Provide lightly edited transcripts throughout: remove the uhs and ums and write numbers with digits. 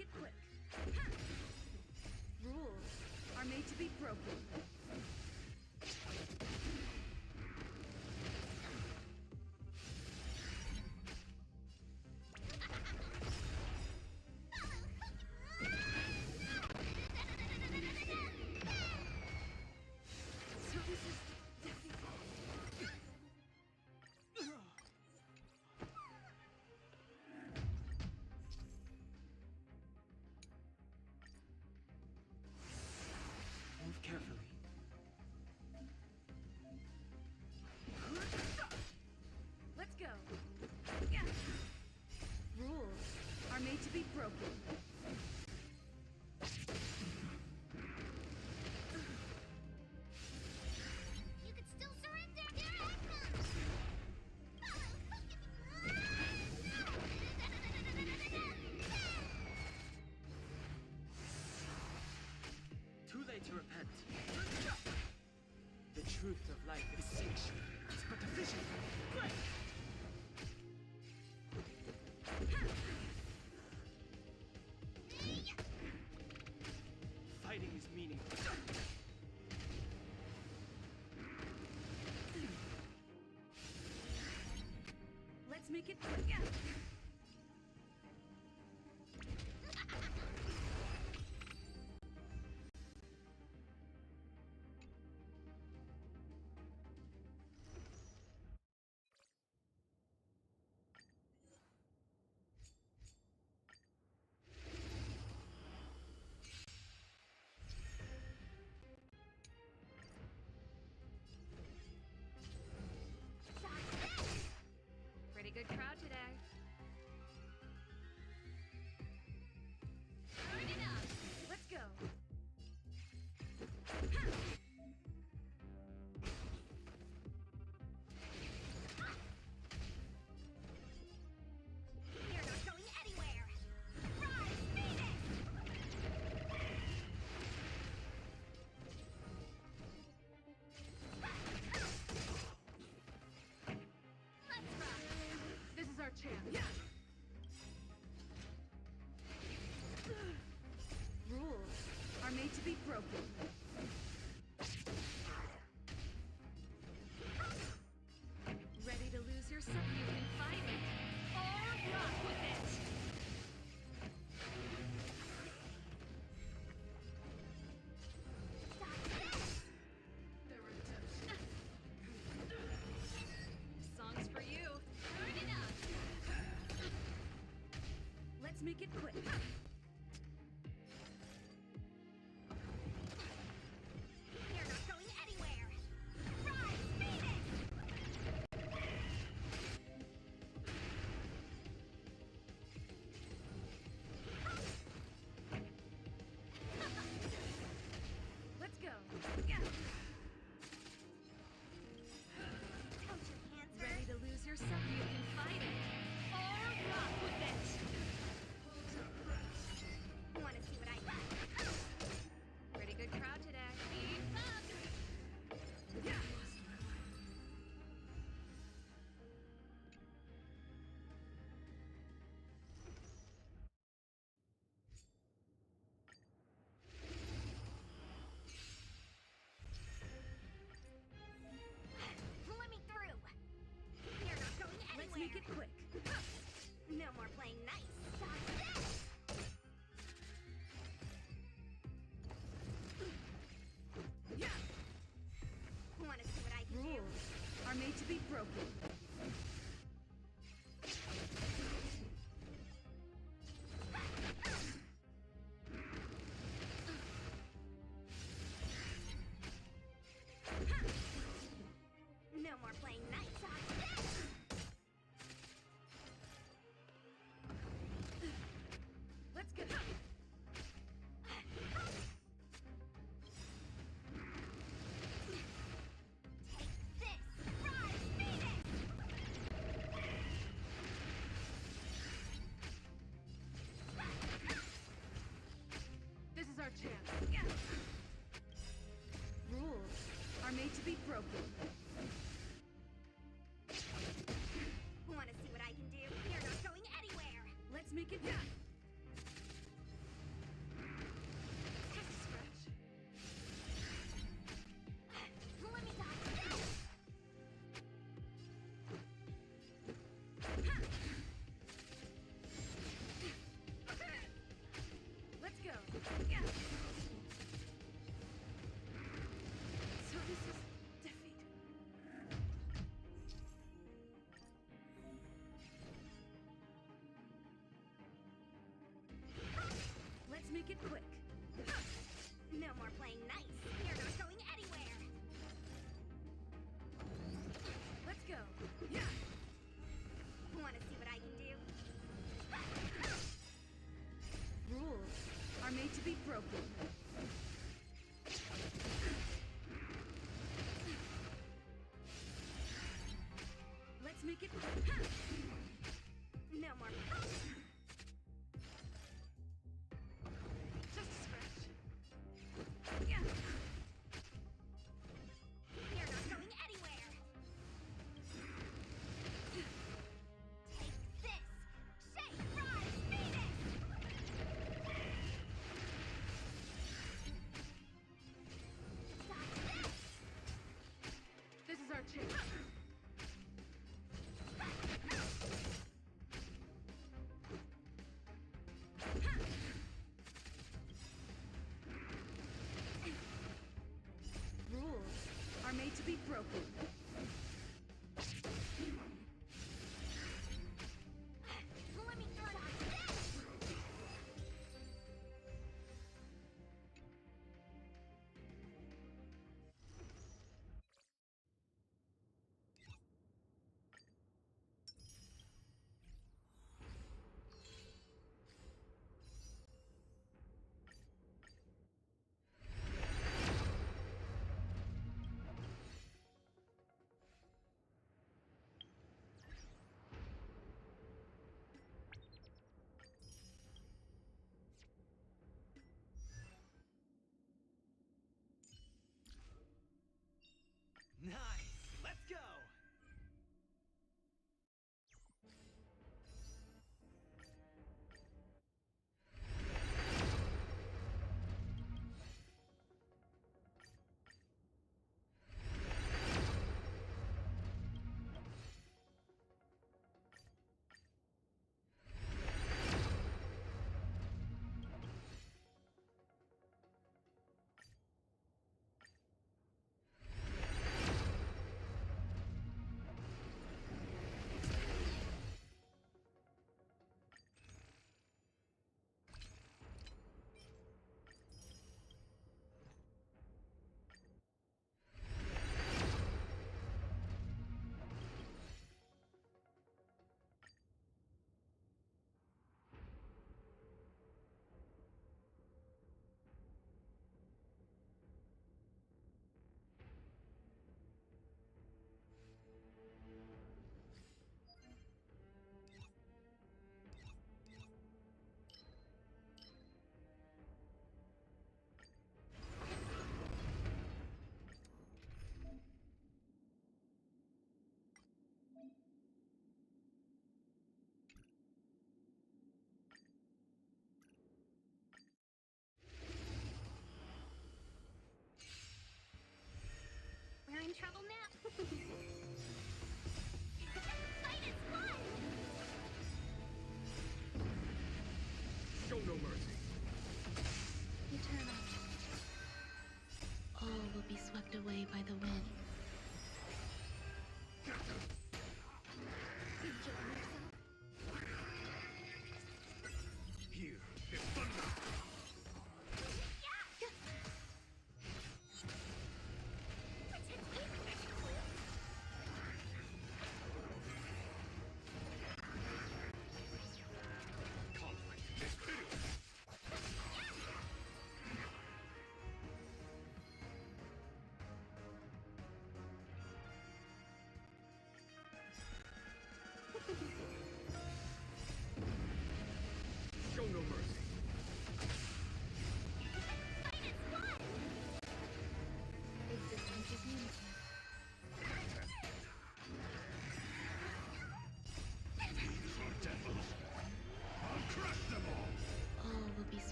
make it quick. Rules are made to be broken. Move carefully. Let's go. Yeah. Rules are made to be broken. You could still surrender. Here I come. Too late to repent. The truth of life is cinch. It's but a vision. Quick! Fighting is meaningless. Let's make it quick. Yeah. Pretty good crowd today. Turn it up. Let's go. You're not going anywhere. Rise, Phoenix! Let's rock. This is our chance. Yeah. Rules are made to be broken. Ready to lose yourself? You can fight it or rock with it. Stop this! Song's for you. Turn it up. Let's make it quick. You're not going anywhere. Rise, Phoenix! Let's go. Yeah. Don't you answer? Ready to lose yourself? You can fight it or rock with it. Wanna see what I got? Pretty good crowd today. Keep up! Yeah. Let me through. You're not going anywhere. Let's make it quick. No more playing nice. Stop this! Yeah. Wanna see what I can do? Rules are made to be broken. No more playing nice. Stop this! Let's go. Take this! Rise, Phoenix! This is our chance. Yeah. Rules are made to be broken. Wanna see what I can do? You're not going anywhere. Let's make it. Yeah. make it quick. No more playing nice. You're not going anywhere. Let's go. Yeah. Want to see what I can do? Rules are made to be broken. Let's make it. No more. Just a scratch. Yeah. You're not going anywhere. Take this. Shake, rise, Phoenix. Stop this. This is our chance. Rules are made to be broken. Let me throw it on this.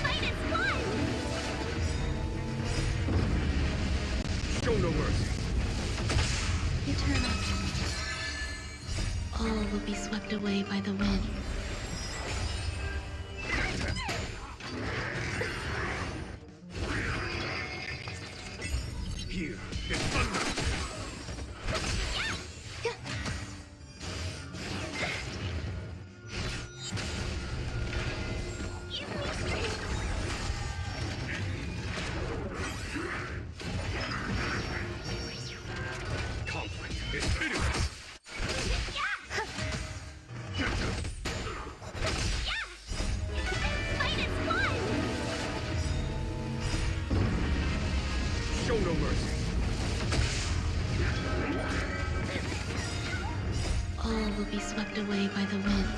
Fight is fun! Show no mercy. Eternal. All will be swept away by the wind. Here is thunder. Conflict is pitiless. Fight is fun! Show no mercy. All will be swept away by the wind.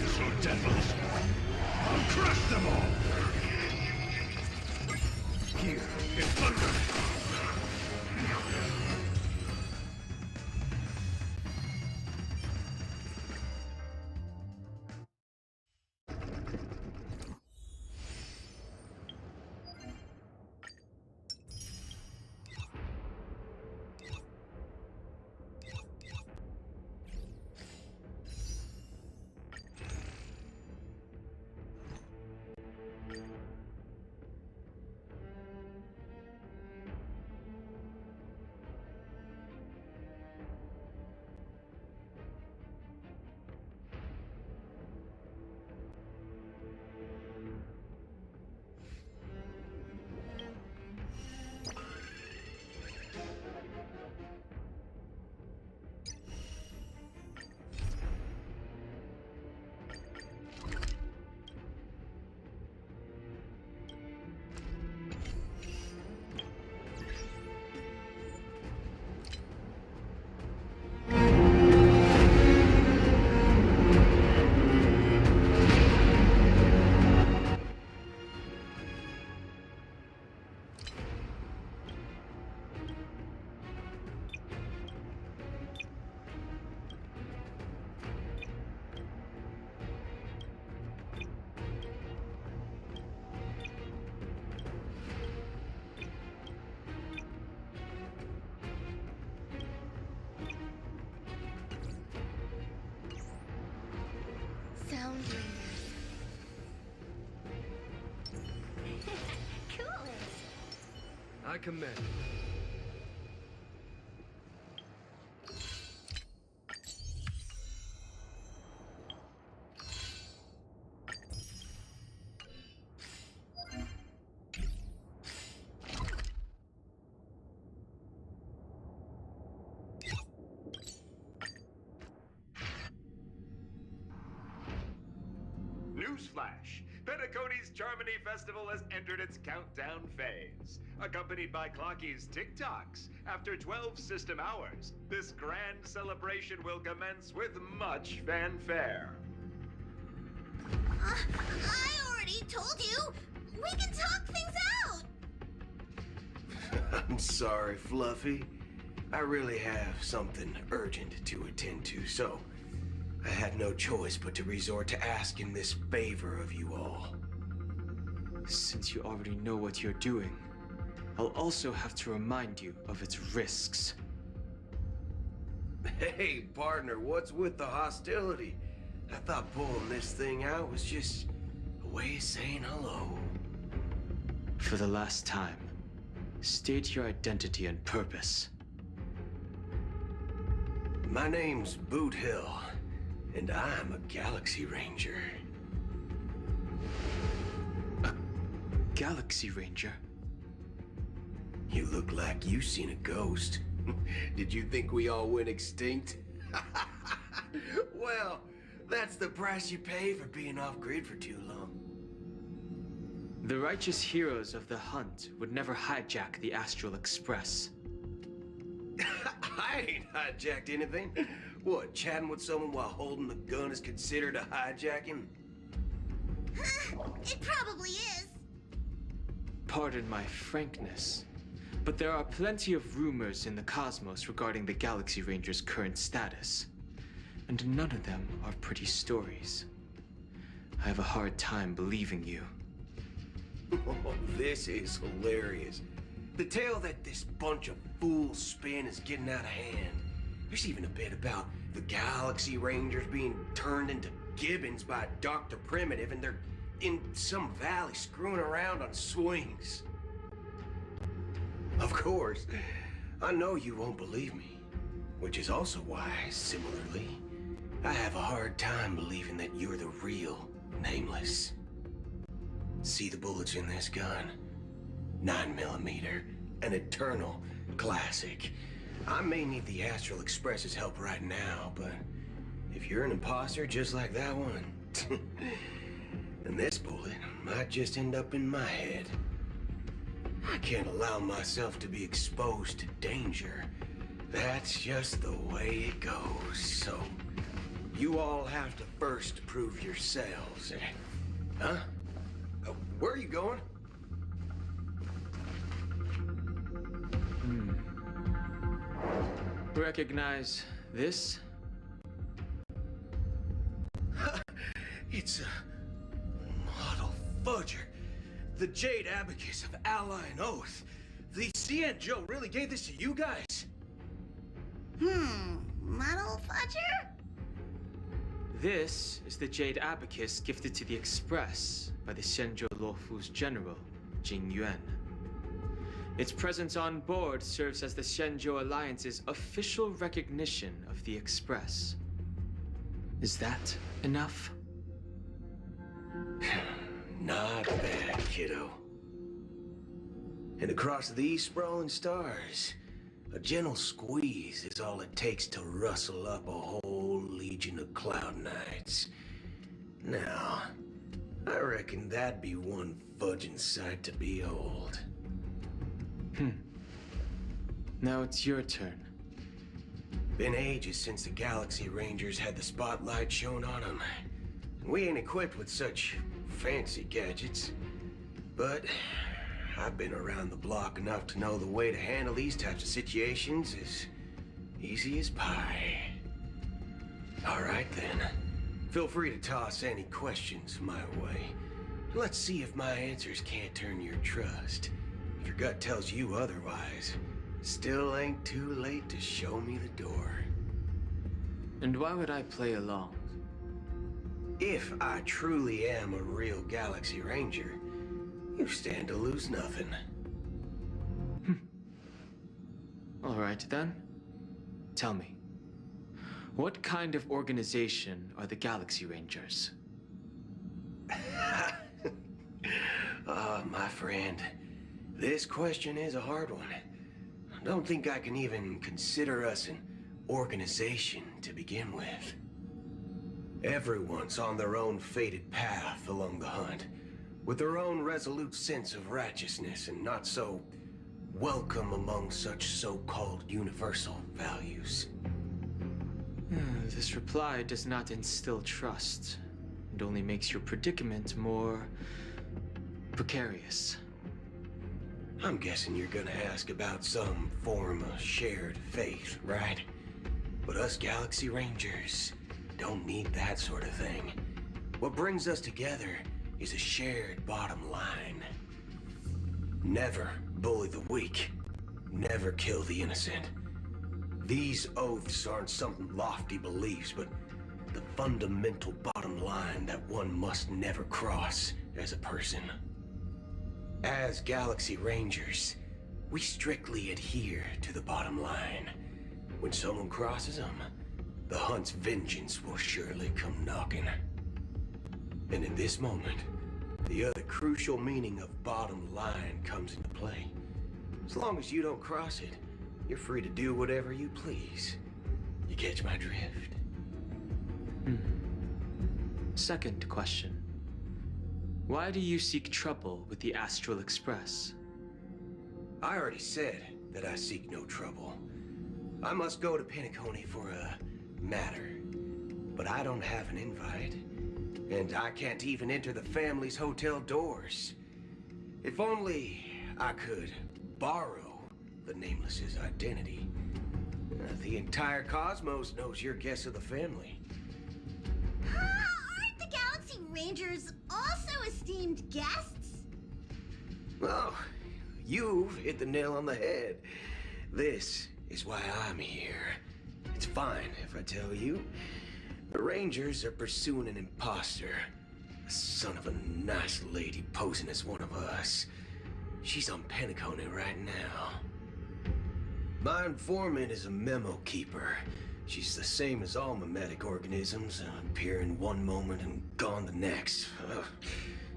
So devils. I'll crush them all. Here is thunder. Sound cool. I commend. Newsflash! Penacony's Germany Festival has entered its countdown phase. Accompanied by Clocky's TikToks, after 12 system hours, this grand celebration will commence with much fanfare. I already told you! We can talk things out! I'm sorry, Fluffy. I really have something urgent to attend to, so I had no choice but to resort to asking this favor of you all. Since you already know what you're doing, I'll also have to remind you of its risks. Hey, partner, what's with the hostility? I thought pulling this thing out was just a way of saying hello. For the last time, state your identity and purpose. My name's Boot Hill, and I'm a Galaxy Ranger. A Galaxy Ranger? You look like you seen a ghost. Did you think we all went extinct? Well, that's the price you pay for being off-grid for too long. The righteous heroes of the hunt would never hijack the Astral Express. I ain't hijacked anything. What, chatting with someone while holding the gun is considered a hijacking? It probably is. Pardon my frankness, but there are plenty of rumors in the cosmos regarding the Galaxy Ranger's current status. and none of them are pretty stories. I have a hard time believing you. Oh, this is hilarious. The tale that this bunch of fools spin is getting out of hand. There's even a bit about the Galaxy Rangers being turned into gibbons by Dr. Primitive, and they're in some valley screwing around on swings. Of course, I know you won't believe me, which is also why, similarly, I have a hard time believing that you're the real Nameless. See the bullets in this gun? 9mm, an eternal classic. I may need the Astral Express's help right now, but if you're an imposter just like that one, then this bullet might just end up in my head. I can't allow myself to be exposed to danger. That's just the way it goes. So, you all have to first prove yourselves. Huh? Where are you going? Recognize this? It's a model fudger. The Jade Abacus of Ally and Oath. The Cian really gave this to you guys? Model fudger? This is the Jade Abacus gifted to the Express by the Xianzhou Luofu's general, Jing Yuan. Its presence on board serves as the Xianzhou Alliance's official recognition of the Express. Is that enough? Not bad, kiddo. And across these sprawling stars, a gentle squeeze is all it takes to rustle up a whole legion of cloud knights. Now, I reckon that'd be one fudging sight to behold. Now it's your turn. Been ages since the Galaxy Rangers had the spotlight shown on them. We ain't equipped with such fancy gadgets. But I've been around the block enough to know the way to handle these types of situations is easy as pie. All right then. Feel free to toss any questions my way. Let's see if my answers can't turn your trust. If your gut tells you otherwise, still ain't too late to show me the door. And why would I play along? If I truly am a real Galaxy Ranger, you stand to lose nothing. All right then. Tell me, what kind of organization are the Galaxy Rangers? My friend, this question is a hard one. I don't think I can even consider us an organization to begin with. Everyone's on their own fated path along the hunt, with their own resolute sense of righteousness and not so welcome among such so-called universal values. This reply does not instill trust. It only makes your predicament more precarious. I'm guessing you're gonna ask about some form of shared faith, right? But us Galaxy Rangers don't need that sort of thing. What brings us together is a shared bottom line. Never bully the weak. Never kill the innocent. These oaths aren't some lofty beliefs, but the fundamental bottom line that one must never cross as a person. As Galaxy Rangers, we strictly adhere to the bottom line. When someone crosses them, the hunt's vengeance will surely come knocking. And in this moment, the other crucial meaning of bottom line comes into play. As long as you don't cross it, you're free to do whatever you please. You catch my drift? Second question. Why do you seek trouble with the Astral Express? I already said that I seek no trouble. I must go to Penacony for a matter, but I don't have an invite, and I can't even enter the family's hotel doors. If only I could borrow the Nameless's identity. The entire cosmos knows you're guests of the family. Rangers also esteemed guests? Well, you've hit the nail on the head. This is why I'm here. It's fine if I tell you. The Rangers are pursuing an imposter. A son of a nice lady posing as one of us. She's on Penacony right now. My informant is a memo keeper. She's the same as all mimetic organisms, appearing one moment and gone the next. Ugh,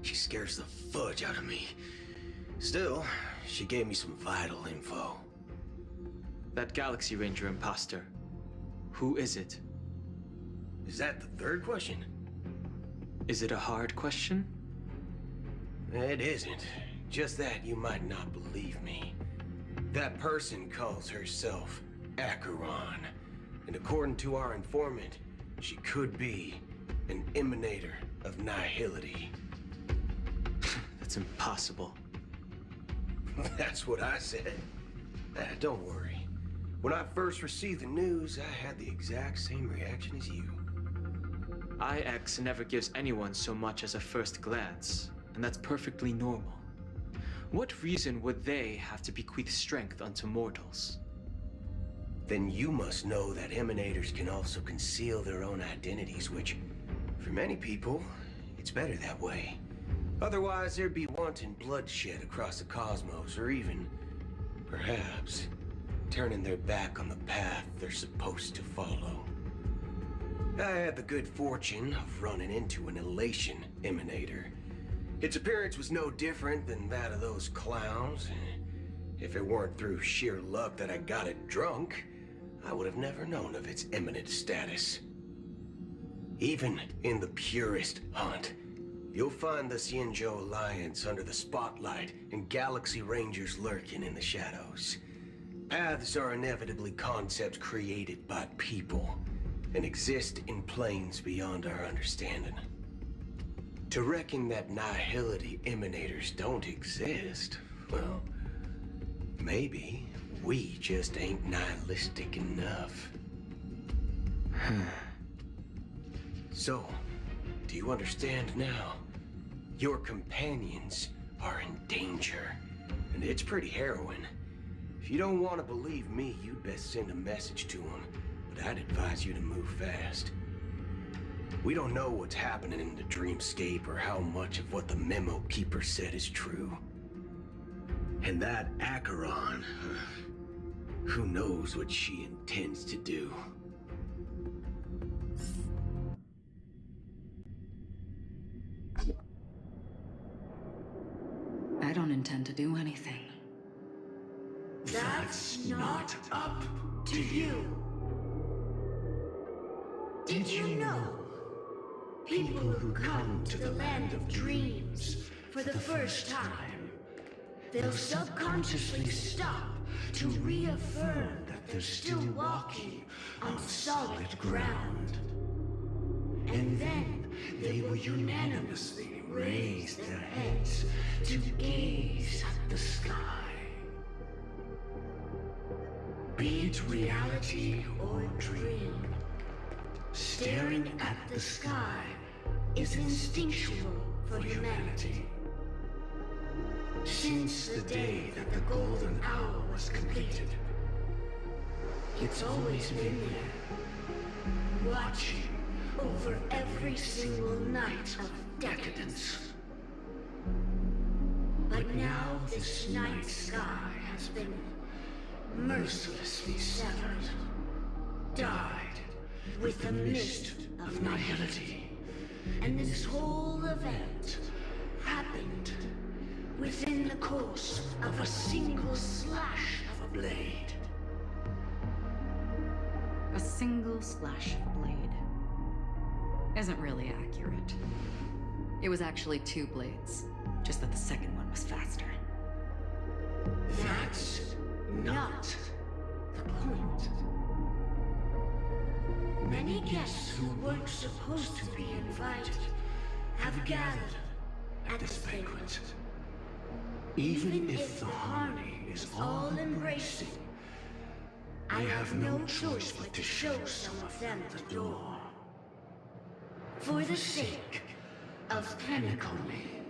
she scares the fudge out of me. Still, she gave me some vital info. That Galaxy Ranger imposter. Who is it? Is that the third question? Is it a hard question? It isn't. Just that you might not believe me. That person calls herself Acheron. And according to our informant, she could be an emanator of nihility. That's impossible. That's what I said. Don't worry. When I first received the news, I had the exact same reaction as you. IX never gives anyone so much as a first glance, and that's perfectly normal. What reason would they have to bequeath strength unto mortals? Then you must know that emanators can also conceal their own identities, which, for many people, it's better that way. Otherwise, there'd be wanton bloodshed across the cosmos, or even, perhaps, turning their back on the path they're supposed to follow. I had the good fortune of running into an elation emanator. Its appearance was no different than that of those clowns. If it weren't through sheer luck that I got it drunk, I would have never known of its eminent status. Even in the purest hunt, you'll find the Xianzhou Alliance under the spotlight and Galaxy Rangers lurking in the shadows. Paths are inevitably concepts created by people and exist in planes beyond our understanding. To reckon that nihility emanators don't exist, well, maybe we just ain't nihilistic enough. So, do you understand now? Your companions are in danger, and it's pretty harrowing. If you don't want to believe me, you'd best send a message to them, but I'd advise you to move fast. We don't know what's happening in the dreamscape or how much of what the memo keeper said is true. And that Acheron, who knows what she intends to do. I don't intend to do anything. That's not up to you. Did you know? People who come to the land of dreams for the first time, they'll subconsciously stop to reaffirm that they're still walking on solid ground. And then they will unanimously raise their heads to gaze at the sky. Be it reality or dream, staring at the sky is instinctual for humanity. Since the day that the golden hour was completed, it's always been there, watching over every single night of decadence. But now this night sky has been mercilessly severed, dyed with the mist of nihility. And this whole event happened within the course of a single slash of a blade. A single slash of a blade isn't really accurate. It was actually 2 blades, just that the second one was faster. That's not the point. Many guests who weren't supposed to be invited have gathered at this banquet. Even if the harmony is all-embracing, I have no choice but to show some of them the door. For the sake of Penacony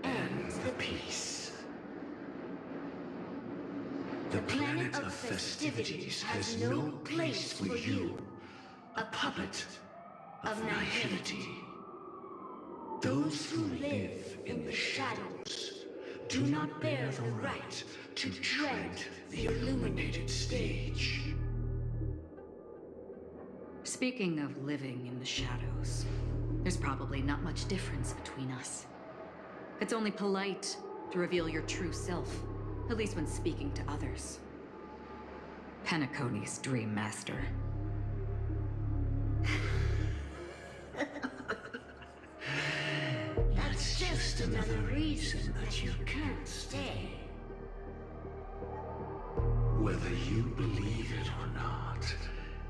and the peace. The planet of festivities has no place for you, a puppet of nihility. Those who live in the shadows do not bear the right to tread the illuminated stage. Speaking of living in the shadows, there's probably not much difference between us. It's only polite to reveal your true self, at least when speaking to others. Penacony's Dream Master. That's just another reason that you can't stay. Whether you believe it or not,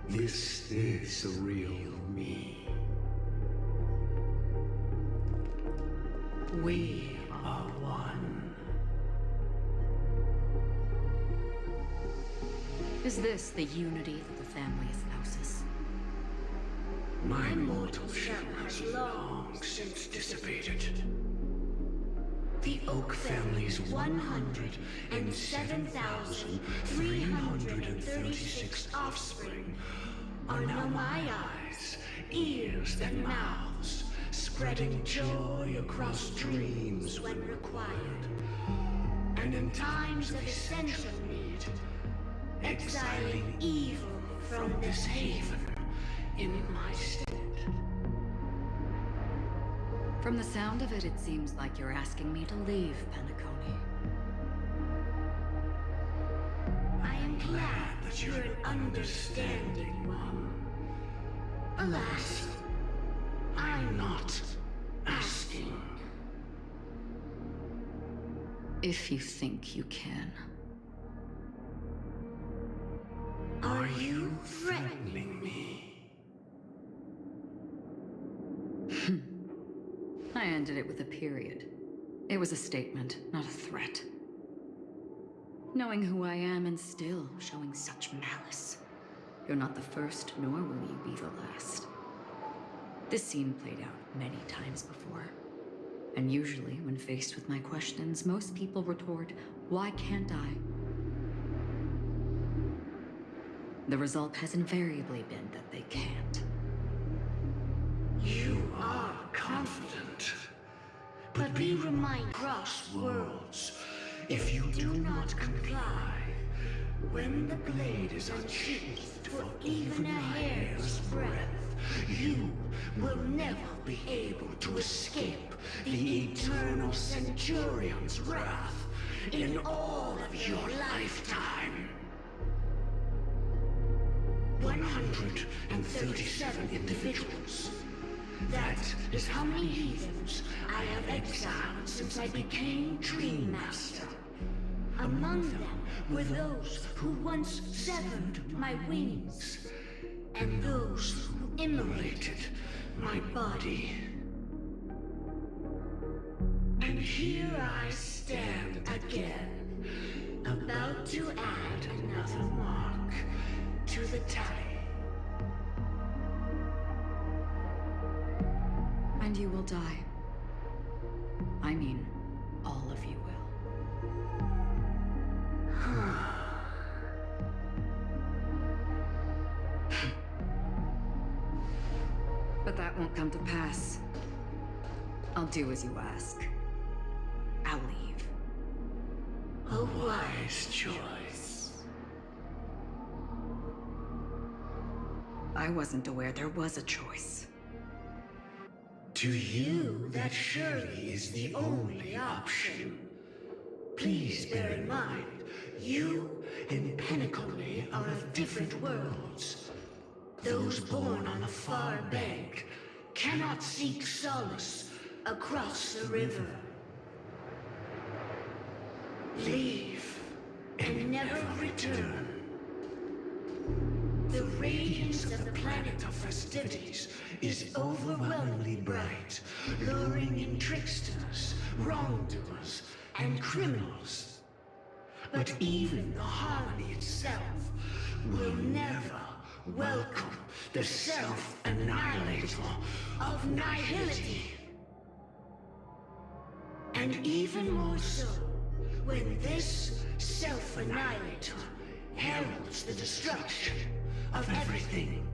this is the real me. We are one. Is this the unity that the family espouses? My mortal shell has long since dissipated. The Oak family's 107,336 offspring are now my eyes, ears, and mouths, spreading joy across dreams when required, and in times of essential need, exiling evil from this haven in my stead. From the sound of it, it seems like you're asking me to leave Penacony. I am glad that you're an understanding one. Alas, I'm not asking. If you think you can. Are you threatening me? I ended it with a period. It was a statement, not a threat. Knowing who I am and still showing such malice. You're not the first, nor will you be the last. This scene played out many times before. And usually, when faced with my questions, most people retort, "Why can't I?" The result has invariably been that they can't. You are confident, but be reminded, cross worlds, if you do not comply, when the blade is unsheathed for even a hair's breadth, you will never be able to escape the eternal Centurion's wrath in all of your lifetime. 137 individuals. That is how many heathens I have exiled since I became Dream Master. Among them were those who once severed my wings, and those who immolated my body. And here I stand again, about to add another mark to the tally. And you will die. I mean, all of you will. But that won't come to pass. I'll do as you ask. I'll leave. A wise choice. I wasn't aware there was a choice. To you, that surely is the only option. Please bear in mind, you and Penacony are of different worlds. Those born on the far bank cannot seek solace across the river. Leave and never return. The radiance of the planet of festivities is overwhelmingly bright, luring in tricksters, wrongdoers, and criminals. But even the harmony itself will never welcome the self-annihilator of nihility. And even more so when this self-annihilator heralds the destruction of everything.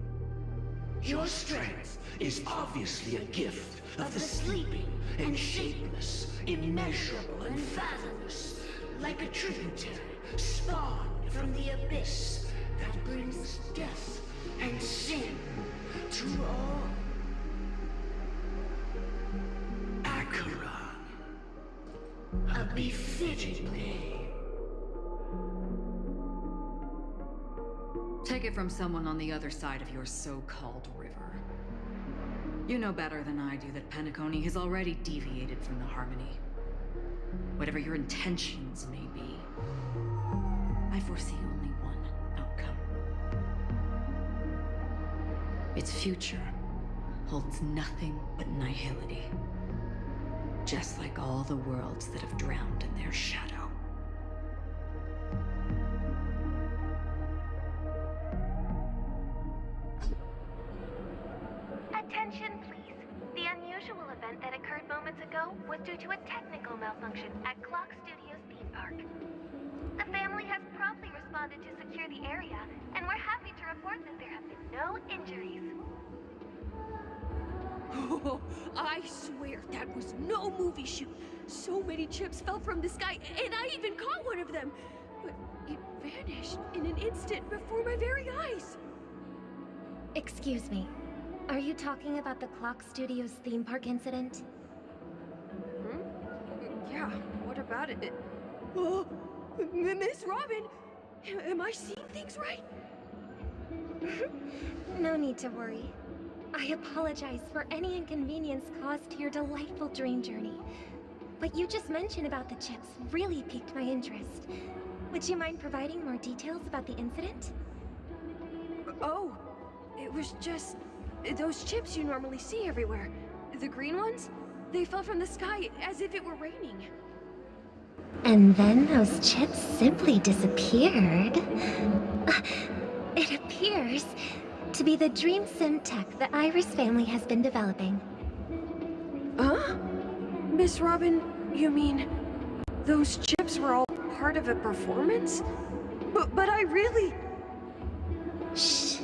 Your strength is obviously a gift of the sleeping and shapeless, immeasurable and fathomless, like a tributary spawned from the abyss that brings death and sin to all. Acheron, a befitting name. Take it from someone on the other side of your so-called river. You know better than I do that Penacony has already deviated from the harmony. Whatever your intentions may be, I foresee only one outcome. Its future holds nothing but nihility. Just like all the worlds that have drowned in their shadow. Attention, please. The unusual event that occurred moments ago was due to a technical malfunction at Clock Studios theme park. The family has promptly responded to secure the area, and we're happy to report that there have been no injuries. Oh, I swear that was no movie shoot. So many chips fell from the sky, and I even caught one of them. But it vanished in an instant before my very eyes. Excuse me. Are you talking about the Clock Studios theme park incident? Yeah, what about it? Oh, Miss Robin, am I seeing things right? No need to worry. I apologize for any inconvenience caused to your delightful dream journey. What you just mentioned about the chips really piqued my interest. Would you mind providing more details about the incident? Oh, it was just those chips you normally see everywhere. The green ones? They fell from the sky as if it were raining. And then those chips simply disappeared. It appears to be the dream sim tech the Iris family has been developing. Huh? Miss Robin, you mean those chips were all part of a performance? But I really... Shh.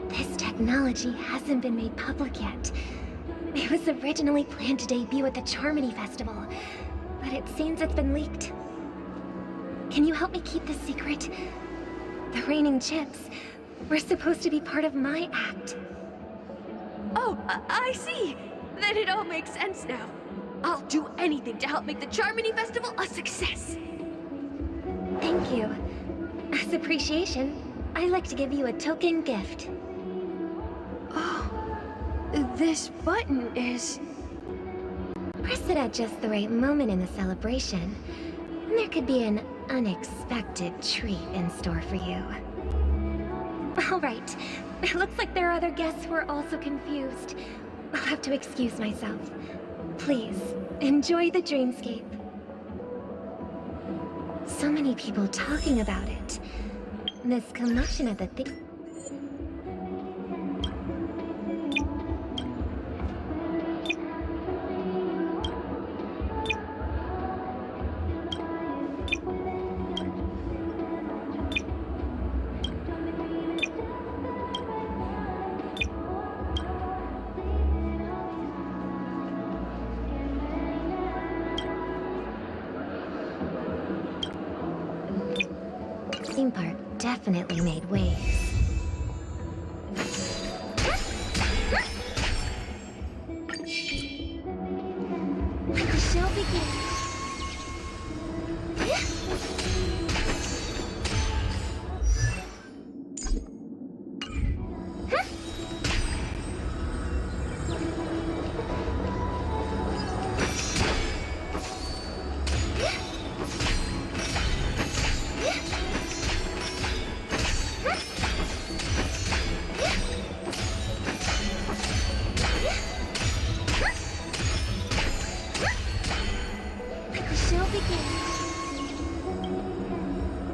This technology hasn't been made public yet. It was originally planned to debut at the Charmony Festival, but it seems it's been leaked. Can you help me keep this secret? The raining chips were supposed to be part of my act. Oh, I see. Then it all makes sense now. I'll do anything to help make the Charmony Festival a success. Thank you. As appreciation, I'd like to give you a token gift. Oh, this button is... Press it at just the right moment in the celebration, and there could be an unexpected treat in store for you. All right. It looks like there are other guests who are also confused. I'll have to excuse myself. Please, enjoy the dreamscape. So many people talking about it. This commotion at the theme park definitely made waves. The show begins.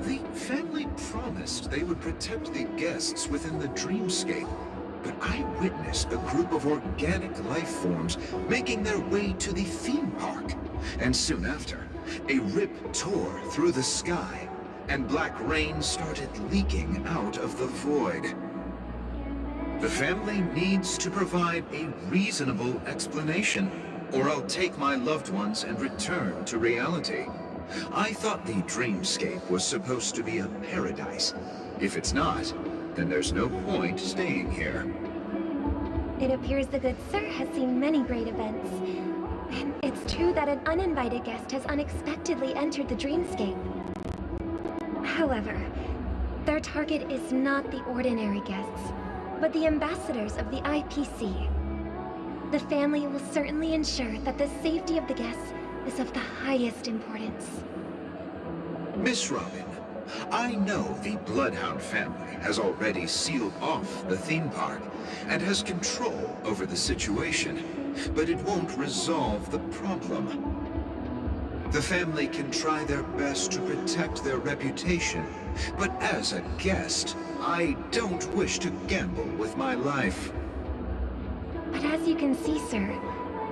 The family promised they would protect the guests within the dreamscape. but I witnessed a group of organic life forms making their way to the theme park. And soon after, a rip tore through the sky, and black rain started leaking out of the void. The family needs to provide a reasonable explanation, or I'll take my loved ones and return to reality. I thought the dreamscape was supposed to be a paradise. If it's not, then there's no point staying here. It appears the good sir has seen many great events. And it's true that an uninvited guest has unexpectedly entered the dreamscape. However, their target is not the ordinary guests, but the ambassadors of the IPC. The family will certainly ensure that the safety of the guests is of the highest importance. Miss Robin, I know the Bloodhound family has already sealed off the theme park and has control over the situation, but it won't resolve the problem. The family can try their best to protect their reputation, but as a guest, I don't wish to gamble with my life. But as you can see, sir,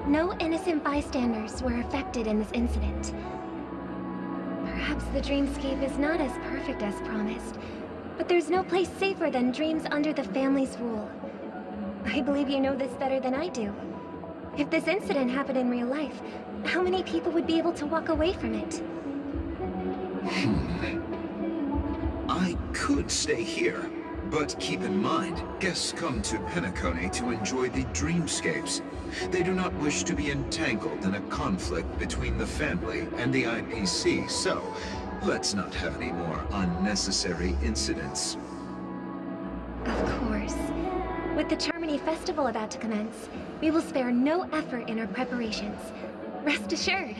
no innocent bystanders were affected in this incident. Perhaps the dreamscape is not as perfect as promised, but there's no place safer than dreams under the family's rule. I believe you know this better than I do. If this incident happened in real life, how many people would be able to walk away from it? I could stay here, but keep in mind, guests come to Penacony to enjoy the dreamscapes. They do not wish to be entangled in a conflict between the family and the IPC, so let's not have any more unnecessary incidents. Of course. With the Charmony Festival about to commence, we will spare no effort in our preparations. Rest assured.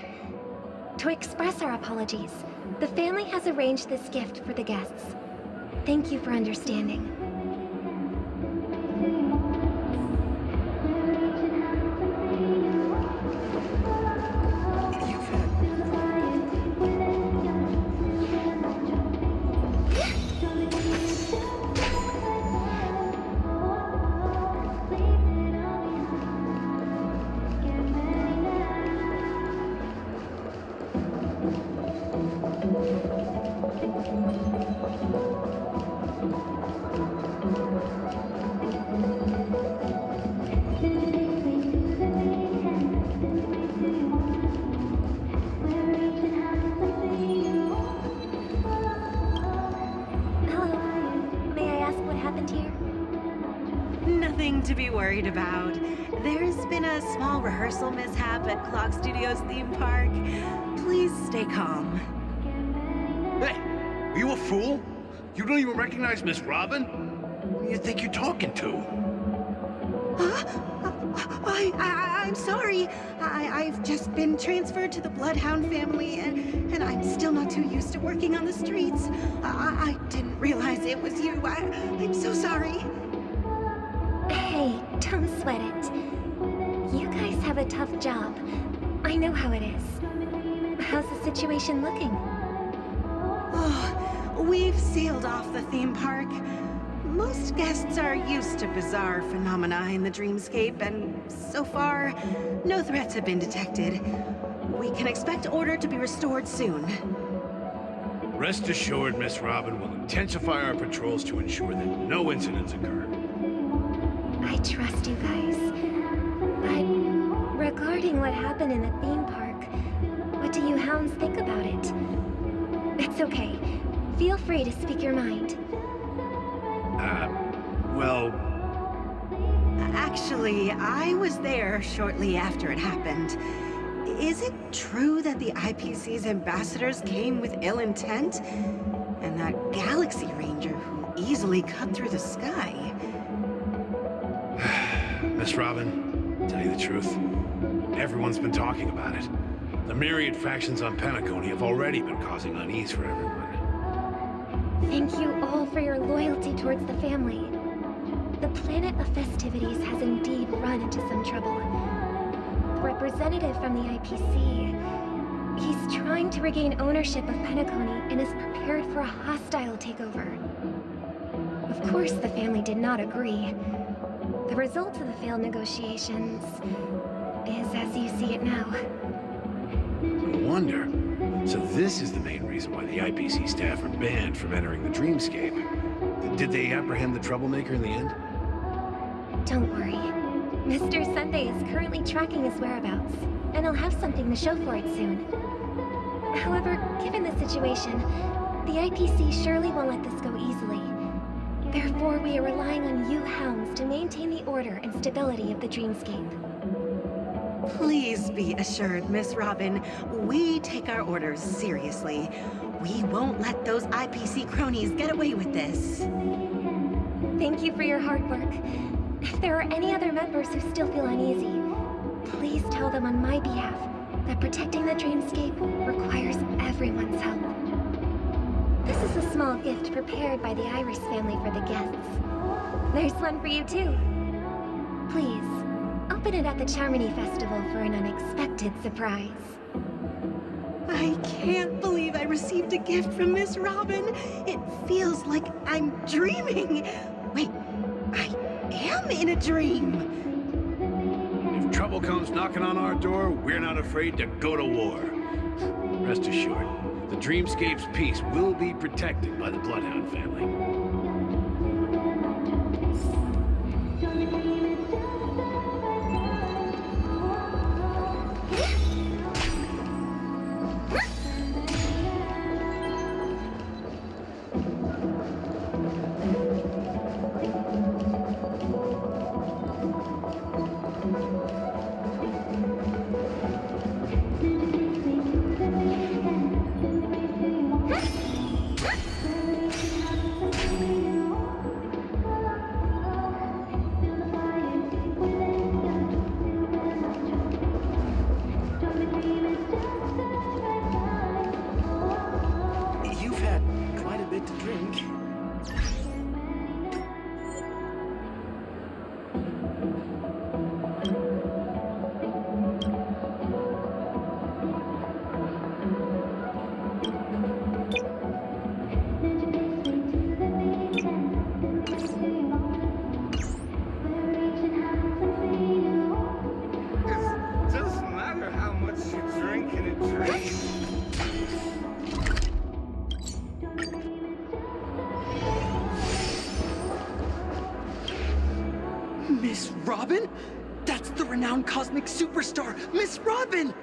To express our apologies, the family has arranged this gift for the guests. Thank you for understanding. To be worried about. There's been a small rehearsal mishap at Clock Studios theme park. Please stay calm. Hey, are you a fool? You don't even recognize Miss Robin? Who do you think you're talking to? I'm sorry. I've just been transferred to the Bloodhound family, and I'm still not too used to working on the streets. I didn't realize it was you. I'm so sorry. Hey, don't sweat it. You guys have a tough job. I know how it is. How's the situation looking? Oh, we've sealed off the theme park. Most guests are used to bizarre phenomena in the dreamscape, and so far, no threats have been detected. We can expect order to be restored soon. Rest assured, Miss Robin will intensify our patrols to ensure that no incidents occur. I trust you guys. But regarding what happened in the theme park, what do you hounds think about it? It's okay. Feel free to speak your mind. Well... Actually, I was there shortly after it happened. Is it true that the IPC's ambassadors came with ill intent? And that Galaxy Ranger who easily cut through the sky? Miss Robin, to tell you the truth, everyone's been talking about it. The myriad factions on Penacony have already been causing unease for everyone. Thank you all for your loyalty towards the family. The planet of festivities has indeed run into some trouble. The representative from the IPC, he's trying to regain ownership of Penacony and is prepared for a hostile takeover. Of course, the family did not agree. The result of the failed negotiations is as you see it now. No wonder. So this is the main reason why the IPC staff are banned from entering the dreamscape. Did they apprehend the troublemaker in the end? Don't worry. Mr. Sunday is currently tracking his whereabouts, and he'll have something to show for it soon. However, given the situation, the IPC surely won't let this go easily. Therefore, we are relying on you hounds to maintain the order and stability of the dreamscape. Please be assured, Miss Robin, we take our orders seriously. We won't let those IPC cronies get away with this. Thank you for your hard work. If there are any other members who still feel uneasy, please tell them on my behalf that protecting the dreamscape requires everyone's help. This is a small gift prepared by the Iris family for the guests. There's one for you too. Please, open it at the Charmony Festival for an unexpected surprise. I can't believe I received a gift from Miss Robin. It feels like I'm dreaming. Wait, I am in a dream. If trouble comes knocking on our door, we're not afraid to go to war. Rest assured, the dreamscape's peace will be protected by the Bloodhound family. Miss Robin? That's the renowned cosmic superstar, Miss Robin!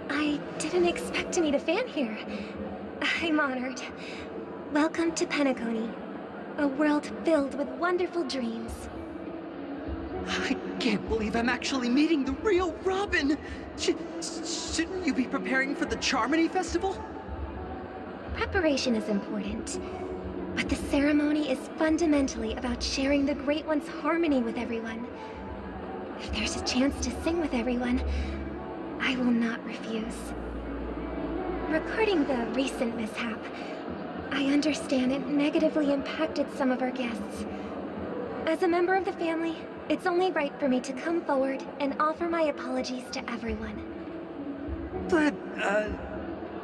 I didn't expect to meet a fan here. I'm honored. Welcome to Penacony, a world filled with wonderful dreams. I can't believe I'm actually meeting the real Robin! Shouldn't you be preparing for the Charmony Festival? Preparation is important, but the ceremony is fundamentally about sharing the Great One's harmony with everyone. If there's a chance to sing with everyone, I will not refuse. Regarding the recent mishap, I understand it negatively impacted some of our guests. As a member of the family, it's only right for me to come forward and offer my apologies to everyone. But,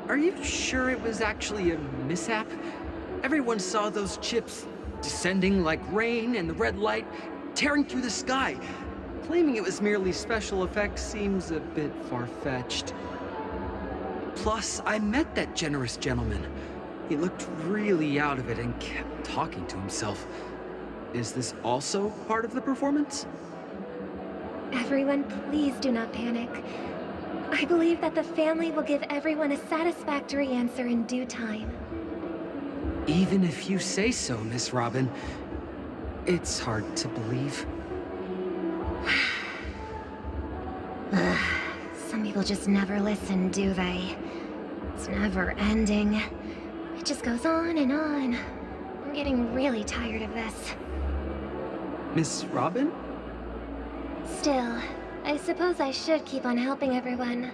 are you sure it was actually a mishap? Everyone saw those chips descending like rain and the red light tearing through the sky. Claiming it was merely special effects seems a bit far-fetched. Plus, I met that generous gentleman. He looked really out of it and kept talking to himself. Is this also part of the performance? Everyone, please do not panic. I believe that the family will give everyone a satisfactory answer in due time. Even if you say so, Miss Robin, it's hard to believe. Some people just never listen, do they? It's never ending. It just goes on and on. I'm getting really tired of this. Miss Robin? Still, I suppose I should keep on helping everyone.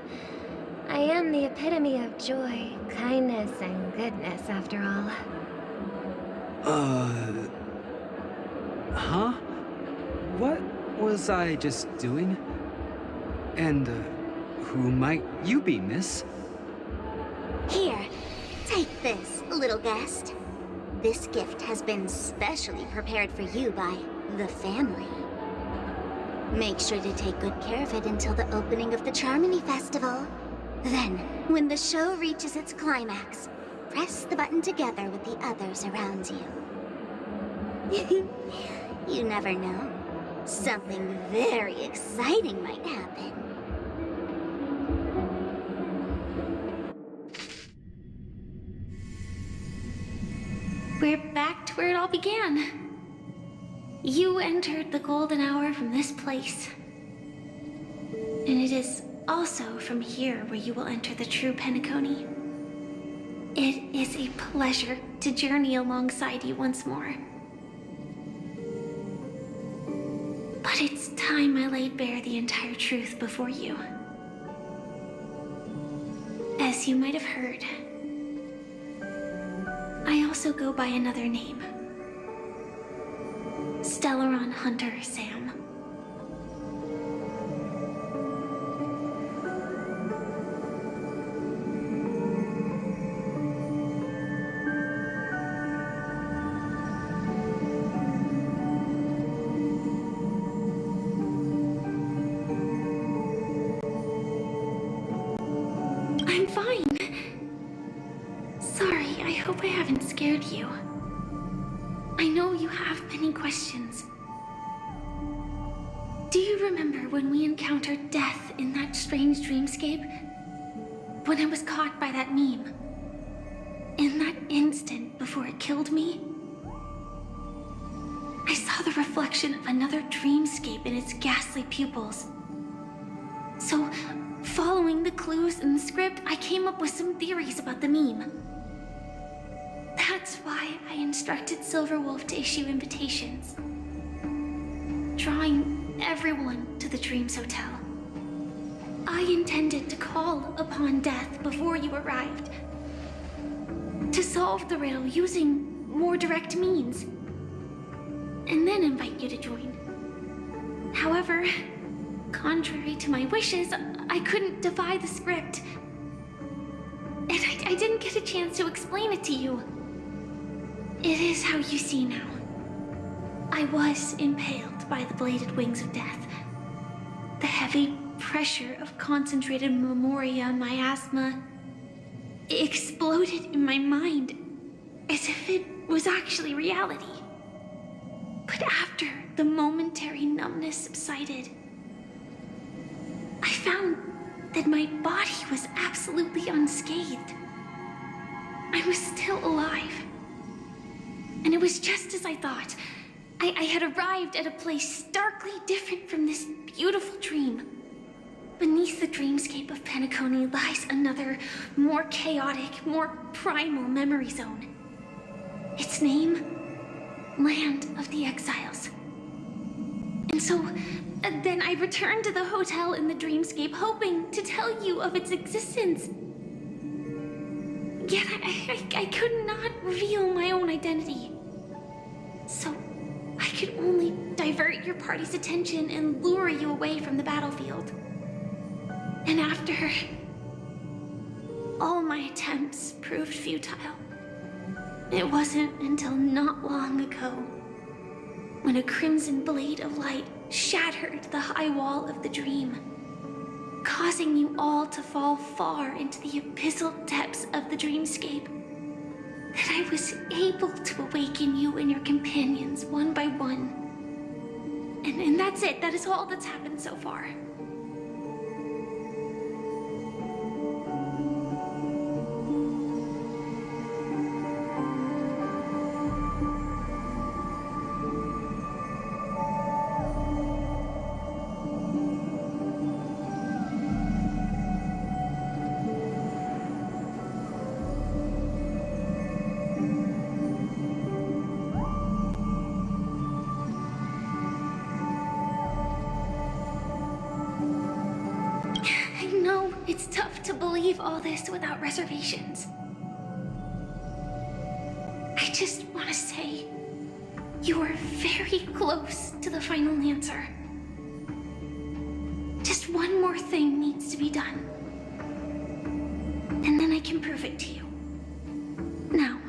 I am the epitome of joy, kindness, and goodness, after all. Huh? What was I just doing? And, who might you be, miss? Here, take this, little guest. This gift has been specially prepared for you by the family. Make sure to take good care of it until the opening of the Charmony Festival. Then, when the show reaches its climax, press the button together with the others around you. You never know. Something very exciting might happen. We're back to where it all began. You entered the golden hour from this place. And it is also from here where you will enter the true Penacony. It is a pleasure to journey alongside you once more. But it's time I laid bare the entire truth before you. As you might have heard, I also go by another name. Stellaron Hunter Sam. I'm fine. Sorry, I hope I haven't scared you. I know you have many questions. Do you remember when we encountered death in that strange dreamscape? When I was caught by that meme? In that instant before it killed me? I saw the reflection of another dreamscape in its ghastly pupils. So, following the clues in the script, I came up with some theories about the meme. That's why I instructed Silverwolf to issue invitations, drawing everyone to the Dreams Hotel. I intended to call upon death before you arrived, to solve the riddle using more direct means, and then invite you to join. However, contrary to my wishes, I couldn't defy the script, and I didn't get a chance to explain it to you. It is how you see now. I was impaled by the bladed wings of death. The heavy pressure of concentrated memoria miasma exploded in my mind as if it was actually reality. But after the momentary numbness subsided, I found that my body was absolutely unscathed. I was still alive. And it was just as I thought. I had arrived at a place starkly different from this beautiful dream. Beneath the dreamscape of Penacony lies another, more chaotic, more primal memory zone. Its name? Land of the Exiles. And so, then I returned to the hotel in the dreamscape, hoping to tell you of its existence. Yet I could not reveal my own identity. So I could only divert your party's attention and lure you away from the battlefield. And after all my attempts proved futile, it wasn't until not long ago when a crimson blade of light shattered the high wall of the dream, causing you all to fall far into the abyssal depths of the dreamscape, that I was able to awaken you and your companions one by one. And that's it. That is all that's happened so far. It's tough to believe all this without reservations. I just want to say, you are very close to the final answer. Just one more thing needs to be done. And then I can prove it to you. Now,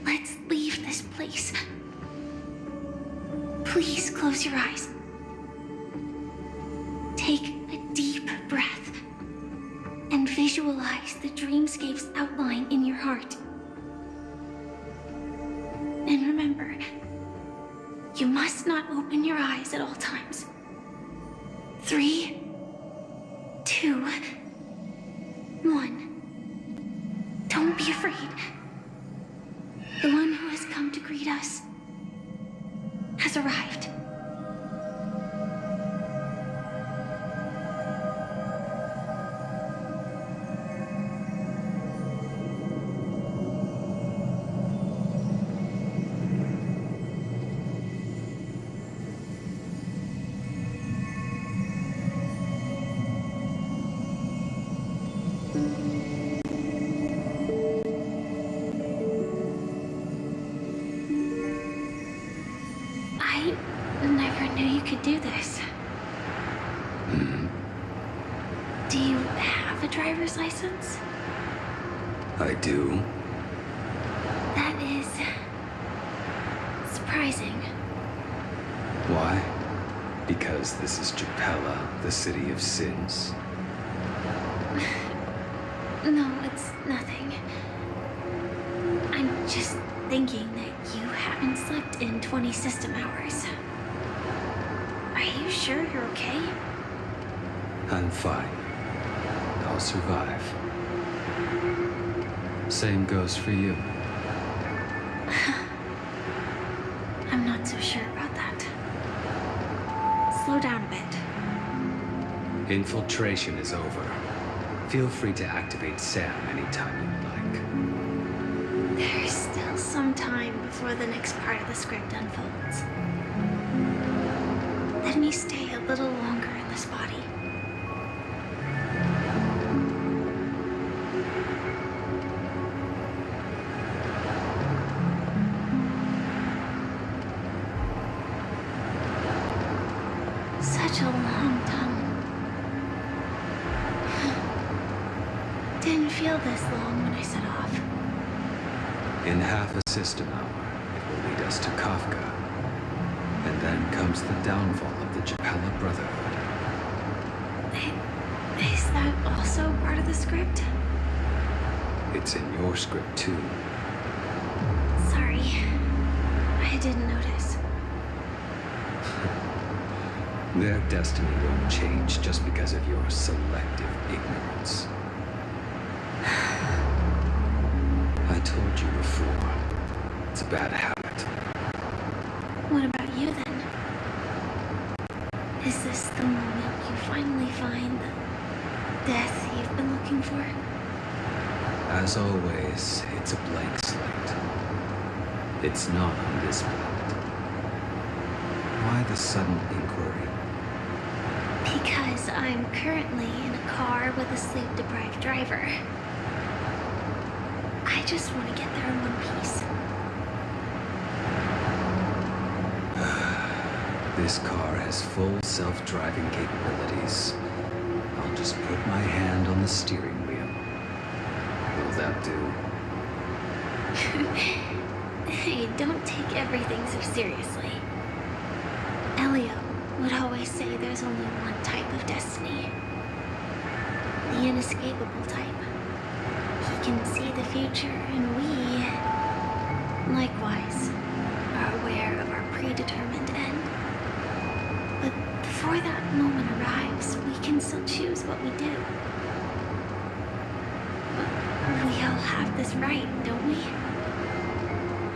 let's leave this place. Please close your eyes. Take a deep breath and visualize the dreamscape's outline in your heart. And remember, you must not open your eyes at all times. 3, 2, 1. Don't be afraid. The one who has come to greet us has arrived. I never knew you could do this. Do you have a driver's license? I do. That is surprising. Why? Because this is Japella, the city of sins? No, it's nothing. I'm just thinking that you haven't slept in 20 system hours. Are you sure you're okay? I'm fine. I'll survive. Same goes for you. I'm not so sure about that. Slow down a bit. Infiltration is over. Feel free to activate Sam anytime you'd like. There's still some time before the next part of the script unfolds. Let me stay a little longer in this body. Such a long tunnel. Didn't feel this long when I set off. In half a system hour, it will lead us to Kafka. And then comes the downfall of the Japella Brotherhood. Is that also part of the script? It's in your script too. Sorry. I didn't notice. Their destiny won't change just because of your selective ignorance. I told you before, it's a bad habit. What about you then? Is this the moment you finally find the death you've been looking for? As always, it's a blank slate. It's not on this planet. Why the sudden inquiry? Because I'm currently in a car with a sleep-deprived driver. I just want to get there in one piece. This car has full self-driving capabilities. I'll just put my hand on the steering wheel. Will that do? Hey, don't take everything so seriously. Elio would always say there's only one type of destiny. The inescapable type. He can see the future, and we, likewise, are aware of our predetermined end. But before that moment arrives, we can still choose what we do. But we all have this right, don't we?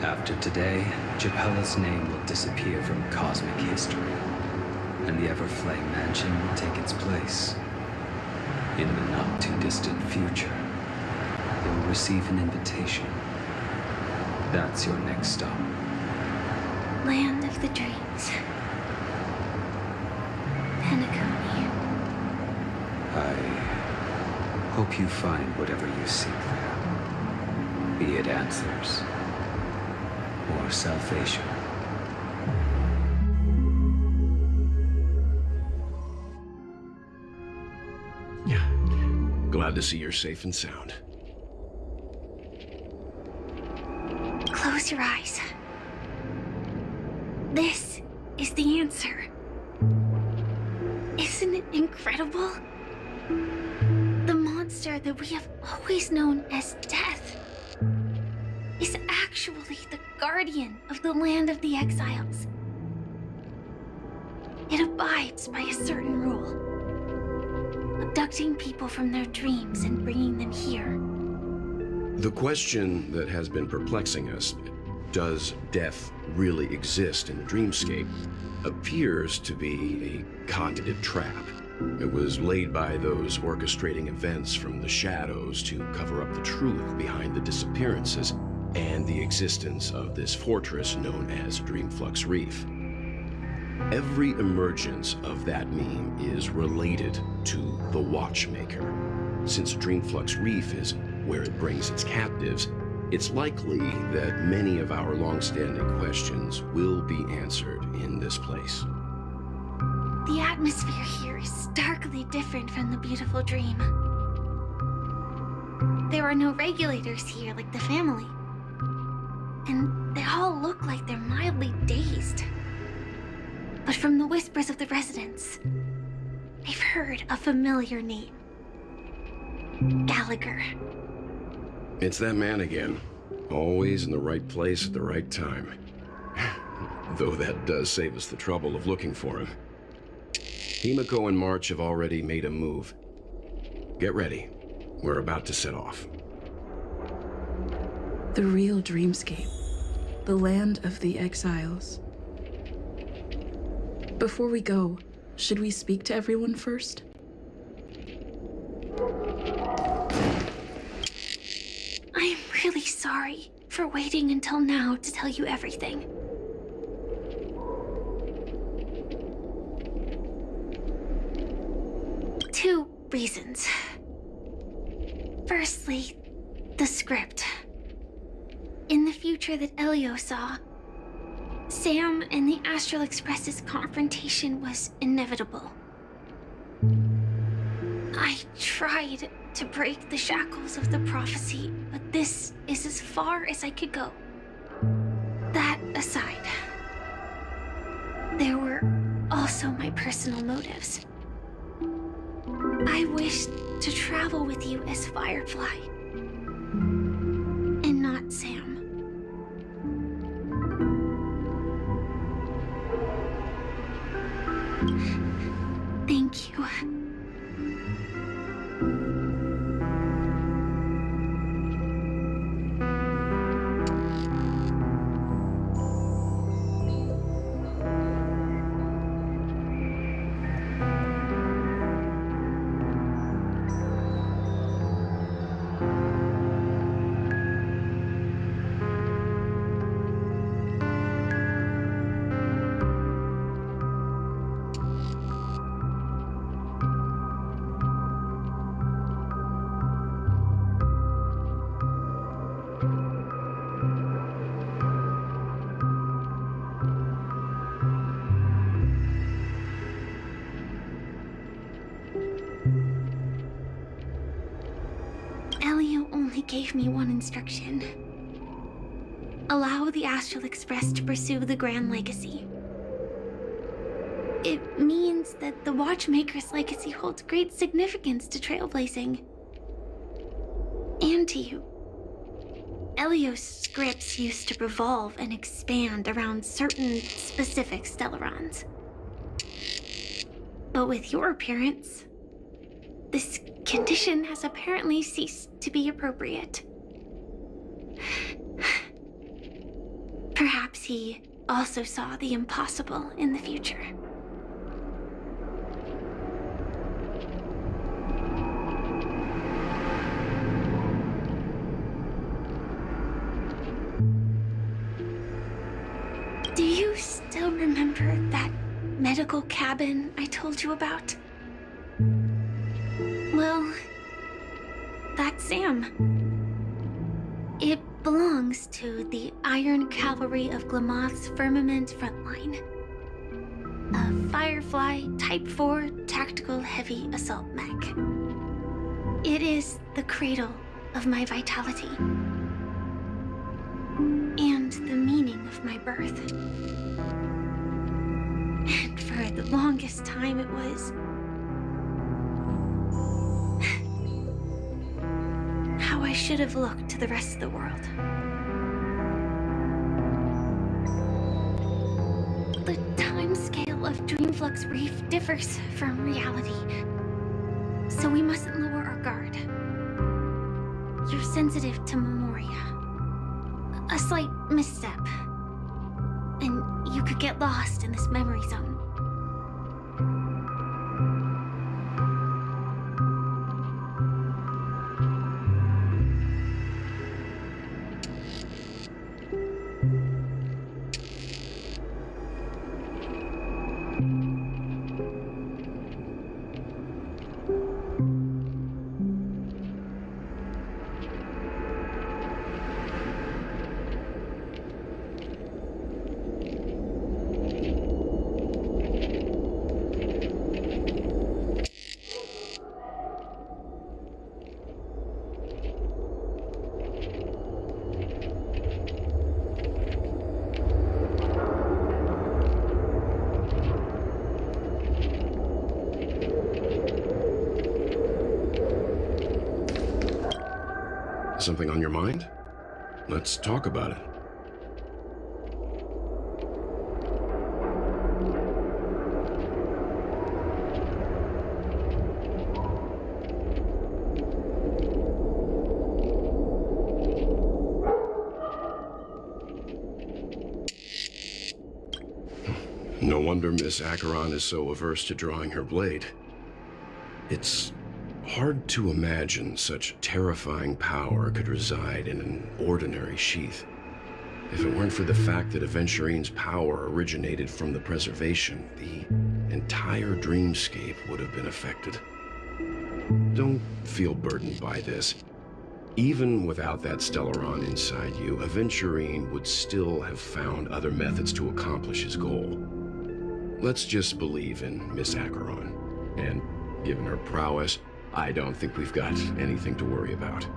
After today, Japella's name will disappear from cosmic history, and the Everflame Mansion will take its place. In the not-too-distant future, you'll receive an invitation. That's your next stop. Land of the Dreams. Penacony. I hope you find whatever you seek there. Be it answers or salvation. Yeah. Glad to see you're safe and sound. Close your eyes. This is the answer. Isn't it incredible? The monster that we have always known as Death is actually the guardian of the land of the exiles. It abides by a certain rule, abducting people from their dreams and bringing them here. The question that has been perplexing us, does death really exist in the dreamscape, appears to be a cognitive trap. It was laid by those orchestrating events from the shadows to cover up the truth behind the disappearances and the existence of this fortress known as Dreamflux Reef. Every emergence of that meme is related to the Watchmaker. Since Dreamflux Reef is where it brings its captives, it's likely that many of our long-standing questions will be answered in this place. The atmosphere here is starkly different from the beautiful dream. There are no regulators here like the family. And they all look like they're mildly dazed. But from the whispers of the residents, they've heard a familiar name. Gallagher. It's that man again. Always in the right place at the right time. Though that does save us the trouble of looking for him. Himiko and March have already made a move. Get ready. We're about to set off. The real dreamscape. The land of the exiles. Before we go, should we speak to everyone first? I'm really sorry for waiting until now to tell you everything. Two reasons. Firstly, the script. In the future that Elio saw, Sam and the Astral Express's confrontation was inevitable. I tried to break the shackles of the prophecy, but this is as far as I could go. That aside, there were also my personal motives. I wished to travel with you as Firefly, and not Sam. Thank you. Gave me one instruction. Allow the Astral Express to pursue the Grand Legacy. It means that the Watchmaker's legacy holds great significance to trailblazing. And to you. Elio's scripts used to revolve and expand around certain specific Stellarons. But with your appearance, this condition has apparently ceased to be appropriate. Perhaps he also saw the impossible in the future. Do you still remember that medical cabin I told you about? Well, that's Sam. It belongs to the Iron Cavalry of Glamoth's Firmament Frontline. A Firefly Type 4 Tactical Heavy Assault Mech. It is the cradle of my vitality. And the meaning of my birth. the longest time it was how I should have looked to the rest of the world. The timescale of Dreamflux Reef differs from reality, so we mustn't lower our guard. You're sensitive to Memoria. A slight misstep, and you could get lost in this memory zone. Something on your mind? Let's talk about it. No wonder Miss Acheron is so averse to drawing her blade. It's hard to imagine such terrifying power could reside in an ordinary sheath. If it weren't for the fact that Aventurine's power originated from the preservation, the entire dreamscape would have been affected. Don't feel burdened by this. Even without that Stellaron inside you, Aventurine would still have found other methods to accomplish his goal. Let's just believe in Miss Acheron, and given her prowess, I don't think we've got anything to worry about.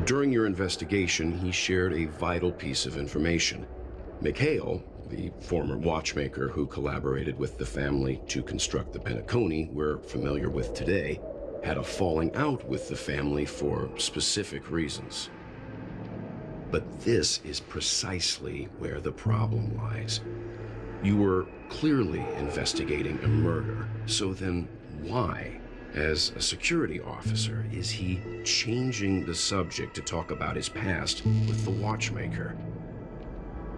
During your investigation, he shared a vital piece of information. Mikhail, the former watchmaker who collaborated with the family to construct the Penacony we're familiar with today, had a falling out with the family for specific reasons. But this is precisely where the problem lies. You were clearly investigating a murder, so then why? As a security officer, is he changing the subject to talk about his past with the watchmaker?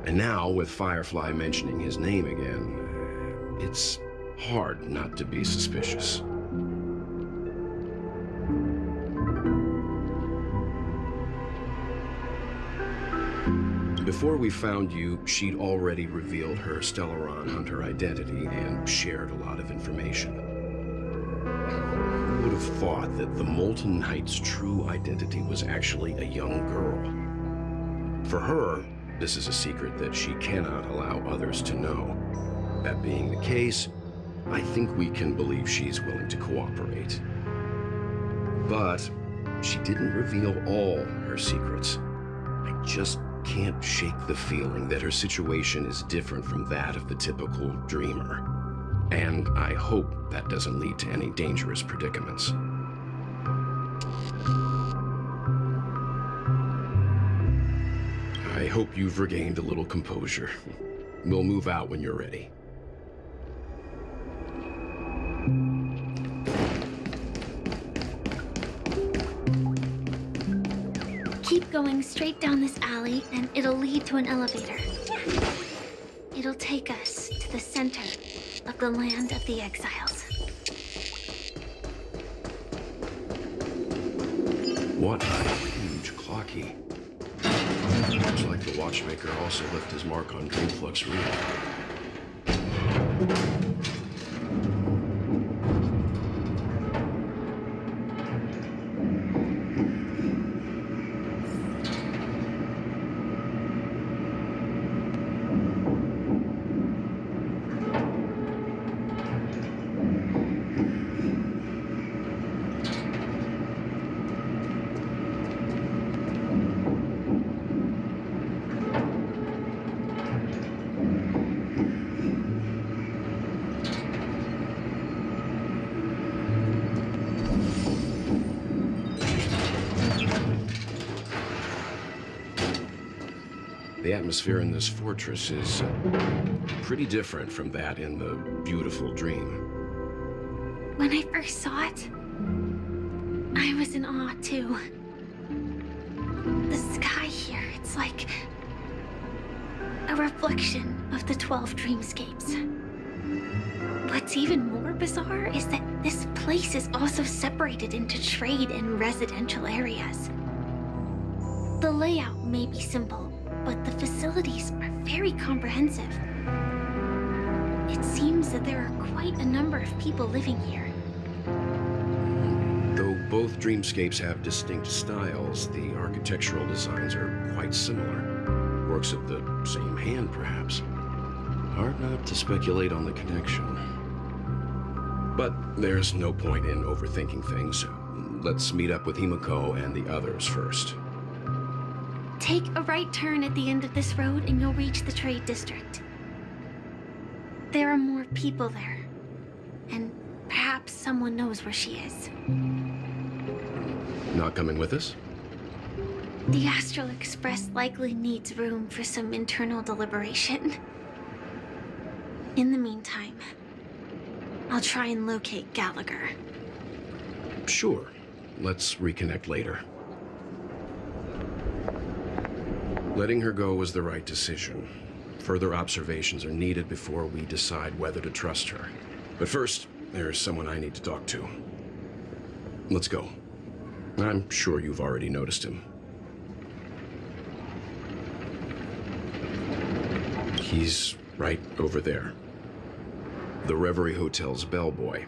And now, with Firefly mentioning his name again, it's hard not to be suspicious. Before we found you, she'd already revealed her Stellaron Hunter identity and shared a lot of information. Who would have thought that the Molten Knight's true identity was actually a young girl? For her, this is a secret that she cannot allow others to know. That being the case, I think we can believe she's willing to cooperate. But she didn't reveal all her secrets. I just can't shake the feeling that her situation is different from that of the typical dreamer. And I hope that doesn't lead to any dangerous predicaments. I hope you've regained a little composure. We'll move out when you're ready. Keep going straight down this alley, and it'll lead to an elevator. It'll take us to the center of the land of the exiles. What a huge clocky. Looks like the watchmaker also left his mark on Dreamflux Real. The atmosphere in this fortress is pretty different from that in the beautiful dream. When I first saw it, I was in awe too. The sky here, it's like a reflection of the 12 dreamscapes. What's even more bizarre is that this place is also separated into trade and residential areas. The layout may be simple, but the facilities are very comprehensive. It seems that there are quite a number of people living here. Though both dreamscapes have distinct styles, the architectural designs are quite similar. Works of the same hand, perhaps. Hard not to speculate on the connection. But there's no point in overthinking things. Let's meet up with Himiko and the others first. Take a right turn at the end of this road and you'll reach the trade district. There are more people there. And perhaps someone knows where she is. Not coming with us? The Astral Express likely needs room for some internal deliberation. In the meantime, I'll try and locate Gallagher. Sure. Let's reconnect later. Letting her go was the right decision. Further observations are needed before we decide whether to trust her. But first, there's someone I need to talk to. Let's go. I'm sure you've already noticed him. He's right over there. The Reverie Hotel's bellboy.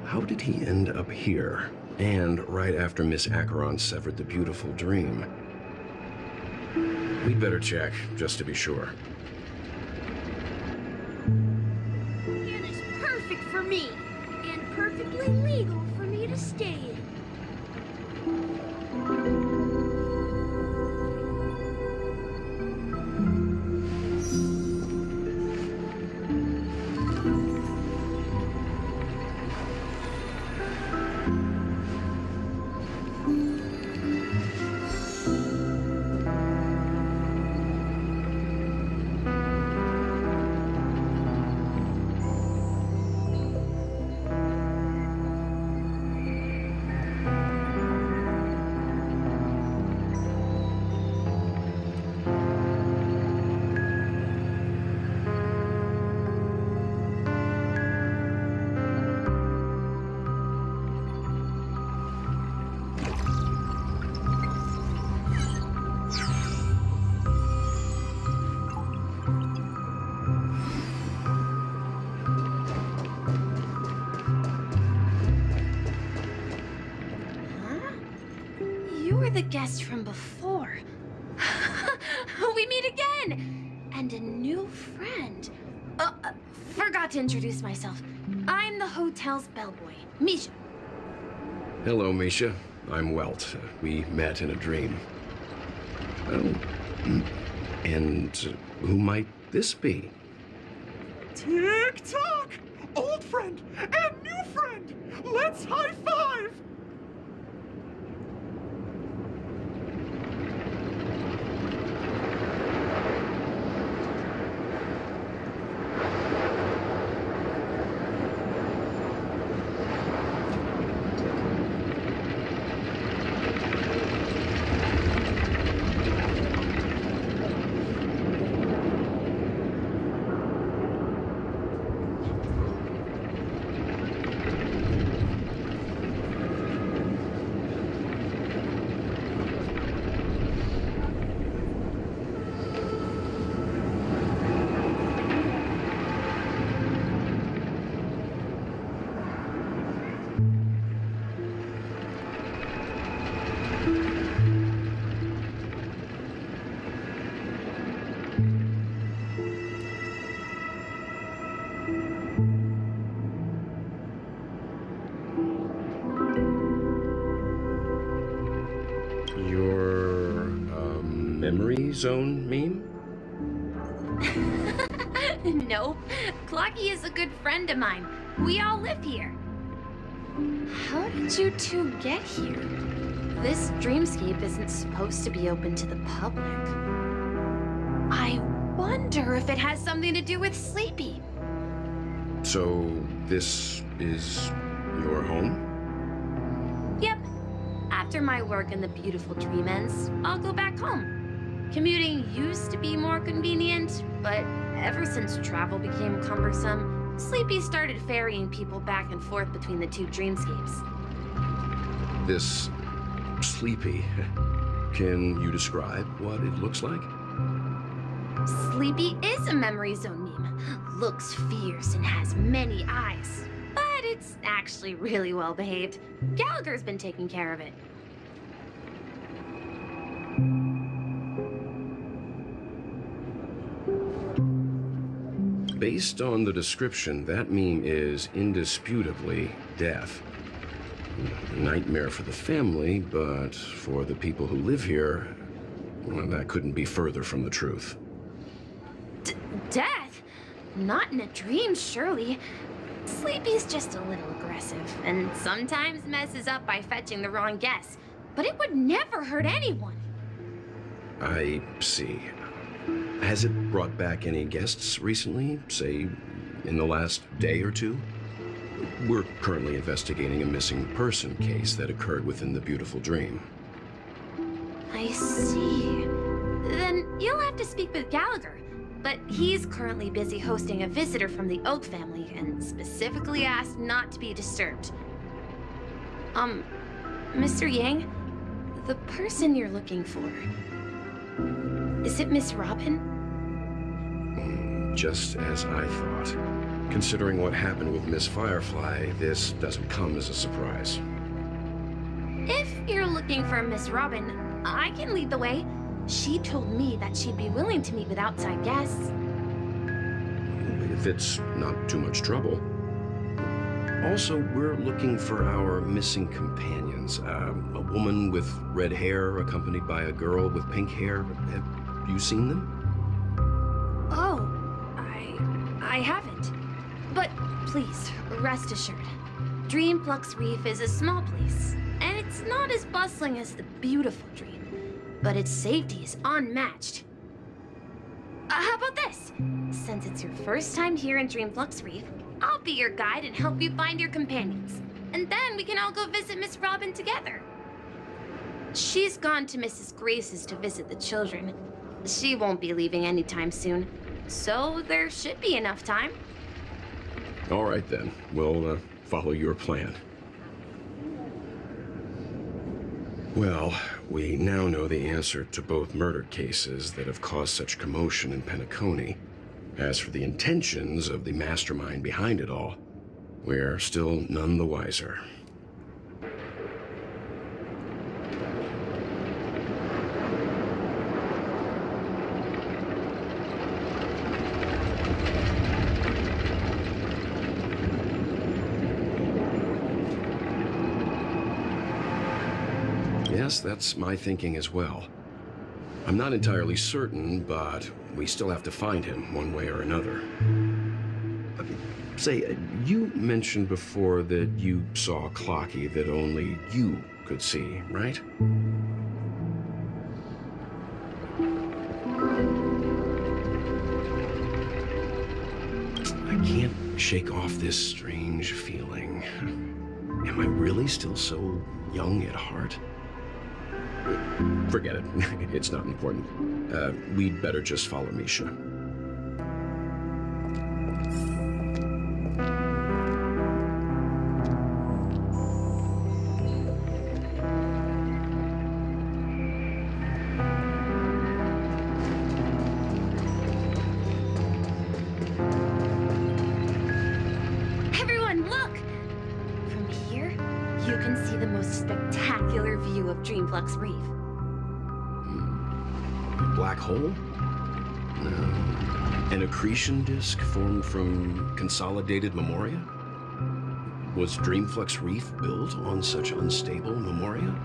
How did he end up here? And right after Miss Acheron severed the beautiful dream. We'd better check, just to be sure. It is perfect for me, and perfectly legal for me to stay in. The guest from before. We meet again! And a new friend. Forgot to introduce myself. I'm the hotel's bellboy, Misha. Hello, Misha. I'm Welt. We met in a dream. And who might this be? Tick-tock! Old friend and new friend! Let's high-five! memory zone meme? No, Clocky is a good friend of mine. We all live here. How did you two get here? This dreamscape isn't supposed to be open to the public. I wonder if it has something to do with Sleepy. So, this is your home? Yep. After my work in the beautiful dream ends, I'll go back home. Commuting used to be more convenient, but ever since travel became cumbersome, Sleepy started ferrying people back and forth between the two dreamscapes. This Sleepy, can you describe what it looks like? Sleepy is a memory zone meme. Looks fierce and has many eyes. But it's actually really well behaved. Gallagher's been taking care of it. Based on the description, that meme is indisputably death. A nightmare for the family, but for the people who live here, well, that couldn't be further from the truth. Death? Not in a dream, surely. Sleepy's just a little aggressive, and sometimes messes up by fetching the wrong guess. But it would never hurt anyone. I see. Has it brought back any guests recently, say, in the last day or two? We're currently investigating a missing person case that occurred within the beautiful dream. I see. Then you'll have to speak with Gallagher. But he's currently busy hosting a visitor from the Oak family and specifically asked not to be disturbed. Mr. Yang, the person you're looking for, is it Miss Robin? Just as I thought. Considering what happened with Miss Firefly, this doesn't come as a surprise. If you're looking for Miss Robin, I can lead the way. She told me that she'd be willing to meet with outside guests. If it's not too much trouble. Also, we're looking for our missing companions. A woman with red hair accompanied by a girl with pink hair. Have you seen them? Oh, I haven't. But please, rest assured. Dreamflux Reef is a small place, and it's not as bustling as the beautiful dream. But its safety is unmatched. How about this? Since it's your first time here in Dreamflux Reef, I'll be your guide and help you find your companions. And then we can all go visit Miss Robin together. She's gone to Mrs. Grace's to visit the children. She won't be leaving anytime soon, so there should be enough time. All right then, we'll follow your plan. Well, we now know the answer to both murder cases that have caused such commotion in Penacony. As for the intentions of the mastermind behind it all, we're still none the wiser. Yes, that's my thinking as well. I'm not entirely certain, but we still have to find him one way or another. Say, you mentioned before that you saw Clocky that only you could see, right? I can't shake off this strange feeling. Am I really still so young at heart? Forget it. It's not important. We'd better just follow Misha. Everyone, look! From here, you can see the most spectacular view of Dreamflux Reef. Black hole? No. An accretion disk formed from consolidated memoria? Was Dreamflux Reef built on such unstable memoria?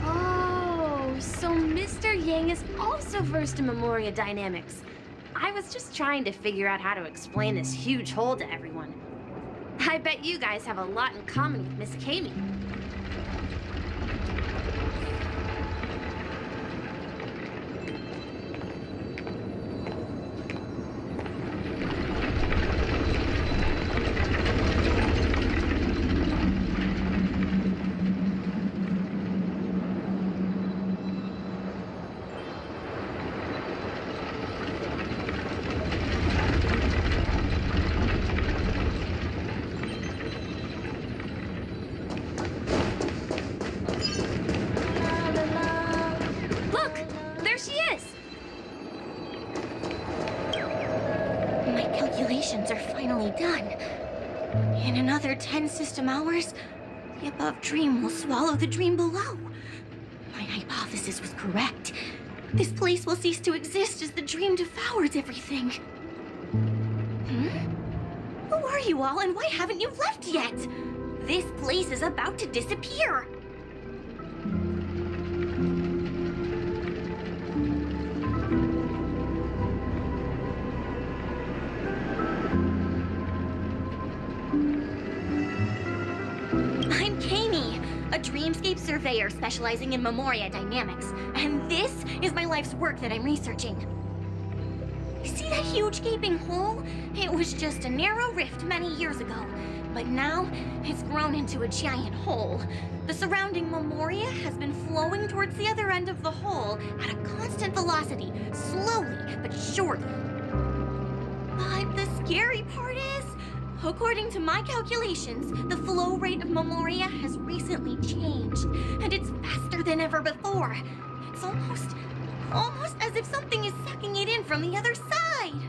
Oh, so Mr. Yang is also versed in Memoria dynamics. I was just trying to figure out how to explain this huge hole to everyone. I bet you guys have a lot in common with Miss Kami. Are finally done. In another 10 system hours, the above dream will swallow the dream below. My hypothesis was correct. This place will cease to exist as the dream devours everything. Who are you all, and why haven't you left yet? This place is about to disappear. Dreamscape surveyor specializing in Memoria dynamics, and this is my life's work that I'm researching. See that huge gaping hole? It was just a narrow rift many years ago, but now it's grown into a giant hole. The surrounding Memoria has been flowing towards the other end of the hole at a constant velocity, slowly but surely. But the scary part is, according to my calculations, the flow rate of Memoria has recently changed, and it's faster than ever before. It's almost as if something is sucking it in from the other side.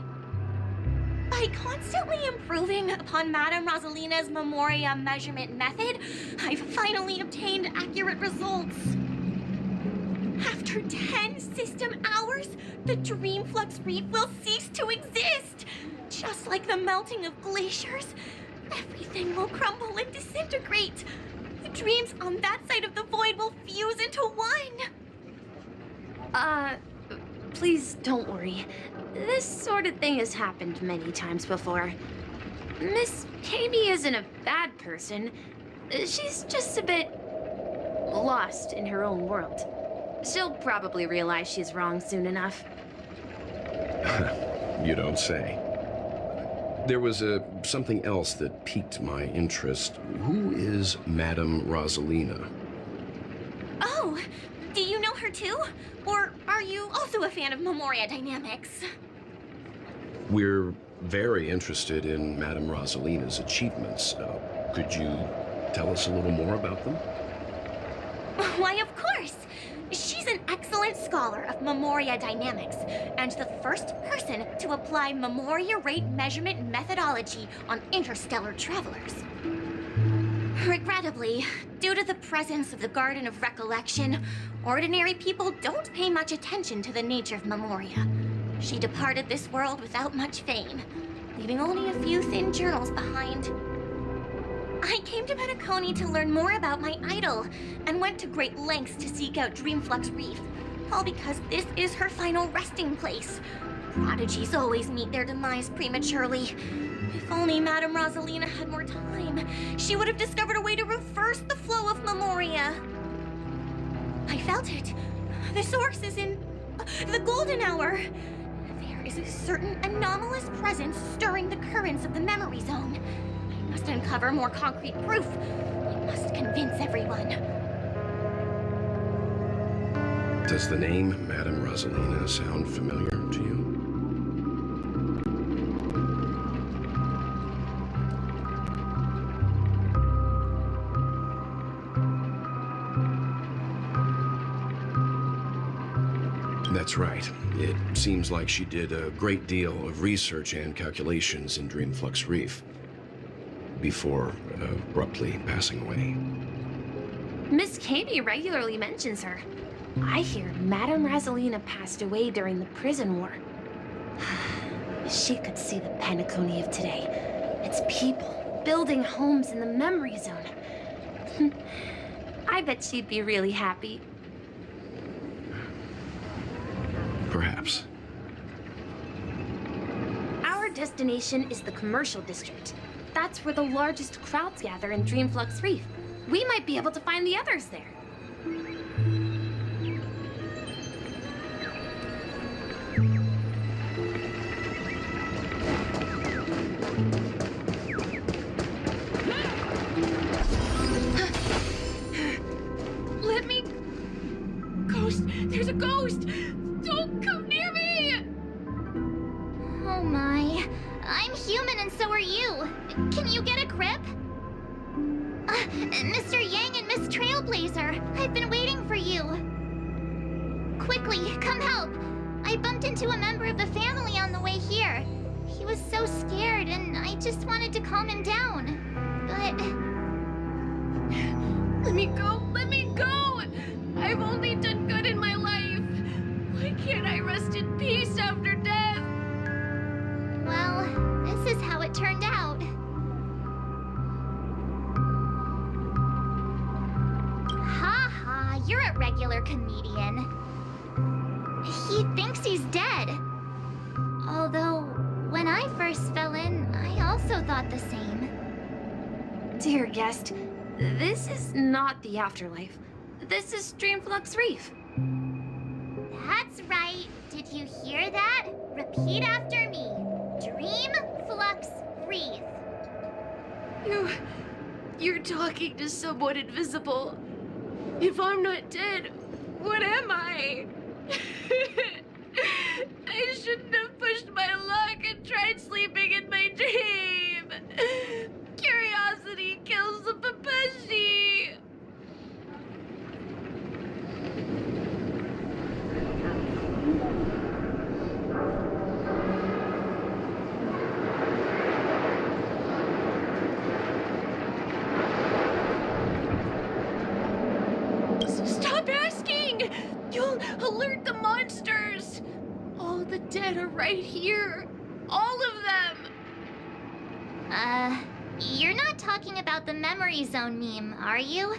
By constantly improving upon Madame Rosalina's Memoria measurement method, I've finally obtained accurate results. After 10 system hours, the Dream Flux Reef will cease to exist. Just like the melting of glaciers, everything will crumble and disintegrate. The dreams on that side of the void will fuse into one. Please don't worry. This sort of thing has happened many times before. Miss Kami isn't a bad person. She's just a bit lost in her own world. She'll probably realize she's wrong soon enough. You don't say. There was something else that piqued my interest. Who is Madame Rosalina? Oh, do you know her too? Or are you also a fan of Memoria dynamics? We're very interested in Madame Rosalina's achievements. Could you tell us a little more about them? Why, of course! She's an excellent scholar of Memoria dynamics, and the first person to apply Memoria rate measurement methodology on interstellar travelers. Regrettably, due to the presence of the Garden of Recollection, ordinary people don't pay much attention to the nature of Memoria. She departed this world without much fame, leaving only a few thin journals behind. I came to Penacony to learn more about my idol, and went to great lengths to seek out Dreamflux Reef, all because this is her final resting place. Prodigies always meet their demise prematurely. If only Madame Rosalina had more time, she would have discovered a way to reverse the flow of Memoria. I felt it. The source is in the golden hour. There is a certain anomalous presence stirring the currents of the memory zone. I must uncover more concrete proof. I must convince everyone. Does the name Madame Rosalina sound familiar to you? That's right. It seems like she did a great deal of research and calculations in Dreamflux Reef before abruptly passing away. Miss Kami regularly mentions her. I hear Madame Rosalina passed away during the prison war. She could see the Penacony of today. Its people building homes in the memory zone. I bet she'd be really happy. Perhaps. Our destination is the commercial district. That's where the largest crowds gather in Dreamflux Reef. We might be able to find the others there. Let me... Ghost! There's a ghost! Don't come near me! Oh my. I'm human and so are you. Can you get a grip? Mr. Yang and Miss Trailblazer, I've been waiting for you. Quickly, come help. I bumped into a member of the family on the way here. He was so scared and I just wanted to calm him down. But... Let me go! Let me go! I've only done good in my life. Why can't I rest in peace after death? well, this is how it turned out. Ha, you're a regular comedian. He thinks he's dead. Although, when I first fell in, I also thought the same. Dear guest, this is not the afterlife. This is Dreamflux Reef. That's right. Did you hear that? Repeat after me. Dreamflux Reef. You're talking to someone invisible. If I'm not dead, what am I? I shouldn't have pushed my luck and tried sleeping in my dream. Curiosity kills the papashi. Stop asking! You'll alert the monsters! All the dead are right here. All of them! You're not talking about the Memory Zone meme, are you?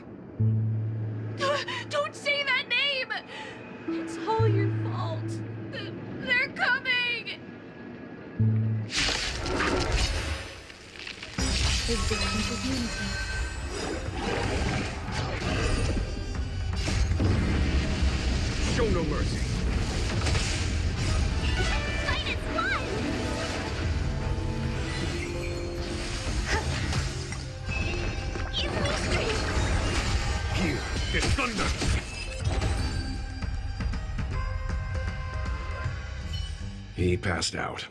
Don't say that name! It's all your fault. They're coming! His difference is unity. Show no mercy. Fight its blood! Easily straight! Here, get thunder! He passed out.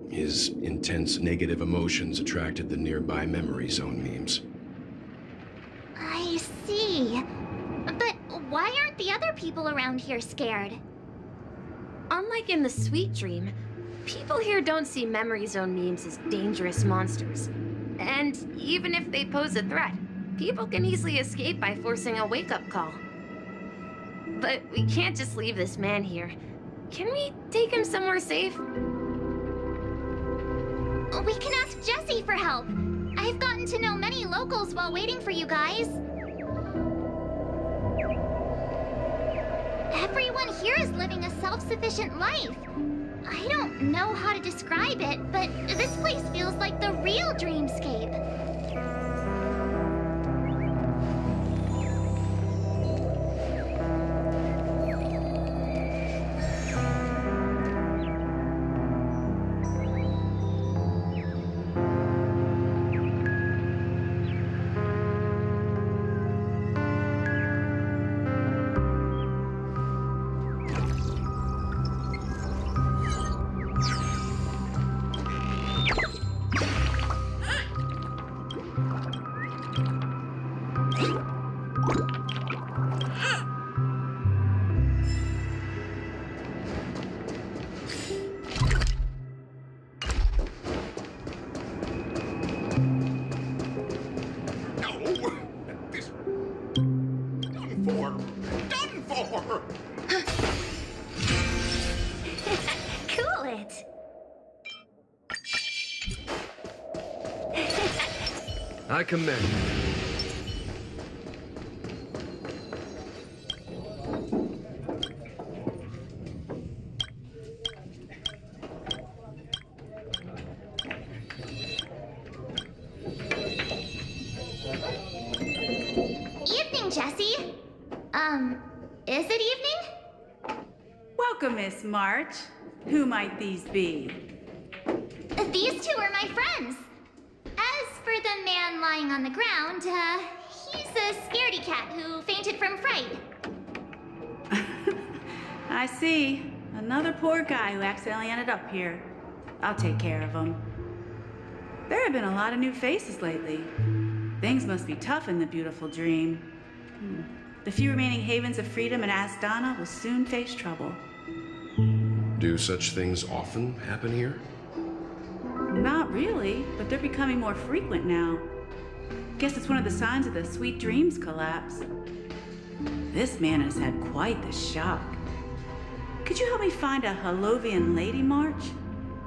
His intense negative emotions attracted the nearby Memory Zone memes. I see. But why aren't the other people around here scared? Unlike in the Sweet Dream, people here don't see Memory Zone memes as dangerous monsters. And even if they pose a threat, people can easily escape by forcing a wake-up call. But we can't just leave this man here. Can we take him somewhere safe? We can ask Jessie for help. I've gotten to know many locals while waiting for you guys. Everyone here is living a self-sufficient life. I don't know how to describe it, but this place feels like the real dreamscape. Cool it. I commend you. Jessie. Is it evening? Welcome, Miss March. Who might these be? These two are my friends. As for the man lying on the ground, he's a scaredy cat who fainted from fright. I see. Another poor guy who accidentally ended up here. I'll take care of him. There have been a lot of new faces lately. Things must be tough in the beautiful dream. The few remaining havens of freedom in Asdana will soon face trouble. Do such things often happen here? Not really, but they're becoming more frequent now. Guess it's one of the signs of the Sweet Dreams collapse. This man has had quite the shock. Could you help me find a Halovian lady, March?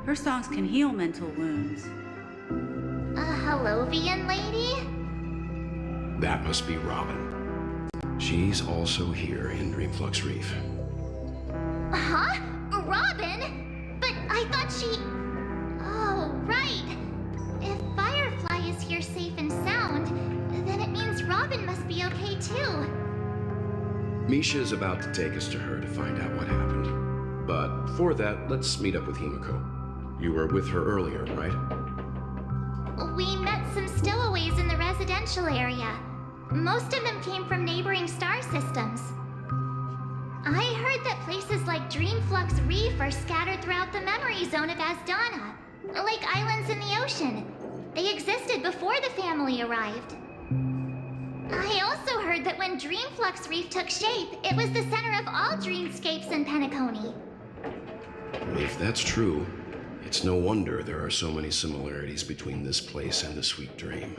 Her songs can heal mental wounds. A Halovian lady? That must be Robin. She's also here in Dreamflux Reef. Huh? Robin? But I thought she... Oh, right. If Firefly is here safe and sound, then it means Robin must be okay too. Misha's about to take us to her to find out what happened. But before that, let's meet up with Himiko. You were with her earlier, right? We met some stowaways in the residential area. Most of them came from neighboring star systems. I heard that places like Dreamflux Reef are scattered throughout the memory zone of Asdana, like islands in the ocean. They existed before the family arrived. I also heard that when Dreamflux Reef took shape, it was the center of all dreamscapes in Penacony. If that's true, it's no wonder there are so many similarities between this place and the Sweet Dream.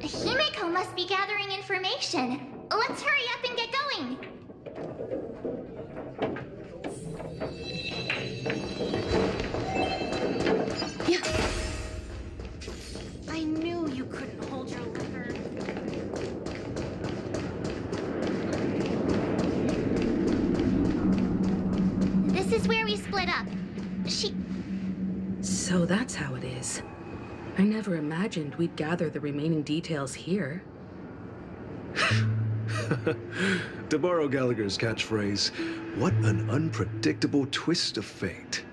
Himiko must be gathering information. Let's hurry up and get going. Yeah. I knew you couldn't hold your liquor. This is where we split up. So that's how it is. I never imagined we'd gather the remaining details here. To borrow Gallagher's catchphrase, what an unpredictable twist of fate.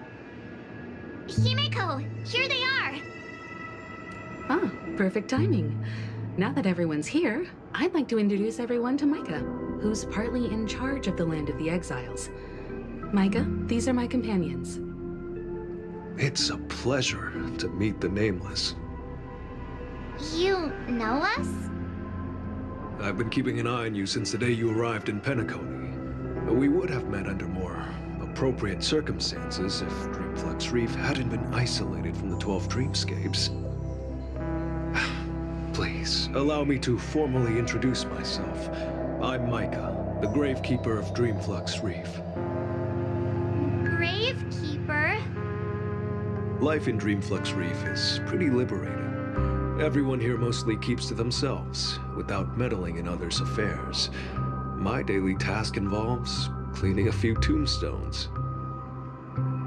Himiko, here they are. Ah, perfect timing. Now that everyone's here, I'd like to introduce everyone to Micah, who's partly in charge of the Land of the Exiles. Micah, these are my companions. It's a pleasure to meet the Nameless. You know us? I've been keeping an eye on you since the day you arrived in Penacony. We would have met under more appropriate circumstances if Dreamflux Reef hadn't been isolated from the 12 dreamscapes. Please, allow me to formally introduce myself. I'm Micah, the Gravekeeper of Dreamflux Reef. Gravekeeper? Life in Dreamflux Reef is pretty liberating. Everyone here mostly keeps to themselves, without meddling in others' affairs. My daily task involves cleaning a few tombstones.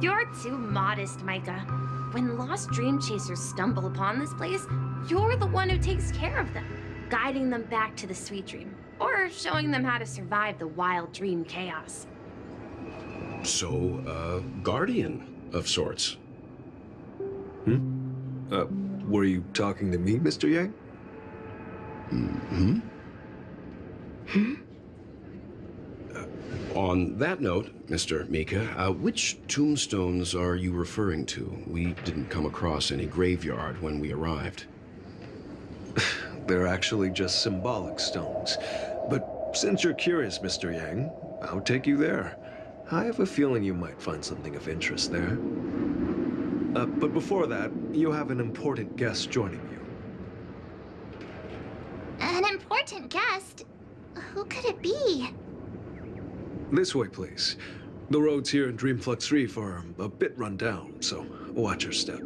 You're too modest, Micah. When lost dream chasers stumble upon this place, you're the one who takes care of them, guiding them back to the sweet dream, or showing them how to survive the wild dream chaos. So, guardian of sorts. Were you talking to me, Mr. Yang? On that note, Mr. Mika, which tombstones are you referring to? We didn't come across any graveyard when we arrived. They're actually just symbolic stones. But since you're curious, Mr. Yang, I'll take you there. I have a feeling you might find something of interest there. But before that, you have an important guest joining you. An important guest? Who could it be? This way, please. The roads here in Dreamflux Reef are a bit run down, so watch your step.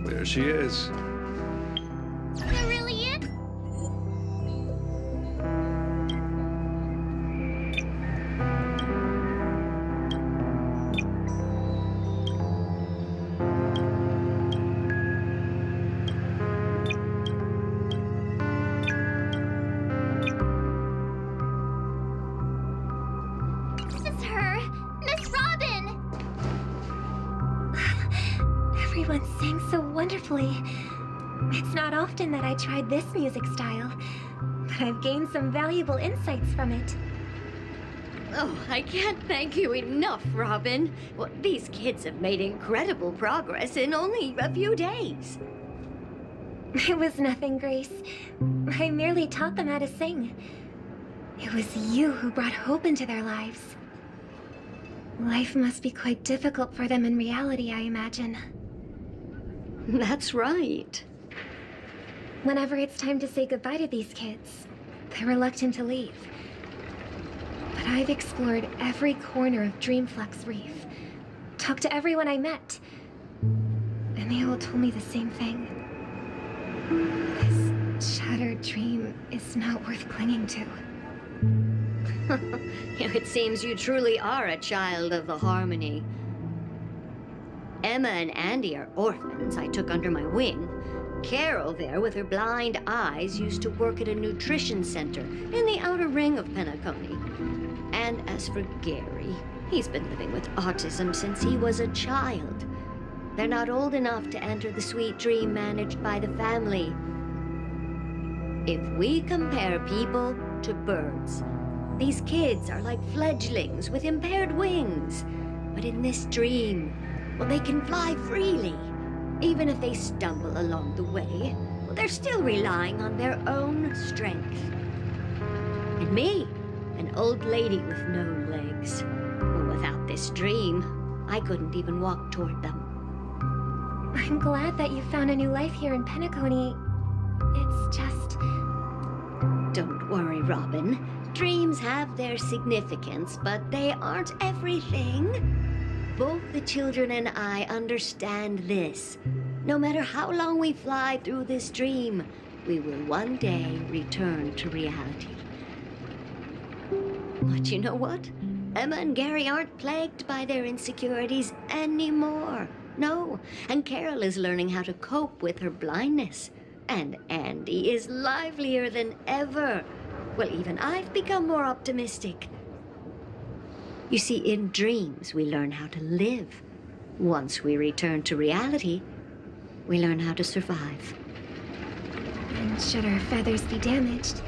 There she is. That really it? This is her, Miss Robin. Everyone sang so wonderfully. It's not often that I tried this music style, but I've gained some valuable insights from it. Oh, I can't thank you enough, Robin. Well, these kids have made incredible progress in only a few days. It was nothing, Grace. I merely taught them how to sing. It was you who brought hope into their lives. Life must be quite difficult for them in reality, I imagine. That's right. Whenever it's time to say goodbye to these kids, they're reluctant to leave. But I've explored every corner of Dreamflux Reef, talked to everyone I met, and they all told me the same thing. This shattered dream is not worth clinging to. It seems you truly are a child of the Harmony. Emma and Andy are orphans I took under my wing. Carol there, with her blind eyes, used to work at a nutrition center in the outer ring of Penacony. And as for Gary, he's been living with autism since he was a child. They're not old enough to enter the sweet dream managed by the family. If we compare people to birds, these kids are like fledglings with impaired wings. But in this dream, well, they can fly freely. Even if they stumble along the way, well, they're still relying on their own strength. And me, an old lady with no legs. Well, without this dream, I couldn't even walk toward them. I'm glad that you found a new life here in Penacony. It's just... Don't worry, Robin. Dreams have their significance, but they aren't everything. Both the children and I understand this. No matter how long we fly through this dream, we will one day return to reality. But you know what? Emma and Gary aren't plagued by their insecurities anymore. No, and Carol is learning how to cope with her blindness. And Andy is livelier than ever. Well, even I've become more optimistic. You see, in dreams, we learn how to live. Once we return to reality, we learn how to survive. And should our feathers be damaged,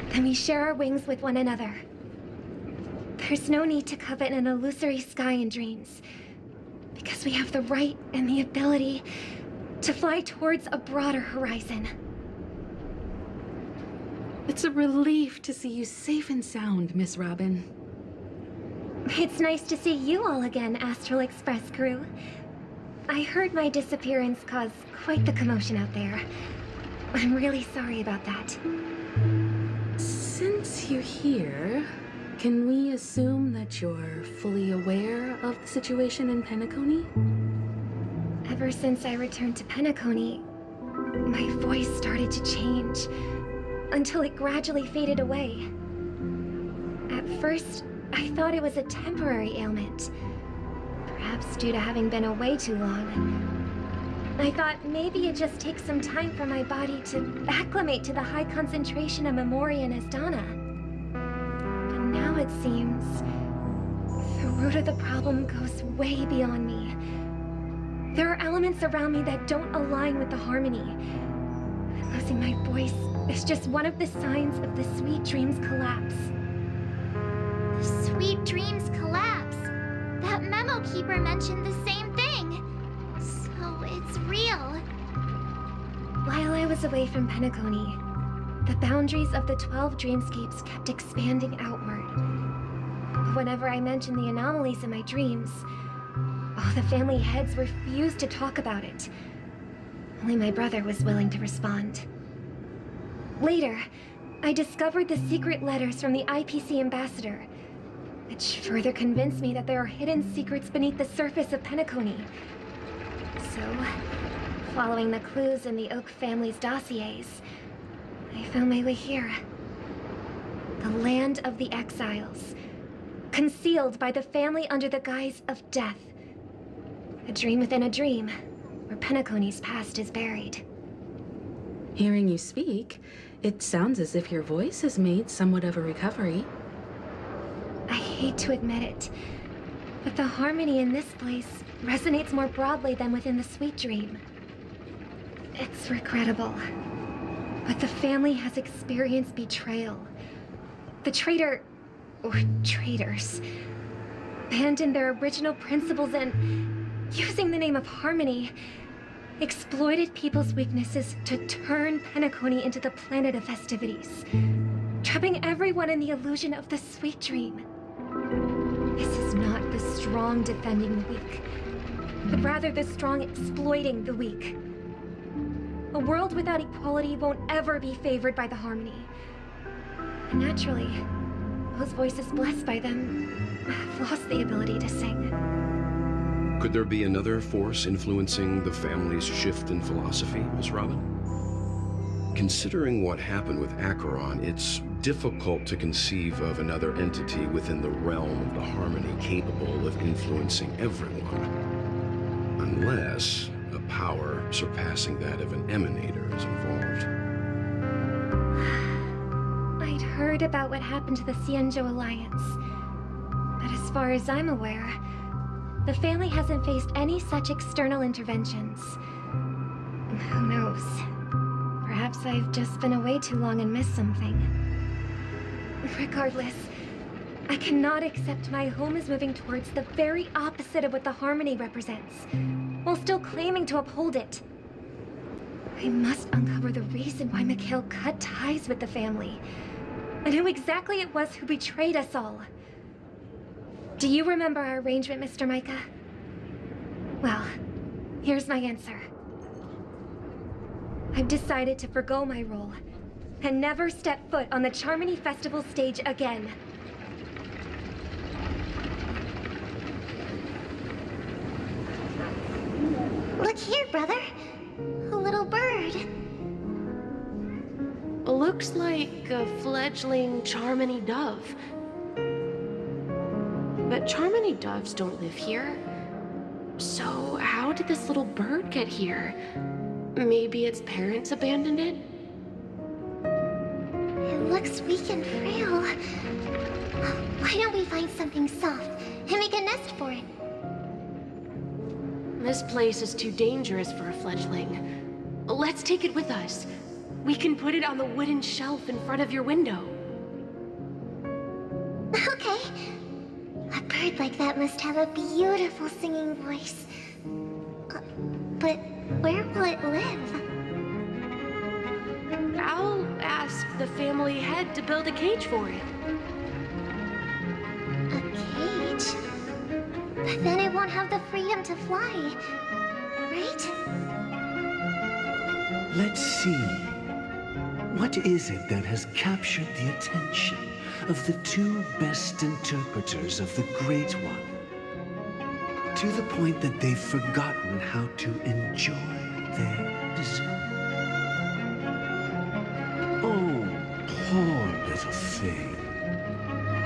then we share our wings with one another. There's no need to covet an illusory sky in dreams, because we have the right and the ability to fly towards a broader horizon. It's a relief to see you safe and sound, Miss Robin. It's nice to see you all again, Astral Express crew. I heard my disappearance caused quite the commotion out there. I'm really sorry about that. Since you're here, can we assume that you're fully aware of the situation in Penacony? Ever since I returned to Penacony, my voice started to change, until it gradually faded away. At first, I thought it was a temporary ailment, perhaps due to having been away too long. I thought maybe it just takes some time for my body to acclimate to the high concentration of Memoria and Asdana. But now it seems the root of the problem goes way beyond me. There are elements around me that don't align with the harmony. Losing my voice is just one of the signs of the Sweet Dreams collapse. The Sweet Dreams collapse. That memo keeper mentioned the same thing. So it's real. While I was away from Penacony, the boundaries of the 12 dreamscapes kept expanding outward. But whenever I mentioned the anomalies in my dreams, all the family heads refused to talk about it. Only my brother was willing to respond. Later, I discovered the secret letters from the IPC ambassador, which further convinced me that there are hidden secrets beneath the surface of Penacony. So, following the clues in the Oak family's dossiers, I found my way here. The land of the exiles, concealed by the family under the guise of death. A dream within a dream, where Penacony's past is buried. Hearing you speak, it sounds as if your voice has made somewhat of a recovery. I hate to admit it, but the harmony in this place resonates more broadly than within the sweet dream. It's regrettable, but the family has experienced betrayal. The traitor, or traitors, abandoned their original principles and, using the name of harmony, exploited people's weaknesses to turn Penacony into the planet of festivities, trapping everyone in the illusion of the sweet dream. This is not the strong defending the weak, but rather the strong exploiting the weak. A world without equality won't ever be favored by the harmony. And naturally, those voices blessed by them have lost the ability to sing. Could there be another force influencing the family's shift in philosophy, Miss Robin? Considering what happened with Acheron, it's difficult to conceive of another entity within the realm of the harmony capable of influencing everyone. Unless a power surpassing that of an emanator is involved. I'd heard about what happened to the Xianzhou Alliance, but as far as I'm aware, the family hasn't faced any such external interventions. Who knows? Perhaps I've just been away too long and missed something. Regardless, I cannot accept my home is moving towards the very opposite of what the harmony represents, while still claiming to uphold it. I must uncover the reason why Mikhail cut ties with the family, and who exactly it was who betrayed us all. Do you remember our arrangement, Mr. Micah? Well, here's my answer. I've decided to forgo my role and never step foot on the Charmony Festival stage again. Look here, brother. A little bird. Looks like a fledgling Charmony dove. But Charmony doves don't live here. So how did this little bird get here? Maybe its parents abandoned it? It looks weak and frail. Why don't we find something soft and make a nest for it? This place is too dangerous for a fledgling. Let's take it with us. We can put it on the wooden shelf in front of your window. Okay. A bird like that must have a beautiful singing voice. But where will it live? I'll ask the family head to build a cage for it. A cage? But then it won't have the freedom to fly, right? Let's see. What is it that has captured the attention of the two best interpreters of the Great One? To the point that they've forgotten how to enjoy their dessert. Oh, poor little thing.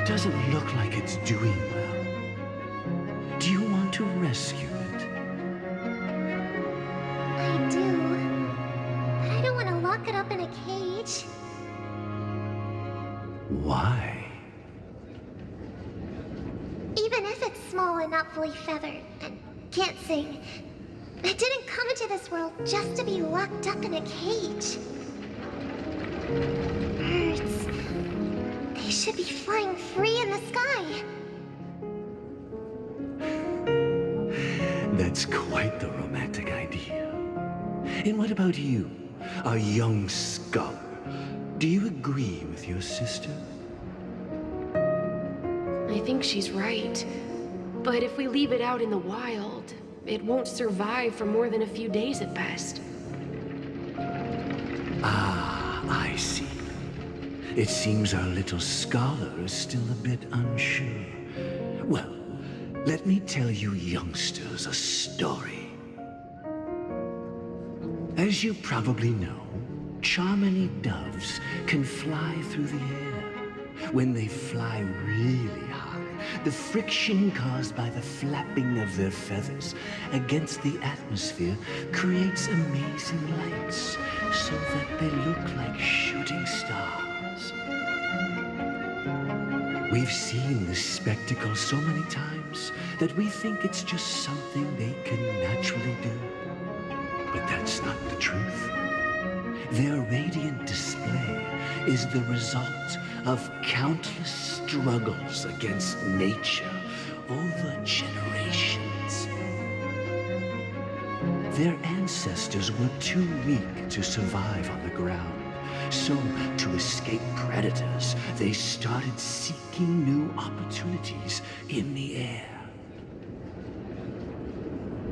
Doesn't look like it's doing well. Do you want to rescue it? I do. But I don't want to lock it up in a cage. Why? Even if it's small and not fully feathered and can't sing, it didn't come into this world just to be locked up in a cage. Birds, they should be flying free in the sky. That's quite the romantic idea. And what about you, a young scholar? Do you agree with your sister? I think she's right. But if we leave it out in the wild, it won't survive for more than a few days at best. Ah, I see. It seems our little scholar is still a bit unsure. Well, let me tell you youngsters a story. As you probably know, Charmony doves can fly through the air. When they fly really high, the friction caused by the flapping of their feathers against the atmosphere creates amazing lights so that they look like shooting stars. We've seen this spectacle so many times that we think it's just something they can naturally do. But that's not the truth. Their radiant display is the result of countless struggles against nature over generations. Their ancestors were too weak to survive on the ground, so to escape predators, they started seeking new opportunities in the air.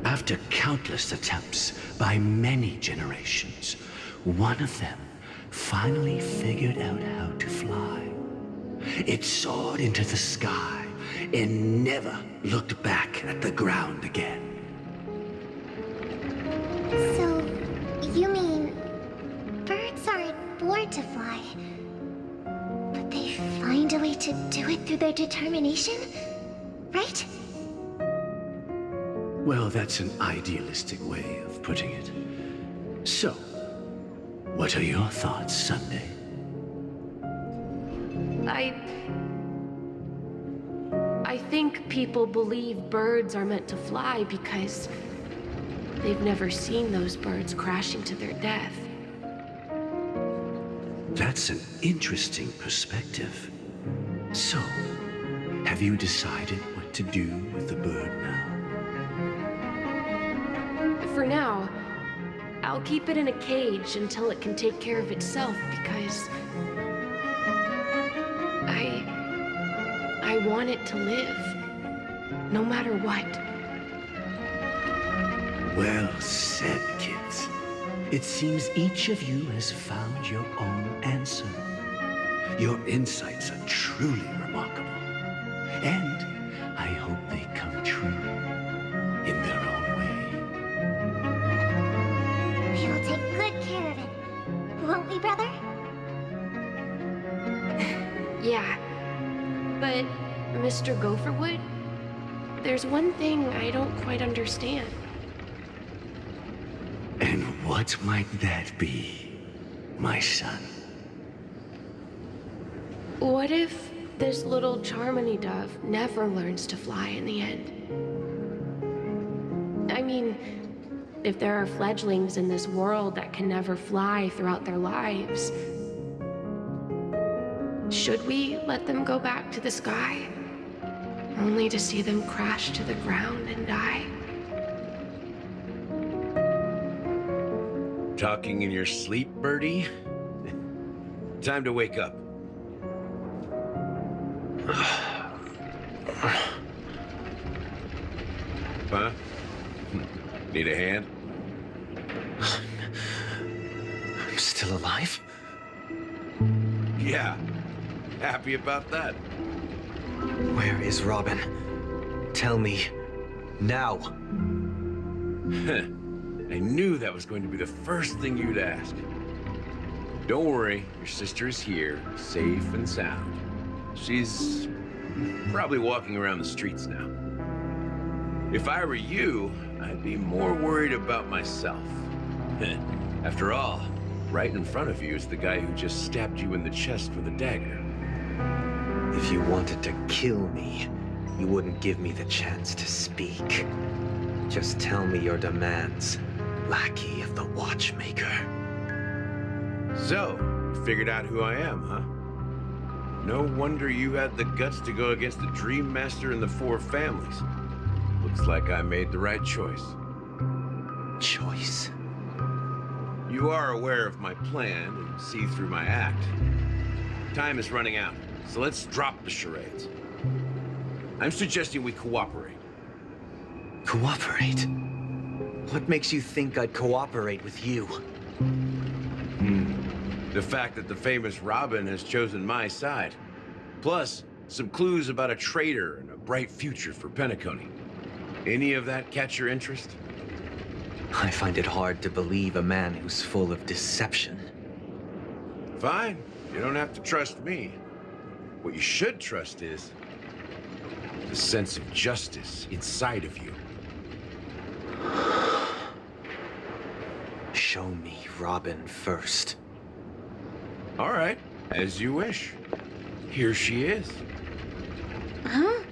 After countless attempts by many generations, one of them finally figured out how to fly. It soared into the sky and never looked back at the ground again. So, you mean birds aren't born to fly, but they find a way to do it through their determination, right? Well, that's an idealistic way of putting it. So, what are your thoughts, Sunday? I think people believe birds are meant to fly because they've never seen those birds crashing to their death. That's an interesting perspective. So, have you decided what to do with the bird now? For now, I'll keep it in a cage until it can take care of itself because I want it to live, no matter what. Well said, kids. It seems each of you has found your own answer. Your insights are truly remarkable. And I hope they come true in their own way. We will take good care of it, won't we, brother? Yeah, but Mr. Gopherwood, there's one thing I don't quite understand. And what might that be, my son? What if this little Charmony dove never learns to fly in the end? I mean, if there are fledglings in this world that can never fly throughout their lives, should we let them go back to the sky, only to see them crash to the ground and die? Talking in your sleep, birdie? Time to wake up. Huh? Need a hand? I'm still alive? Yeah. Happy about that. Where is Robin? Tell me. Now. I knew that was going to be the first thing you'd ask. Don't worry, your sister is here, safe and sound. She's probably walking around the streets now. If I were you, I'd be more worried about myself. After all, right in front of you is the guy who just stabbed you in the chest with a dagger. If you wanted to kill me, you wouldn't give me the chance to speak. Just tell me your demands, lackey of the Watchmaker. So, you figured out who I am, huh? No wonder you had the guts to go against the Dream Master and the Four Families. Looks like I made the right choice. Choice? You are aware of my plan and see through my act. Time is running out, so let's drop the charades. I'm suggesting we cooperate. Cooperate? What makes you think I'd cooperate with you? The fact that the famous Robin has chosen my side. Plus, some clues about a traitor and a bright future for Penacony. Any of that catch your interest? I find it hard to believe a man who's full of deception. Fine. You don't have to trust me. What you should trust is the sense of justice inside of you. Show me Robin first. All right, as you wish. Here she is. Huh?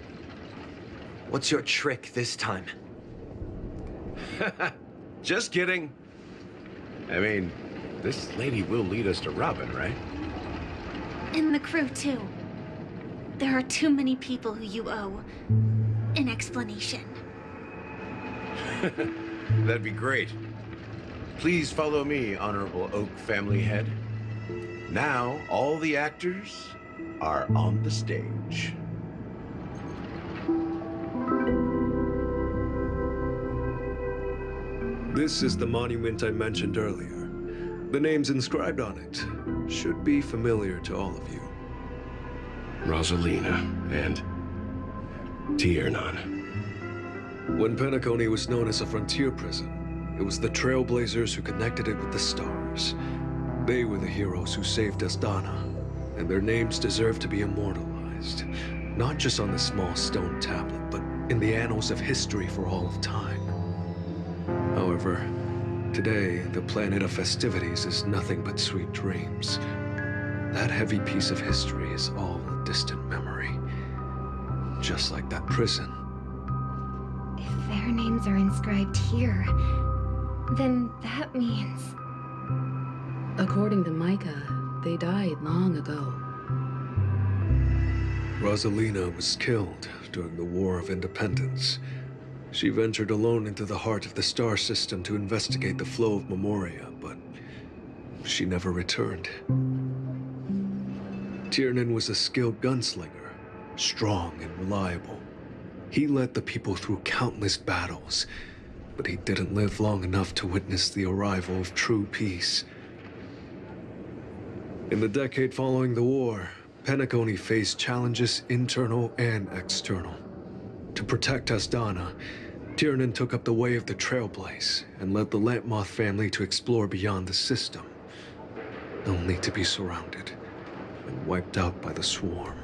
What's your trick this time? Just kidding. I mean, this lady will lead us to Robin, right? And the crew, too. There are too many people who you owe an explanation. That'd be great. Please follow me, Honorable Oak family head. Now, all the actors are on the stage. This is the monument I mentioned earlier. The names inscribed on it should be familiar to all of you. Rosalina and Tiernan. When Penacony was known as a frontier prison, it was the Trailblazers who connected it with the stars. They were the heroes who saved Asdana, and their names deserve to be immortalized, not just on this small stone tablet, but in the annals of history for all of time. However, today, the planet of festivities is nothing but sweet dreams. That heavy piece of history is all a distant memory. Just like that prison. If their names are inscribed here, then that means... According to Micah, they died long ago. Rosalina was killed during the War of Independence. She ventured alone into the heart of the star system to investigate the flow of Memoria, but she never returned. Tiernan was a skilled gunslinger, strong and reliable. He led the people through countless battles, but he didn't live long enough to witness the arrival of true peace. In the decade following the war, Penacony faced challenges internal and external. To protect Asdana, Tiernan took up the way of the Trailblaze and led the Lampmoth family to explore beyond the system, only to be surrounded and wiped out by the Swarm.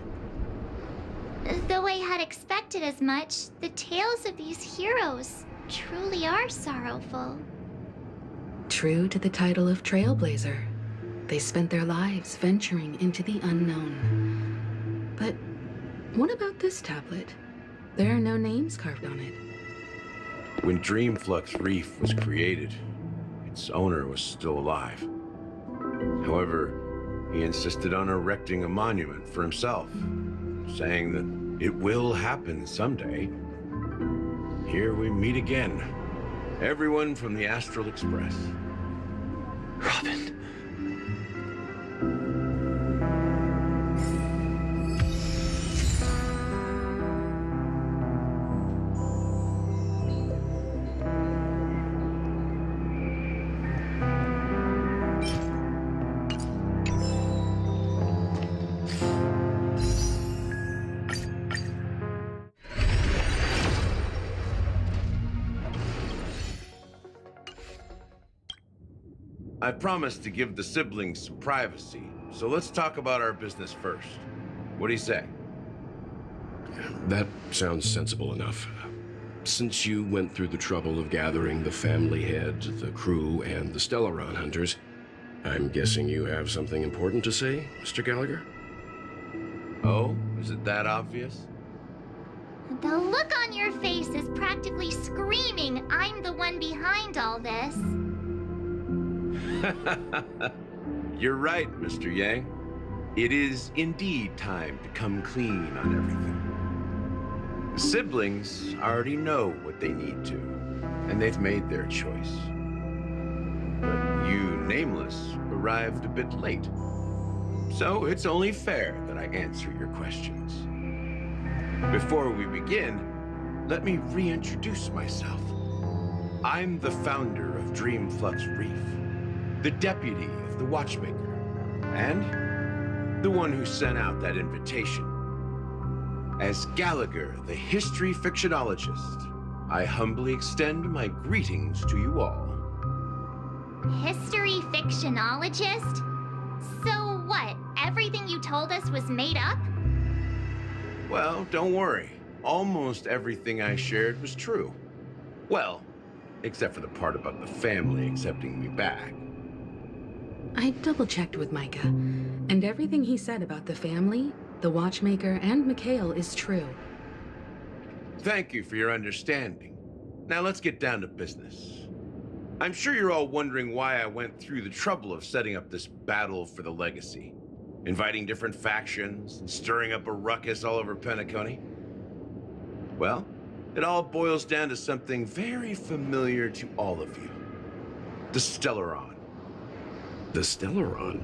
Though I had expected as much, the tales of these heroes truly are sorrowful. True to the title of Trailblazer, they spent their lives venturing into the unknown. But what about this tablet? There are no names carved on it. When Dreamflux Reef was created, its owner was still alive. However, he insisted on erecting a monument for himself, saying that it will happen someday. Here we meet again. Everyone from the Astral Express. Robin. I promised to give the siblings some privacy, so let's talk about our business first. What do you say? That sounds sensible enough. Since you went through the trouble of gathering the family head, the crew, and the Stellaron hunters, I'm guessing you have something important to say, Mr. Gallagher? Oh, is it that obvious? The look on your face is practically screaming, I'm the one behind all this. You're right, Mr. Yang. It is indeed time to come clean on everything. The siblings already know what they need to, and they've made their choice. But you, Nameless, arrived a bit late. So it's only fair that I answer your questions. Before we begin, let me reintroduce myself. I'm the founder of Dreamflux Reef, the deputy of the Watchmaker, and the one who sent out that invitation. As Gallagher, the history fictionologist, I humbly extend my greetings to you all. History fictionologist? So what, everything you told us was made up? Well, don't worry. Almost everything I shared was true. Well, except for the part about the family accepting me back. I double-checked with Micah, and everything he said about the family, the watchmaker, and Mikhail is true. Thank you for your understanding. Now let's get down to business. I'm sure you're all wondering why I went through the trouble of setting up this battle for the legacy, inviting different factions and stirring up a ruckus all over Penacony. Well, it all boils down to something very familiar to all of you. The Stellaron. The Stellaron?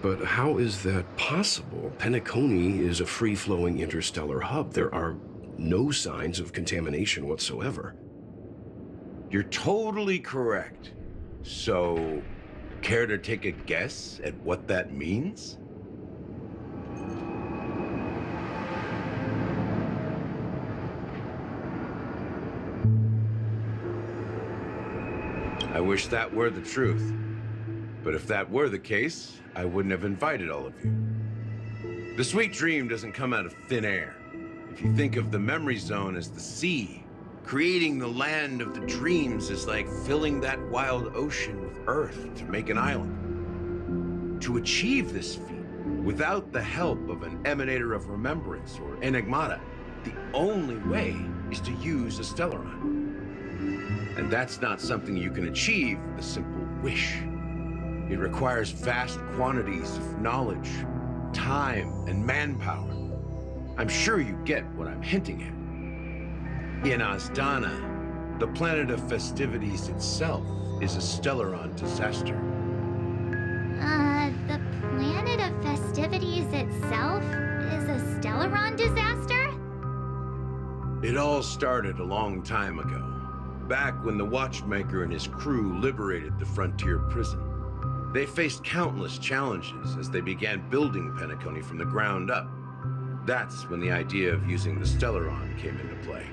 But how is that possible? Penacony is a free-flowing interstellar hub. There are no signs of contamination whatsoever. You're totally correct. So, care to take a guess at what that means? I wish that were the truth. But if that were the case, I wouldn't have invited all of you. The sweet dream doesn't come out of thin air. If you think of the memory zone as the sea, creating the land of the dreams is like filling that wild ocean with earth to make an island. To achieve this feat, without the help of an emanator of remembrance or enigmata, the only way is to use a Stellaron. And that's not something you can achieve with a simple wish. It requires vast quantities of knowledge, time, and manpower. I'm sure you get what I'm hinting at. In Azdana, the planet of festivities itself is a Stellaron disaster. The planet of festivities itself is a Stellaron disaster? It all started a long time ago, back when the Watchmaker and his crew liberated the frontier prison. They faced countless challenges as they began building Penacony from the ground up. That's when the idea of using the Stellaron came into play.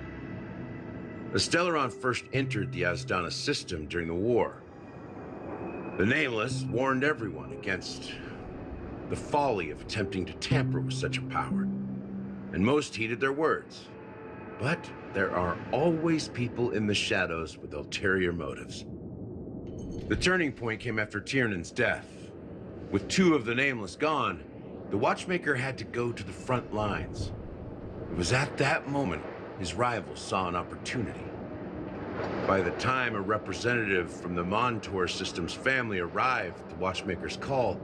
The Stellaron first entered the Azdana system during the war. The Nameless warned everyone against the folly of attempting to tamper with such a power, and most heeded their words. But there are always people in the shadows with ulterior motives. The turning point came after Tiernan's death. With two of the Nameless gone, the Watchmaker had to go to the front lines. It was at that moment his rivals saw an opportunity. By the time a representative from the Montour Systems family arrived at the Watchmaker's call,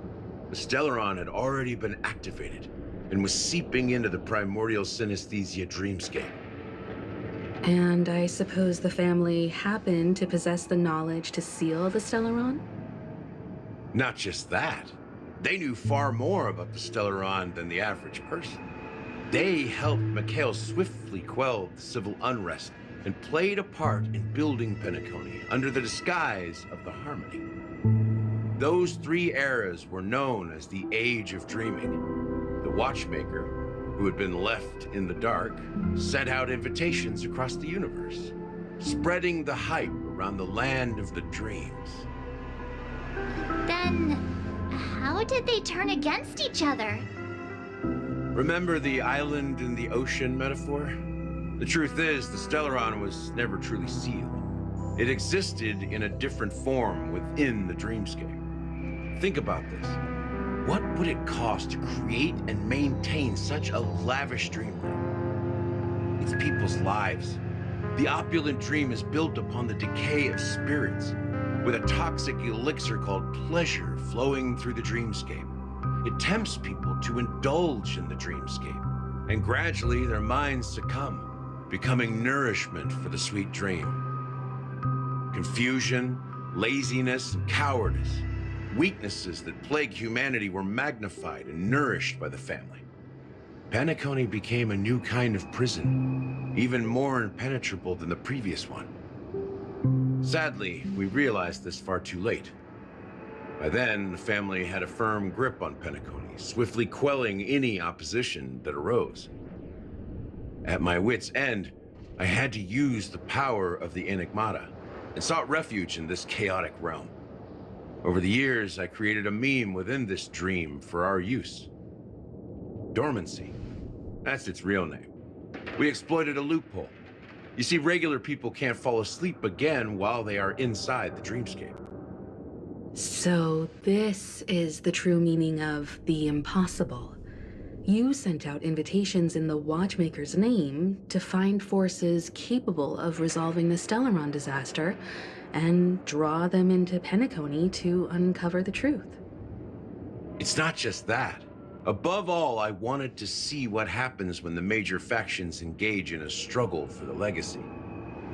the Stellaron had already been activated and was seeping into the primordial synesthesia dreamscape. And I suppose the family happened to possess the knowledge to seal the Stellaron? Not just that. They knew far more about the Stellaron than the average person. They helped Mikhail swiftly quell the civil unrest and played a part in building Penacony under the disguise of the Harmony. Those three eras were known as the Age of Dreaming. The Watchmaker, who had been left in the dark, sent out invitations across the universe, spreading the hype around the land of the dreams. Then, how did they turn against each other? Remember the island in the ocean metaphor? The truth is, the Stellaron was never truly sealed. It existed in a different form within the dreamscape. Think about this. What would it cost to create and maintain such a lavish dreamland? It's people's lives. The opulent dream is built upon the decay of spirits, with a toxic elixir called pleasure flowing through the dreamscape. It tempts people to indulge in the dreamscape, and gradually their minds succumb, becoming nourishment for the sweet dream. Confusion, laziness, and cowardice, weaknesses that plague humanity, were magnified and nourished by the family. Penacony became a new kind of prison, even more impenetrable than the previous one. Sadly, we realized this far too late. By then, the family had a firm grip on Penacony, swiftly quelling any opposition that arose. At my wit's end, I had to use the power of the Enigmata and sought refuge in this chaotic realm. Over the years, I created a meme within this dream for our use. Dormancy. That's its real name. We exploited a loophole. You see, regular people can't fall asleep again while they are inside the dreamscape. So this is the true meaning of the impossible. You sent out invitations in the Watchmaker's name to find forces capable of resolving the Stellaron disaster and draw them into Penacony to uncover the truth. It's not just that. Above all, I wanted to see what happens when the major factions engage in a struggle for the legacy.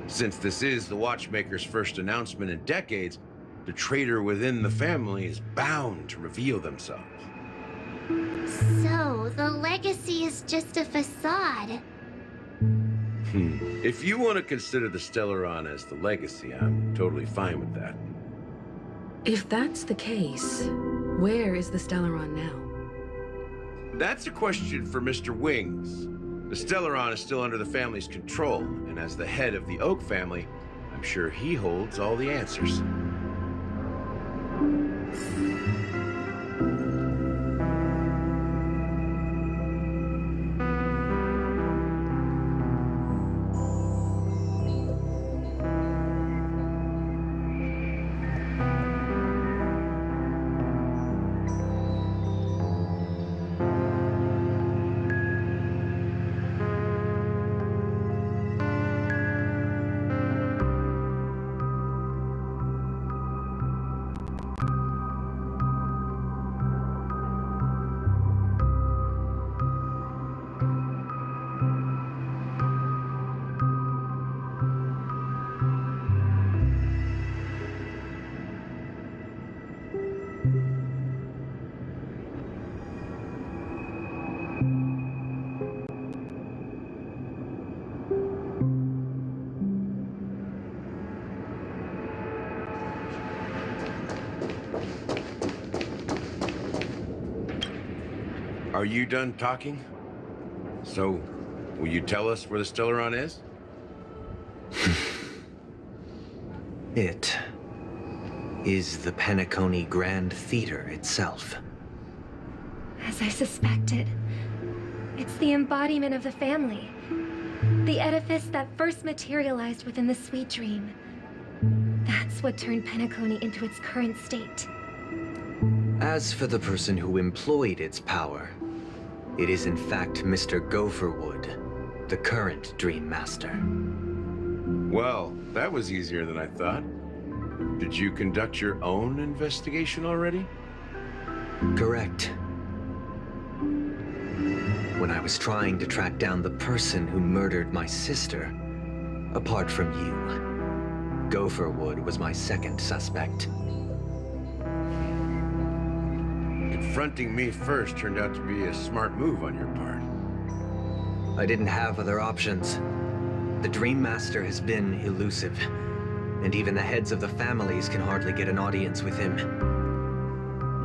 Since this is the Watchmaker's first announcement in decades, the traitor within the family is bound to reveal themselves. So, the legacy is just a facade. If you want to consider the Stellaron as the legacy, I'm totally fine with that. If that's the case, where is the Stellaron now? That's a question for Mr. Wings. The Stellaron is still under the family's control, and as the head of the Oak family, I'm sure he holds all the answers. Are you done talking? So, will you tell us where the Stellaron is? It is the Penacony Grand Theater itself. As I suspected, it's the embodiment of the family. The edifice that first materialized within the Sweet Dream. That's what turned Penacony into its current state. As for the person who employed its power, it is in fact Mr. Gopherwood, the current Dream Master. Well, that was easier than I thought. Did you conduct your own investigation already? Correct. When I was trying to track down the person who murdered my sister, apart from you, Gopherwood was my second suspect. Confronting me first turned out to be a smart move on your part. I didn't have other options. The Dream Master has been elusive, and even the heads of the families can hardly get an audience with him.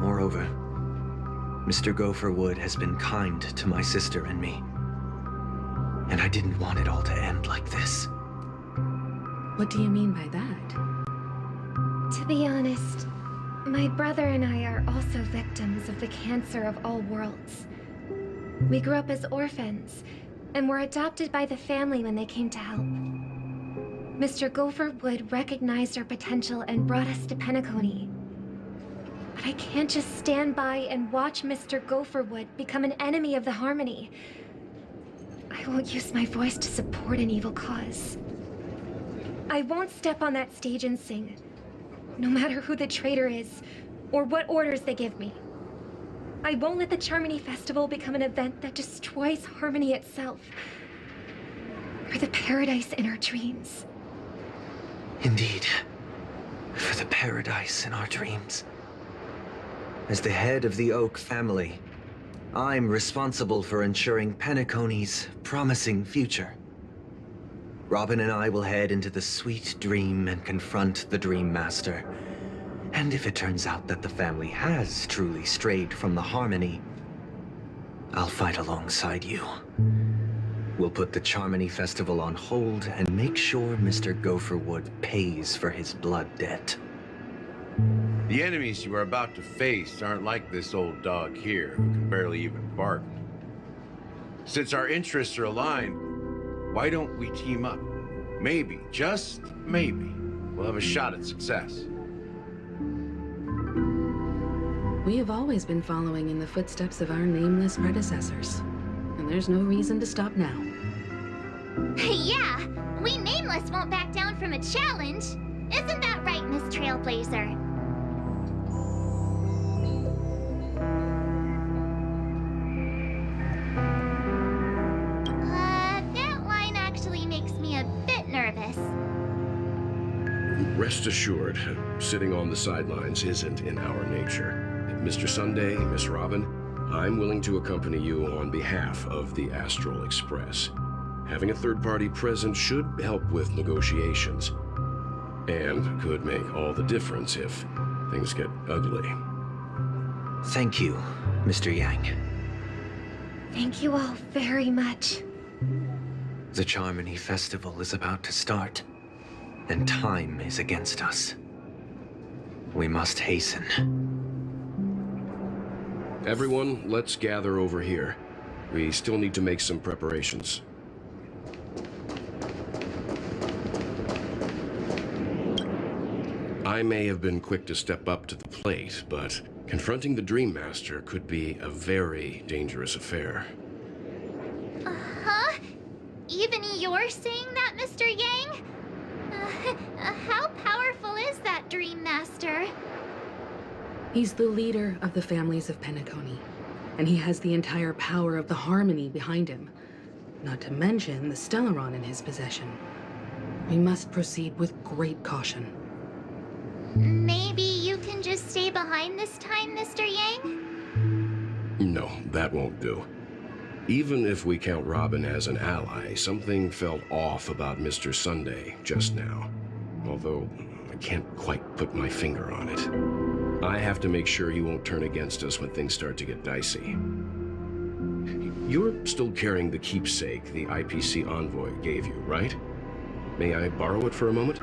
Moreover, Mr. Gopherwood has been kind to my sister and me, and I didn't want it all to end like this. What do you mean by that? To be honest, my brother and I are also victims of the cancer of all worlds. We grew up as orphans, and were adopted by the family when they came to help. Mr. Gopherwood recognized our potential and brought us to Penacony. But I can't just stand by and watch Mr. Gopherwood become an enemy of the Harmony. I won't use my voice to support an evil cause. I won't step on that stage and sing, no matter who the traitor is, or what orders they give me. I won't let the Charmony Festival become an event that destroys Harmony itself, or the paradise in our dreams. Indeed, for the paradise in our dreams. As the head of the Oak family, I'm responsible for ensuring Penacony's promising future. Robin and I will head into the Sweet Dream and confront the Dream Master, And if it turns out that the family has truly strayed from the harmony, I'll fight alongside you. We'll put the Charmony Festival on hold and make sure Mr. Gopherwood pays for his blood debt. The enemies you are about to face aren't like this old dog here, who can barely even bark. Since our interests are aligned, why don't we team up? Maybe, just maybe, we'll have a shot at success. We have always been following in the footsteps of our nameless predecessors, and there's no reason to stop now. Yeah, we Nameless won't back down from a challenge. Isn't that right, Miss Trailblazer? That line actually makes me a bit nervous. Rest assured, sitting on the sidelines isn't in our nature. Mr. Sunday, Miss Robin, I'm willing to accompany you on behalf of the Astral Express. Having a third party present should help with negotiations, and could make all the difference if things get ugly. Thank you, Mr. Yang. Thank you all very much. The Charmony Festival is about to start, and time is against us. We must hasten. Everyone, let's gather over here. We still need to make some preparations. I may have been quick to step up to the plate, but confronting the Dream Master could be a very dangerous affair. Uh-huh? Even you're saying that, Mr. Yang? How powerful is that Dream Master? He's the leader of the families of Penacony, and he has the entire power of the Harmony behind him. Not to mention the Stellaron in his possession. We must proceed with great caution. Maybe you can just stay behind this time, Mr. Yang? No, that won't do. Even if we count Robin as an ally, something felt off about Mr. Sunday just now. Although, I can't quite put my finger on it. I have to make sure he won't turn against us when things start to get dicey. You're still carrying the keepsake the IPC envoy gave you, right? May I borrow it for a moment?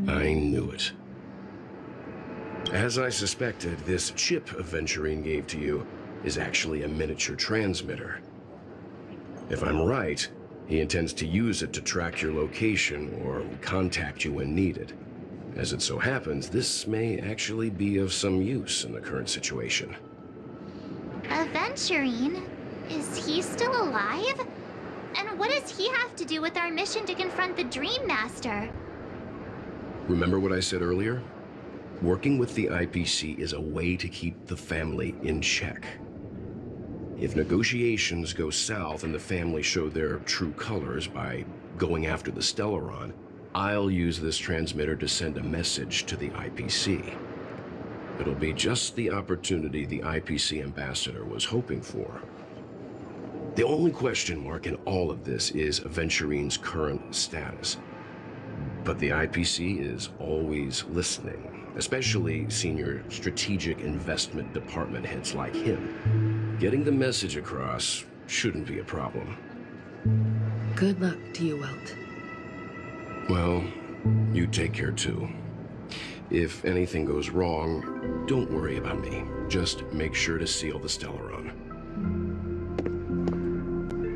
I knew it. As I suspected, this chip Aventurine gave to you is actually a miniature transmitter. If I'm right, he intends to use it to track your location or contact you when needed. As it so happens, this may actually be of some use in the current situation. Aventurine? Is he still alive? And what does he have to do with our mission to confront the Dream Master? Remember what I said earlier? Working with the IPC is a way to keep the family in check. If negotiations go south and the family show their true colors by going after the Stellaron, I'll use this transmitter to send a message to the IPC. It'll be just the opportunity the IPC ambassador was hoping for. The only question mark in all of this is Aventurine's current status. But the IPC is always listening, especially senior strategic investment department heads like him. Getting the message across shouldn't be a problem. Good luck to you, Welt. Well, you take care too. If anything goes wrong, don't worry about me. Just make sure to seal the Stellaron.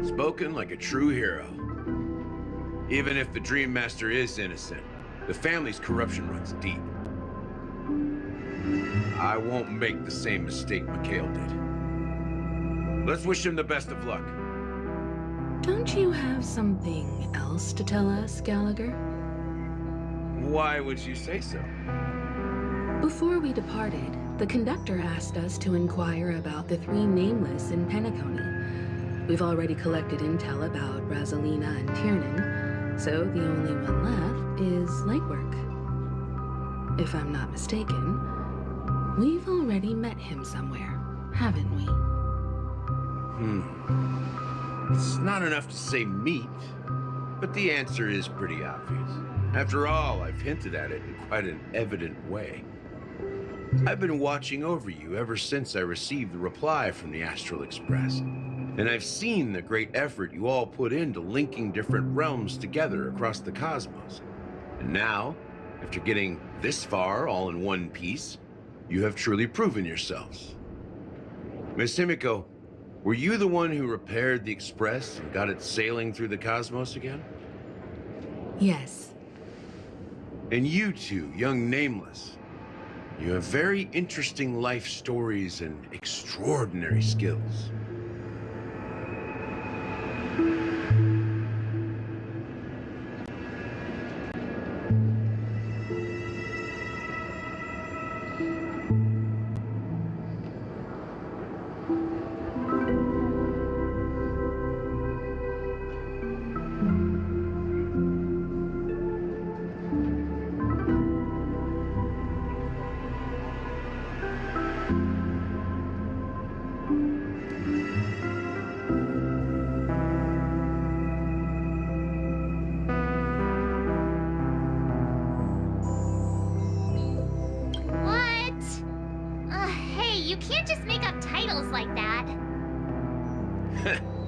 Spoken like a true hero. Even if the Dream Master is innocent, the family's corruption runs deep. I won't make the same mistake Mikhail did. Let's wish him the best of luck. Don't you have something else to tell us, Gallagher? Why would you say so? Before we departed, the conductor asked us to inquire about the 3 nameless in Penacony. We've already collected intel about Rosalina and Tiernan, so the only one left is legwork. If I'm not mistaken, we've already met him somewhere, haven't we? It's not enough to say meet, but the answer is pretty obvious. After all, I've hinted at it in quite an evident way. I've been watching over you ever since I received the reply from the Astral Express, and I've seen the great effort you all put into linking different realms together across the cosmos. And now, after getting this far all in one piece, you have truly proven yourselves. Miss Himiko, were you the one who repaired the Express and got it sailing through the cosmos again? Yes. And you two, young Nameless, you have very interesting life stories and extraordinary skills.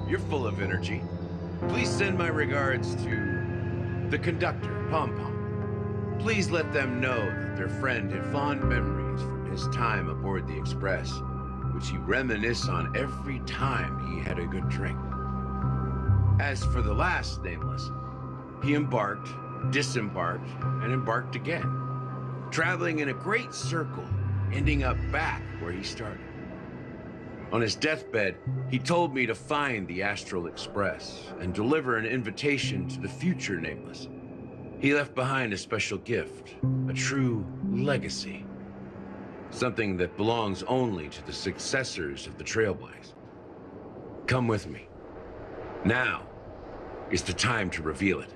You're full of energy. Please send my regards to the conductor, Pom Pom. Please let them know that their friend had fond memories from his time aboard the Express, which he reminisced on every time he had a good drink. As for the last Nameless, he embarked, disembarked, and embarked again, traveling in a great circle, ending up back where he started. On his deathbed, he told me to find the Astral Express and deliver an invitation to the future Nameless. He left behind a special gift, a true legacy. Something that belongs only to the successors of the Trailblaze. Come with me. Now is the time to reveal it.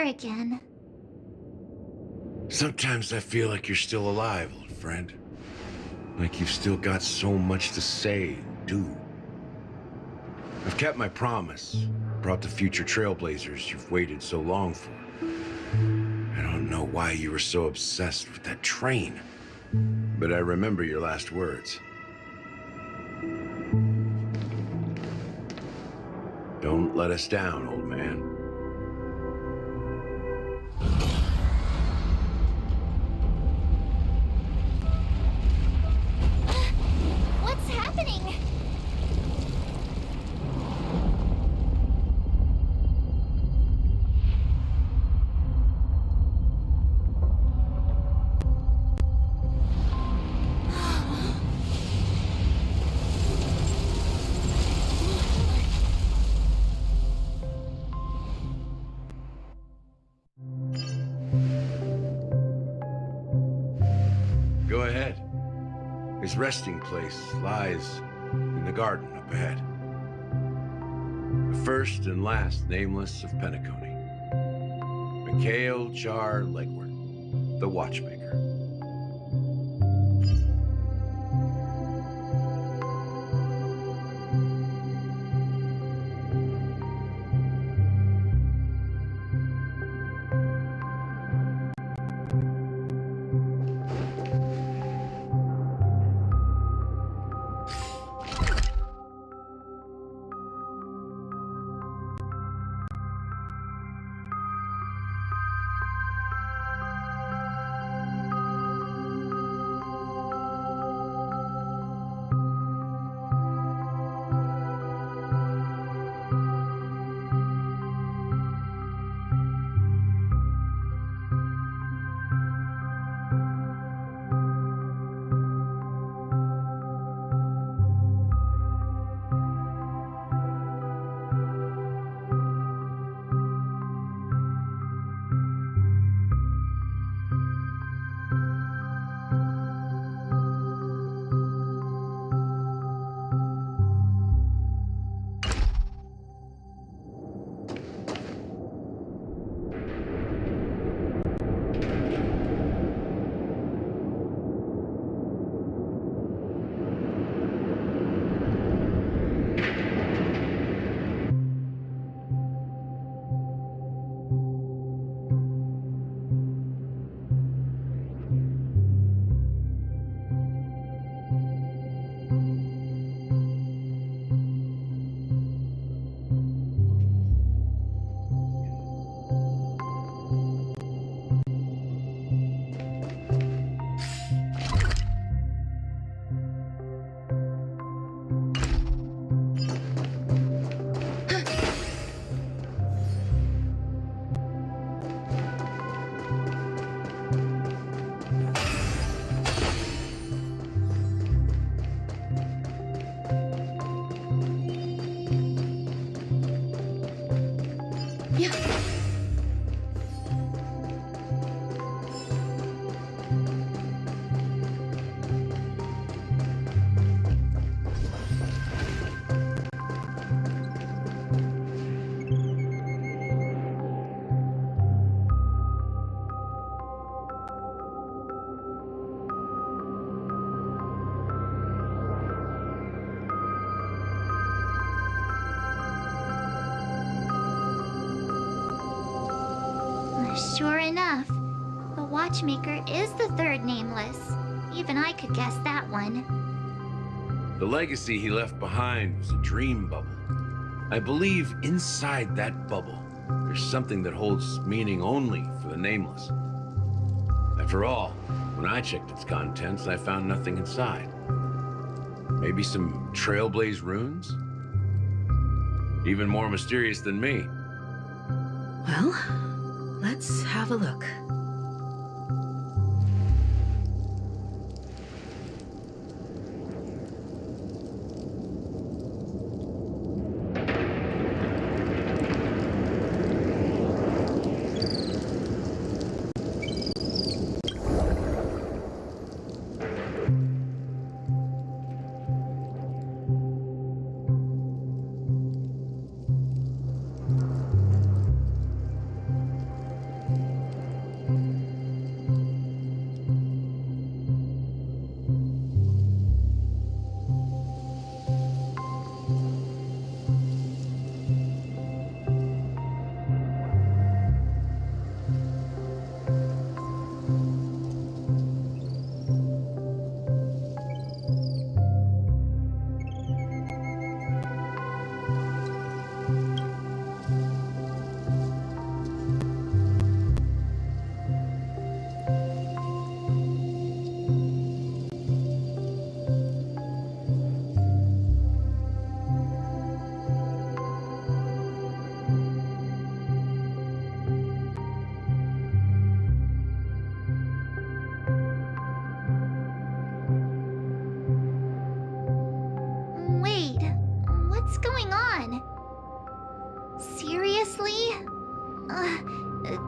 Again. Sometimes I feel like you're still alive, old friend. Like you've still got so much to say and do. I've kept my promise, brought the future Trailblazers you've waited so long for. I don't know why you were so obsessed with that train, but I remember your last words. Don't let us down, old man. Go ahead. His resting place lies in the garden up ahead. The first and last Nameless of Penacony. Mikhail Char Legward, the Watchmaker. Sure enough, the watchmaker is the third nameless. Even I could guess that one. The legacy he left behind was a dream bubble. I believe inside that bubble, there's something that holds meaning only for the nameless. After all, when I checked its contents, I found nothing inside. Maybe some trailblaze runes? Even more mysterious than me. Well, let's have a look.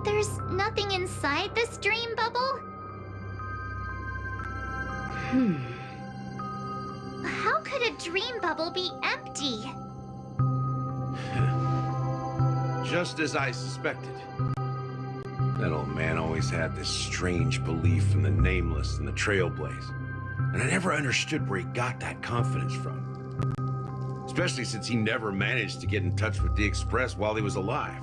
There's nothing inside this dream bubble? How could a dream bubble be empty? Just as I suspected. That old man always had this strange belief in the nameless and the trailblaze. And I never understood where he got that confidence from. Especially since he never managed to get in touch with the Express while he was alive.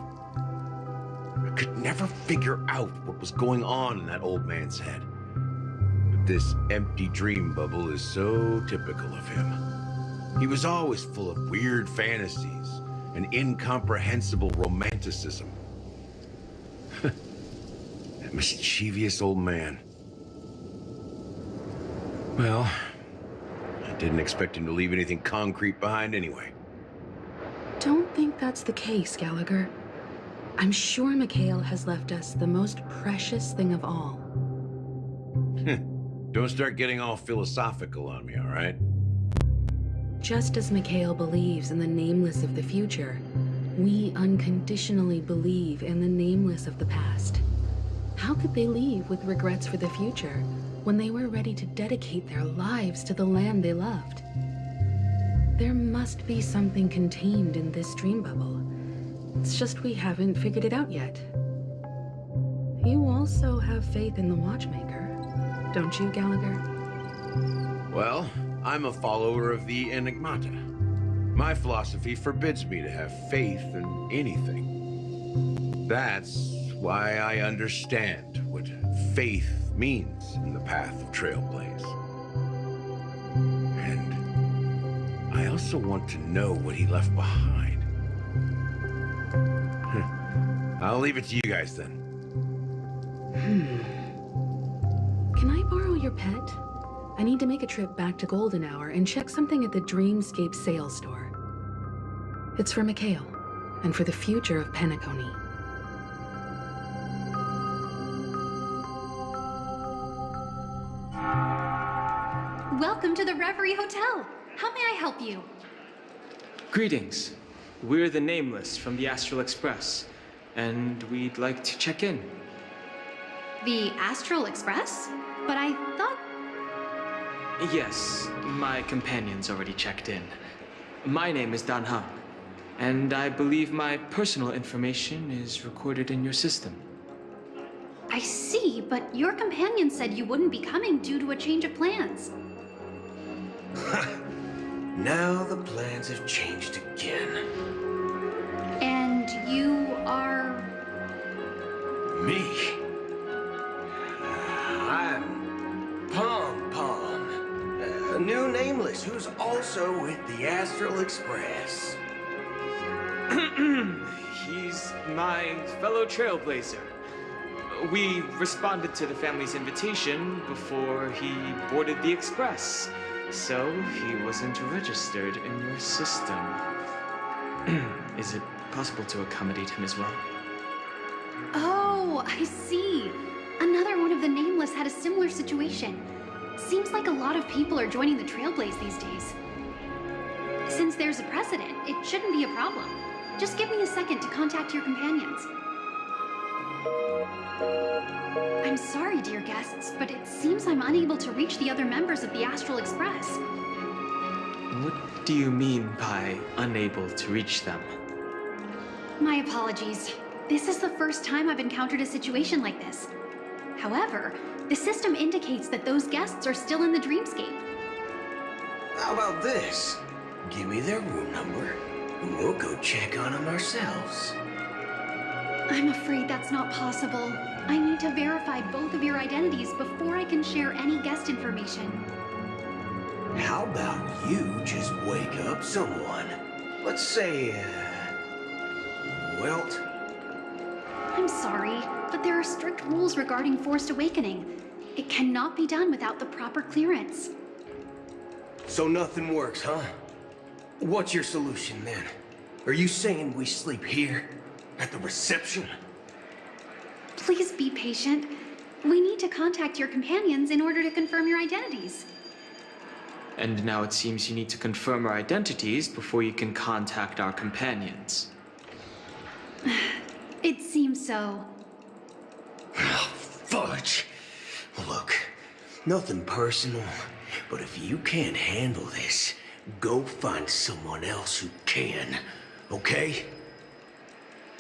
I could never figure out what was going on in that old man's head. But this empty dream bubble is so typical of him. He was always full of weird fantasies and incomprehensible romanticism. That mischievous old man. Well, I didn't expect him to leave anything concrete behind anyway. Don't think that's the case, Gallagher. I'm sure Mikhail has left us the most precious thing of all. Don't start getting all philosophical on me, all right? Just as Mikhail believes in the nameless of the future, we unconditionally believe in the nameless of the past. How could they leave with regrets for the future when they were ready to dedicate their lives to the land they loved? There must be something contained in this dream bubble. It's just we haven't figured it out yet. You also have faith in the Watchmaker, don't you, Gallagher? Well, I'm a follower of the Enigmata. My philosophy forbids me to have faith in anything. That's why I understand what faith means in the path of Trailblaze. And I also want to know what he left behind. I'll leave it to you guys then. Can I borrow your pet? I need to make a trip back to Golden Hour and check something at the Dreamscape sales store. It's for Mikhail, and for the future of Penacony. Welcome to the Reverie Hotel. How may I help you? Greetings. We're the Nameless from the Astral Express, and we'd like to check in. The Astral Express? But I thought... Yes, my companion's already checked in. My name is Dan Hang, and I believe my personal information is recorded in your system. I see, but your companion said you wouldn't be coming due to a change of plans. Now the plans have changed again. And you are... Me? I'm Pom Pom, a new Nameless who's also with the Astral Express. He's my fellow Trailblazer. We responded to the family's invitation before he boarded the Express, so he wasn't registered in your system. Is it possible to accommodate him as well? Oh, I see. Another one of the Nameless had a similar situation. Seems like a lot of people are joining the Trailblaze these days. Since there's a precedent, it shouldn't be a problem. Just give me a second to contact your companions. I'm sorry, dear guests, but it seems I'm unable to reach the other members of the Astral Express. What do you mean by unable to reach them? My apologies. This is the first time I've encountered a situation like this. However, the system indicates that those guests are still in the dreamscape. How about this? Give me their room number, and we'll go check on them ourselves. I'm afraid that's not possible. I need to verify both of your identities before I can share any guest information. How about you just wake up someone? Let's say, Welt? I'm sorry, but there are strict rules regarding forced awakening. It cannot be done without the proper clearance. So nothing works, huh? What's your solution then? Are you saying we sleep here? At the reception? Please be patient. We need to contact your companions in order to confirm your identities. And now it seems you need to confirm our identities before you can contact our companions. It seems so. Oh, fudge. Look, nothing personal, but if you can't handle this, go find someone else who can, okay?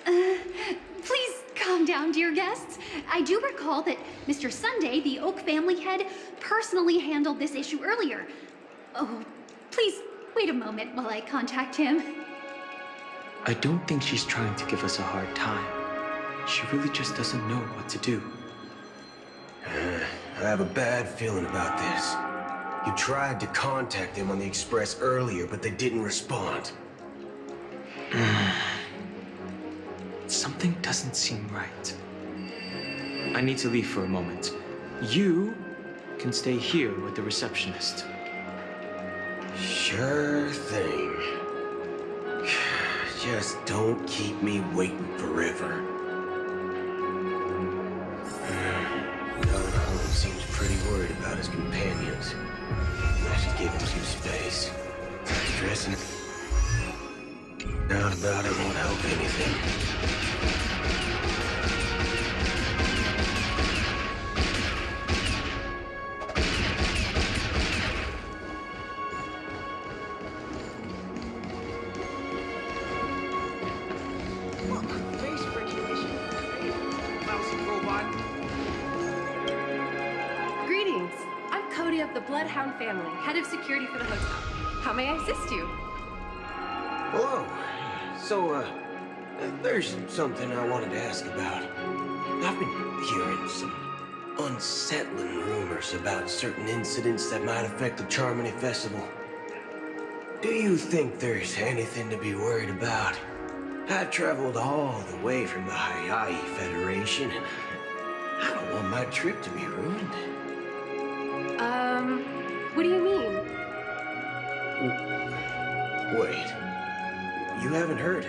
Please calm down, dear guests. I do recall that Mr. Sunday, the Oak family head, personally handled this issue earlier. Oh, please wait a moment while I contact him. I don't think she's trying to give us a hard time. She really just doesn't know what to do. I have a bad feeling about this. You tried to contact them on the Express earlier, but they didn't respond. Something doesn't seem right. I need to leave for a moment. You can stay here with the receptionist. Sure thing. Just don't keep me waiting forever. Going home seems pretty wordy. about his companions. I should give him some space. Stressing out about it won't help anything. The Bloodhound family, head of security for the hotel. How may I assist you? Hello. So, there's something I wanted to ask about. I've been hearing some unsettling rumors about certain incidents that might affect the Charmony Festival. Do you think there's anything to be worried about? I've traveled all the way from the Hawaii Federation, and I don't want my trip to be ruined. What do you mean? Wait. You haven't heard?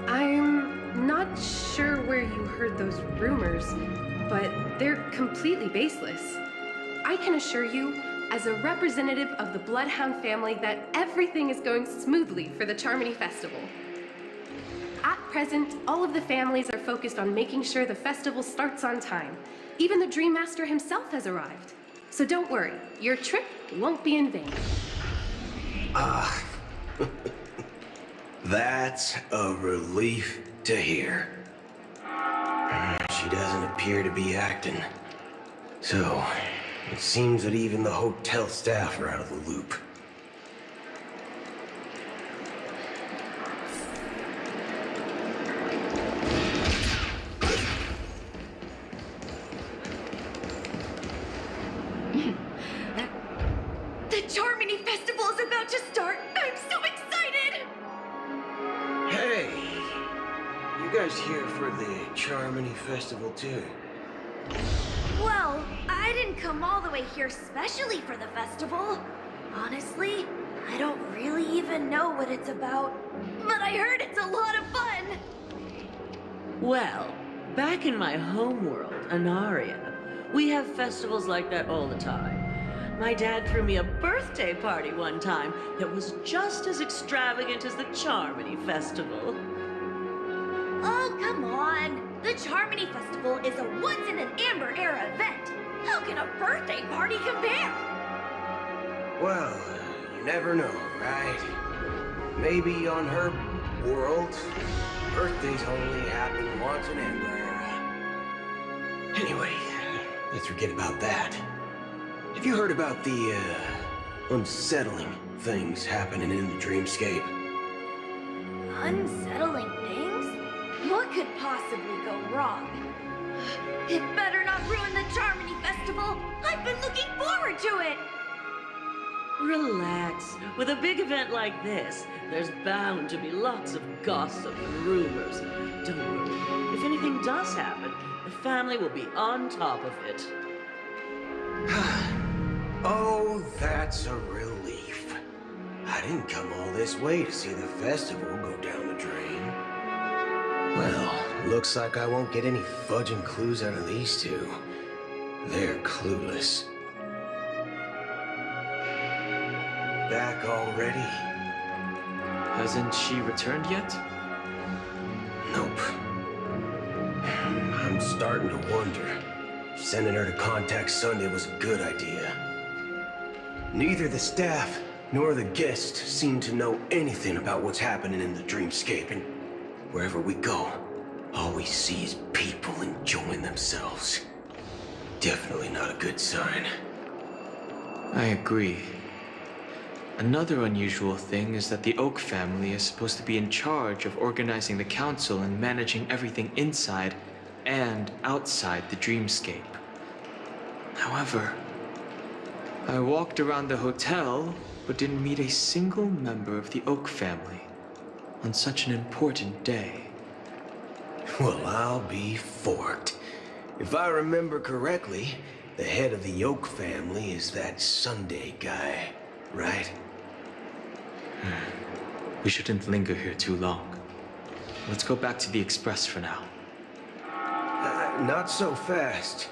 I'm not sure where you heard those rumors, but they're completely baseless. I can assure you, as a representative of the Bloodhound family, that everything is going smoothly for the Charmony Festival. At present, all of the families are focused on making sure the festival starts on time. Even the Dream Master himself has arrived. So don't worry, your trip won't be in vain. That's a relief to hear. She doesn't appear to be acting. So, it seems that even the hotel staff are out of the loop. The Charmony Festival is about to start! I'm so excited! Hey! You guys here for the Charmony Festival too? Well, I didn't come all the way here specially for the festival. Honestly, I don't really even know what it's about. But I heard it's a lot of fun! Well, back in my homeworld, Anaria, we have festivals like that all the time. My dad threw me a birthday party one time that was just as extravagant as the Charmony Festival. Oh, come on! The Charmony Festival is a once-in-an-amber-era event. How can a birthday party compare? Well, you never know, right? Maybe on her world, birthdays only happen once in Amber Era. Anyway, let's forget about that. Have you heard about the, unsettling things happening in the dreamscape? Unsettling things? What could possibly go wrong? It better not ruin the Charmony Festival! I've been looking forward to it! Relax. With a big event like this, there's bound to be lots of gossip and rumors. Don't worry. If anything does happen, the family will be on top of it. Oh, that's a relief. I didn't come all this way to see the festival go down the drain. Well, looks like I won't get any fudging clues out of these two. They're clueless. Back already? Hasn't she returned yet? Nope. I'm starting to wonder. Sending her to contact Sunday was a good idea. Neither the staff nor the guests seem to know anything about what's happening in the dreamscape, and wherever we go, all we see is people enjoying themselves. Definitely not a good sign. I agree. Another unusual thing is that the Oak family is supposed to be in charge of organizing the council and managing everything inside and outside the dreamscape. However, I walked around the hotel but didn't meet a single member of the Oak family on such an important day. Well, I'll be forked. If I remember correctly, the head of the Oak family is that Sunday guy, right? We shouldn't linger here too long. Let's go back to the Express for now. Not so fast.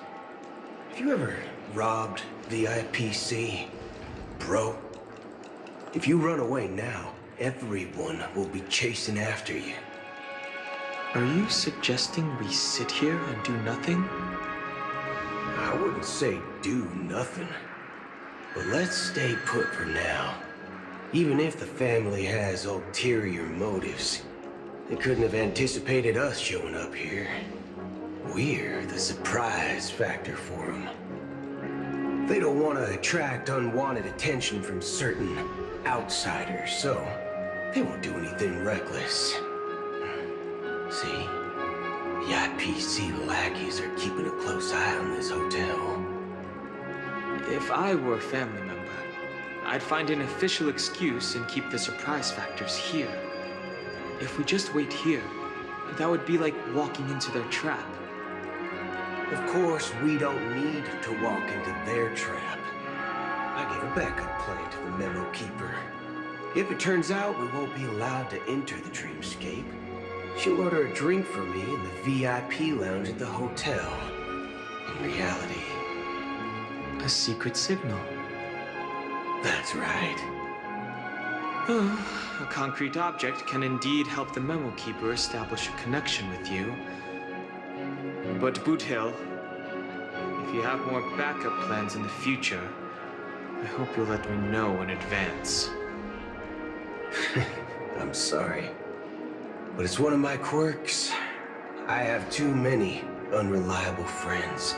Have you ever robbed VIPC. Bro, if you run away now, everyone will be chasing after you. Are you suggesting we sit here and do nothing? I wouldn't say do nothing, but let's stay put for now. Even if the family has ulterior motives, they couldn't have anticipated us showing up here. We're the surprise factor for them. They don't want to attract unwanted attention from certain outsiders, so they won't do anything reckless. See, VIPC lackeys are keeping a close eye on this hotel. If I were a family member, I'd find an official excuse and keep the surprise factors here. If we just wait here, that would be like walking into their trap. Of course, we don't need to walk into their trap. I gave a backup plan to the memo keeper. If it turns out we won't be allowed to enter the dreamscape, she'll order a drink for me in the VIP lounge at the hotel. In reality, a secret signal. That's right. A concrete object can indeed help the memo keeper establish a connection with you. But Boot Hill, if you have more backup plans in the future, I hope you'll let me know in advance. I'm sorry, but it's one of my quirks. I have too many unreliable friends.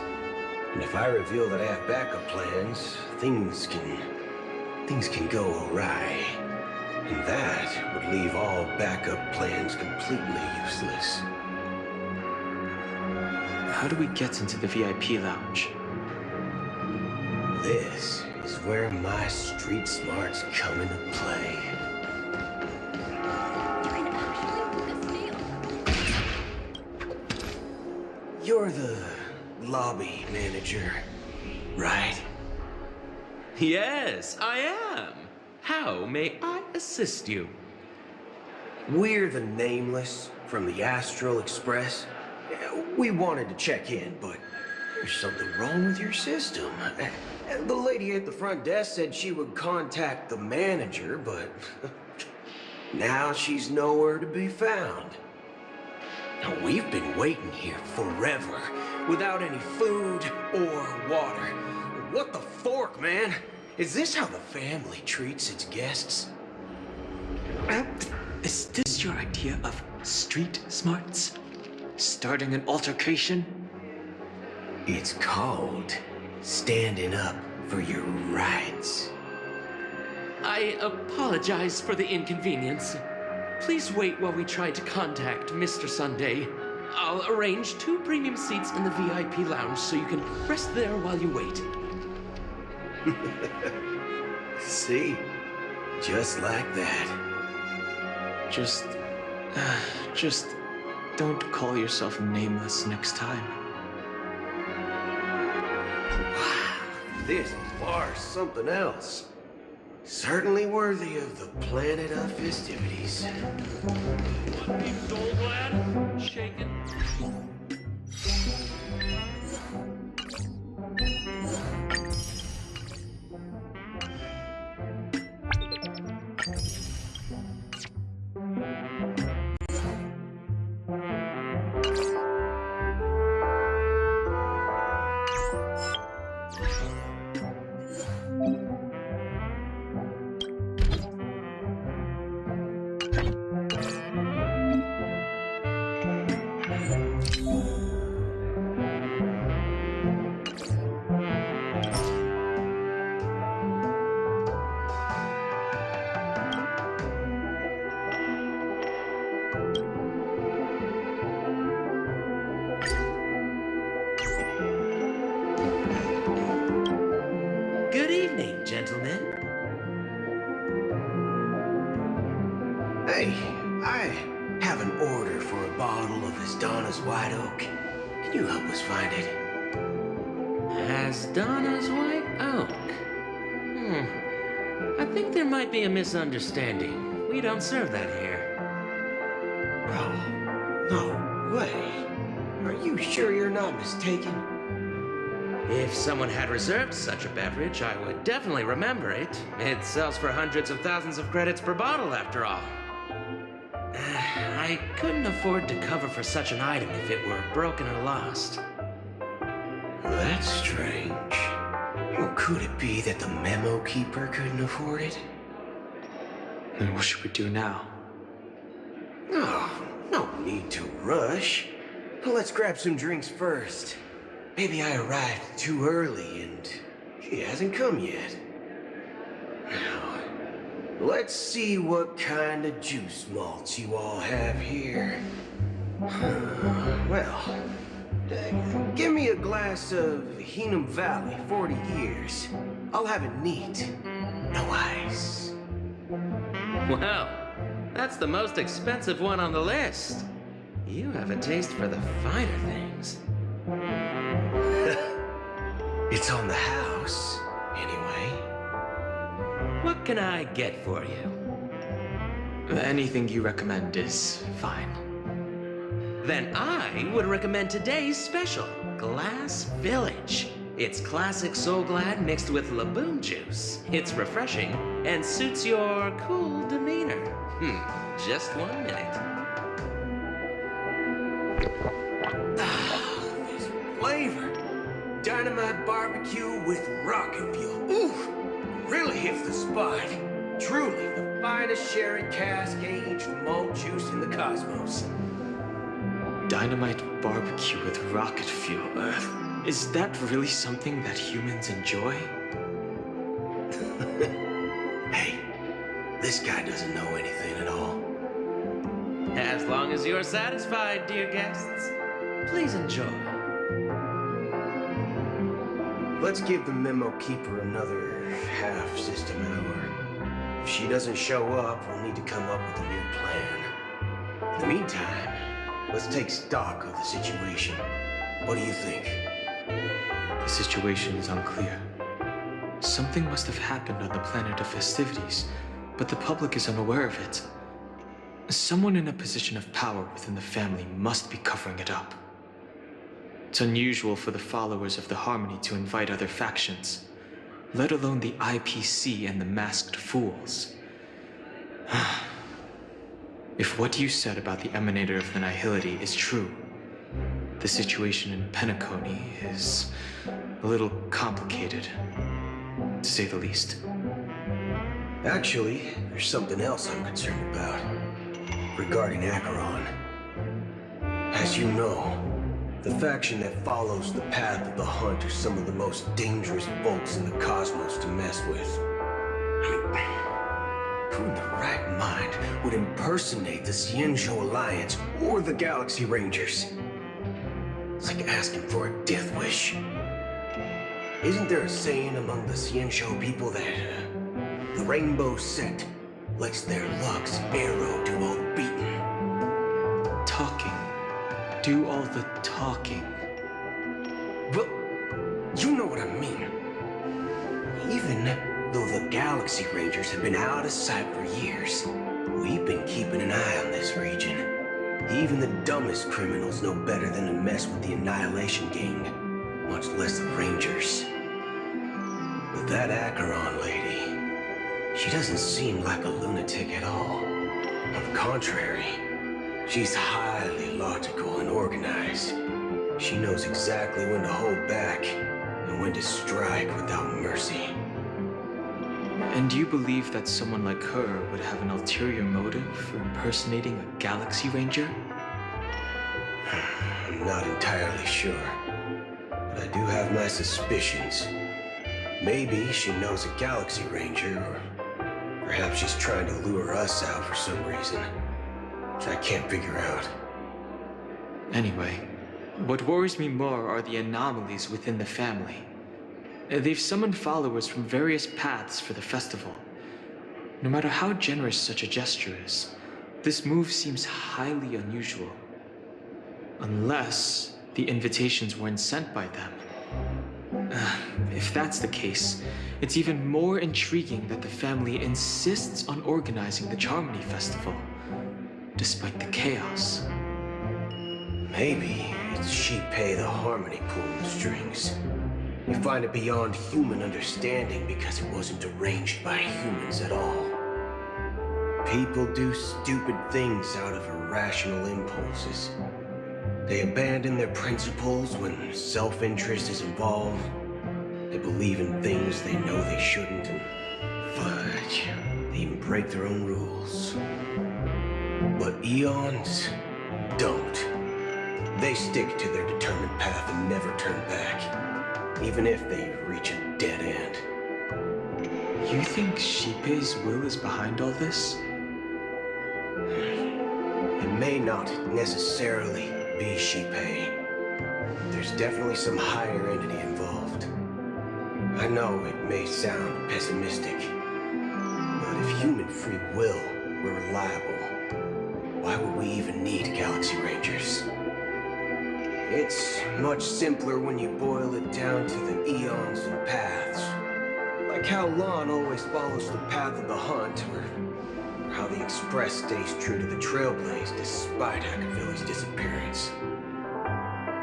And if I reveal that I have backup plans, things can go awry. And that would leave all backup plans completely useless. How do we get into the VIP lounge? This is where my street smarts come into play. You're the lobby manager, right? Yes, I am. How may I assist you? We're the Nameless from the Astral Express. We wanted to check in, but there's something wrong with your system. The lady at the front desk said she would contact the manager, but now she's nowhere to be found. Now, we've been waiting here forever, without any food or water. What the fork, man? Is this how the family treats its guests? Is this your idea of street smarts? Starting an altercation? It's called standing up for your rights. I apologize for the inconvenience. Please wait while we try to contact Mr. Sunday. I'll arrange 2 premium seats in the VIP lounge so you can rest there while you wait. See? Just like that. Just don't call yourself Nameless next time. Wow, this bar's something else. Certainly worthy of the planet of festivities. Gold lad, shaken. Hey, I have an order for a bottle of Asdana's White Oak. Can you help us find it? Asdana's White Oak? I think there might be a misunderstanding. We don't serve that here. Oh, no way. Are you sure you're not mistaken? If someone had reserved such a beverage, I would definitely remember it. It sells for hundreds of thousands of credits per bottle, after all. I couldn't afford to cover for such an item if it were broken or lost. That's strange. Well, could it be that the memo keeper couldn't afford it? Then what should we do now? Oh, no need to rush. Let's grab some drinks first. Maybe I arrived too early and she hasn't come yet. Now, let's see what kind of juice malts you all have here. Well, give me a glass of Heenum Valley, 40 years. I'll have it neat. No ice. Well, that's the most expensive one on the list. You have a taste for the finer things. It's on the house, anyway. What can I get for you? Anything you recommend is fine. Then I would recommend today's special, Glass Village. It's classic Soul Glad mixed with Laboon juice. It's refreshing and suits your cool demeanor. Just 1 minute. This flavor. Dynamite barbecue with rocket fuel. Ooh, really hits the spot. Truly the finest sherry cask-aged malt juice in the cosmos. Dynamite barbecue with rocket fuel. Is that really something that humans enjoy? Hey, this guy doesn't know anything at all. As long as you're satisfied, dear guests, please enjoy. Let's give the memo keeper another half system hour. If she doesn't show up, we'll need to come up with a new plan. In the meantime, let's take stock of the situation. What do you think? The situation is unclear. Something must have happened on the planet of festivities, but the public is unaware of it. Someone in a position of power within the family must be covering it up. It's unusual for the followers of the Harmony to invite other factions, let alone the IPC and the Masked Fools. If what you said about the Emanator of the Nihility is true, the situation in Penacony is a little complicated, to say the least. Actually, there's something else I'm concerned about. Regarding Acheron. As you know, the faction that follows the path of the hunt are some of the most dangerous folks in the cosmos to mess with. Who in the right mind would impersonate the Xianzhou Alliance or the Galaxy Rangers? It's like asking for a death wish. Isn't there a saying among the Xianzhou people that the Rainbow Set lets their luck's arrow do all the beating? Talking. Do all the talking. Well, you know what I mean. Even though the Galaxy Rangers have been out of sight for years, we've been keeping an eye on this region. Even the dumbest criminals know better than to mess with the Annihilation Gang, much less the Rangers. But that Acheron lady, she doesn't seem like a lunatic at all. On the contrary, she's highly logical and organized. She knows exactly when to hold back and when to strike without mercy. And do you believe that someone like her would have an ulterior motive for impersonating a Galaxy Ranger? I'm not entirely sure, but I do have my suspicions. Maybe she knows a Galaxy Ranger, or perhaps she's trying to lure us out for some reason, which I can't figure out. Anyway, what worries me more are the anomalies within the family. They've summoned followers from various paths for the festival. No matter how generous such a gesture is, this move seems highly unusual. Unless the invitations weren't sent by them. If that's the case, it's even more intriguing that the family insists on organizing the Charmony Festival, despite the chaos. Maybe it's she pay the Harmony pulling the strings. You find it beyond human understanding because it wasn't arranged by humans at all. People do stupid things out of irrational impulses. They abandon their principles when self-interest is involved. They believe in things they know they shouldn't, and fudge, they even break their own rules. But eons don't. They stick to their determined path and never turn back, even if they reach a dead end. You think Shipei's will is behind all this? It may not necessarily be Shipei. There's definitely some higher entity involved. I know it may sound pessimistic, but if human free will were reliable, why would we even need Galaxy Rangers? It's much simpler when you boil it down to the eons of paths. Like how Lon always follows the path of the hunt, or how the Express stays true to the Trailblaze despite Akavili's disappearance.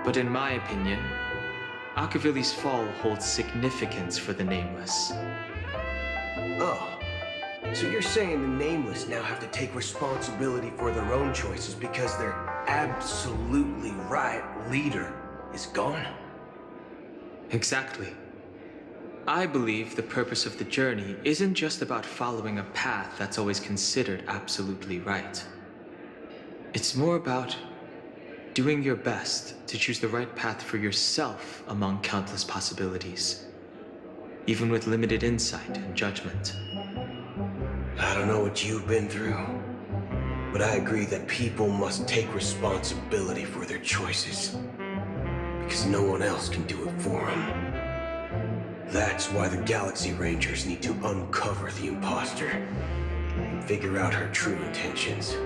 But in my opinion, Akavili's fall holds significance for the Nameless. Oh, so you're saying the Nameless now have to take responsibility for their own choices because their absolutely right leader is gone? Exactly. I believe the purpose of the journey isn't just about following a path that's always considered absolutely right. It's more about doing your best to choose the right path for yourself among countless possibilities, even with limited insight and judgment. I don't know what you've been through, but I agree that people must take responsibility for their choices, because no one else can do it for them. That's why the Galaxy Rangers need to uncover the imposter and figure out her true intentions.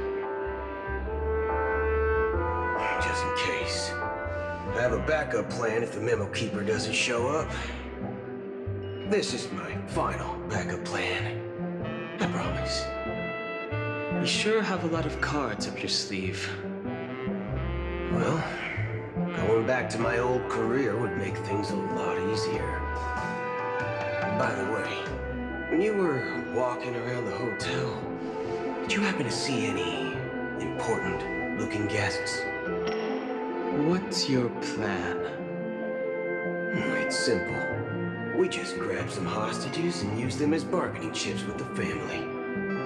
Just in case. I have a backup plan if the Memo Keeper doesn't show up. This is my final backup plan. I promise. You sure have a lot of cards up your sleeve. Well, going back to my old career would make things a lot easier. By the way, when you were walking around the hotel, did you happen to see any important-looking guests? What's your plan? It's simple. We just grab some hostages and use them as bargaining chips with the family.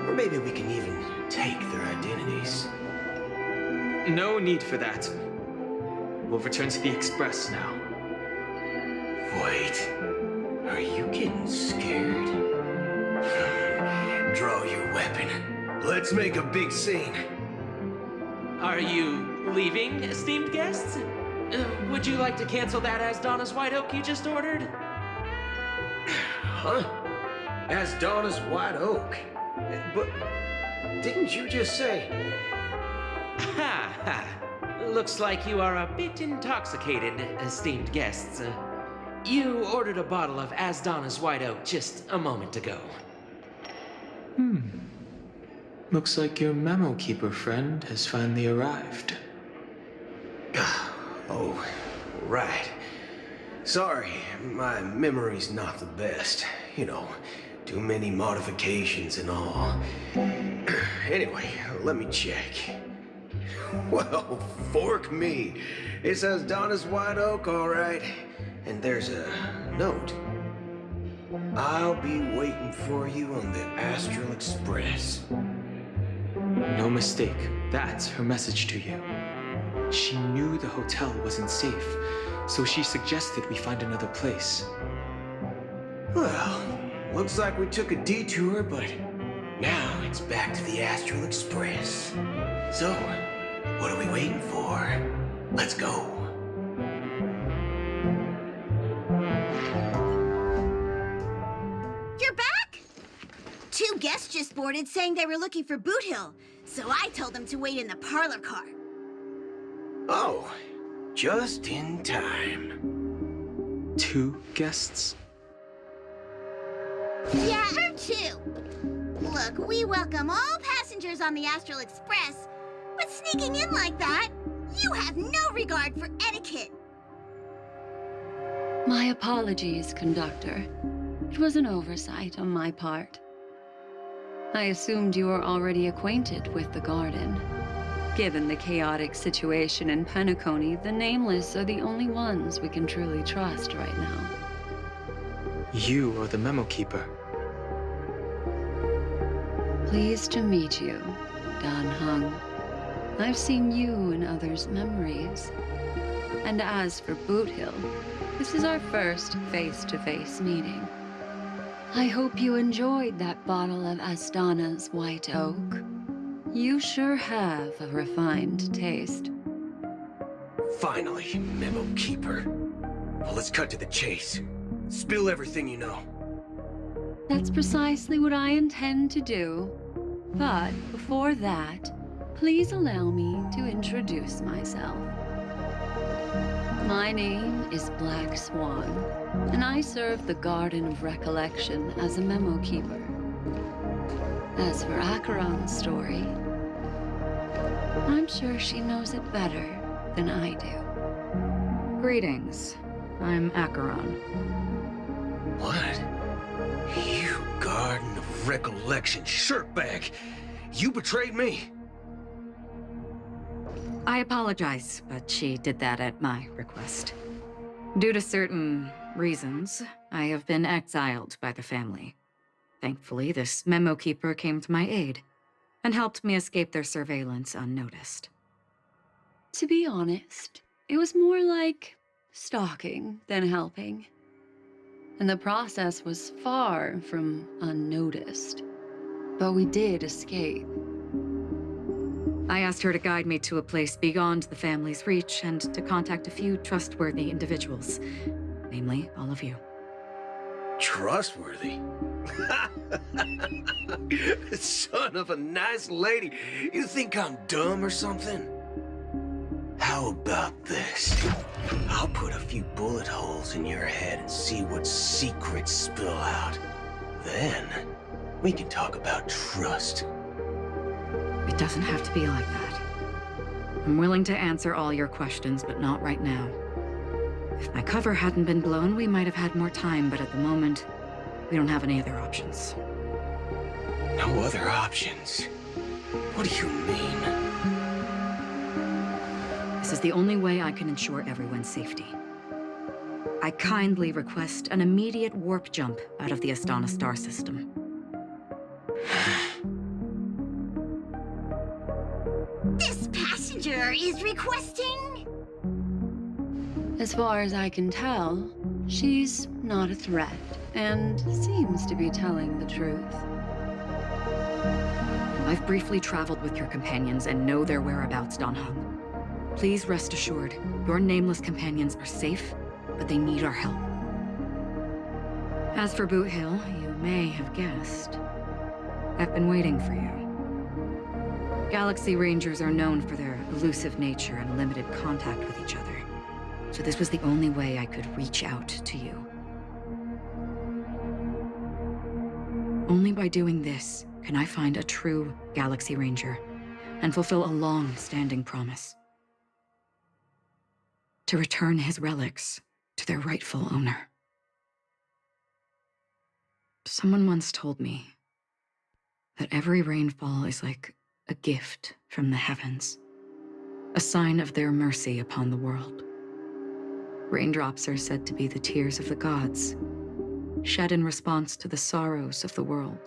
Or maybe we can even take their identities. No need for that. We'll return to the Express now. Wait. Are you getting scared? Draw your weapon. Let's make a big scene. Are you leaving, esteemed guests? Would you like to cancel that Asdonis White Oak you just ordered? Huh? Asdonis White Oak? But didn't you just say... Ha ha! Looks like you are a bit intoxicated, esteemed guests. You ordered a bottle of Asdonis White Oak just a moment ago. Looks like your Memo Keeper friend has finally arrived. Oh, right. Sorry, my memory's not the best. You know, too many modifications and all. Anyway, let me check. Well, fork me. It says Donna's White Oak, all right. And there's a note. I'll be waiting for you on the Astral Express. No mistake. That's her message to you. She knew the hotel wasn't safe, so she suggested we find another place. Well, looks like we took a detour, but now it's back to the Astral Express. So, what are we waiting for? Let's go. You're back? 2 guests just boarded saying they were looking for Boot Hill, so I told them to wait in the parlor car. Oh, just in time. 2 guests? Yeah, or 2. Look, we welcome all passengers on the Astral Express, but sneaking in like that, you have no regard for etiquette. My apologies, Conductor. It was an oversight on my part. I assumed you were already acquainted with the garden. Given the chaotic situation in Penacony, the Nameless are the only ones we can truly trust right now. You are the memo keeper. Pleased to meet you, Dan Hung. I've seen you in others' memories. And as for Boot Hill, this is our first face-to-face meeting. I hope you enjoyed that bottle of Astana's White Oak. You sure have a refined taste. Finally, memo keeper. Well, let's cut to the chase. Spill everything you know. That's precisely what I intend to do. But before that, please allow me to introduce myself. My name is Black Swan, and I serve the Garden of Recollection as a memo keeper. As for Acheron's story, I'm sure she knows it better than I do. Greetings. I'm Acheron. What? You Garden of Recollection shirtbag! You betrayed me! I apologize, but she did that at my request. Due to certain reasons, I have been exiled by the family. Thankfully, this memo keeper came to my aid and helped me escape their surveillance unnoticed. To be honest, it was more like stalking than helping. And the process was far from unnoticed. But we did escape. I asked her to guide me to a place beyond the family's reach and to contact a few trustworthy individuals. Namely, all of you. Trustworthy? Son of a nice lady. You think I'm dumb or something? How about this? I'll put a few bullet holes in your head and see what secrets spill out. Then, we can talk about trust. It doesn't have to be like that. I'm willing to answer all your questions, but not right now. If my cover hadn't been blown, we might have had more time, but at the moment, we don't have any other options. No other options? What do you mean? This is the only way I can ensure everyone's safety. I kindly request an immediate warp jump out of the Astana star system. This passenger is requesting... As far as I can tell, she's not a threat and seems to be telling the truth. I've briefly traveled with your companions and know their whereabouts, Dan Hung. Please rest assured, your nameless companions are safe, but they need our help. As for Boot Hill, you may have guessed. I've been waiting for you. Galaxy Rangers are known for their elusive nature and limited contact with each other. So this was the only way I could reach out to you. Only by doing this can I find a true Galaxy Ranger and fulfill a long-standing promise. To return his relics to their rightful owner. Someone once told me that every rainfall is like a gift from the heavens, a sign of their mercy upon the world. Raindrops are said to be the tears of the gods, shed in response to the sorrows of the world.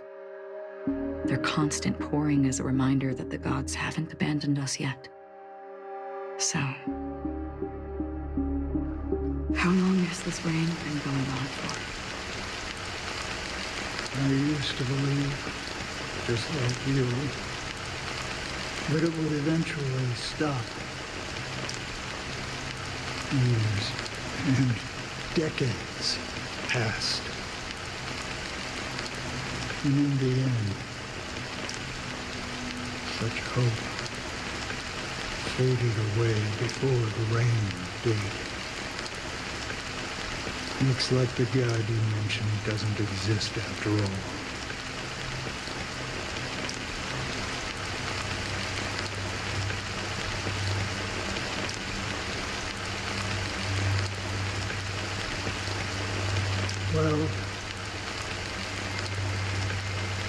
Their constant pouring is a reminder that the gods haven't abandoned us yet. So, how long has this rain been going on for? I used to believe, just like you, that it would eventually stop. Years and decades passed. And in the end, such hope faded away before the rain did. Looks like the god you mentioned doesn't exist after all.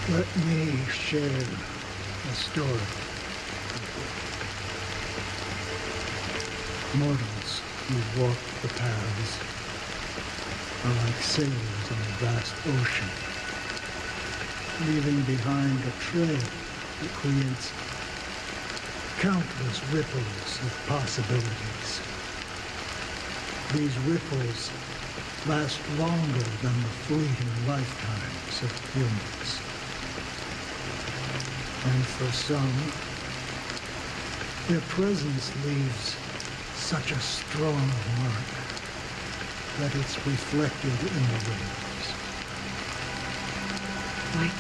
Let me share a story. Mortals who walk the paths are like sailors on a vast ocean, leaving behind a trail that creates countless ripples of possibilities. These ripples last longer than the fleeting lifetimes of humans. And for some, their presence leaves such a strong mark that it's reflected in the waves. Like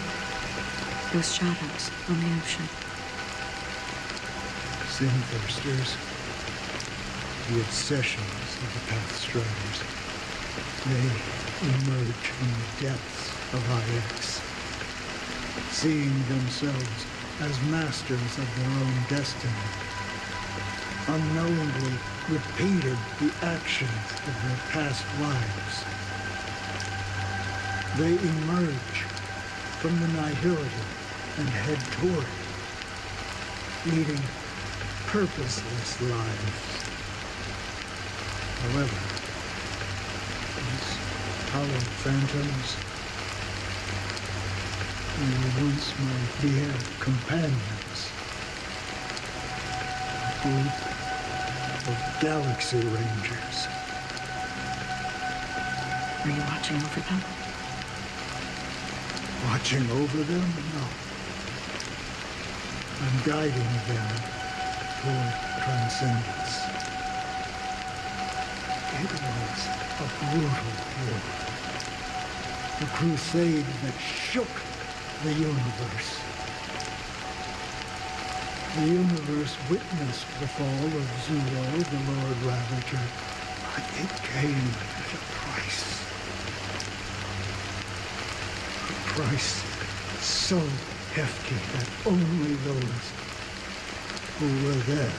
those shadows on the ocean. Sin-thirsters, the obsessions of the Pathstriders, they emerge from the depths of IX, seeing themselves as masters of their own destiny, unknowingly repeated the actions of their past lives. They emerge from the nihility and head toward it, leading purposeless lives. However, these hollow phantoms, they were once my dear companions, a group of Galaxy Rangers. Are you watching over them? Watching over them? No. I'm guiding them toward transcendence. It was a brutal war. A crusade that shook the universe. The universe witnessed the fall of Zuo, the Lord Ravager, but it came at a price. A price so hefty that only those who were there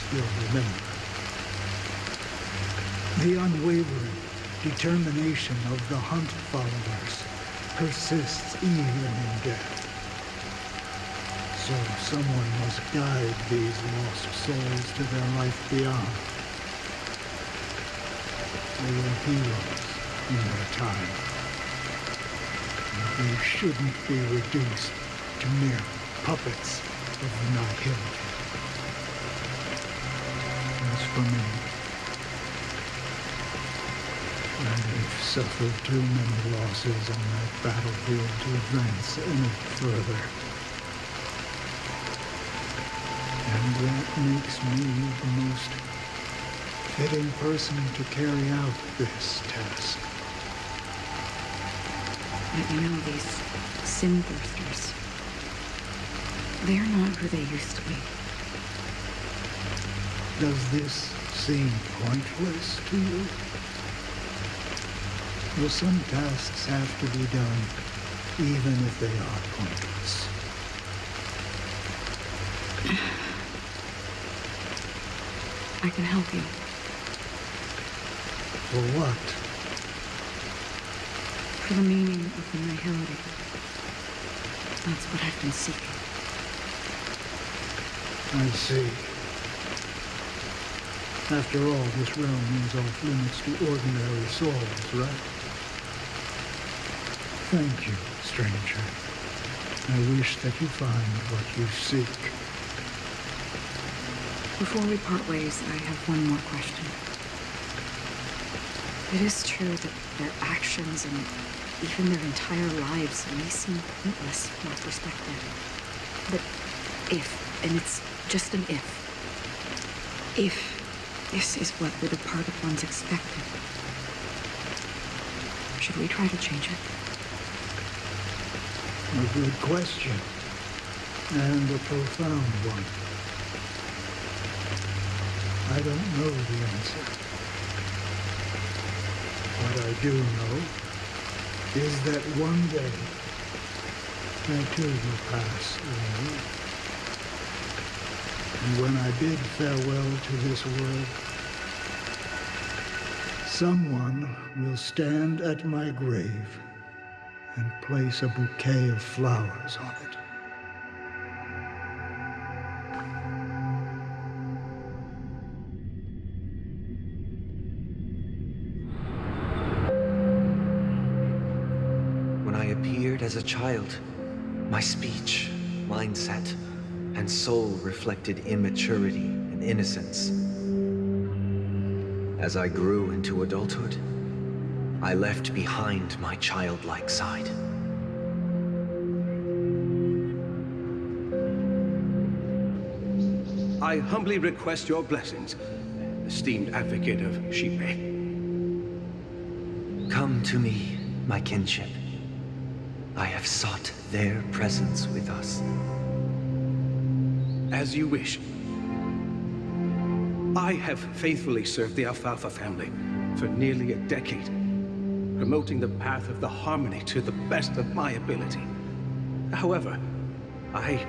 still remember. The unwavering determination of the Hunt followers persists even in death. So someone must guide these lost souls to their life beyond. They were heroes in their time. And they shouldn't be reduced to mere puppets of the nihility. As for me, I've suffered too many losses on that battlefield to advance any further. And that makes me the most fitting person to carry out this task. But you know, these sin-thirsters, they're not who they used to be. Does this seem pointless to you? Well, some tasks have to be done, even if they are pointless. I can help you. For what? For the meaning of the nihility. That's what I've been seeking. I see. After all, this realm is off limits to ordinary souls, right? Thank you, stranger. I wish that you find what you seek. Before we part ways, I have one more question. It is true that their actions and even their entire lives may seem pointless from our perspective. But if, and it's just an if this is what the departed ones expected, should we try to change it? A good question, and a profound one. I don't know the answer. What I do know is that one day I too will pass away. And when I bid farewell to this world, someone will stand at my grave and place a bouquet of flowers on it. When I appeared as a child, my speech, mindset, and soul reflected immaturity and innocence. As I grew into adulthood, I left behind my childlike side. I humbly request your blessings, esteemed advocate of Shipe. Come to me, my kinship. I have sought their presence with us. As you wish. I have faithfully served the Alfalfa family for nearly a decade, promoting the path of the harmony to the best of my ability. However, I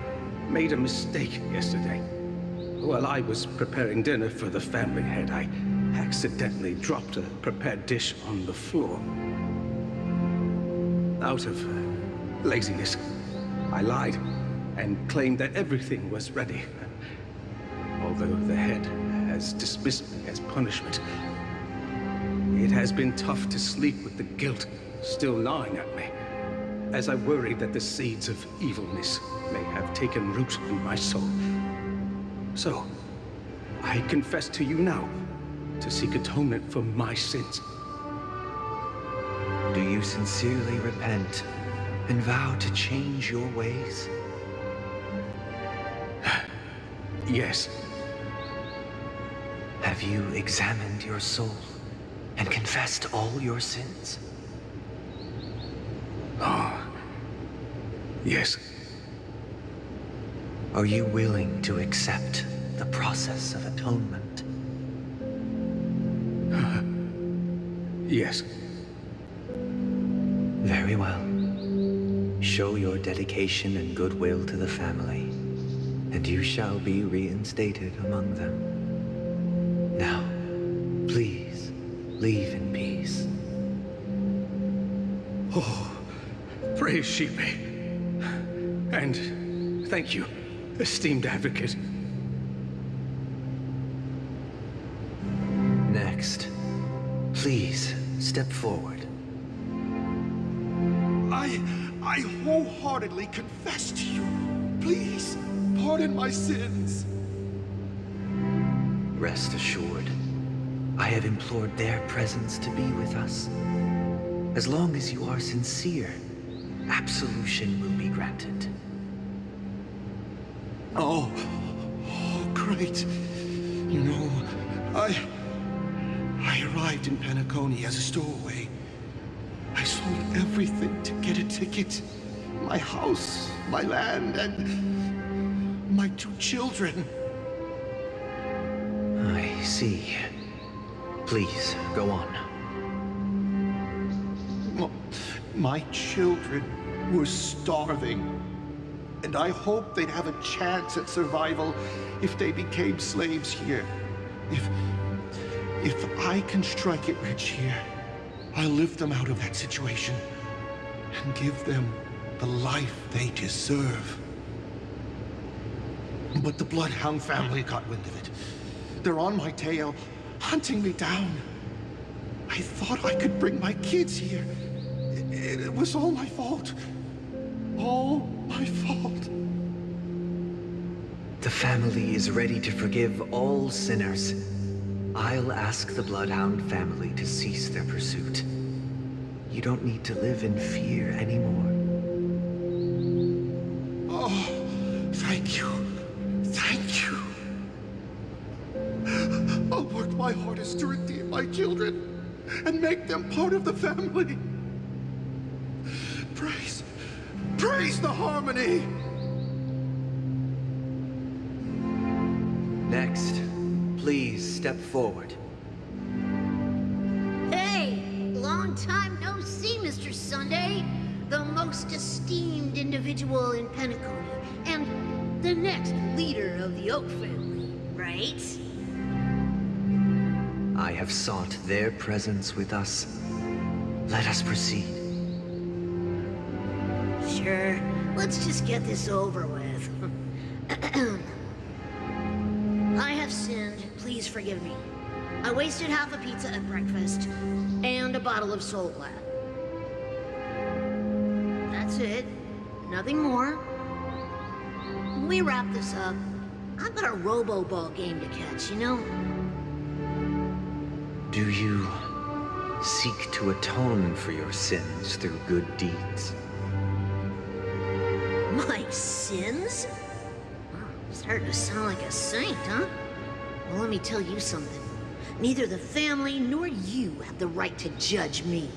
made a mistake yesterday. While I was preparing dinner for the family head, I accidentally dropped a prepared dish on the floor. Out of laziness, I lied and claimed that everything was ready. Although the head has dismissed me as punishment, it has been tough to sleep with the guilt still gnawing at me, as I worried that the seeds of evilness may have taken root in my soul. So, I confess to you now to seek atonement for my sins. Do you sincerely repent and vow to change your ways? Yes. Have you examined your soul and confessed all your sins? Oh, yes. Are you willing to accept the process of atonement? Yes. Very well. Show your dedication and goodwill to the family, and you shall be reinstated among them. Now, please, leave in peace. Oh, praise Shipe. And thank you, esteemed advocate. Next, please step forward. I wholeheartedly confess to you. Please, pardon my sins. Rest assured, I have implored their presence to be with us. As long as you are sincere, absolution will be granted. Oh, great. You know, I arrived in Penacony as a stowaway. I sold everything to get a ticket. My house, my land, and my 2 children. I see. Please, go on. My children were starving, and I hoped they'd have a chance at survival if they became slaves here. If I can strike it rich here, I'll lift them out of that situation and give them the life they deserve. But the Bloodhound family got wind of it. They're on my tail, hunting me down. I thought I could bring my kids here. It was all my fault. All my fault. The family is ready to forgive all sinners. I'll ask the Bloodhound family to cease their pursuit. You don't need to live in fear anymore. Oh, thank you. Thank you. I'll work my hardest to redeem my children and make them part of the family. Praise the harmony! Next, please step forward. Hey, long time no see, Mr. Sunday. The most esteemed individual in Penacony, and the next leader of the Oak family, right? I have sought their presence with us. Let us proceed. Sure, let's just get this over with. I have sinned. Please forgive me. I wasted half a pizza at breakfast and a bottle of Soul Glad. That's it. Nothing more. When we wrap this up, I've got a robo-ball game to catch, you know? Do you seek to atone for your sins through good deeds? My sins? Starting to sound like a saint, huh? Well, let me tell you something. Neither the family nor you have the right to judge me.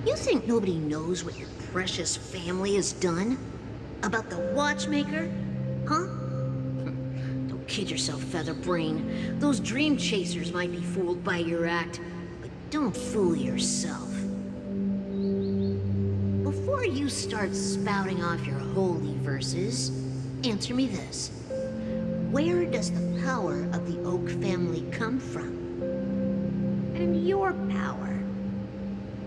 You think nobody knows what your precious family has done? About the watchmaker? Huh? Don't kid yourself, Featherbrain. Those dream chasers might be fooled by your act, but don't fool yourself. Before you start spouting off your holy verses, answer me this. Where does the power of the Oak family come from? And your power?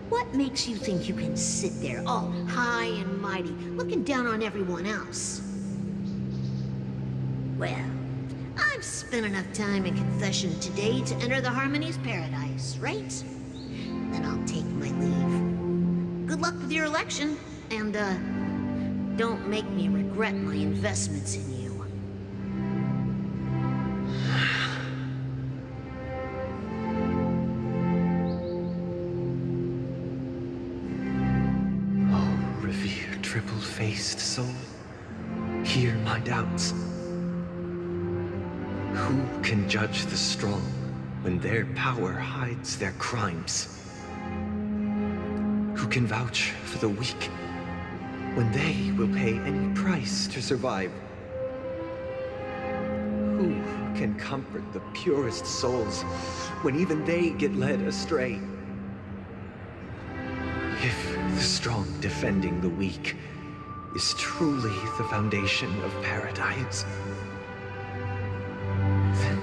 What makes you think you can sit there all high and mighty, looking down on everyone else? Well, I've spent enough time in confession today to enter the Harmony's paradise, right? Then I'll take my leave. Good luck with your election, and, don't make me regret my investments in you. Triple-faced soul, hear my doubts. Who can judge the strong when their power hides their crimes? Who can vouch for the weak when they will pay any price to survive? Who can comfort the purest souls when even they get led astray? If the strong defending the weak is truly the foundation of paradise, then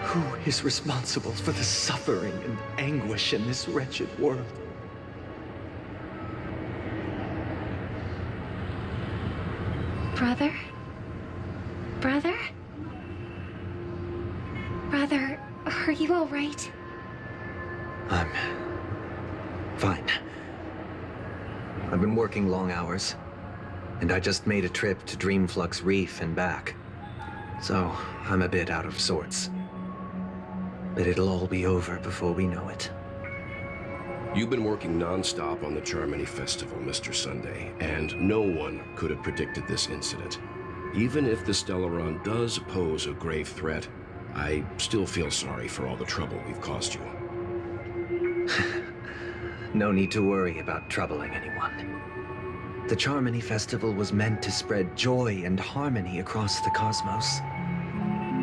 who is responsible for the suffering and anguish in this wretched world? Brother? Brother? Brother, are you all right? I'm fine. I've been working long hours, and I just made a trip to Dreamflux Reef and back. So, I'm a bit out of sorts. But it'll all be over before we know it. You've been working non-stop on the Charmony Festival, Mr. Sunday, and no one could have predicted this incident. Even if the Stellaron does pose a grave threat, I still feel sorry for all the trouble we've caused you. No need to worry about troubling anyone. The Charmony Festival was meant to spread joy and harmony across the cosmos.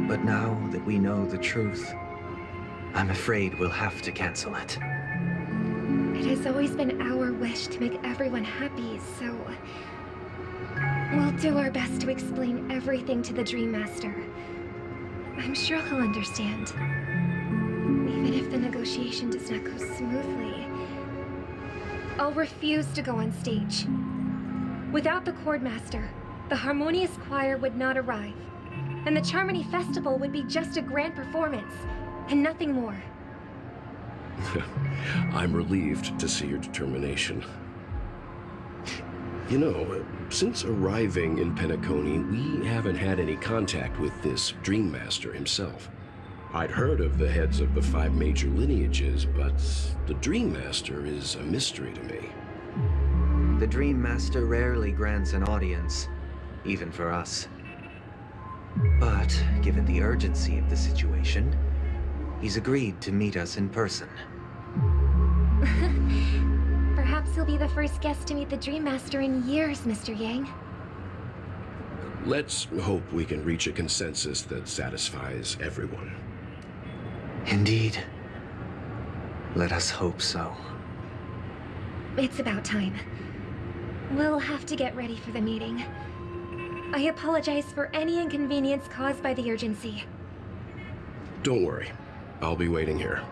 But now that we know the truth, I'm afraid we'll have to cancel it. It has always been our wish to make everyone happy, so we'll do our best to explain everything to the Dream Master. I'm sure he'll understand. Even if the negotiation does not go smoothly, I'll refuse to go on stage. Without the Chord Master, the Harmonious Choir would not arrive, and the Charmony Festival would be just a grand performance, and nothing more. I'm relieved to see your determination. You know, since arriving in Penacony, we haven't had any contact with this Dream Master himself. I'd heard of the heads of the 5 major lineages, but the Dream Master is a mystery to me. The Dream Master rarely grants an audience, even for us. But, given the urgency of the situation, he's agreed to meet us in person. Perhaps you'll be the first guest to meet the Dream Master in years, Mr. Yang. Let's hope we can reach a consensus that satisfies everyone. Indeed. Let us hope so. It's about time. We'll have to get ready for the meeting. I apologize for any inconvenience caused by the urgency. Don't worry. I'll be waiting here.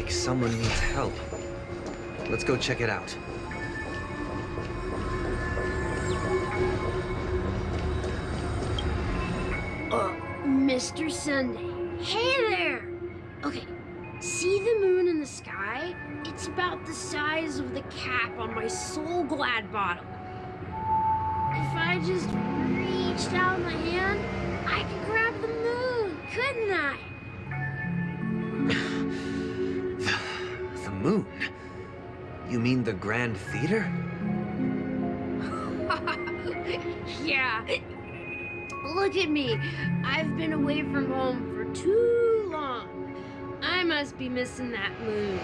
like someone needs help. Let's go check it out. Mr. Sunday. Hey there! Okay, see the moon in the sky? It's about the size of the cap on my Soul Glad bottle. If I just reached out my hand, I could grab the moon, couldn't I? The moon? You mean the Grand Theater? Yeah. Look at me. I've been away from home for too long. I must be missing that moon.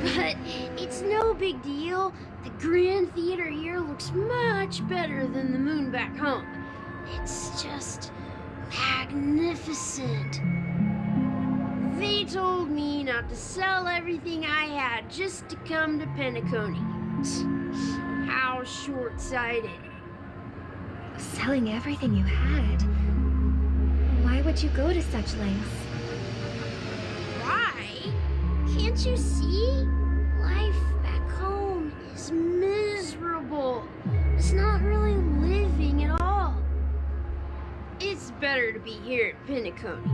But it's no big deal. The Grand Theater here looks much better than the moon back home. It's just magnificent. They told me not to sell everything I had just to come to Penacony. How short-sighted. Selling everything you had? Why would you go to such lengths? Why? Can't you see? Life back home is miserable. It's not really living at all. It's better to be here at Penacony.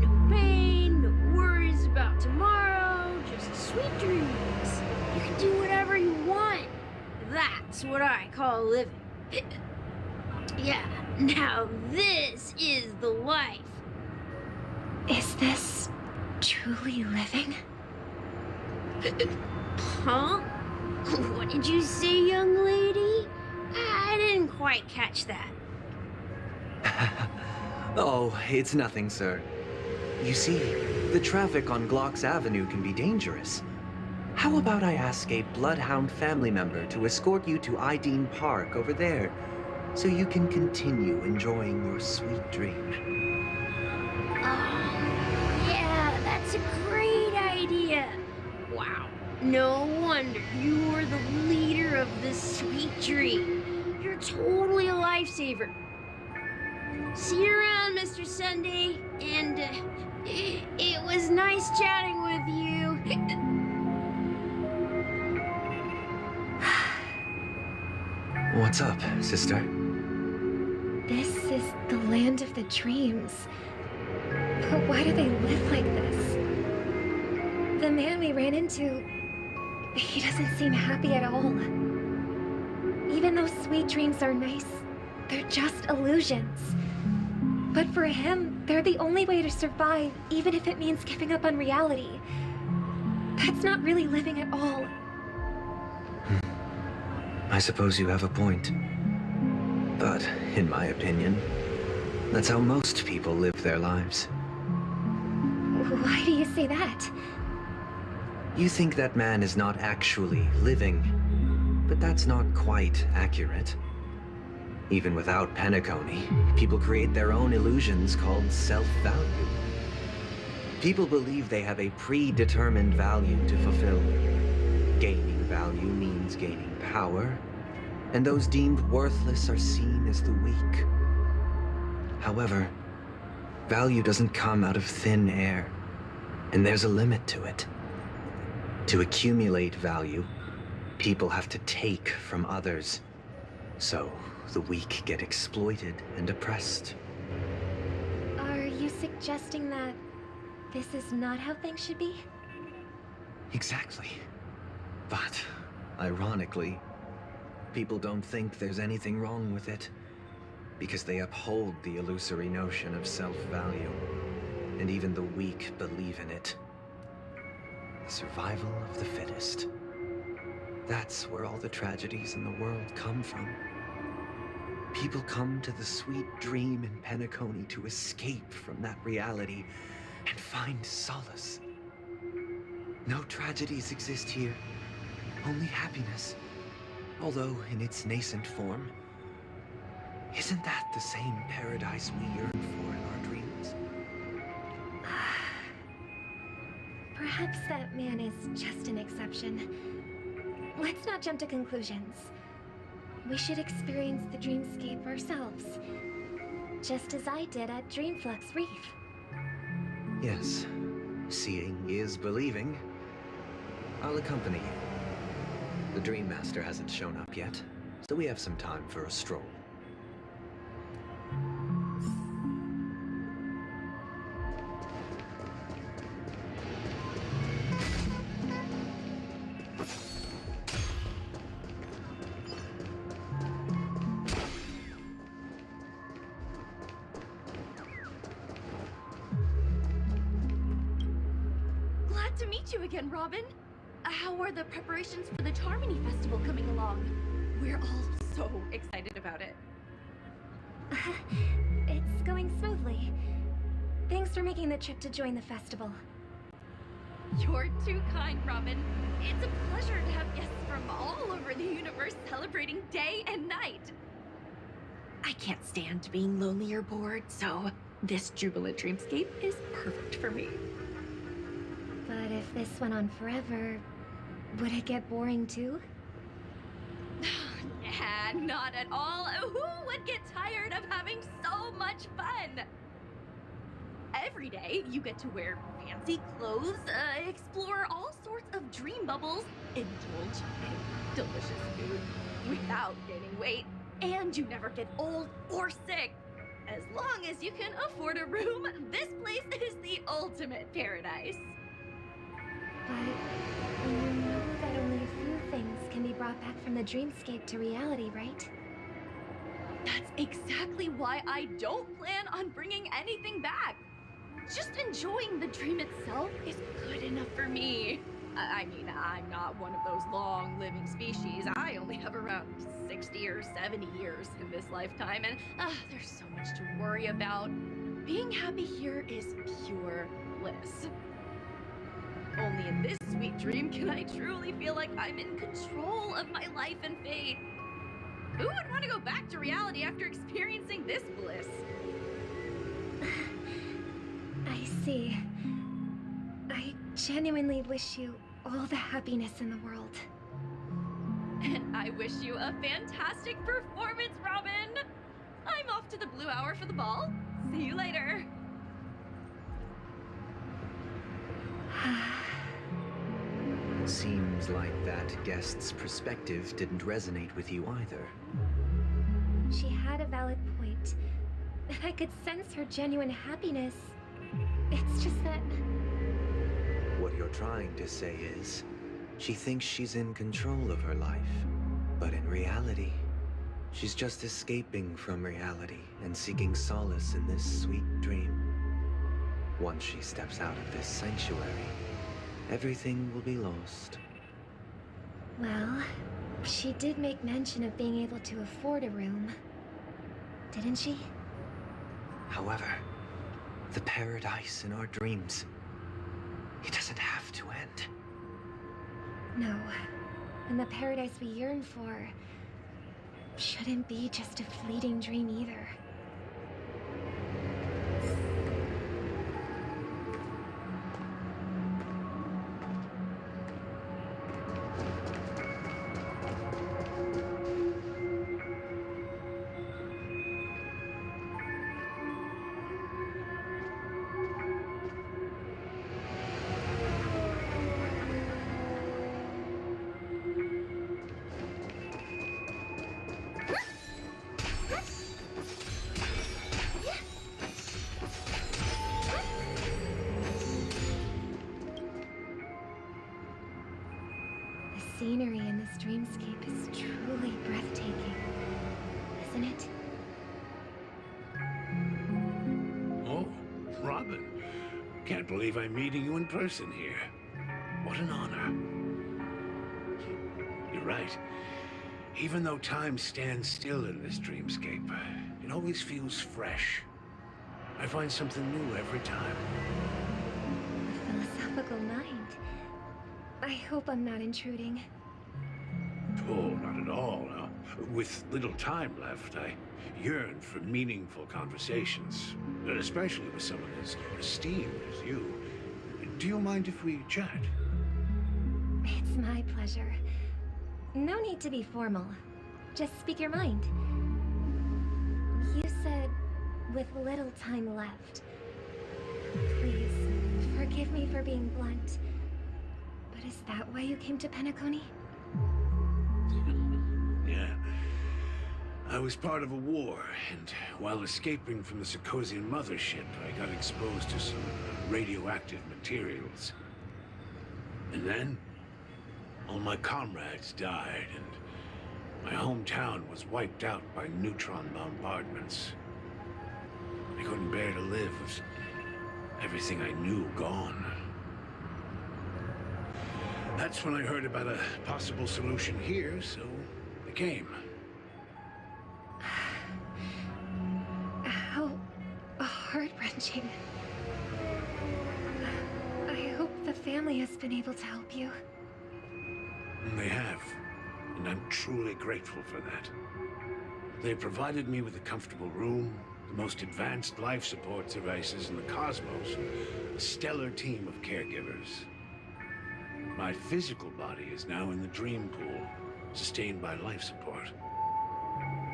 No pain, no worries about tomorrow, just sweet dreams. You can do whatever you want. That's what I call living. Yeah, now this is the life. Is this truly living? Huh? What did you say, young lady? I didn't quite catch that. Oh, it's nothing, sir. You see, the traffic on Glock's Avenue can be dangerous. How about I ask a Bloodhound family member to escort you to Ideen Park over there, so you can continue enjoying your sweet dream? Oh, yeah, that's a great idea. Wow, no wonder you were the leader of this sweet dream. You're totally a lifesaver. See you around, Mr. Sunday, and it was nice chatting with you. What's up, sister? This is the land of the dreams. But why do they live like this? The man we ran into, he doesn't seem happy at all. Even though sweet dreams are nice, they're just illusions. But for him, they're the only way to survive, even if it means giving up on reality. That's not really living at all. I suppose you have a point. But, in my opinion, that's how most people live their lives. Why do you say that? You think that man is not actually living, but that's not quite accurate. Even without Penacony, people create their own illusions called self-value. People believe they have a predetermined value to fulfill. Gaining value means gaining power, and those deemed worthless are seen as the weak. However, value doesn't come out of thin air, and there's a limit to it. To accumulate value, people have to take from others, so the weak get exploited and oppressed. Are you suggesting that this is not how things should be? Exactly. But, ironically, people don't think there's anything wrong with it, because they uphold the illusory notion of self-value, and even the weak believe in it. The survival of the fittest. That's where all the tragedies in the world come from. People come to the sweet dream in Penacony to escape from that reality and find solace. No tragedies exist here, only happiness. Although in its nascent form, isn't that the same paradise we yearn for in our dreams? Perhaps that man is just an exception. Let's not jump to conclusions. We should experience the dreamscape ourselves, just as I did at Dreamflux Reef. Yes, Seeing is believing. I'll accompany you. The Dream Master hasn't shown up yet, so we have some time for a stroll. Glad to meet you again, Robin. How are the preparations for the Charmony Festival coming along? We're all so excited about it. It's going smoothly. Thanks for making the trip to join the festival. You're too kind, Robin. It's a pleasure to have guests from all over the universe celebrating day and night. I can't stand being lonely or bored, so this jubilant dreamscape is perfect for me. But if this went on forever, would it get boring too? Nah, not at all. Who would get tired of having so much fun? Every day, you get to wear fancy clothes, explore all sorts of dream bubbles, indulge in delicious food without gaining weight, and you never get old or sick. As long as you can afford a room, this place is the ultimate paradise. But you know that only a few things can be brought back from the dreamscape to reality, right? That's exactly why I don't plan on bringing anything back. Just enjoying the dream itself is good enough for me. I mean, I'm not one of those long-living species. I only have around 60 or 70 years in this lifetime, and there's so much to worry about. Being happy here is pure bliss. Only in this sweet dream can I truly feel like I'm in control of my life and fate. Who would want to go back to reality after experiencing this bliss? I see. I genuinely wish you all the happiness in the world. And I wish you a fantastic performance, Robin! I'm off to the Blue Hour for the ball. See you later. Seems like that guest's perspective didn't resonate with you either. She had a valid point, and I could sense her genuine happiness. It's just that... What you're trying to say is, she thinks she's in control of her life, but in reality, she's just escaping from reality and seeking solace in this sweet dream. Once she steps out of this sanctuary, everything will be lost. Well, she did make mention of being able to afford a room, didn't she? However, the paradise in our dreams, it doesn't have to end. No, and the paradise we yearn for shouldn't be just a fleeting dream either. The scenery in this dreamscape is truly breathtaking, isn't it? Oh, Robin. Can't believe I'm meeting you in person here. What an honor. You're right. Even though time stands still in this dreamscape, it always feels fresh. I find something new every time. A philosophical mind. I hope I'm not intruding. Oh, not at all. With little time left, I yearn for meaningful conversations, especially with someone as esteemed as you. Do you mind if we chat? It's my pleasure. No need to be formal. Just speak your mind. You said, with little time left. Please, Forgive me for being blunt, but is that why you came to Penacony? Yeah. I was part of a war, and while escaping from the Sarkosian mothership, I got exposed to some radioactive materials. And then, all my comrades died, and my hometown was wiped out by neutron bombardments. I couldn't bear to live with everything I knew gone. That's when I heard about a possible solution here, so I came. How heart-wrenching. I hope the family has been able to help you. They have, and I'm truly grateful for that. They provided me with a comfortable room, the most advanced life support devices in the cosmos, and a stellar team of caregivers. My physical body is now in the dream pool, sustained by life support.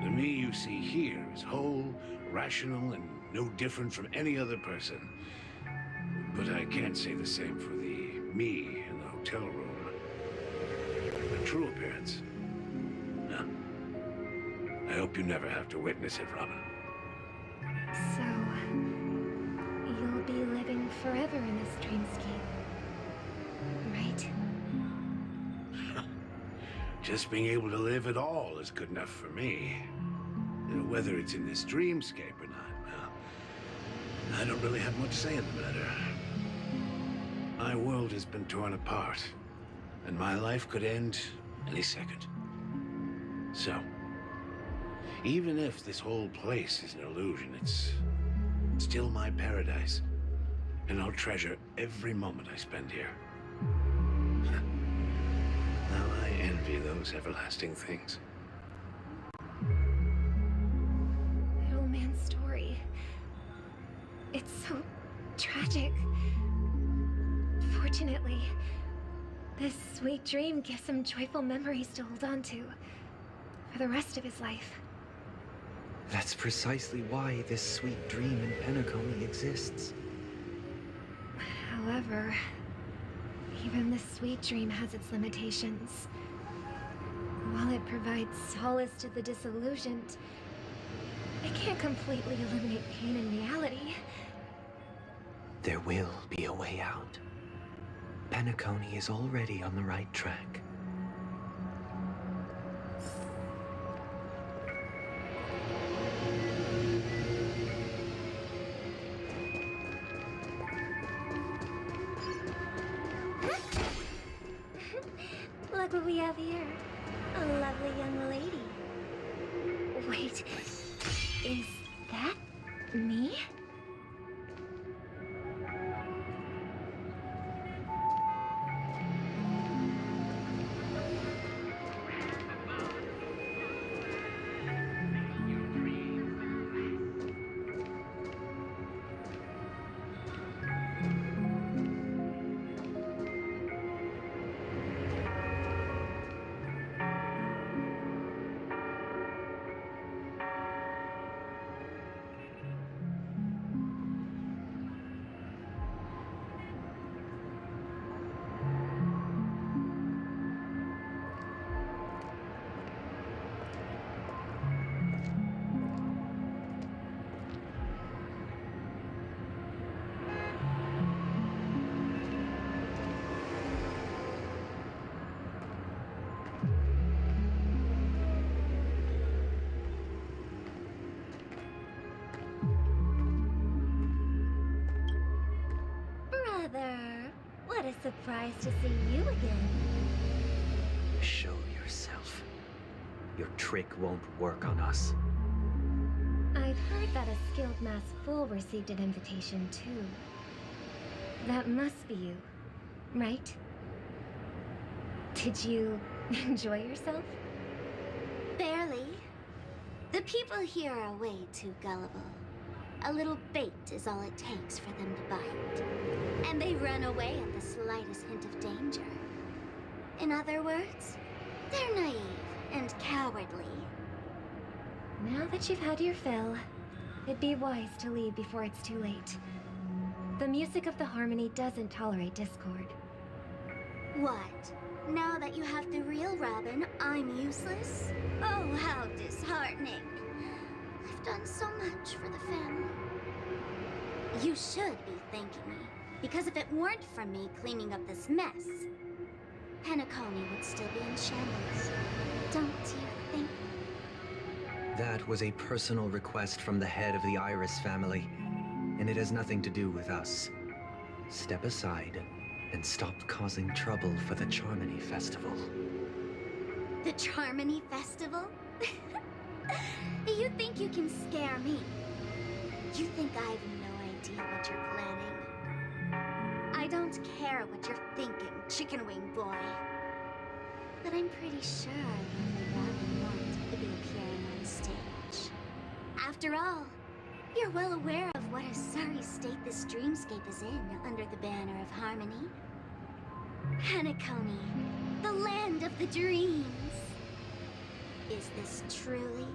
The me you see here is whole, rational, and no different from any other person. But I can't say the same for the me in the hotel room. My true appearance? No. I hope you never have to witness it, Robin. So, you'll be living forever in this dreamscape, right? Just being able to live at all is good enough for me. Whether it's in this dreamscape or not, well, I don't really have much say in the matter. My world has been torn apart, and my life could end any second. So, even if this whole place is an illusion, it's still my paradise, and I'll treasure every moment I spend here. Now I envy those everlasting things. That old man's story. It's so tragic. Fortunately, this sweet dream gives him joyful memories to hold on to for the rest of his life. That's precisely why this sweet dream in Penacony exists. However, even this sweet dream has its limitations. While it provides solace to the disillusioned, it can't completely eliminate pain in reality. There will be a way out. Penacony is already on the right track. Look what we have here. A lovely young lady. Wait, is that me? What a surprise to see you again. Show yourself. Your trick won't work on us. I've heard that a skilled mass fool received an invitation too. That must be you, right? Did you enjoy yourself? Barely. The people here are way too gullible. A little bait is all it takes for them to bite. And they run away at the slightest hint of danger. In other words, they're naive and cowardly. Now that you've had your fill, it'd be wise to leave before it's too late. The music of the harmony doesn't tolerate discord. What? Now that you have the real Robin, I'm useless? Oh, how disheartening. I've done so much for the family. You should be thanking me, because if it weren't for me cleaning up this mess, Penacony would still be in shambles. Don't you think? That was a personal request from the head of the Iris family, and it has nothing to do with us. Step aside and stop causing trouble for the Charmony Festival. The Charmony Festival? You think you can scare me? You think I have no idea what you're planning? I don't care what you're thinking, chicken wing boy. But I'm pretty sure Lovely Robin wanted to be appearing on stage. After all, you're well aware of what a sorry state this dreamscape is in under the banner of harmony. Penacony, the land of the dreams. Is this truly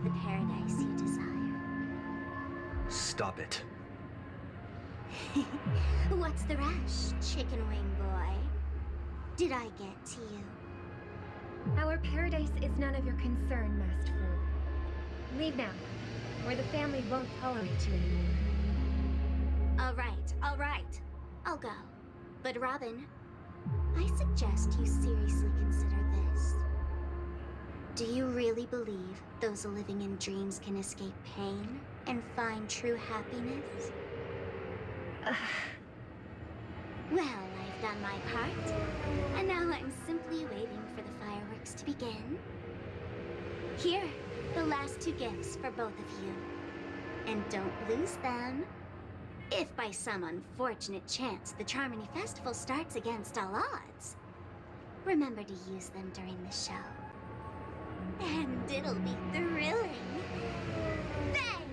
the paradise you desire? Stop it. What's the rush, chicken wing boy? Did I get to you? Our paradise is none of your concern, masked fool. Leave now, or the family won't tolerate you anymore. All right. I'll go. But Robin, I suggest you seriously consider this. Do you really believe those living in dreams can escape pain and find true happiness? Well, I've done my part, and now I'm simply waiting for the fireworks to begin. Here, the last 2 gifts for both of you. And don't lose them. If by some unfortunate chance the Charmony Festival starts against all odds, remember to use them during the show. And it'll be thrilling. Bang!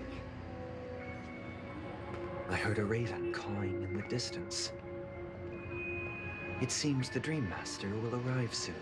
I heard a raven cawing in the distance. It seems the Dream Master will arrive soon.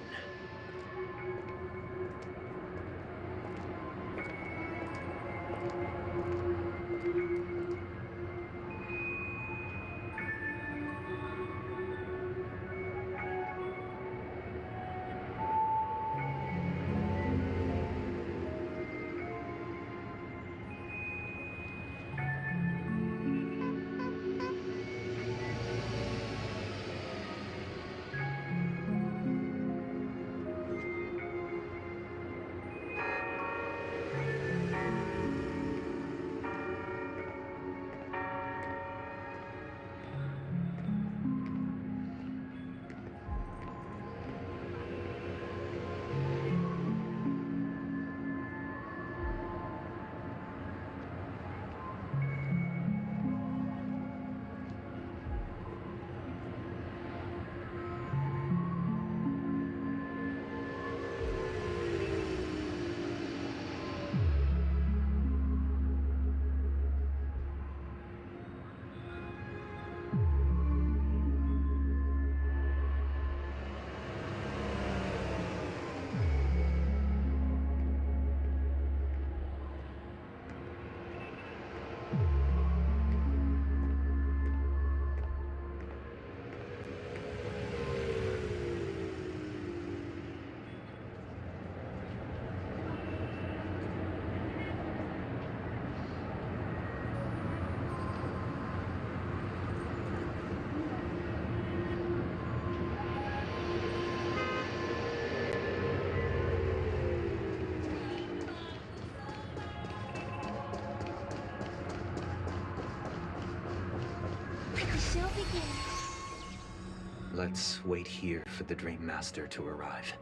Let's wait here for the Dream Master to arrive.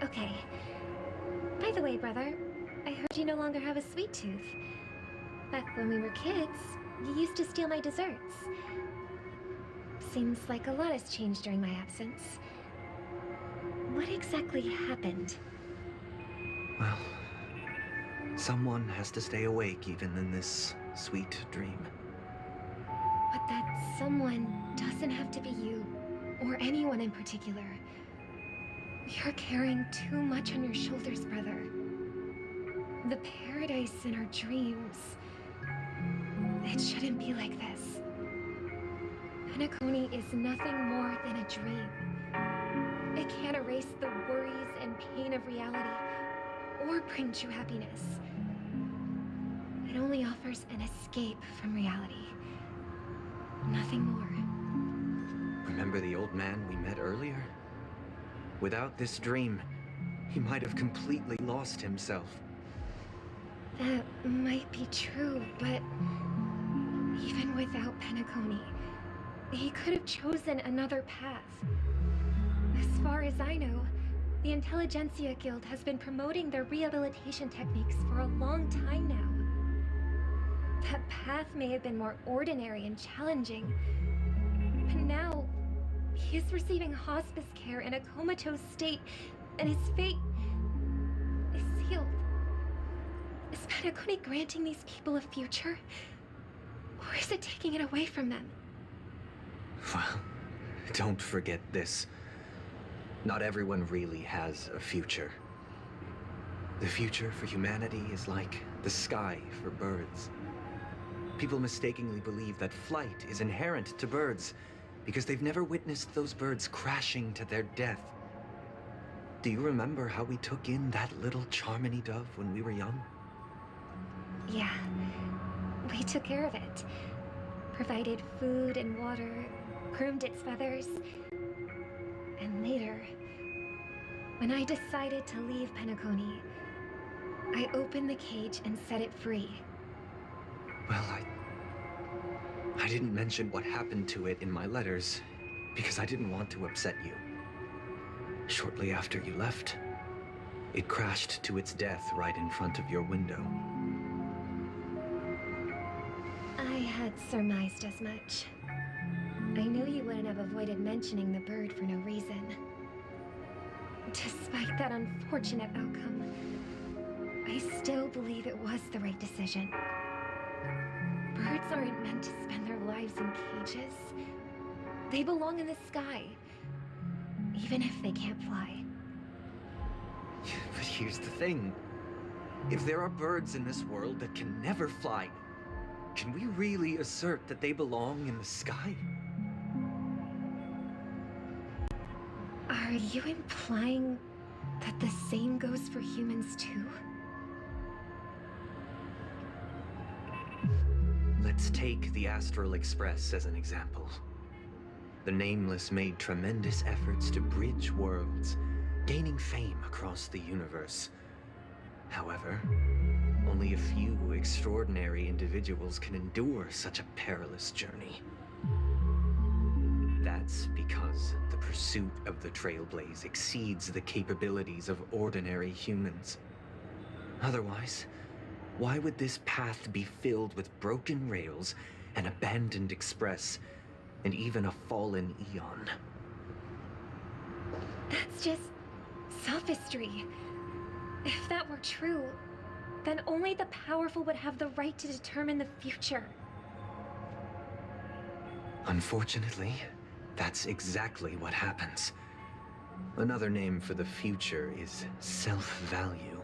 Okay. By the way, brother, I heard you no longer have a sweet tooth. Back when we were kids, you used to steal my desserts. Seems like a lot has changed during my absence. What exactly happened? Well, someone has to stay awake even in this sweet dream. But that someone doesn't have to be you, or anyone in particular. You're carrying too much on your shoulders, brother. The paradise in our dreams. It shouldn't be like this. Penacony is nothing more than a dream. It can't erase the worries and pain of reality, or bring true happiness. It only offers an escape from reality. Nothing more. Remember the old man we met earlier? Without this dream, he might have completely lost himself. That might be true, but even without Penacony, he could have chosen another path. As far as I know, the Intelligentsia Guild has been promoting their rehabilitation techniques for a long time now. That path may have been more ordinary and challenging, but now he is receiving hospice care in a comatose state, and his fate is sealed. Is Penacony granting these people a future? Or is it taking it away from them? Well, don't forget this. Not everyone really has a future. The future for humanity is like the sky for birds. People mistakenly believe that flight is inherent to birds because they've never witnessed those birds crashing to their death. Do you remember how we took in that little Charmony dove when we were young? Yeah, we took care of it. Provided food and water, groomed its feathers. And later, when I decided to leave Penacony, I opened the cage and set it free. Well, I didn't mention what happened to it in my letters because I didn't want to upset you. Shortly after you left, it crashed to its death right in front of your window. I had surmised as much. I knew you wouldn't have avoided mentioning the bird for no reason. Despite that unfortunate outcome, I still believe it was the right decision. Birds aren't meant to spend their lives in cages. They belong in the sky, even if they can't fly. But here's the thing. If there are birds in this world that can never fly, can we really assert that they belong in the sky? Are you implying that the same goes for humans too? Let's take the Astral Express as an example. The Nameless made tremendous efforts to bridge worlds, gaining fame across the universe. However, only a few extraordinary individuals can endure such a perilous journey. That's because the pursuit of the Trailblaze exceeds the capabilities of ordinary humans. Otherwise, why would this path be filled with broken rails, an abandoned express, and even a fallen eon? That's just sophistry. If that were true, then only the powerful would have the right to determine the future. Unfortunately, that's exactly what happens. Another name for the future is self-value.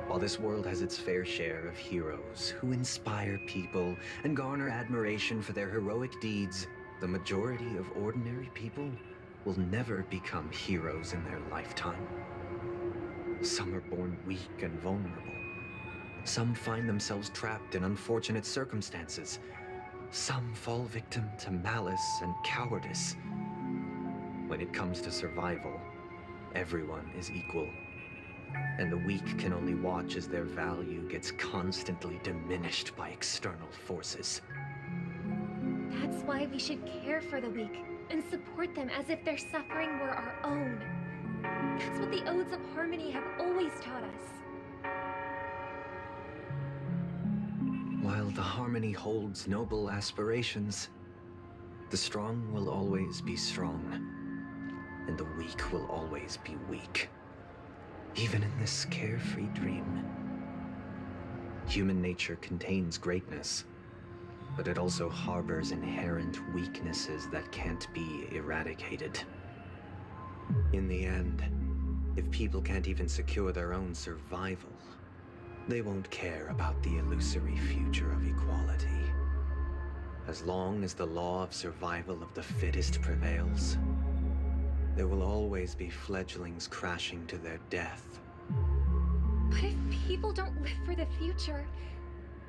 While this world has its fair share of heroes who inspire people and garner admiration for their heroic deeds, the majority of ordinary people will never become heroes in their lifetime. Some are born weak and vulnerable. Some find themselves trapped in unfortunate circumstances. Some fall victim to malice and cowardice. When it comes to survival, everyone is equal. And the weak can only watch as their value gets constantly diminished by external forces. That's why we should care for the weak and support them as if their suffering were our own. That's what the Odes of Harmony have always taught us. While the Harmony holds noble aspirations, the strong will always be strong, and the weak will always be weak. Even in this carefree dream. Human nature contains greatness, but it also harbors inherent weaknesses that can't be eradicated. In the end, if people can't even secure their own survival, they won't care about the illusory future of equality. As long as the law of survival of the fittest prevails, there will always be fledglings crashing to their death. But if people don't live for the future,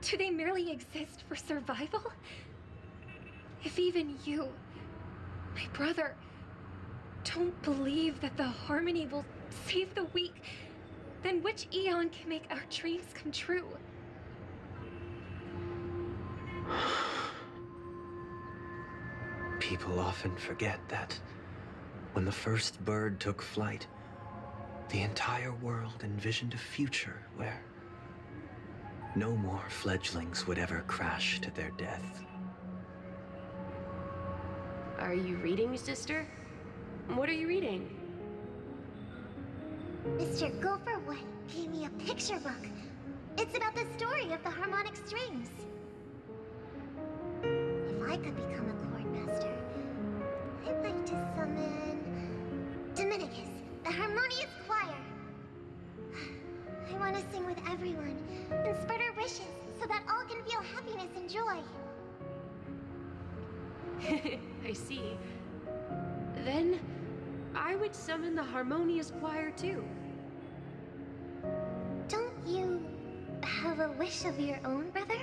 do they merely exist for survival? If even you, my brother, don't believe that the harmony will save the weak, then which eon can make our dreams come true? People often forget that when the first bird took flight, the entire world envisioned a future where no more fledglings would ever crash to their death. Are you reading, sister? What are you reading? Mr. Gopherwood gave me a picture book. It's about the story of the harmonic strings. If I could become a chord master, I'd like to summon Dominicus, the harmonious choir. I want to sing with everyone and spread our wishes so that all can feel happiness and joy. I see. Then I would summon the harmonious choir too. Don't you have a wish of your own, brother?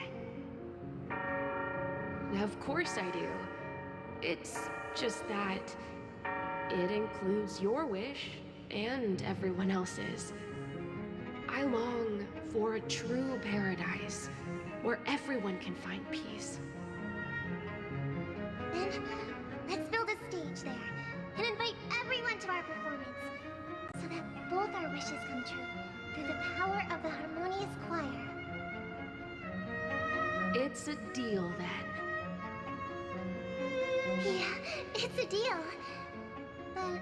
Of course I do. It's just that it includes your wish and everyone else's. I long for a true paradise where everyone can find peace. Then let's build a stage there and invite everyone to our performance so that both our wishes come true through the power of the harmonious choir. It's a deal then. Yeah, it's a deal. But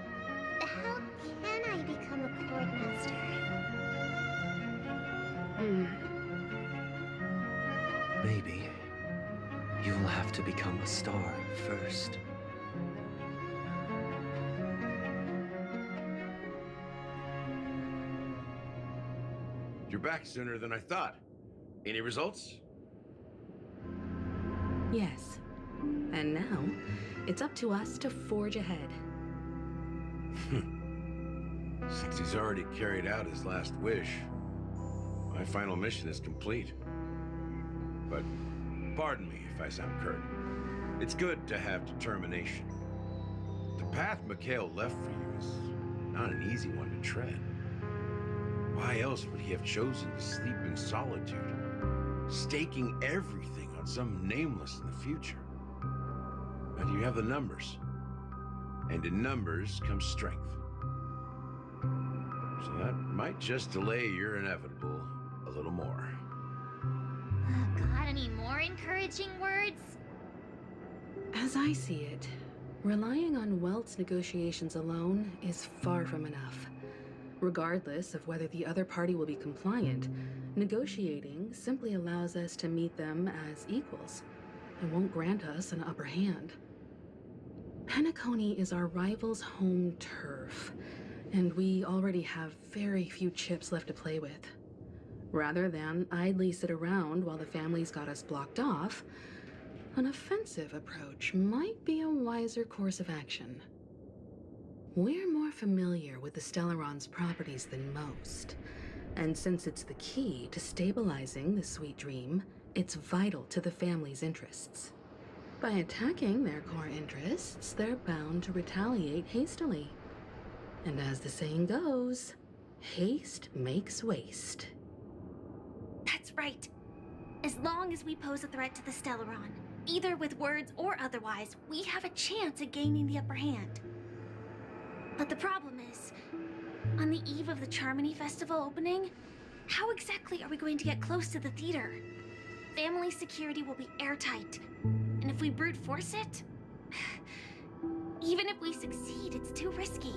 how can I become a chord master? Maybe you will have to become a star first. You're back sooner than I thought. Any results? Yes. And now, it's up to us to forge ahead. Since he's already carried out his last wish, my final mission is complete. But pardon me if I sound curt. It's good to have determination. The path Mikhail left for you is not an easy one to tread. Why else would he have chosen to sleep in solitude, staking everything on some nameless in the future? But you have the numbers, and in numbers comes strength. So that might just delay your inevitable a little more. Got any more encouraging words? As I see it, relying on Welt's negotiations alone is far from enough. Regardless of whether the other party will be compliant, negotiating simply allows us to meet them as equals. It won't grant us an upper hand. Penacony is our rival's home turf, and we already have very few chips left to play with. Rather than idly sit around while the family's got us blocked off, an offensive approach might be a wiser course of action. We're more familiar with the Stellaron's properties than most, and since it's the key to stabilizing the sweet dream, it's vital to the family's interests. By attacking their core interests, they're bound to retaliate hastily. And as the saying goes, haste makes waste. That's right. As long as we pose a threat to the Stellaron, either with words or otherwise, we have a chance at gaining the upper hand. But the problem is, on the eve of the Charmony Festival opening, how exactly are we going to get close to the theater? Family security will be airtight, and if we brute force it, even if we succeed, it's too risky.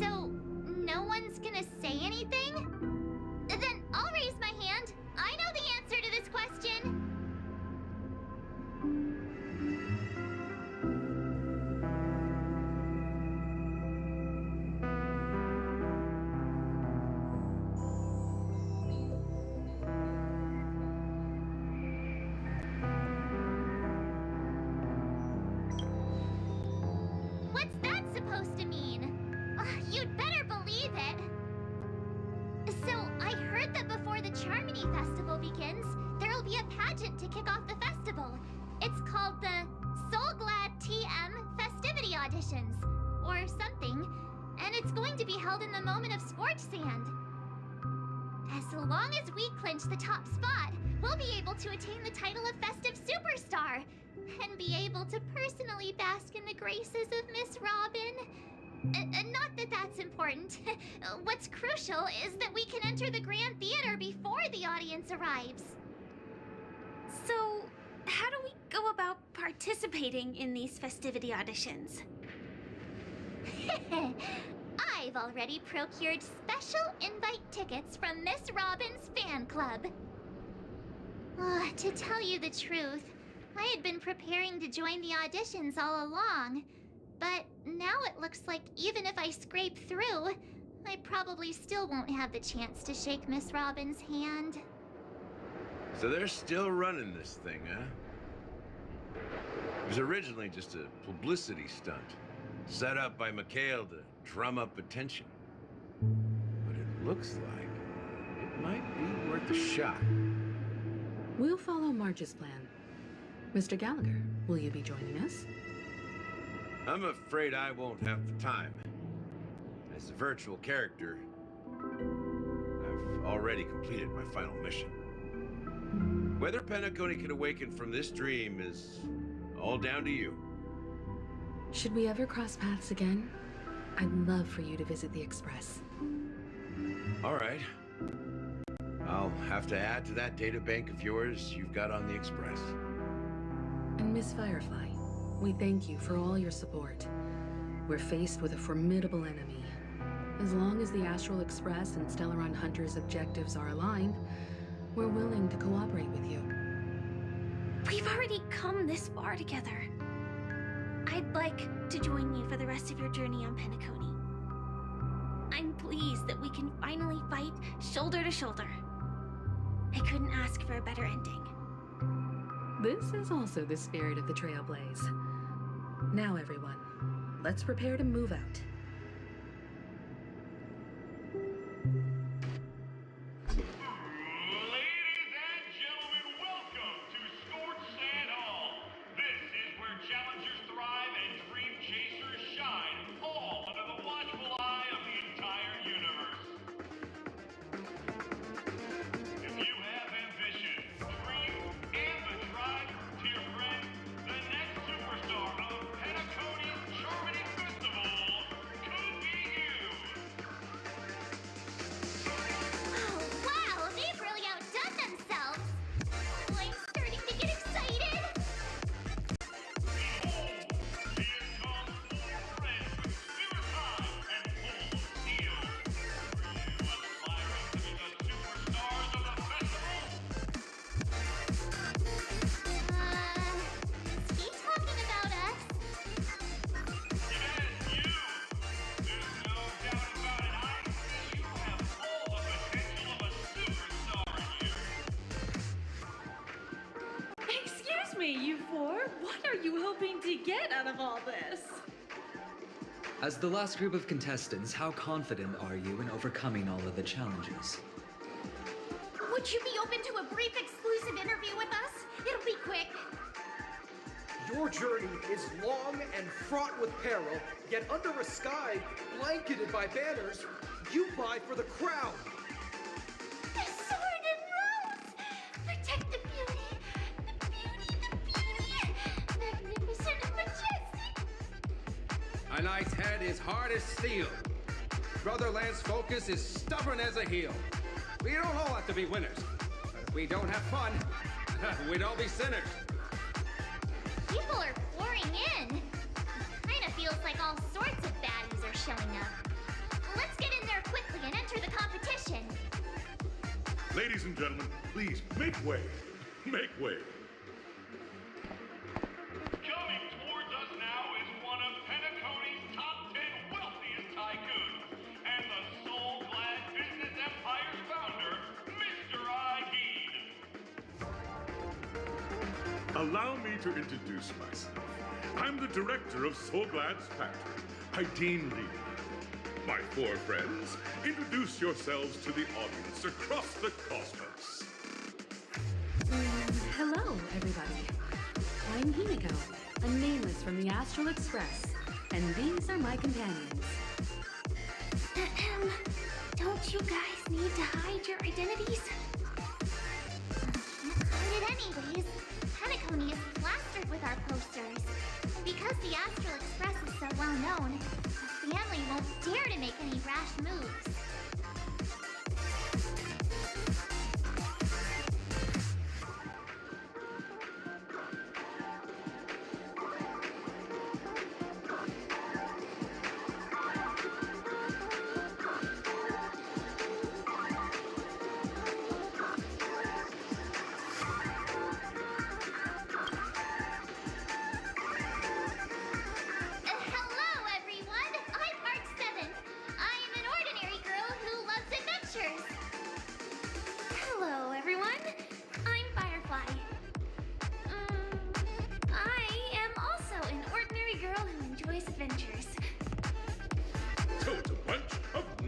So, no one's gonna say anything? Then I'll raise my hand. I know the answer to this question. supposed to mean? You'd better believe it. So, I heard that before the Charmony Festival begins, there'll be a pageant to kick off the festival. It's called the Soul Glad TM Festivity Auditions, or something, and it's going to be held in the moment of scorched sand. As long as we clinch the top spot, we'll be able to attain the title of Festive Superstar, and be able to personally bask in the graces of Miss Robin. Not that that's important. What's crucial is that we can enter the Grand Theater before the audience arrives. So, how do we go about participating in these festivity auditions? I've already procured special invite tickets from Miss Robin's fan club. To tell you the truth, I had been preparing to join the auditions all along, but now it looks like even if I scrape through, I probably still won't have the chance to shake Miss Robin's hand. So they're still running this thing, huh? It was originally just a publicity stunt, set up by Mikhail to drum up attention. But it looks like it might be worth a shot. We'll follow Marge's plan. Mr. Gallagher, will you be joining us? I'm afraid I won't have the time. As a virtual character, I've already completed my final mission. Whether Penacony can awaken from this dream is all down to you. Should we ever cross paths again? I'd love for you to visit the Express. All right. I'll have to add to that data bank of yours you've got on the Express. And Miss Firefly, we thank you for all your support. We're faced with a formidable enemy. As long as the Astral Express and Stellaron Hunter's objectives are aligned, we're willing to cooperate with you. We've already come this far together. I'd like to join you for the rest of your journey on Penacony. I'm pleased that we can finally fight shoulder to shoulder. I couldn't ask for a better ending. This is also the spirit of the Trailblaze. Now, everyone, let's prepare to move out. As the last group of contestants, how confident are you in overcoming all of the challenges? Would you be open to a brief exclusive interview with us? It'll be quick. Your journey is long and fraught with peril, yet under a sky blanketed by banners, you vie for the crown. The sword and rose! Protect the beauty! The beauty, the beauty! Magnificent and majestic! A knight's head is hard as steel. Brother Lance Focus is stubborn as a heel. We don't all have to be winners. But if we don't have fun, we'd all be sinners. People are pouring in. Kinda feels like all sorts of baddies are showing up. Let's get in there quickly and enter the competition. Ladies and gentlemen, please make way. Make way. Coming towards us now is one of Penacony's top 10 wealthiest tycoons and the soul-glad business empire's founder, Mr. Heed. Allow me to introduce myself. I'm the director of Soulglad's factory, Dean Lee. My four friends, introduce yourselves to the audience across the cosmos. Hello, everybody. I'm Himiko, a nameless from the Astral Express, and these are my companions. Don't you guys need to hide your identities? Hide it anyways. Penacony is plastered with our posters. Because the Astral Express is so well known, the family won't dare to make any rash moves.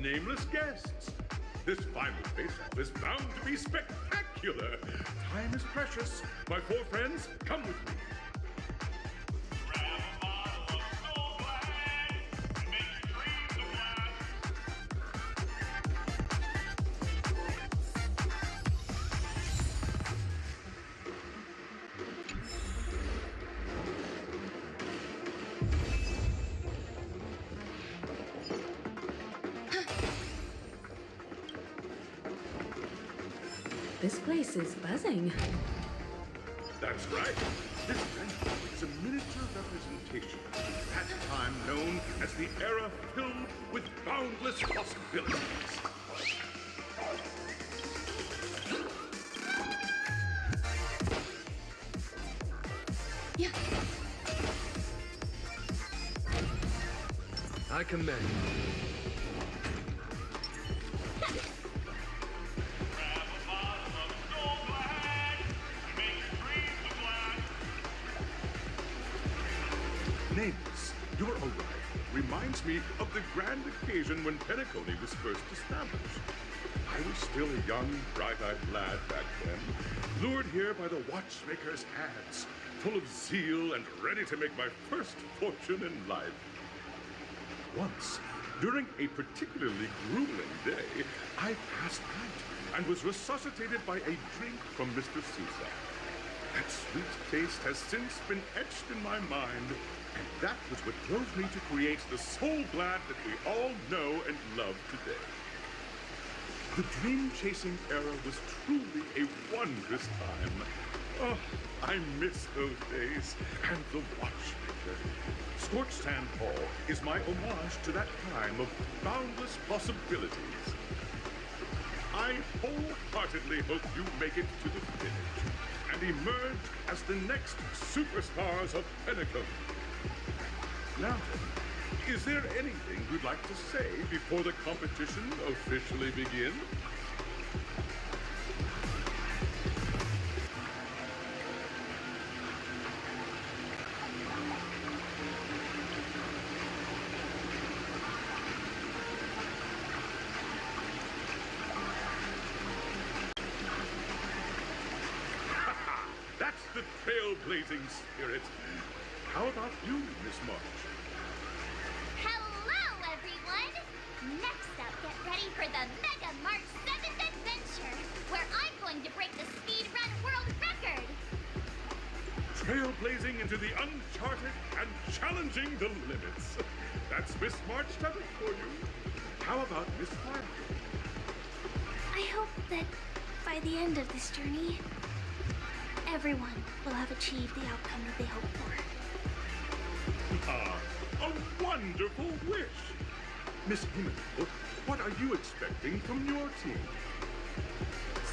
Nameless guests. This final face-off is bound to be spectacular. Time is precious. My four friends, come with me. This place is buzzing. That's right. This venue is a miniature representation of that time known as the era filled with boundless possibilities. Yeah. I commend you. Nameless, your arrival reminds me of the grand occasion when Penacony was first established. I was still a young, bright-eyed lad back then, lured here by the watchmaker's ads, full of zeal and ready to make my first fortune in life. Once, during a particularly grueling day, I passed out and was resuscitated by a drink from Mr. Caesar. That sweet taste has since been etched in my mind, and that was what drove me to create the Soulglad that we all know and love today. The dream-chasing era was truly a wondrous time. Oh, I miss those days, and the watchmaker. Scorched Sand Hall is my homage to that time of boundless possibilities. I wholeheartedly hope you make it to the finish and emerge as the next superstars of Penacony. Now then, is there anything you'd like to say before the competition officially begins? That's the trailblazing spirit. How about you, Miss March? Hello, everyone! Next up, get ready for the Mega March 7th Adventure, where I'm going to break the speedrun world record! Trailblazing into the uncharted and challenging the limits. That's Miss March Tubbs for you. How about Miss March? I hope that by the end of this journey, everyone will have achieved the outcome that they hope for. Ah, a wonderful wish! Miss Himiko, what are you expecting from your team?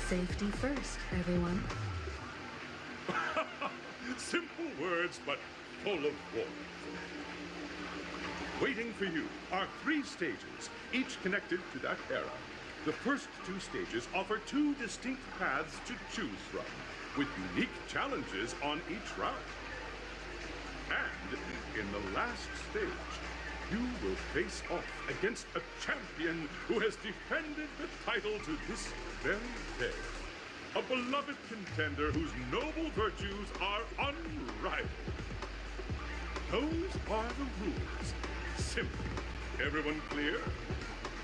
Safety first, everyone. Simple words, but full of warmth. Waiting for you are 3 stages, each connected to that era. The first 2 stages offer 2 distinct paths to choose from, with unique challenges on each route. And In the last stage, you will face off against a champion who has defended the title to this very day. A beloved contender whose noble virtues are unrivaled. Those are the rules. Simple. Everyone clear?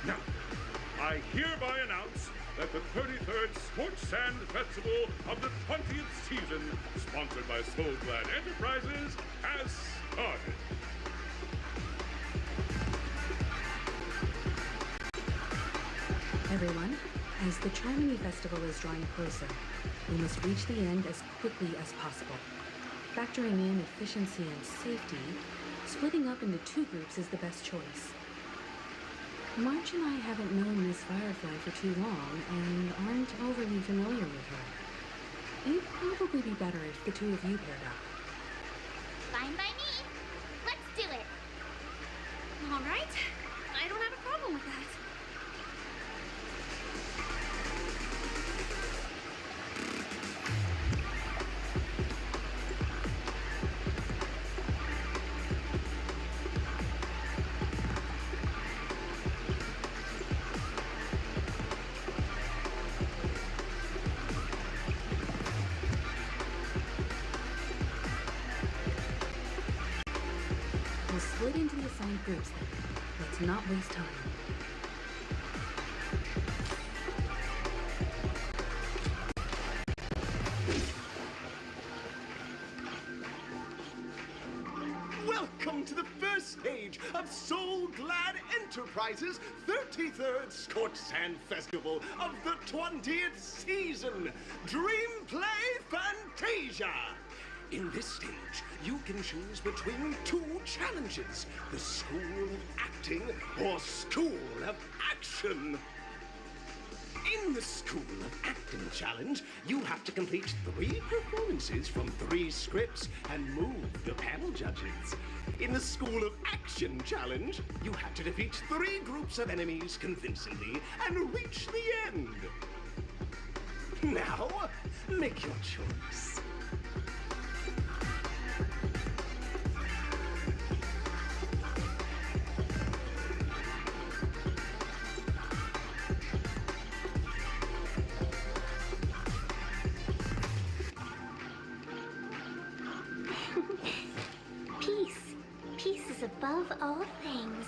Now, I hereby announce that the 33rd Scorch Sand Festival of the 20th season, sponsored by Soul Glad Enterprises, has started. Everyone, as the Charmony Festival is drawing closer, we must reach the end as quickly as possible. Factoring in efficiency and safety, splitting up into 2 groups is the best choice. March and I haven't known Miss Firefly for too long and aren't overly familiar with her. It'd probably be better if the 2 of you paired up. Fine by me. Let's do it. All right. I don't have a problem with that. We'll split into the assigned groups then. Let's not waste time. Welcome to the first stage of Soul Glad Enterprises' 33rd Scorch Sand Festival of the 20th season, Dream Play Fantasia. In this stage, you can choose between 2 challenges, the School of Acting or School of Action. In the School of Acting challenge, you have to complete 3 performances from 3 scripts and move the panel judges. In the School of Action challenge, you have to defeat 3 groups of enemies convincingly and reach the end. Now, make your choice. Peace is above all things.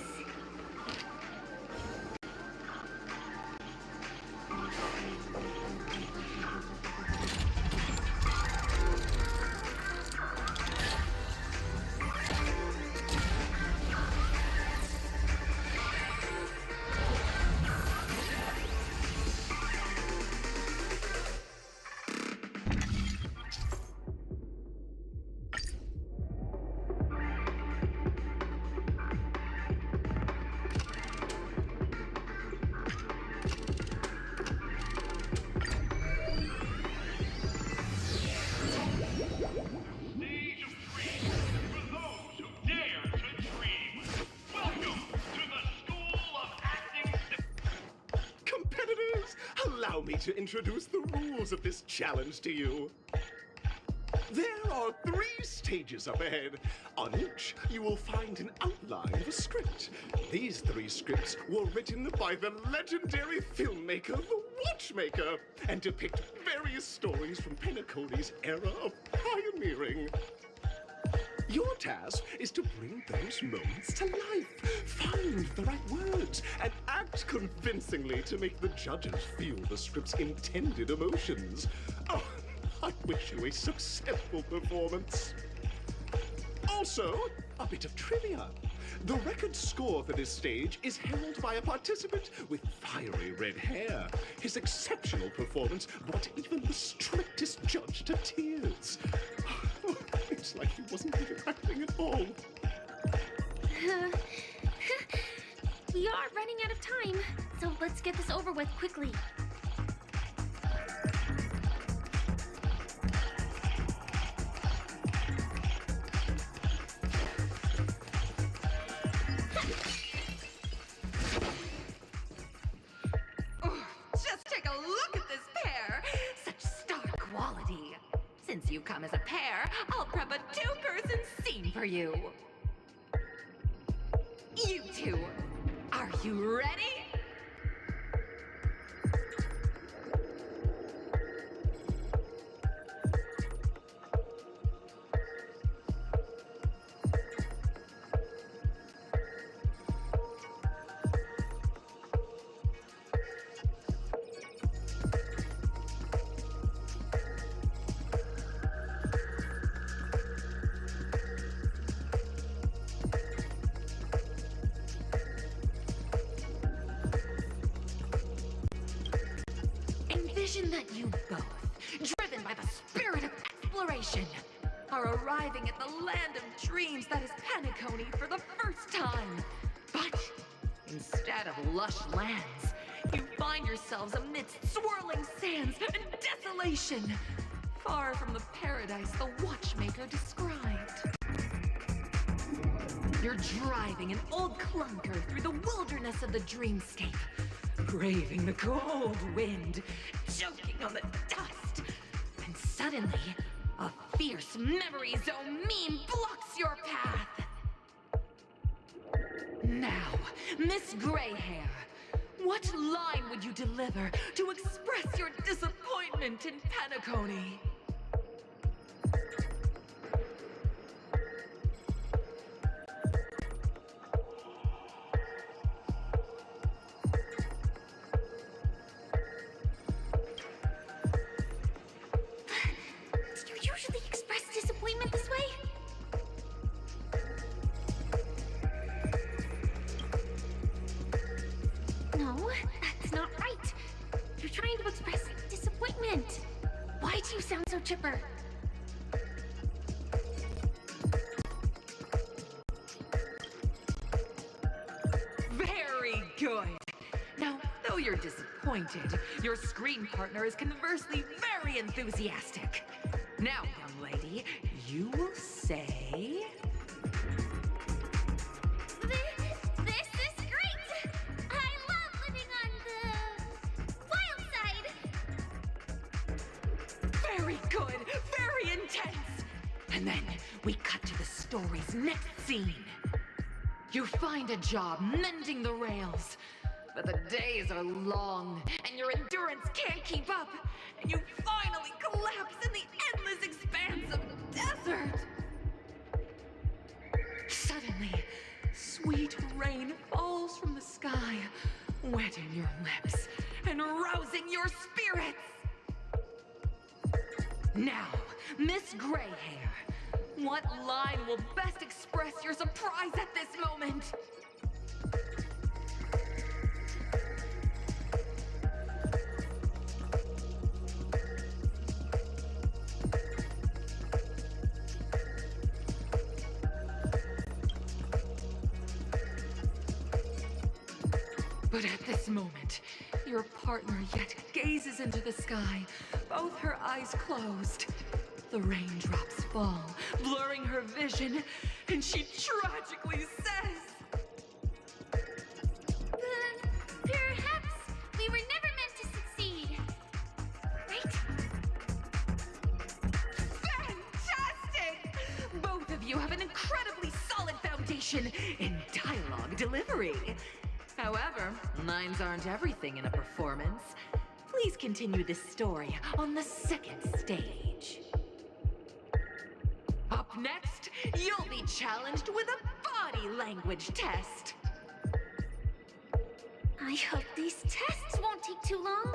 Allow me to introduce the rules of this challenge to you. There are 3 stages up ahead. On each, you will find an outline of a script. These 3 scripts were written by the legendary filmmaker, The Watchmaker, and depict various stories from Penacony's era of pioneering. Your task is to bring those moments to life, find the right words, and act convincingly to make the judges feel the script's intended emotions. Oh, I wish you a successful performance. Also, a bit of trivia. The record score for this stage is held by a participant with fiery red hair. His exceptional performance brought even the strictest judge to tears. It's like he wasn't even acting at all. We are running out of time, so let's get this over with quickly. Just take a look at this pair! Such stark quality. Since you come as a pair, I'll prep a 2-person scene for you. you ready? Envision that you both, driven by the spirit of exploration, are arriving at the land of dreams that is Penacony for the first time. But instead of lush lands, you find yourselves amidst swirling sands and desolation, far from the paradise the Watchmaker described. You're driving an old clunker through the wilderness of the dreamscape, braving the cold wind, choking on the dust, and suddenly, a fierce memory zone meme blocks your path. Now, Miss Greyhair, what line would you deliver to express your disappointment in Penacony? Chipper. Very good. Now, though you're disappointed, your screen partner is conversely very enthusiastic. Now, young lady, you will say... This is great! I love living on the wild side! Very good, very intense. And then we cut to the story's next scene. You find a job mending the rails, but the days are long and your endurance can't keep up, and you finally collapse in the endless expanse of desert. Suddenly, sweet rain falls from the sky, wetting your lips and rousing your spirits. Now, Miss Greyhair, what line will best express your surprise at this moment? But at this moment, your partner yet gazes into the sky, both her eyes closed. The raindrops fall, blurring her vision, and she tragically says, Perhaps we were never meant to succeed. Right? Fantastic! Both of you have an incredibly solid foundation in dialogue delivery. However, lines aren't everything in a performance. Please continue this story on the second stage. Up next, you'll be challenged with a body language test. I hope these tests won't take too long.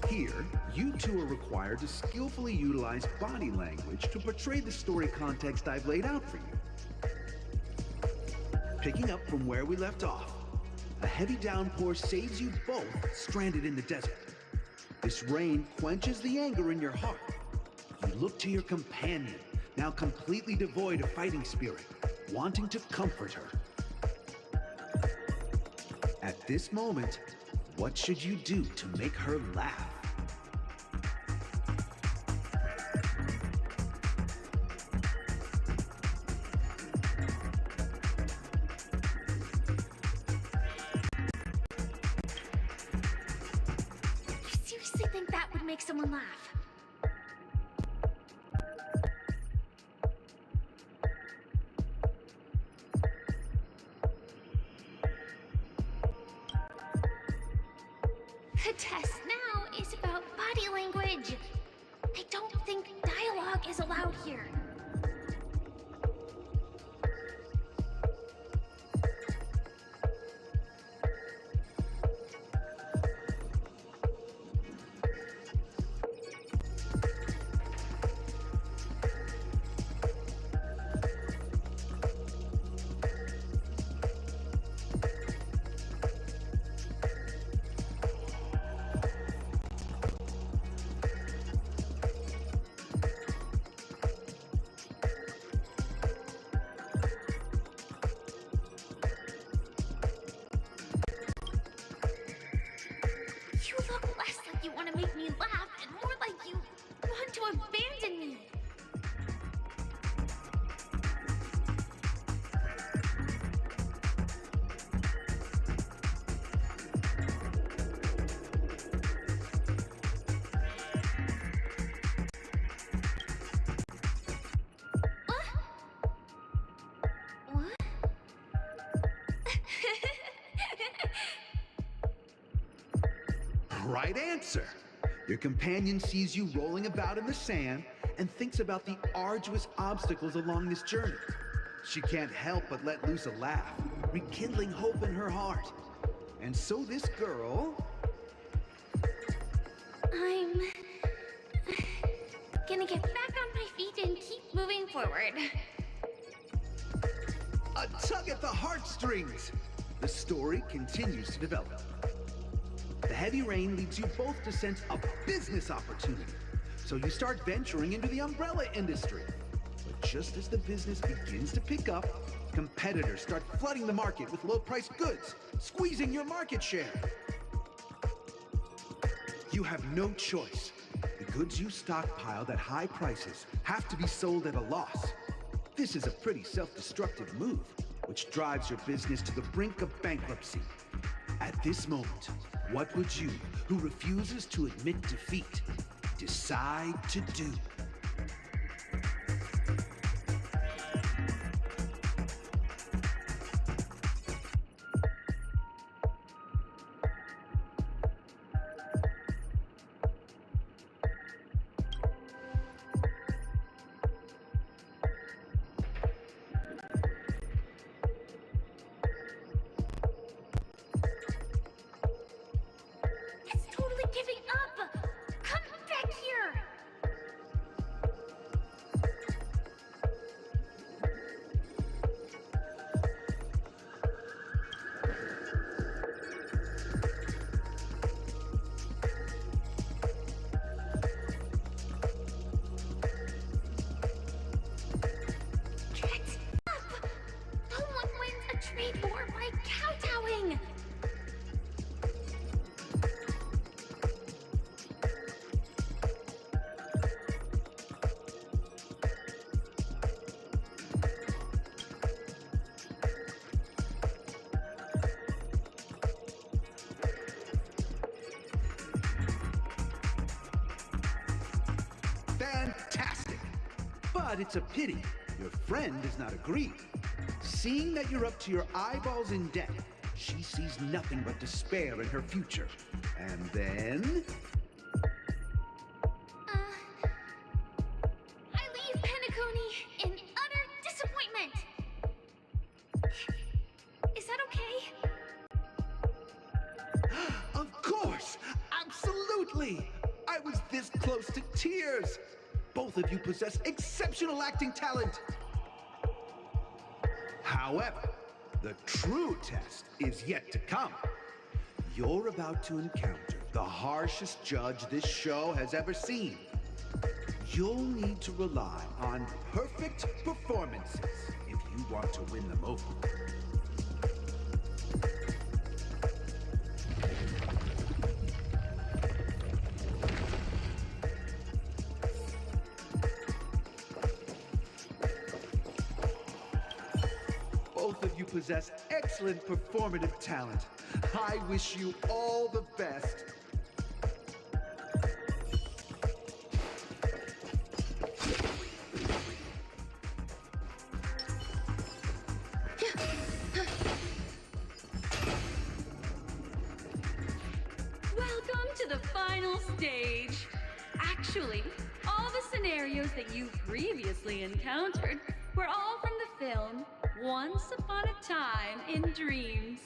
Here, you two are required to skillfully utilize body language to portray the story context I've laid out for you. Picking up from where we left off, a heavy downpour saves you both stranded in the desert. This rain quenches the anger in your heart. You look to your companion, now completely devoid of fighting spirit, wanting to comfort her. At this moment, what should you do to make her laugh? think that would make someone laugh. The test now is about body language. I don't think dialogue is allowed here. Right answer. Your companion sees you rolling about in the sand and thinks about the arduous obstacles along this journey. She can't help but let loose a laugh, rekindling hope in her heart. And so this girl... I'm gonna get back on my feet and keep moving forward. A tug at the heartstrings! The story continues to develop. The heavy rain leads you both to sense a business opportunity. So you start venturing into the umbrella industry. But just as the business begins to pick up, competitors start flooding the market with low-priced goods, squeezing your market share. You have no choice. The goods you stockpiled at high prices have to be sold at a loss. This is a pretty self-destructive move, which drives your business to the brink of bankruptcy. At this moment, what would you, who refuses to admit defeat, decide to do? Fantastic! But it's a pity your friend does not agree. Seeing that you're up to your eyeballs in debt, she sees nothing but despair in her future. And then... I leave Penacony in utter disappointment. Is that okay? Of course! Absolutely! I was this close to tears! Both of you possess exceptional acting talent! However, the true test is yet to come. You're about to encounter the harshest judge this show has ever seen. You'll need to rely on perfect performances if you want to win them over. Both of you possess excellent performative talent. I wish you all the best. stage. Actually, all the scenarios that you've previously encountered were all from the film Once Upon a Time in Dreams.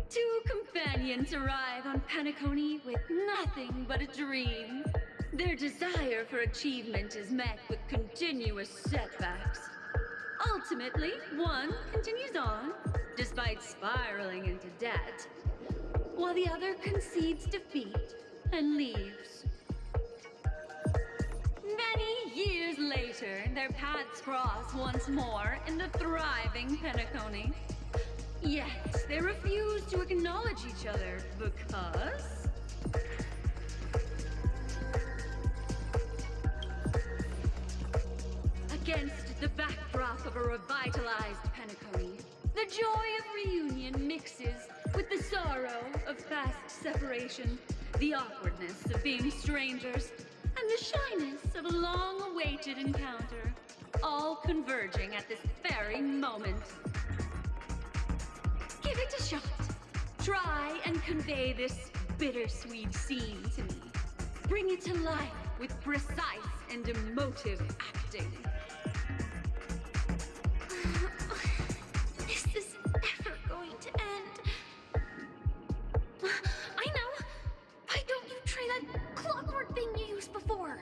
Two companions arrive on Penacony with nothing but a dream. Their desire for achievement is met with continuous setbacks. Ultimately, one continues on, despite spiraling into debt, while the other concedes defeat and leaves. Many years later, their paths cross once more in the thriving Penacony. Yet, they refuse to acknowledge each other because... Against the backdrop of a revitalized Penacony, the joy of reunion mixes with the sorrow of past separation, the awkwardness of being strangers, and the shyness of a long-awaited encounter, all converging at this very moment. Give it a shot. Try and convey this bittersweet scene to me. Bring it to life with precise and emotive acting. This is never going to end. I know. Why don't you try that clockwork thing you used before?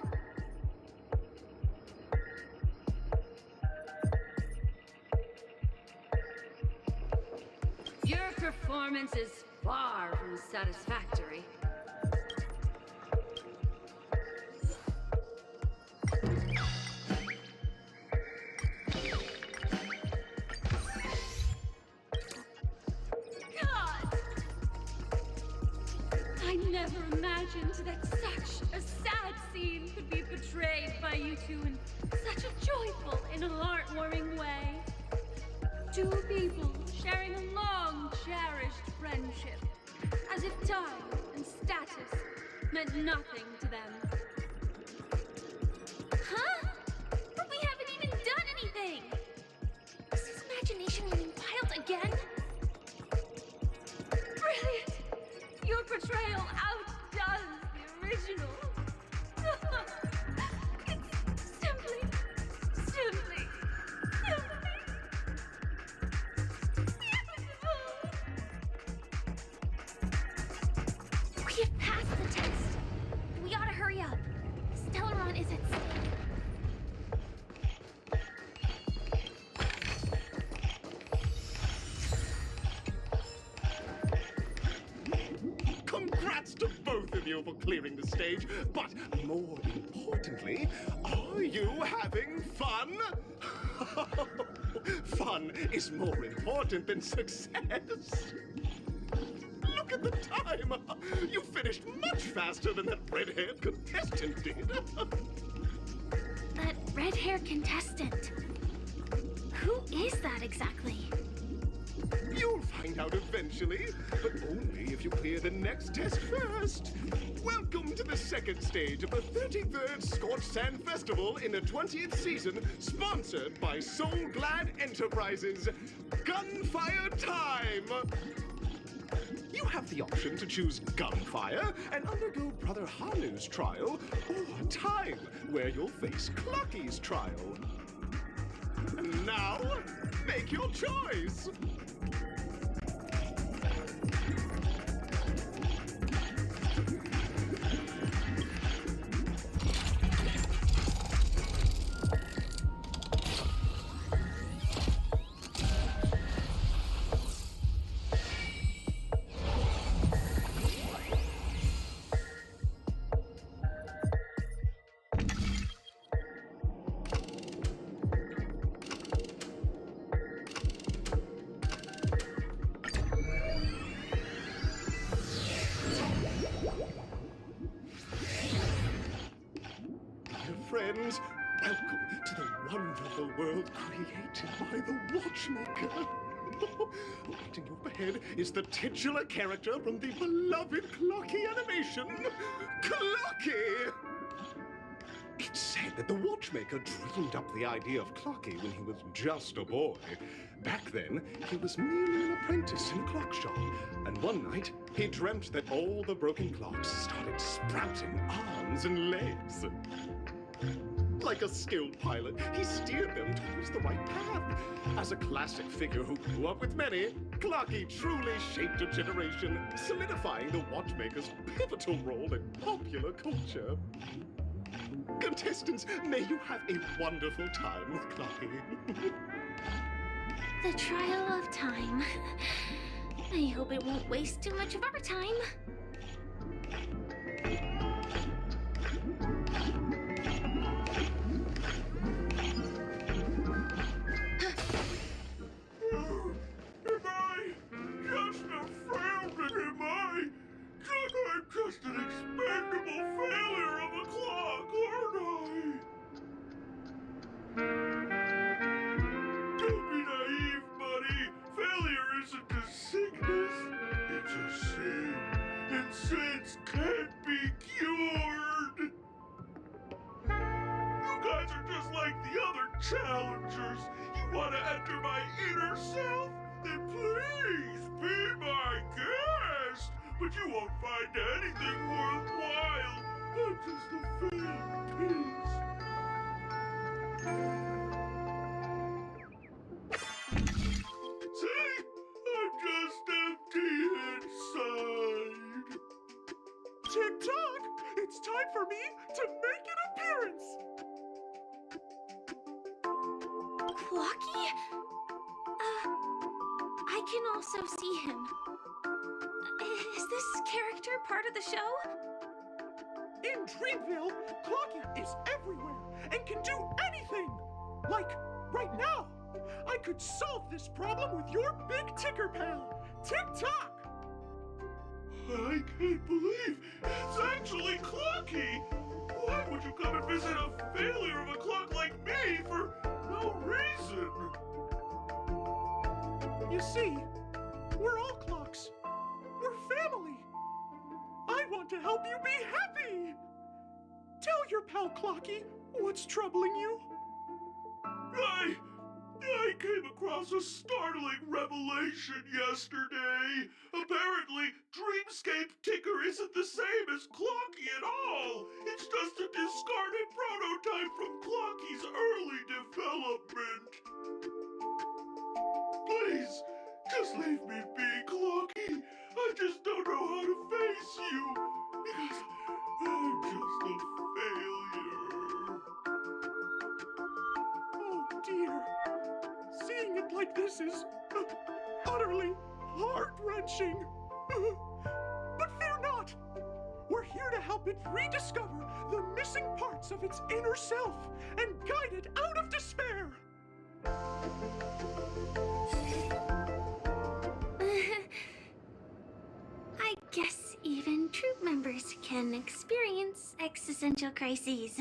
Your performance is far from satisfactory. God! I never imagined that such a sad scene could be portrayed by you two in such a joyful and heartwarming way. Two people sharing a long, cherished friendship, as if time and status meant nothing to them. Huh? But we haven't even done anything! Is his imagination running wild again? Brilliant! Your portrayal outdoes the original. It's simply We have passed the test. We ought to hurry up. Stellaron is at stake. Congrats to both of you for clearing the stage, but more importantly, are you having fun? Fun is more important than success. Look at the time! You finished much faster than that red-haired contestant did. That red-haired contestant. Who is that exactly? You'll find out eventually, but only if you clear the next test first. Welcome to the second stage of the 33rd Scorched Sand Festival in the 20th season, sponsored by Soul Glad Enterprises. Gunfire time! You have the option to choose gunfire and undergo Brother Hanu's trial, or time, where you'll face Clucky's trial. And now, make your choice! Friends, welcome to the wonderful world created by the Watchmaker. Right in your head is the titular character from the beloved Clocky animation, Clocky! It's said that the watchmaker dreamed up the idea of clocky when he was just a boy. Back then, he was merely an apprentice in a clock shop. And one night, he dreamt that all the broken clocks started sprouting arms and legs. Like a skilled pilot, he steered them towards the right path. As a classic figure who grew up with many, Clocky truly shaped a generation, solidifying the watchmaker's pivotal role in popular culture. Contestants, may you have a wonderful time with Clocky. The trial of time. I hope it won't waste too much of our time. I'm just an expendable failure of a clock, aren't I? Don't be naive, buddy. Failure isn't a sickness. It's a sin. And sins can't be cured. You guys are just like the other challengers. You want to enter my inner self? Then please be my guest. But you won't find anything worthwhile. I'm just a failed piece. See? I'm just empty inside. Tick-tock! It's time for me to make an appearance! Clocky? I can also see him. Is this character part of the show? In Dreamville, Clocky is everywhere and can do anything! Like, right now, I could solve this problem with your big ticker pal, Tick-tock! I can't believe it's actually Clocky! Why would you come and visit a failure of a clock like me for no reason? You see, we're all clocks. We're family. I want to help you be happy. Tell your pal Clocky what's troubling you. I came across a startling revelation yesterday. Apparently, Dreamscape Ticker isn't the same as Clocky at all. It's just a discarded prototype from Clocky's early development. Please, just leave me be, Clocky. I just don't know how to face you, because I'm just a failure. Oh dear. Seeing it like this is utterly heart-wrenching. But fear not. We're here to help it rediscover the missing parts of its inner self and guide it out of despair. I guess even troop members can experience existential crises.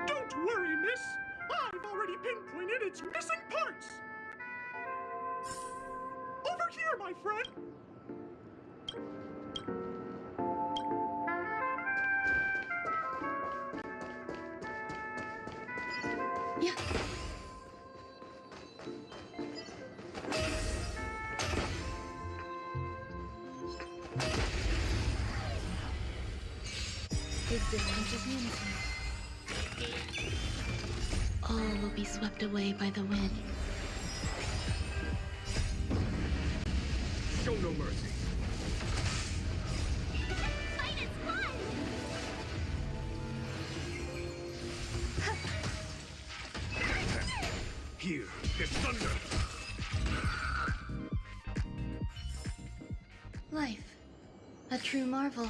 Don't worry, miss. I've already pinpointed its missing parts. Over here, my friend. Yeah. All will be swept away by the wind. Show no mercy. Fight is won! Here is thunder. Life. A true marvel.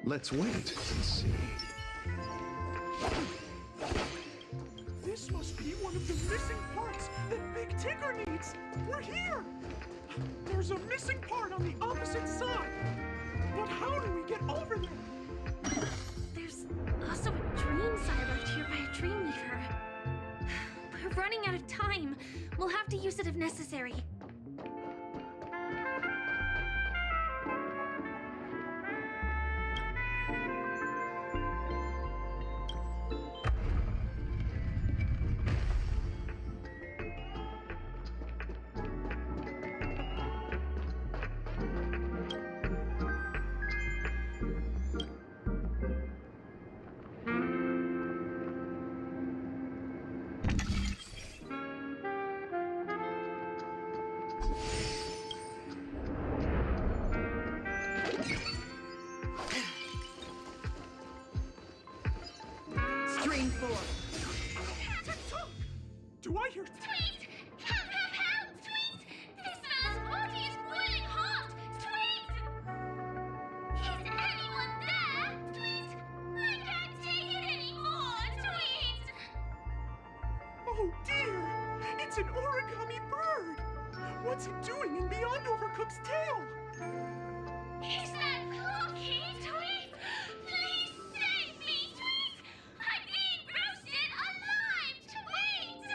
Let's wait and see. This must be one of the missing parts that Big Ticker needs. We're here. There's a missing part on the opposite side. But how do we get over there? There's also a dream sign left here by a dream weaver. We're running out of time. We'll have to use it if necessary. Stream 4. Do I hear... Tweet! Help, help, help! Tweet! This man's body is boiling hot! Tweet! Is anyone there? Tweet! I can't take it anymore! Tweet! Oh dear! It's an origami bird! What's it doing in Beyond Overcooked's tail? Is that Clocky? Tweet! Please save me! Tweet! I'm being roasted alive! Tweet!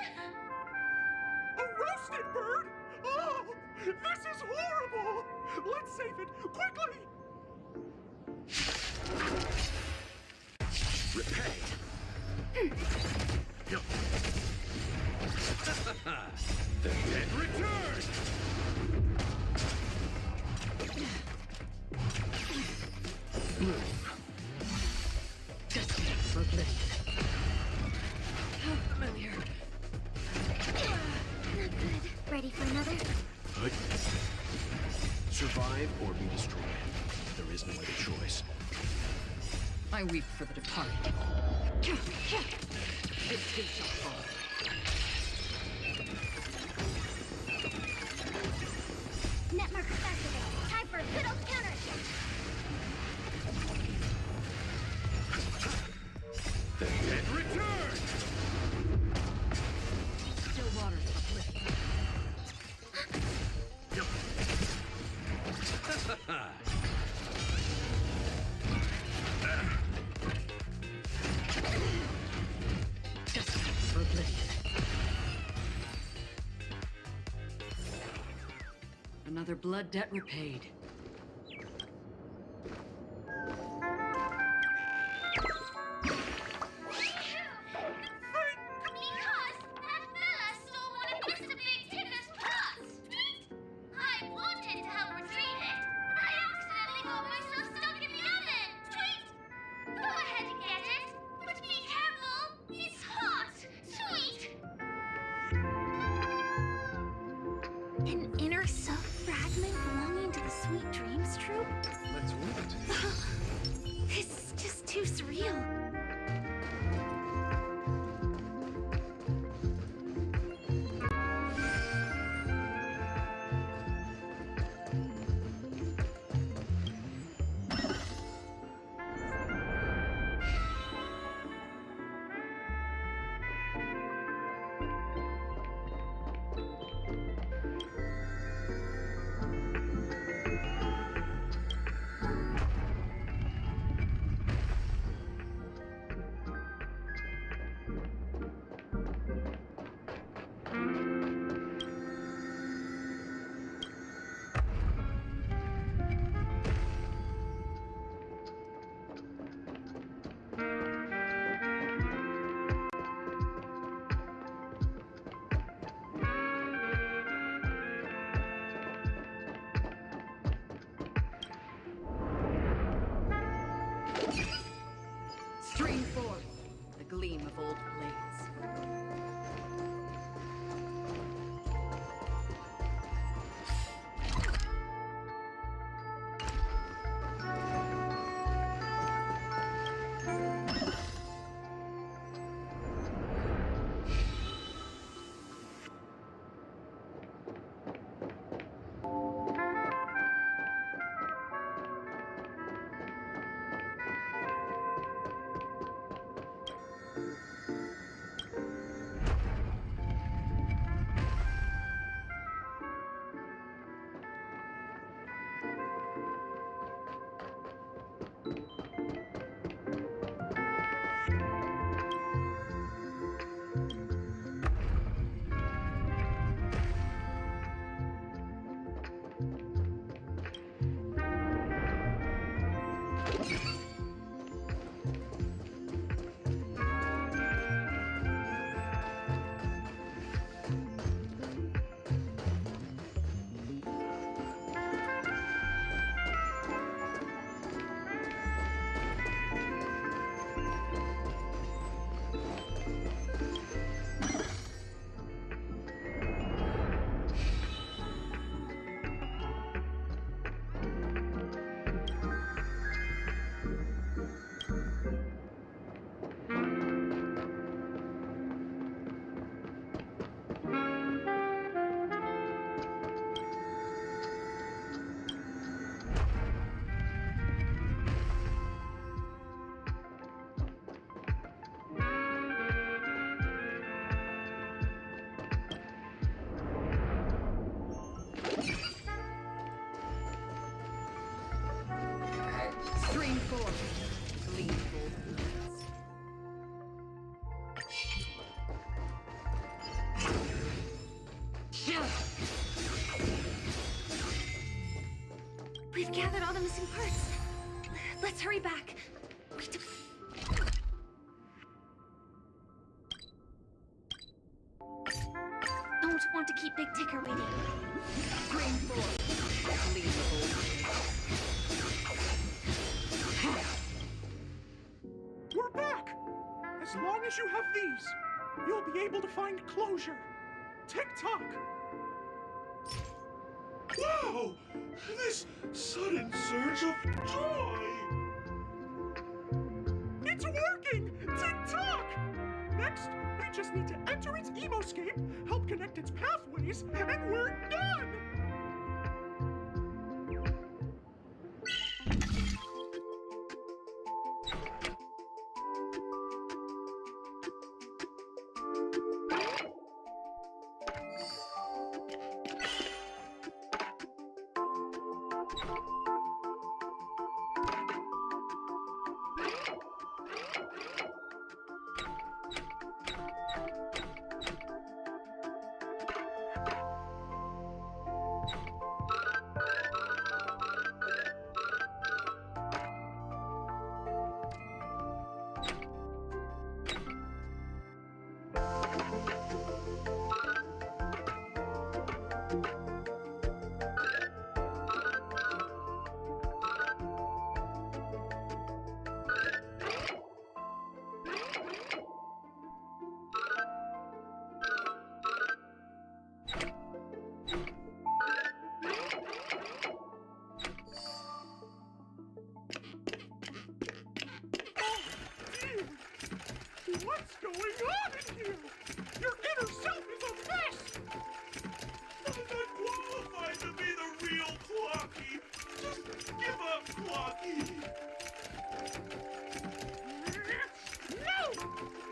A roasted bird? Oh! This is horrible! Let's save it! Quickly! Repay. The dead return! How familiar. Not good. Ready for another? Good. Survive or be destroyed. There is no other choice. I weep for the departed. This too shall fall. Netmarker Festival. Time for a good old counterattack. The dead return! Still waters uplifted. Justice for oblivion. Another blood debt repaid. Because that fella stole one of Mr. Big Ticker's pots! I wanted to help retrieve it, but I accidentally got myself stuck in the oven! Tweet! Go ahead and get it, but be careful! It's hot! Tweet! An inner self fragment belonging to the Sweet Dreams troupe? Let's wait. This is just too surreal. Stream 4. The gleam of old blades. Stream 4. Lethal Boots. We've gathered all the missing parts. Let's hurry back. Don't want to keep Big Ticker waiting. Stream 4. Lethal Boots. We're back! As long as you have these, you'll be able to find closure. Tick-tock! Wow! This sudden surge of joy! It's working! Tick-tock! Next, we just need to enter its emoscape, help connect its pathways, and we're done! What's going on in here? Your inner self is a mess! I'm not qualified to be the real Clocky. Just give up, Clocky. No!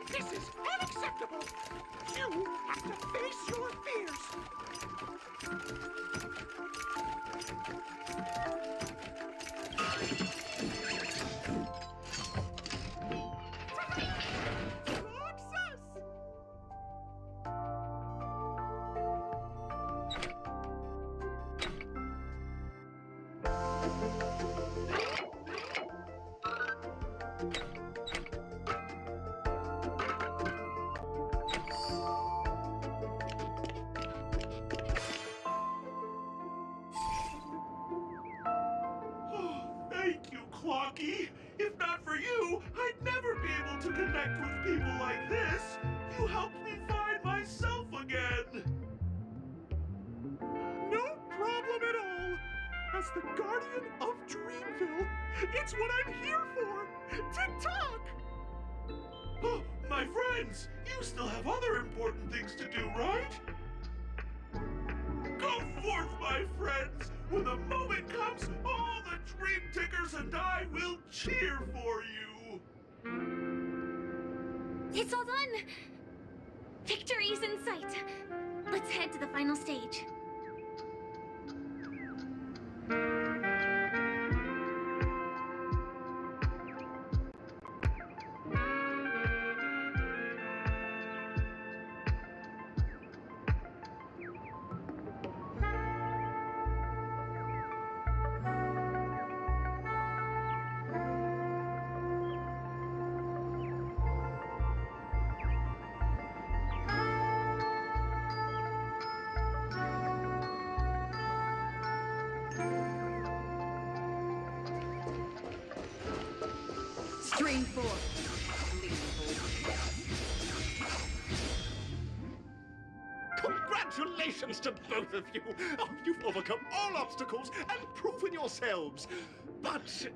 This is unacceptable! You have to face your fears! Thank you, Clocky. If not for you, I'd never be able to connect with people like this. You helped me find myself again. No problem at all! As the guardian of Dreamville, it's what I'm here for! Tick-tock! Oh, my friends, you still have other important things to do, right? Go forth, my friends! When the moment comes, all the Dream Tickers and I will cheer for you! It's all done! Victory's in sight! Let's head to the final stage. Stream 4. Congratulations to both of you! Oh, you've overcome all obstacles and proven yourselves! But,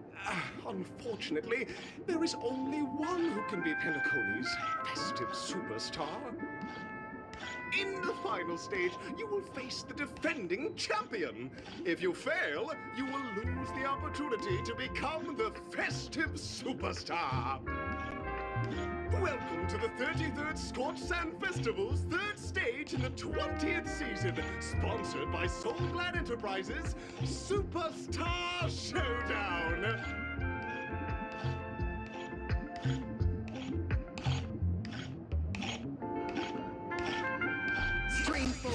unfortunately, there is only one who can be Penacony's festive superstar. In the final stage, you will face the defending champion. If you fail, you will lose the opportunity to become the festive superstar. Welcome to the 33rd Scorched Sand Festival's third stage in the 20th season, sponsored by Soul Glad Enterprises, Superstar Showdown. Stream 4.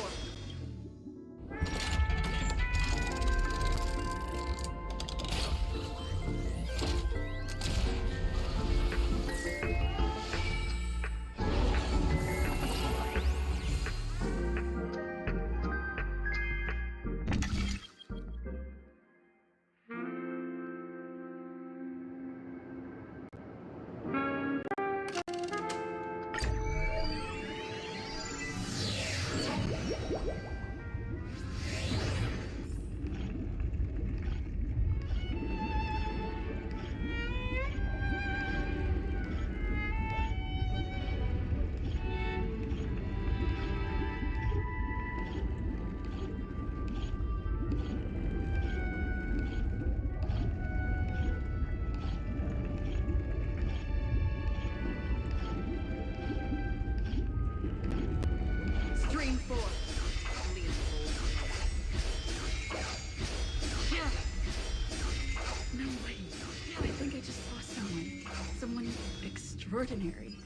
Extraordinary.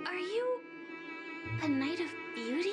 Are you a knight of beauty?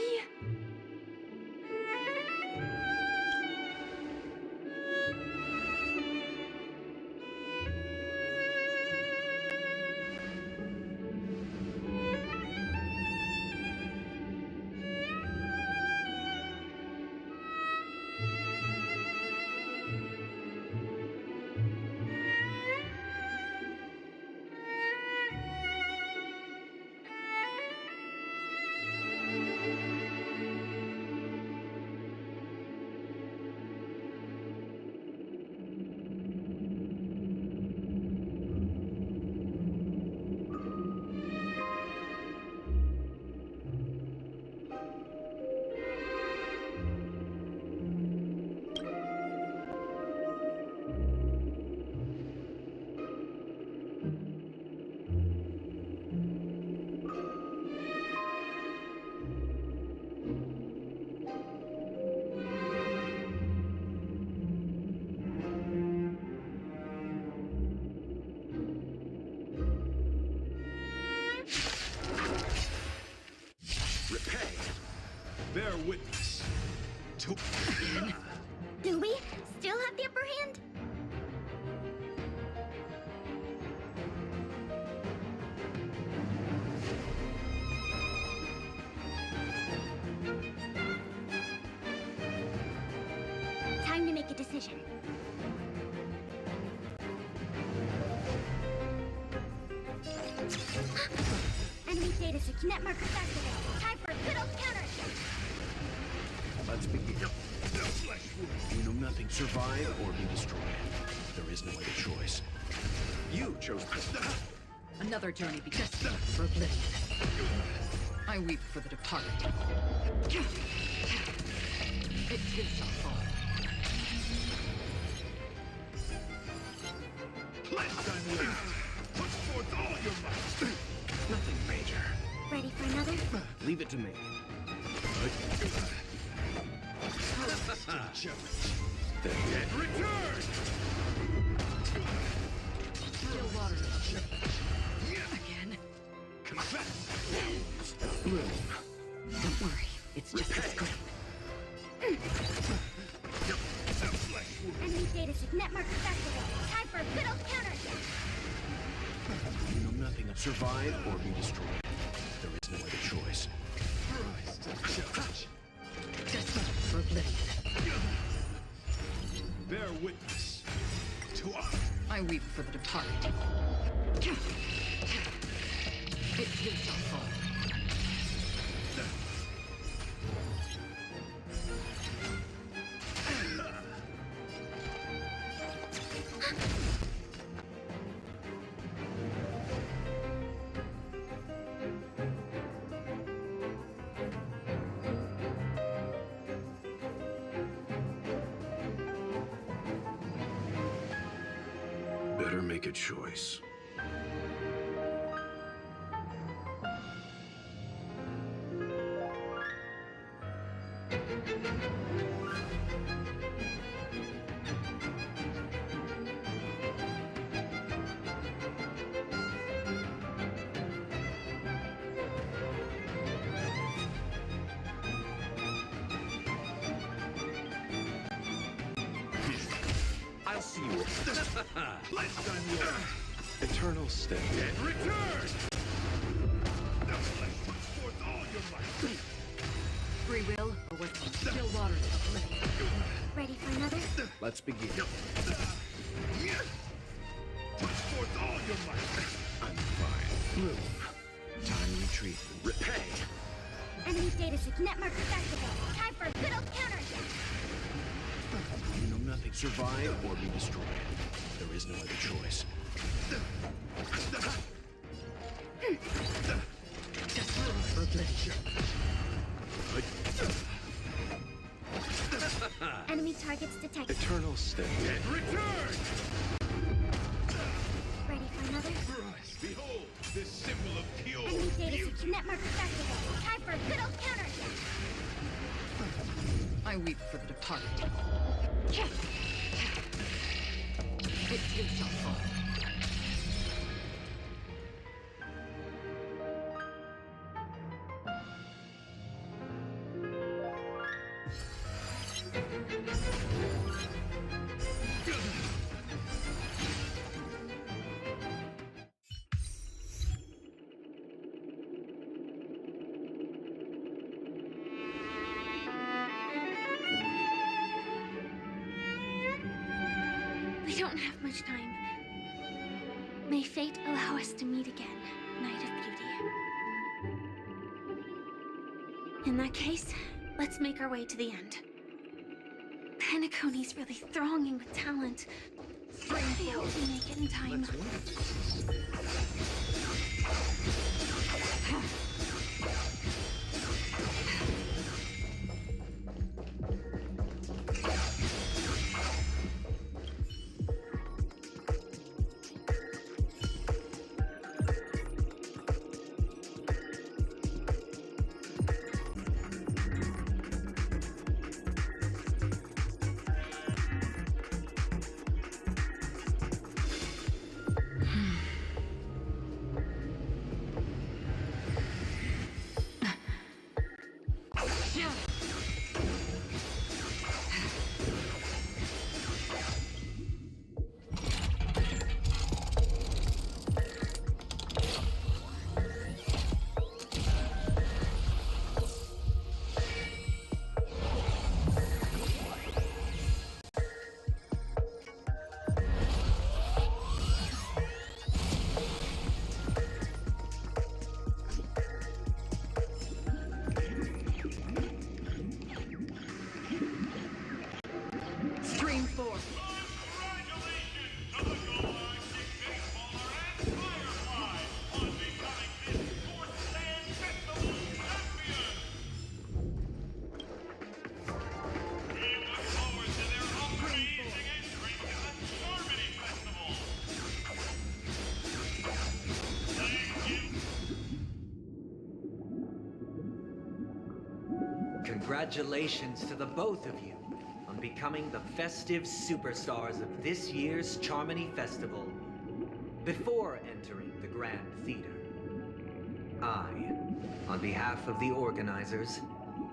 Bear witness to... Do we still have the upper hand? Time to make a decision. Enemy data search net markers activated. Time for a good old counterattack. Let's begin. You know nothing. Survive or be destroyed. There is no other choice. You chose this. Another journey begins for oblivion. I weep for the departed. It is our fault. Put forth all your might. Nothing major. Ready for another? Leave it to me. The dead return! Still water. Again. Bloom. Don't worry. It's just a scrape. Enemy data search net markers activated. Time for a good old counterattack. You know nothing of survive or be destroyed. There is no other choice. witness to I weep for the departed. It too shall fall. Better make a choice. I'll see you. Lifetime war. Eternal stay. And return! The flesh puts forth all your might. Free will or was the still waters of oblivion? Ready for another? Let's begin. Put forth all your might. I'm fine. Move. Time retreat. Repay. Enemy data signet marker festival. Time for a good old counterattack. You know nothing survive or be destroyed. There is no other choice. Just room for oblivion. Enemy targets detected. Eternal stay. And return! Ready for another? Behold, this symbol of pure Enemy data beauty. signet marker festival. Time for a good old counterattack. I weep for the departed. It too shall fall. We don't have much time. May fate allow us to meet again, Night of Beauty. In that case, let's make our way to the end. Penacony's really thronging with talent. I hope we make it in time. Congratulations to the both of you on becoming the festive superstars of this year's Charmony Festival before entering the Grand Theater. I, on behalf of the organizers,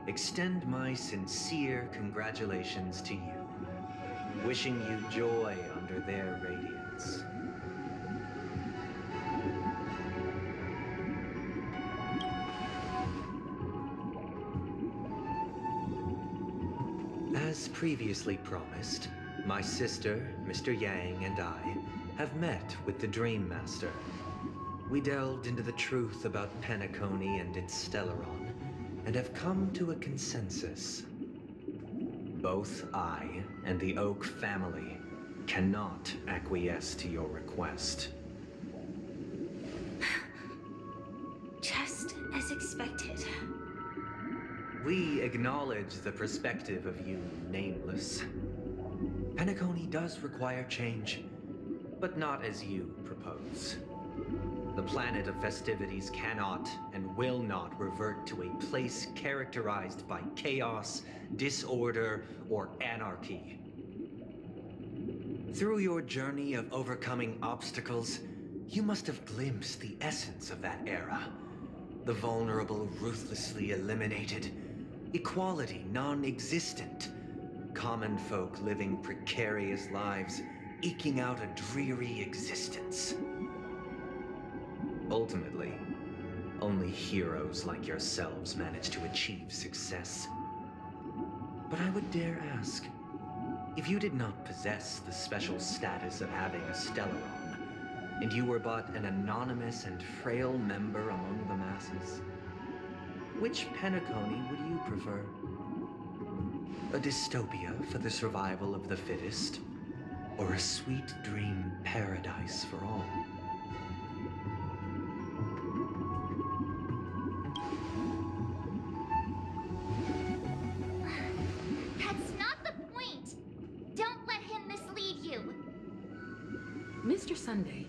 extend my sincere congratulations to you, wishing you joy under their radiance. As previously promised, My sister, Mr. Yang, and I have met with the Dream Master. We delved into the truth about Penacony and its Stellaron, and have come to a consensus. Both I and the Oak family cannot acquiesce to your request. Just as expected. We acknowledge the perspective of you, Nameless. Penacony does require change, but not as you propose. The planet of festivities cannot and will not revert to a place characterized by chaos, disorder, or anarchy. Through your journey of overcoming obstacles, you must have glimpsed the essence of that era. The vulnerable ruthlessly eliminated, equality non-existent, common folk living precarious lives, eking out a dreary existence. Ultimately, only heroes like yourselves manage to achieve success. But I would dare ask, if you did not possess the special status of having a Stellaron, and you were but an anonymous and frail member among the masses, which Penacony would you prefer? A dystopia for the survival of the fittest, or a sweet dream paradise for all? That's not the point! Don't let him mislead you! Mr. Sunday,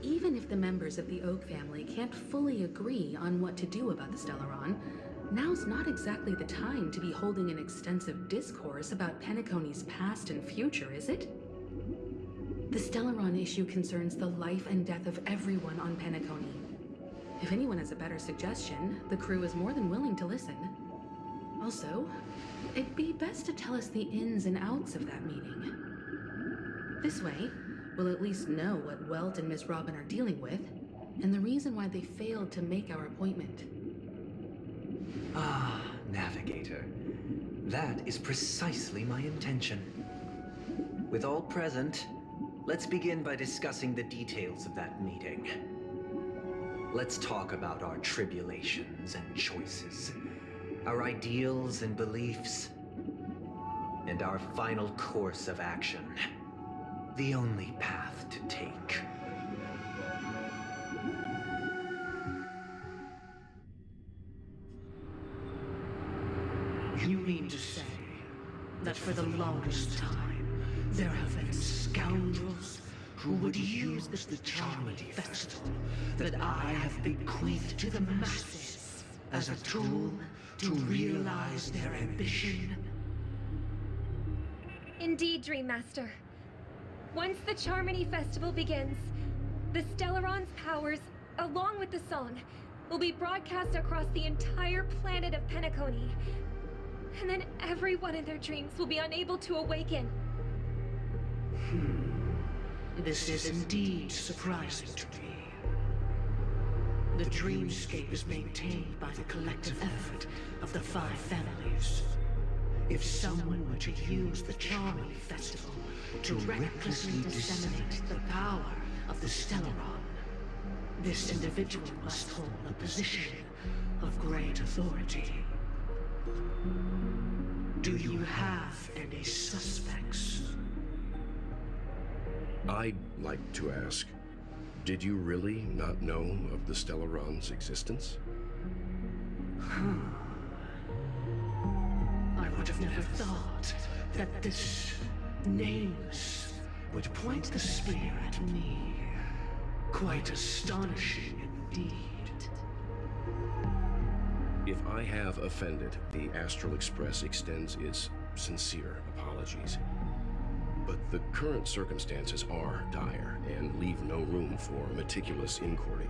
even if the members of the Oak family can't fully agree on what to do about the Stellaron, now's not exactly the time to be holding an extensive discourse about Penacony's past and future, is it? The Stellaron issue concerns the life and death of everyone on Penacony. If anyone has a better suggestion, the crew is more than willing to listen. Also, it'd be best to tell us the ins and outs of that meeting. This way, we'll at least know what Welt and Miss Robin are dealing with, and the reason why they failed to make our appointment. Ah, Navigator. That is precisely my intention. With all present, let's begin by discussing the details of that meeting. Let's talk about our tribulations and choices, our ideals and beliefs, and our final course of action. The only path to take. You mean to say that for the longest time, there have been scoundrels who would use this charming festival that I have bequeathed to the masses as a tool to realize their ambition? Indeed, Dream Master. Once the Charmony Festival begins, the Stellaron's powers, along with the song, will be broadcast across the entire planet of Penacony. And then everyone in their dreams will be unable to awaken. This is indeed surprising to me. The dreamscape is maintained by the collective effort of the 5 families. If someone were to use the Charmony Festival to recklessly disseminate the power of the Stellaron, this individual must hold a position of great authority. Do you have any suspects? I'd like to ask, did you really not know of the Stellaron's existence? I would have never thought that this Nameless would point the spear at me. Quite astonishing indeed. If I have offended, the Astral Express extends its sincere apologies. But the current circumstances are dire and leave no room for meticulous inquiry.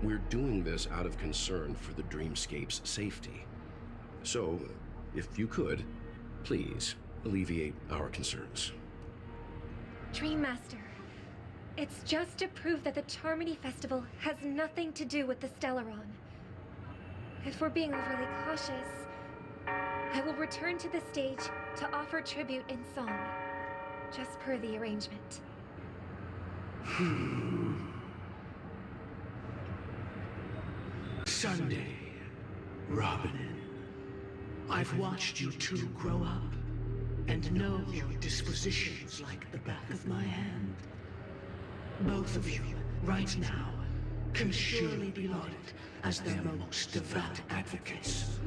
We're doing this out of concern for the Dreamscape's safety. So, if you could, please alleviate our concerns. Dream Master, it's just to prove that the Charmony Festival has nothing to do with the Stellaron. If we're being overly cautious, I will return to the stage to offer tribute in song. just per the arrangement. Sunday, Robin. I've watched you two grow up, and know your dispositions like the back of my hand. Both of you, right now, can surely be lauded as their most devout advocates.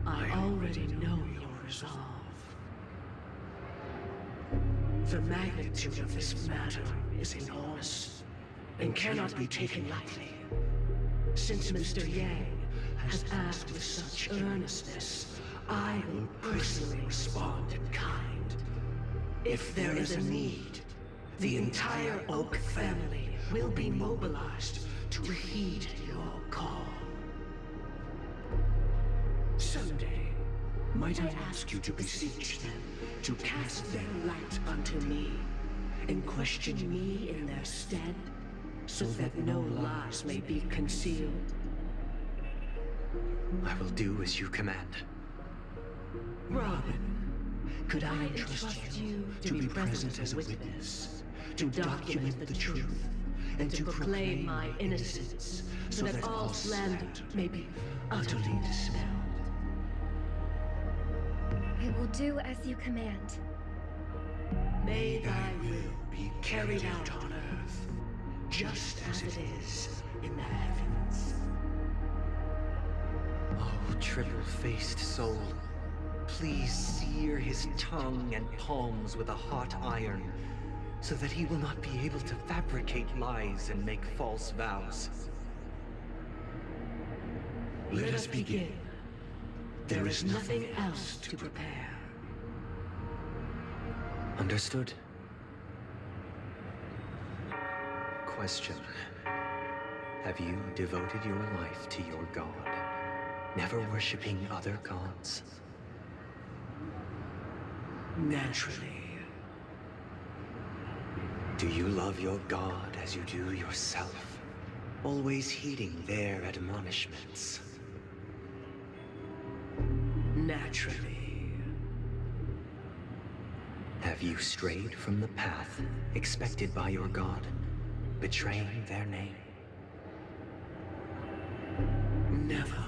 I already know your resolve. The magnitude of this matter is enormous, and cannot be taken lightly. Since Mr. Yang has asked with such earnestness, I will personally respond in kind. If there is a need, the entire Oak family will be mobilized to heed your call. Someday, might I ask you to beseech them to cast their light unto me, and question me in their stead, so that no lies may be concealed. I will do as you command. Robin, could I entrust you to be present as a witness, to document the truth, and to proclaim my innocence, so that all slander may be utterly dispelled? I will do as you command. May thy will be carried out on earth, just as it is in the heavens. Oh, triple-faced soul, please sear his tongue and palms with a hot iron, so that he will not be able to fabricate lies and make false vows. Let us begin. There is nothing else to prepare. Understood. Question. Have you devoted your life to your god, never worshipping other gods? Naturally. Do you love your god as you do yourself, always heeding their admonishments? Naturally. Have you strayed from the path expected by your god, betraying their name? Never.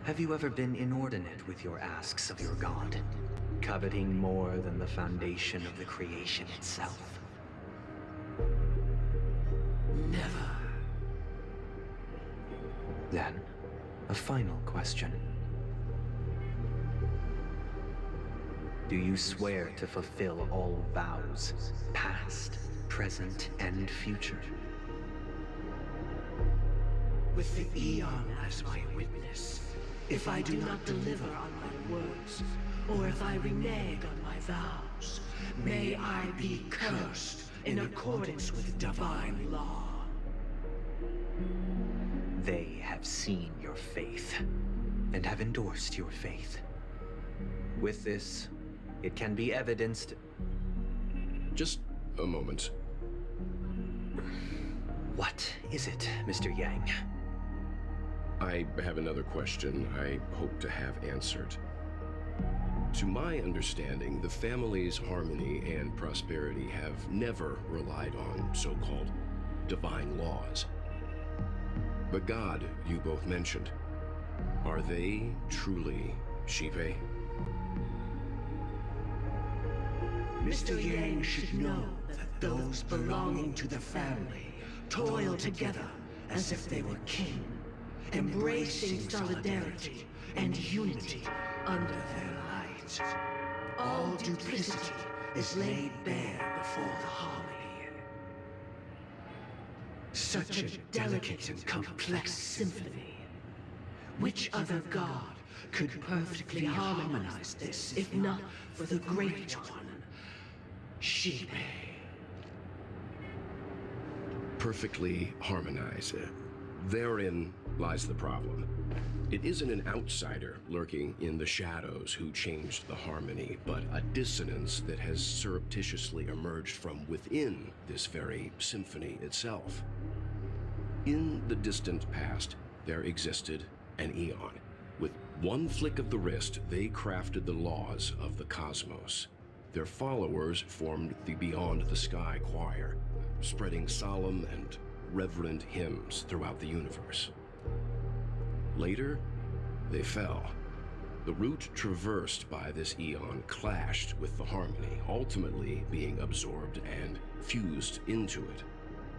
Have you ever been inordinate with your asks of your god, coveting more than the foundation of the creation itself? Never. Then, a final question. Do you swear to fulfill all vows, past, present, and future? With the Eon as my witness, if I do not deliver on my words, or if I renege on my vows, may I be cursed in accordance with divine law. They have seen your faith, and have endorsed your faith. With this, it can be evidenced... Just a moment. What is it, Mr. Yang? I have another question I hope to have answered. To my understanding, the family's harmony and prosperity have never relied on so-called divine laws. But God, you both mentioned, are they truly Shipe? Mr. Yang should know that those belonging to the family toil together as if they were kin, embracing solidarity and unity under their light. All duplicity is laid bare before the harmony. Such a delicate and complex symphony. Which other god could perfectly harmonize this, if not for the Great One, Shipe? Perfectly harmonize. Therein lies the problem. It isn't an outsider lurking in the shadows who changed the harmony, but a dissonance that has surreptitiously emerged from within this very symphony itself. In the distant past, there existed an Eon, With one flick of the wrist, they crafted the laws of the cosmos. Their followers formed the Beyond the Sky Choir, spreading solemn and reverent hymns throughout the universe. Later, they fell. The route traversed by this eon clashed with the harmony, ultimately being absorbed and fused into it.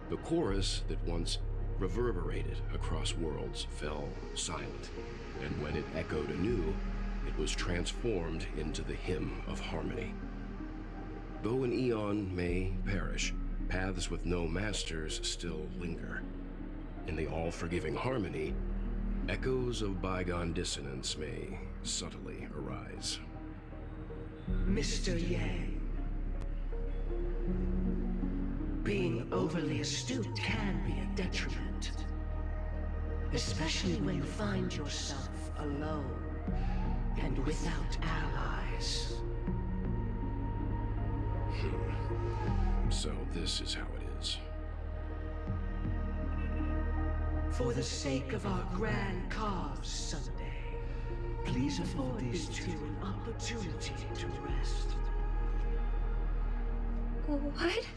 The chorus that once reverberated across worlds fell silent, and when it echoed anew, it was transformed into the hymn of harmony. Though an eon may perish, paths with no masters still linger. In the all-forgiving harmony, echoes of bygone dissonance may subtly arise. Mr. Yang, being overly astute can be a detriment, especially when you find yourself alone and without allies. So this is how it is. For the sake of our grand cause someday, please afford these two an opportunity to rest. What?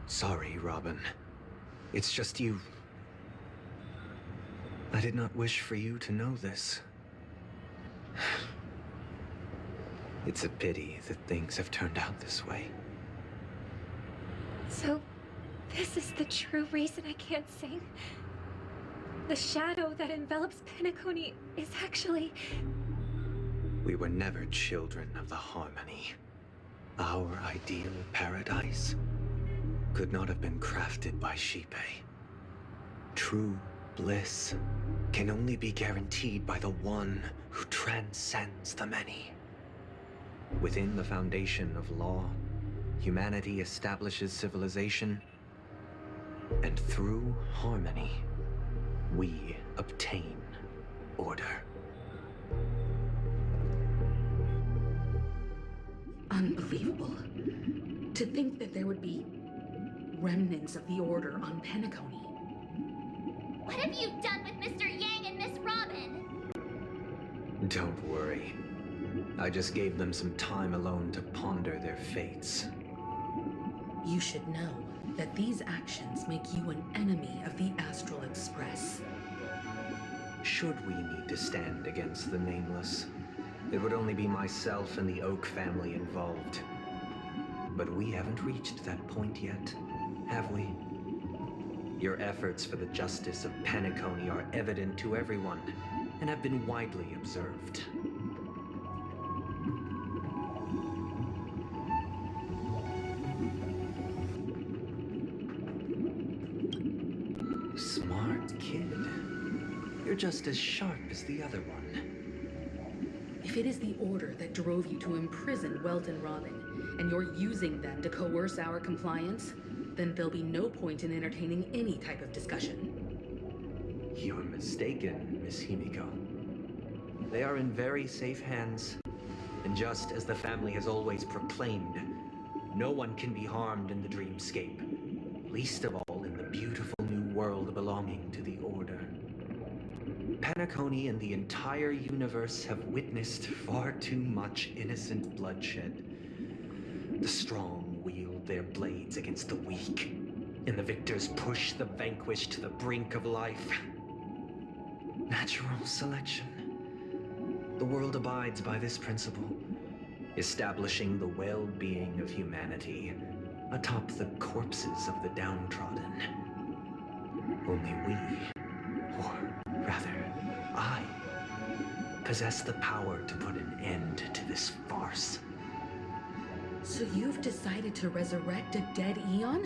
Sorry, Robin. It's just you. I did not wish for you to know this. It's a pity that things have turned out this way. So, this is the true reason I can't sing? The shadow that envelops Penacony is actually... We were never children of the harmony. Our ideal paradise could not have been crafted by Xipe. True bliss can only be guaranteed by the one who transcends the many. Within the foundation of law, humanity establishes civilization, and through harmony, we obtain order. Unbelievable. To think that there would be remnants of the Order on Penacony. What have you done with Mr. Yang and Miss Robin? Don't worry. I just gave them some time alone to ponder their fates. You should know that these actions make you an enemy of the Astral Express. Should we need to stand against the Nameless, it would only be myself and the Oak family involved. But we haven't reached that point yet, have we? Your efforts for the justice of Penacony are evident to everyone, and have been widely observed. Smart kid. You're just as sharp as the other one. If it is the Order that drove you to imprison Welt and Robin, and you're using them to coerce our compliance, then there'll be no point in entertaining any type of discussion. You're mistaken, Miss Himiko. They are in very safe hands, and just as the family has always proclaimed, no one can be harmed in the dreamscape, least of all in the beautiful new world belonging to the Order. Penacony and the entire universe have witnessed far too much innocent bloodshed. The strong wield their blades against the weak, and the victors push the vanquished to the brink of life. Natural selection. The world abides by this principle, establishing the well-being of humanity atop the corpses of the downtrodden. Only we, or rather, I, possess the power to put an end to this farce. So you've decided to resurrect a dead Eon?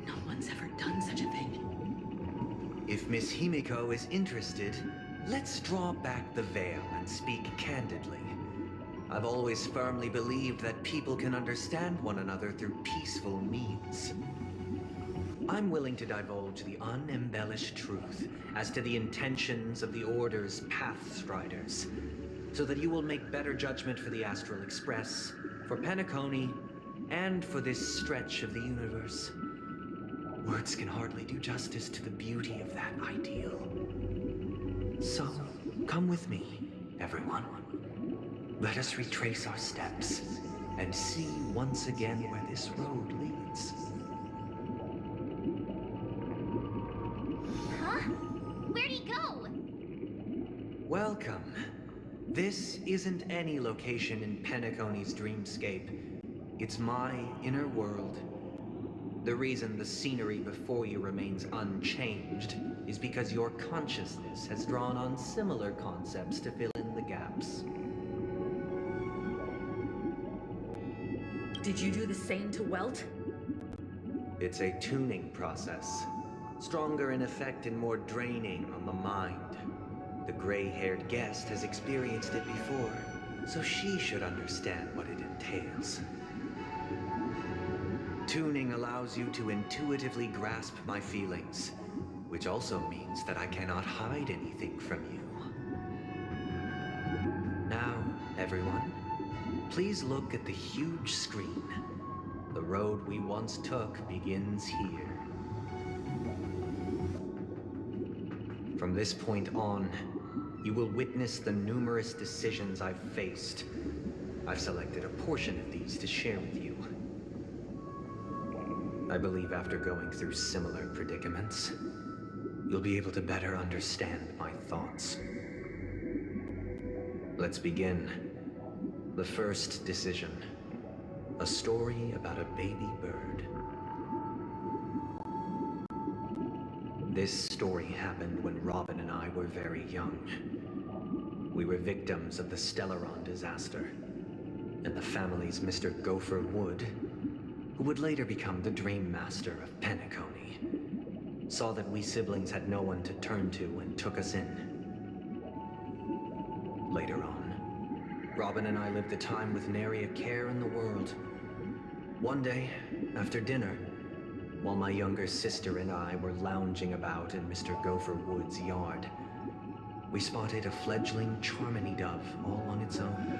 No one's ever done such a thing. If Miss Himiko is interested, let's draw back the veil and speak candidly. I've always firmly believed that people can understand one another through peaceful means. I'm willing to divulge the unembellished truth as to the intentions of the Order's Pathstriders. so that you will make better judgment for the Astral Express, for Penacony, and for this stretch of the universe. Words can hardly do justice to the beauty of that ideal. So, come with me, everyone. Let us retrace our steps and see once again where this road leads. Huh? Where'd he go? Welcome. This isn't any location in Penacony's dreamscape. It's my inner world. The reason the scenery before you remains unchanged is because your consciousness has drawn on similar concepts to fill in the gaps. Did you do the same to Welt? It's a tuning process. Stronger in effect and more draining on the mind. The gray-haired guest has experienced it before, so she should understand what it entails. Tuning allows you to intuitively grasp my feelings, which also means that I cannot hide anything from you. Now, everyone, please look at the huge screen. The road we once took begins here. From this point on, you will witness the numerous decisions I've faced. I've selected a portion of these to share with you. I believe after going through similar predicaments, you'll be able to better understand my thoughts. Let's begin. The first decision. A story about a baby bird. This story happened when Robin and I were very young. We were victims of the Stellaron disaster, and the family's Mr. Gopher Wood, who would later become the Dream Master of Penacony, saw that we siblings had no one to turn to and took us in. Later on, Robin and I lived a time with nary a care in the world. One day, after dinner, while my younger sister and I were lounging about in Mr. Gopher Wood's yard, we spotted a fledgling Charmony dove all on its own.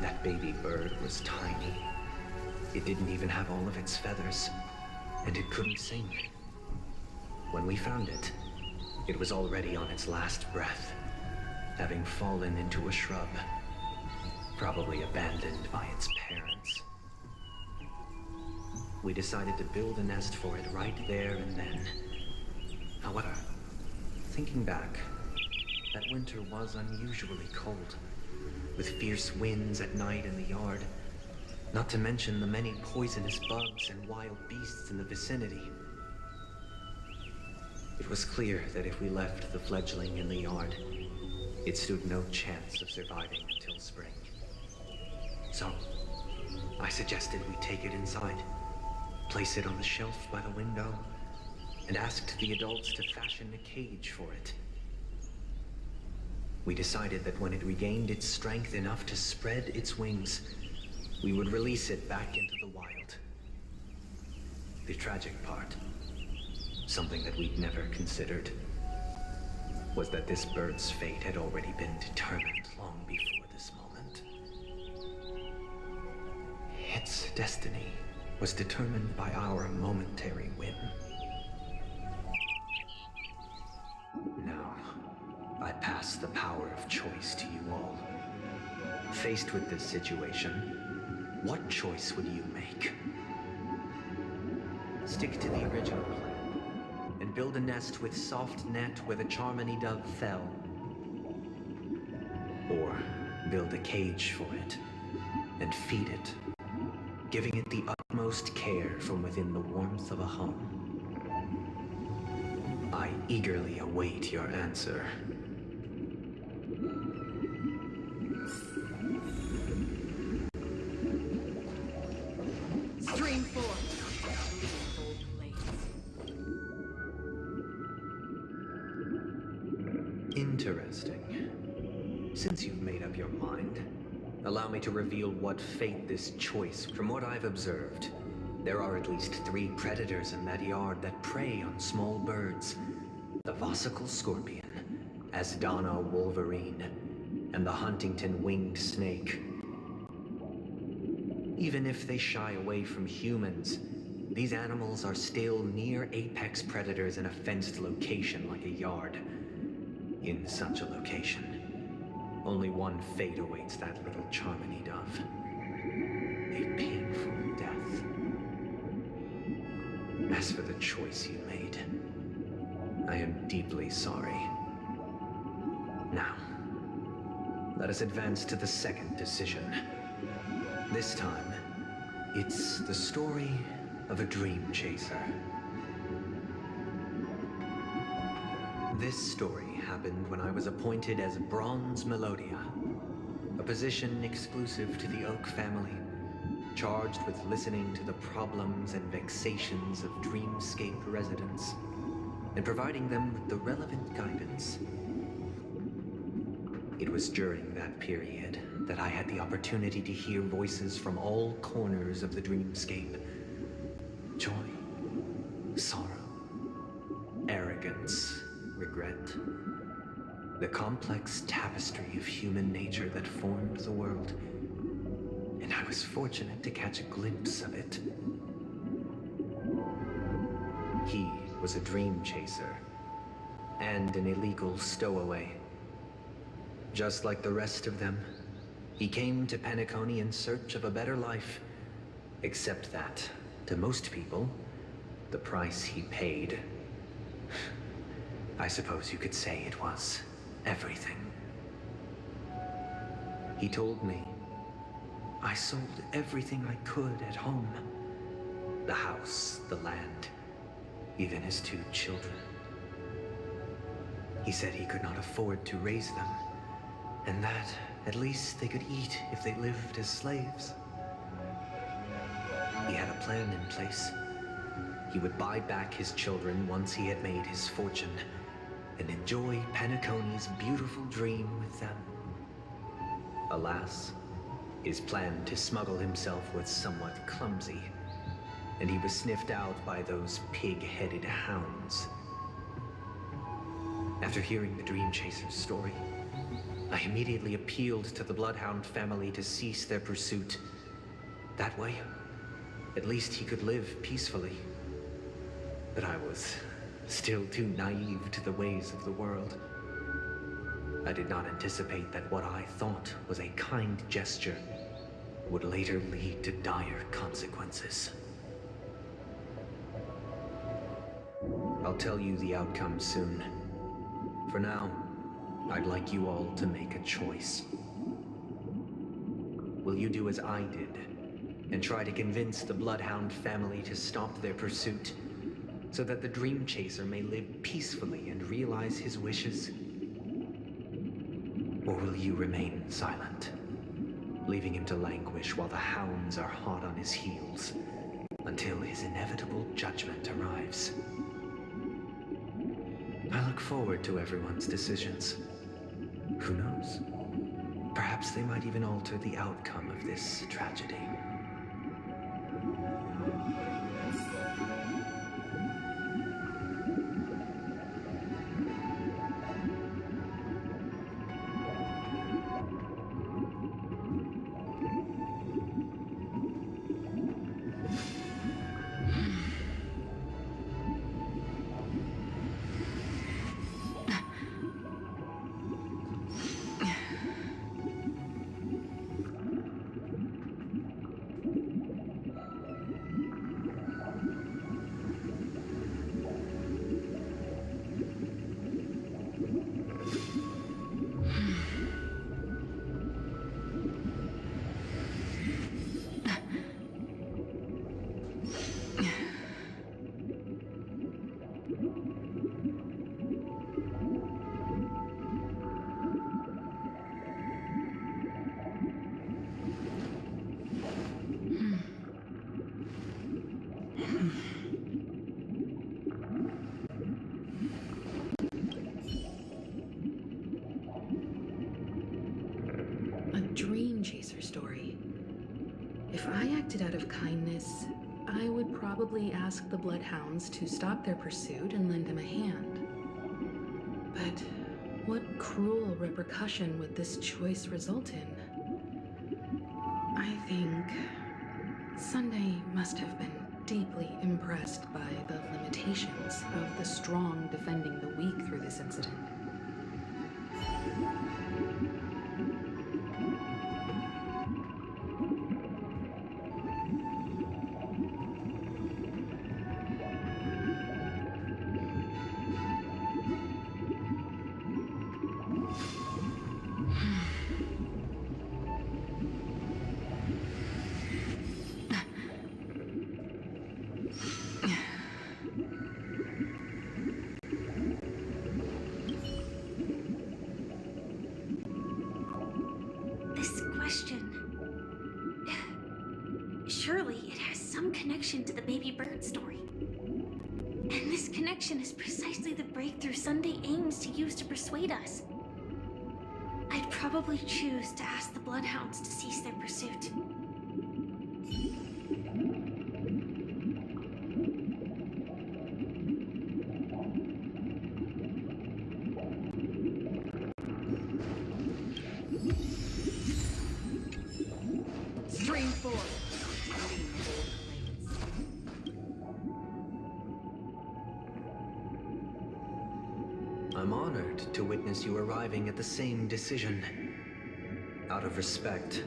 That baby bird was tiny. It didn't even have all of its feathers, and it couldn't sing. When we found it, it was already on its last breath, having fallen into a shrub, probably abandoned by its parents. We decided to build a nest for it right there and then. However, thinking back, that winter was unusually cold, with fierce winds at night in the yard, not to mention the many poisonous bugs and wild beasts in the vicinity. It was clear that if we left the fledgling in the yard, it stood no chance of surviving until spring. So, I suggested we take it inside, place it on the shelf by the window, and asked the adults to fashion a cage for it. We decided that when it regained its strength enough to spread its wings, we would release it back into the wild. The tragic part, something that we'd never considered, was that this bird's fate had already been determined long before this moment. Its destiny was determined by our momentary whim. Now, I pass the power of choice to you all. Faced with this situation, what choice would you make? Stick to the original plan and build a nest with soft net where the Charmony dove fell. Or build a cage for it and feed it, giving it the utmost care from within the warmth of a home. I eagerly await your answer. Stream 4. Interesting. Since you've made up your mind, allow me to reveal what fate this choice. From what I've observed, there are at least 3 predators in that yard that prey on small birds. The Vossical scorpion, as Donna Wolverine and the Huntington Winged Snake. Even if they shy away from humans, these animals are still near apex predators in a fenced location like a yard. In such a location, only one fate awaits that little Charmony dove. A painful death. As for the choice you made, I am deeply sorry. Now, let us advance to the second decision. This time, it's the story of a dream chaser. This story happened when I was appointed as Bronze Melodia, a position exclusive to the Oak family, charged with listening to the problems and vexations of dreamscape residents and providing them with the relevant guidance. It was during that period that I had the opportunity to hear voices from all corners of the dreamscape. Joy, sorrow, arrogance, regret. The complex tapestry of human nature that formed the world. And I was fortunate to catch a glimpse of it. He was a dream chaser and an illegal stowaway. Just like the rest of them, he came to Penacony in search of a better life, except that, to most people, the price he paid, I suppose you could say it was everything. He told me, I sold everything I could at home. The house, the land, even his 2 children. He said he could not afford to raise them, and that at least they could eat if they lived as slaves. He had a plan in place. He would buy back his children once he had made his fortune, and enjoy Penacony's beautiful dream with them. Alas, his plan to smuggle himself was somewhat clumsy, and he was sniffed out by those pig-headed hounds. After hearing the Dream Chaser's story, I immediately appealed to the Bloodhound family to cease their pursuit. That way, at least he could live peacefully. But I was still too naive to the ways of the world. I did not anticipate that what I thought was a kind gesture would later lead to dire consequences. I'll tell you the outcome soon. For now, I'd like you all to make a choice. Will you do as I did and try to convince the Bloodhound family to stop their pursuit so that the Dream Chaser may live peacefully and realize his wishes? Or will you remain silent, leaving him to languish while the hounds are hot on his heels until his inevitable judgment arrives? I look forward to everyone's decisions. Who knows? Perhaps they might even alter the outcome of this tragedy. Out of kindness, I would probably ask the Bloodhounds to stop their pursuit and lend them a hand. But What cruel repercussion would this choice result in? I think Sunday must have been deeply impressed by the limitations of the strong defending the weak through this incident. Surely it has some connection to the baby bird story. And this connection is precisely the breakthrough Sunday aims to use to persuade us. I'd probably choose to ask the Bloodhounds to cease their pursuit. Stream 4. I'm honored to witness you arriving at the same decision. Out of respect,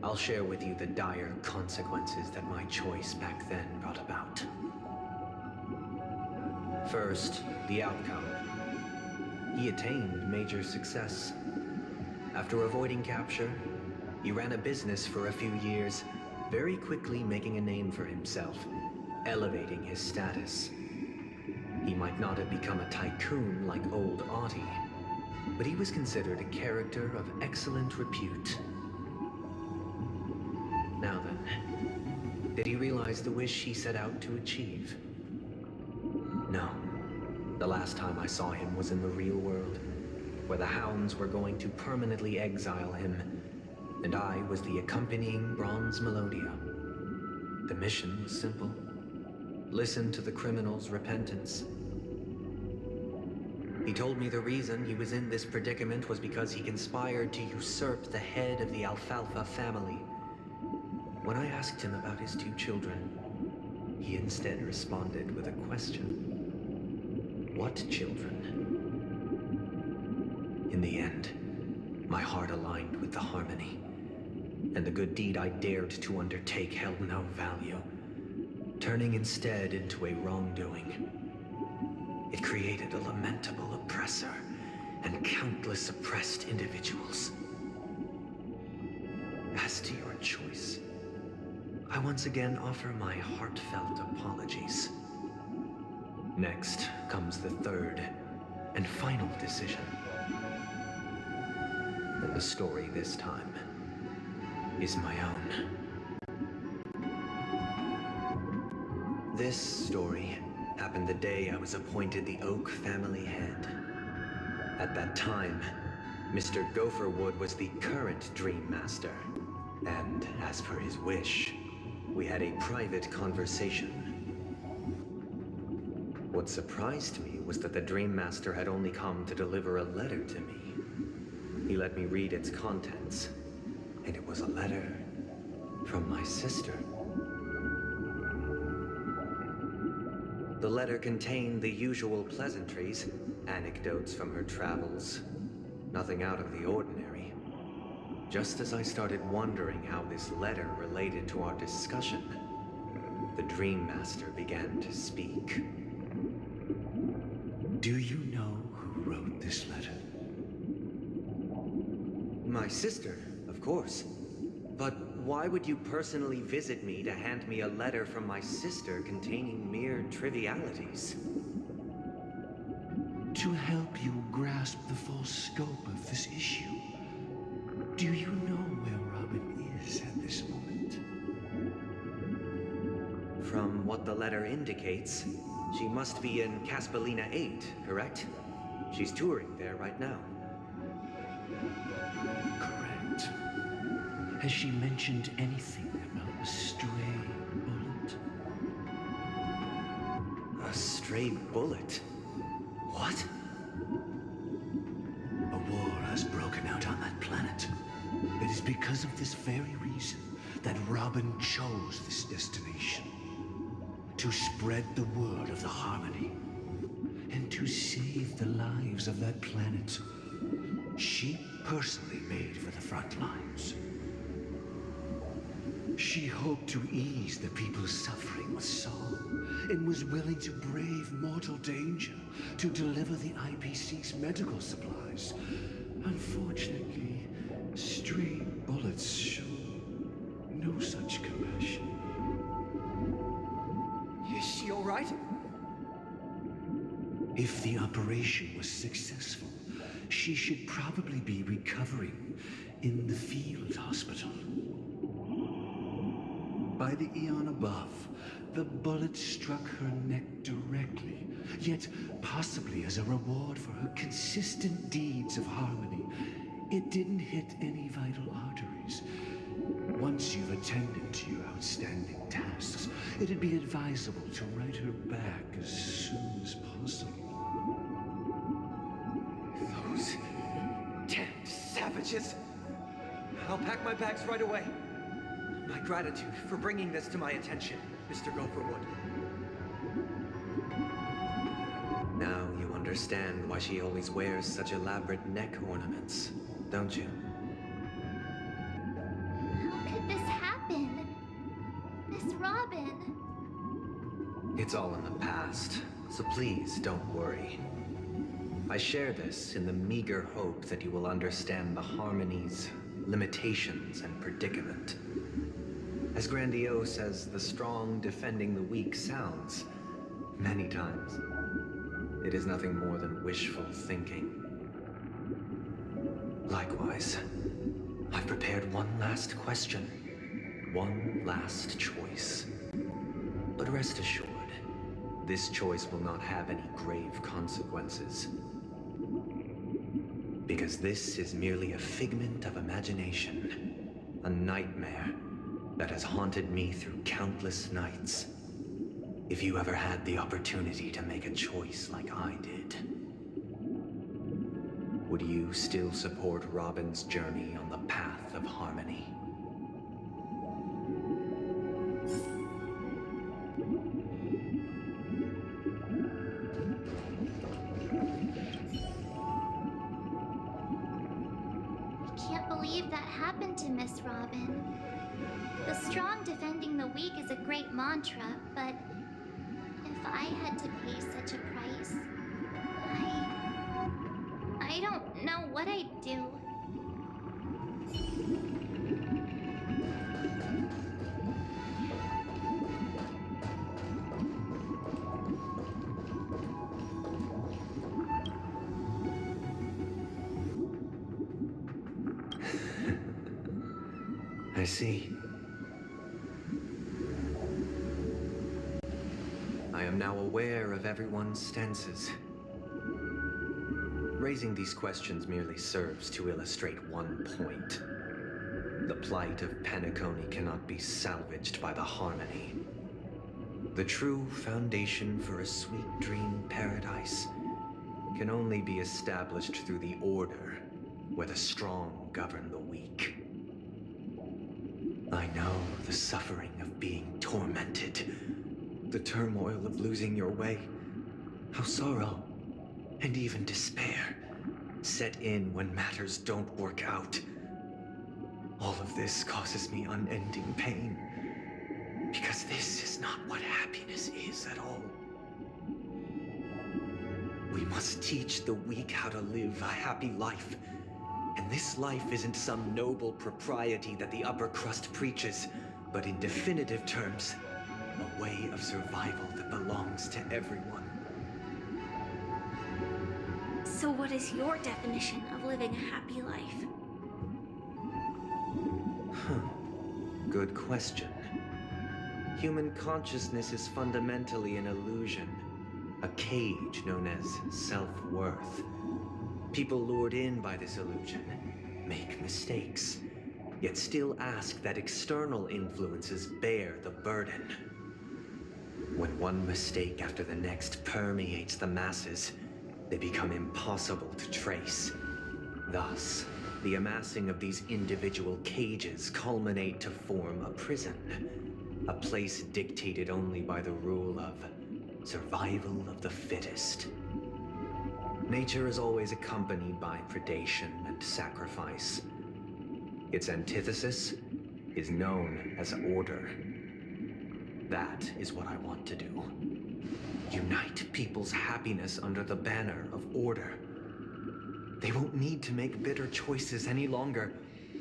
I'll share with you the dire consequences that my choice back then brought about. First, the outcome. He attained major success. After avoiding capture, he ran a business for a few years, very quickly making a name for himself, elevating his status. He might not have become a tycoon like old Audie, but he was considered a character of excellent repute. Now then, did he realize the wish he set out to achieve? No. The last time I saw him was in the real world, where the Hounds were going to permanently exile him, and I was the accompanying bronze melodia. The mission was simple. Listen to the criminal's repentance. He told me the reason he was in this predicament was because he conspired to usurp the head of the Alfalfa family. When I asked him about his 2 children, he instead responded with a question. What children? In the end, my heart aligned with the harmony, and the good deed I dared to undertake held no value, turning instead into a wrongdoing. It created a lamentable oppressor and countless oppressed individuals. As to your choice, I once again offer my heartfelt apologies. Next comes the third and final decision. And the story this time is my own. This story happened the day I was appointed the Oak family head. At that time, Mr. Gopherwood was the current Dream Master, and as per his wish, we had a private conversation. What surprised me was that the Dream Master had only come to deliver a letter to me. He let me read its contents, and it was a letter from my sister. The letter contained the usual pleasantries, anecdotes from her travels. Nothing out of the ordinary. Just as I started wondering how this letter related to our discussion, the Dream Master began to speak. Do you know who wrote this letter? My sister, of course. But why would you personally visit me to hand me a letter from my sister containing mere trivialities? To help you grasp the full scope of this issue. Do you know where Robin is at this moment? From what the letter indicates, she must be in Caspelina 8, correct? She's touring there right now. Correct. Has she mentioned anything about a stray bullet? A stray bullet? What? because of this very reason that Robin chose this destination. To spread the word of the Harmony. And to save the lives of that planet she personally made for the front lines. She hoped to ease the people's suffering with song, and was willing to brave mortal danger to deliver the IPC's medical supplies. Unfortunately, stray bullets show no such compassion. Is she all right? If the operation was successful, she should probably be recovering in the field hospital. By the eon above, the bullet struck her neck directly, yet possibly as a reward for her consistent deeds of harmony, it didn't hit any vital arteries. Once you've attended to your outstanding tasks, it'd be advisable to write her back as soon as possible. Those damned savages! I'll pack my bags right away. My gratitude for bringing this to my attention, Mr. Gopherwood. Now you understand why she always wears such elaborate neck ornaments, don't you? How could this happen? Miss Robin. It's all in the past, so please don't worry. I share this in the meager hope that you will understand the Harmony's limitations and predicament. As grandiose as the strong defending the weak sounds, many times, it is nothing more than wishful thinking. Likewise, I've prepared one last question, one last choice. But rest assured, this choice will not have any grave consequences. Because this is merely a figment of imagination, a nightmare that has haunted me through countless nights. If you ever had the opportunity to make a choice like I did, would you still support Robin's journey on the path of harmony? I can't believe that happened to Miss Robin. The strong defending the weak is a great mantra, but if I had to pay such a price, I don't know what I'd do. I see. I am now aware of everyone's stances. Raising these questions merely serves to illustrate one point. The plight of Penacony cannot be salvaged by the Harmony. The true foundation for a sweet dream paradise can only be established through the order where the strong govern the weak. I know the suffering of being tormented, the turmoil of losing your way, how sorrow and even despair set in when matters don't work out. All of this causes me unending pain, because this is not what happiness is at all. We must teach the weak how to live a happy life. And this life isn't some noble propriety that the upper crust preaches, but in definitive terms, a way of survival that belongs to everyone. So what is your definition of living a happy life? Good question. Human consciousness is fundamentally an illusion, a cage known as self-worth. People lured in by this illusion make mistakes, yet still ask that external influences bear the burden. When one mistake after the next permeates the masses, they become impossible to trace. Thus, The amassing of these individual cages culminate to form a prison. A place dictated only by the rule of survival of the fittest. Nature is always accompanied by predation and sacrifice. Its antithesis is known as order. That is what I want to do. Unite people's happiness under the banner of order. They won't need to make bitter choices any longer,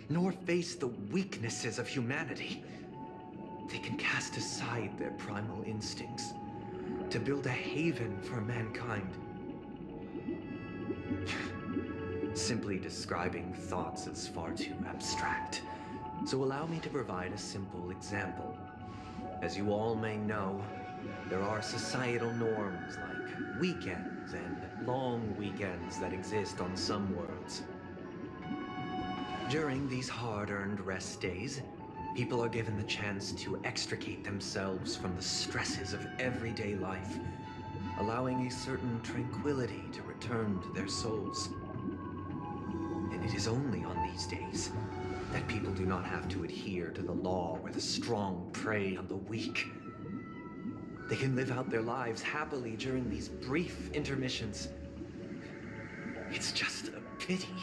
nor face the weaknesses of humanity. They can cast aside their primal instincts to build a haven for mankind. Simply describing thoughts is far too abstract, so allow me to provide a simple example. As you all may know, there are societal norms like weekends and long weekends that exist on some worlds. During these hard-earned rest days, people are given the chance to extricate themselves from the stresses of everyday life, allowing a certain tranquility to return to their souls. And it is only on these days that people do not have to adhere to the law where the strong prey on the weak. They can live out their lives happily during these brief intermissions. It's just a pity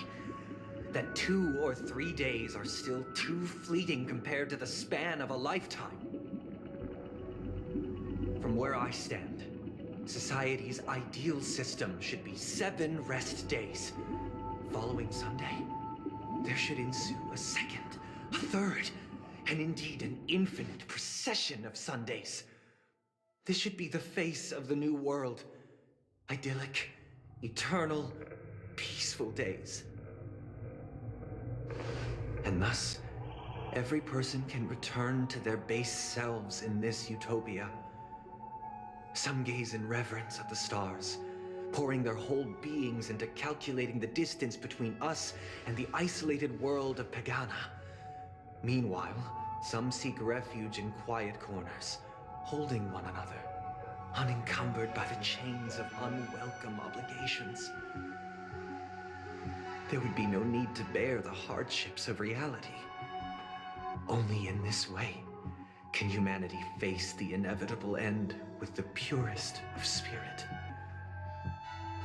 that 2 or 3 days are still too fleeting compared to the span of a lifetime. From where I stand, society's ideal system should be 7 rest days. Following Sunday, there should ensue a second, a third, and indeed an infinite procession of Sundays. This should be the face of the new world. Idyllic, eternal, peaceful days. And thus, every person can return to their base selves in this utopia. Some gaze in reverence at the stars, pouring their whole beings into calculating the distance between us and the isolated world of Pagana. Meanwhile, some seek refuge in quiet corners, holding one another, unencumbered by the chains of unwelcome obligations. There would be no need to bear the hardships of reality. Only in this way can humanity face the inevitable end with the purest of spirit,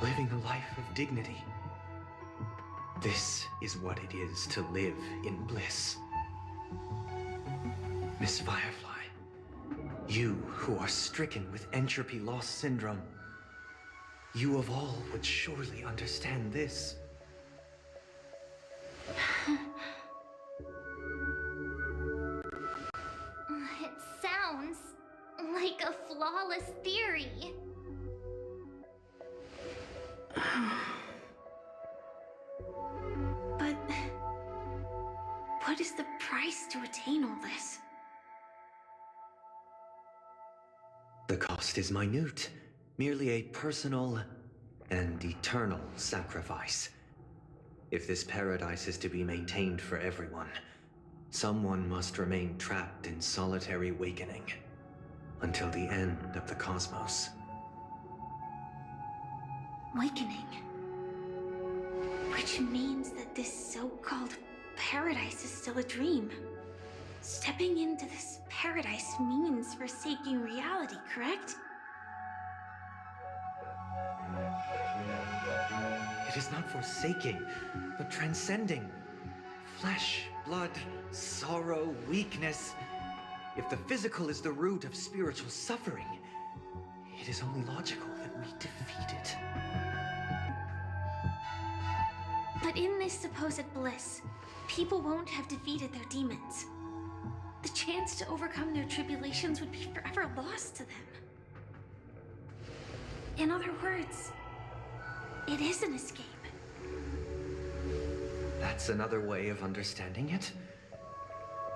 living a life of dignity. This is what it is to live in bliss. Miss Firefly, you who are stricken with entropy loss syndrome, you of all would surely understand this. It sounds like a flawless theory. But what is the price to attain all this? The cost is minute, merely a personal and eternal sacrifice. If this paradise is to be maintained for everyone, someone must remain trapped in solitary awakening until the end of the cosmos. Awakening. Which means that this so-called paradise is still a dream. Stepping into this paradise means forsaking reality, correct? It is not forsaking, but transcending. Flesh, blood, sorrow, weakness. If the physical is the root of spiritual suffering, it is only logical that we defeat it. But in this supposed bliss, people won't have defeated their demons. The chance to overcome their tribulations would be forever lost to them. In other words, it is an escape. That's another way of understanding it.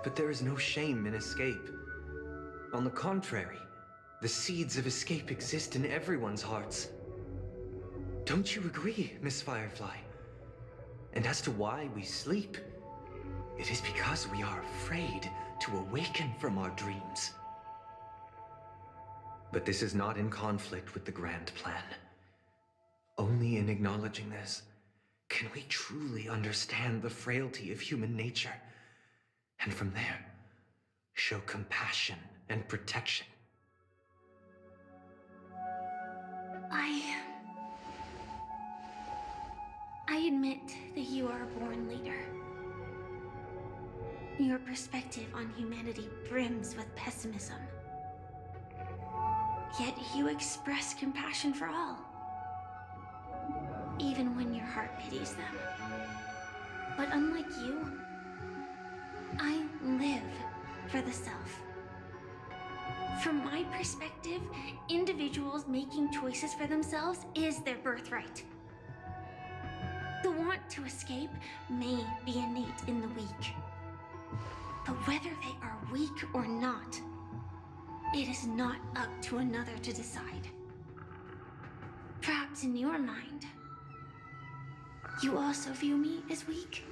But there is no shame in escape. On the contrary, the seeds of escape exist in everyone's hearts. Don't you agree, Miss Firefly? And as to why we sleep, it is because we are afraid to awaken from our dreams. But this is not in conflict with the grand plan. Only in acknowledging this can we truly understand the frailty of human nature, and from there, show compassion and protection. I admit that you are a born leader. Your perspective on humanity brims with pessimism. Yet you express compassion for all, even when your heart pities them. But unlike you, I live for the self. From my perspective, individuals making choices for themselves is their birthright. The want to escape may be innate in the weak. But whether they are weak or not, it is not up to another to decide. Perhaps in your mind, you also view me as weak?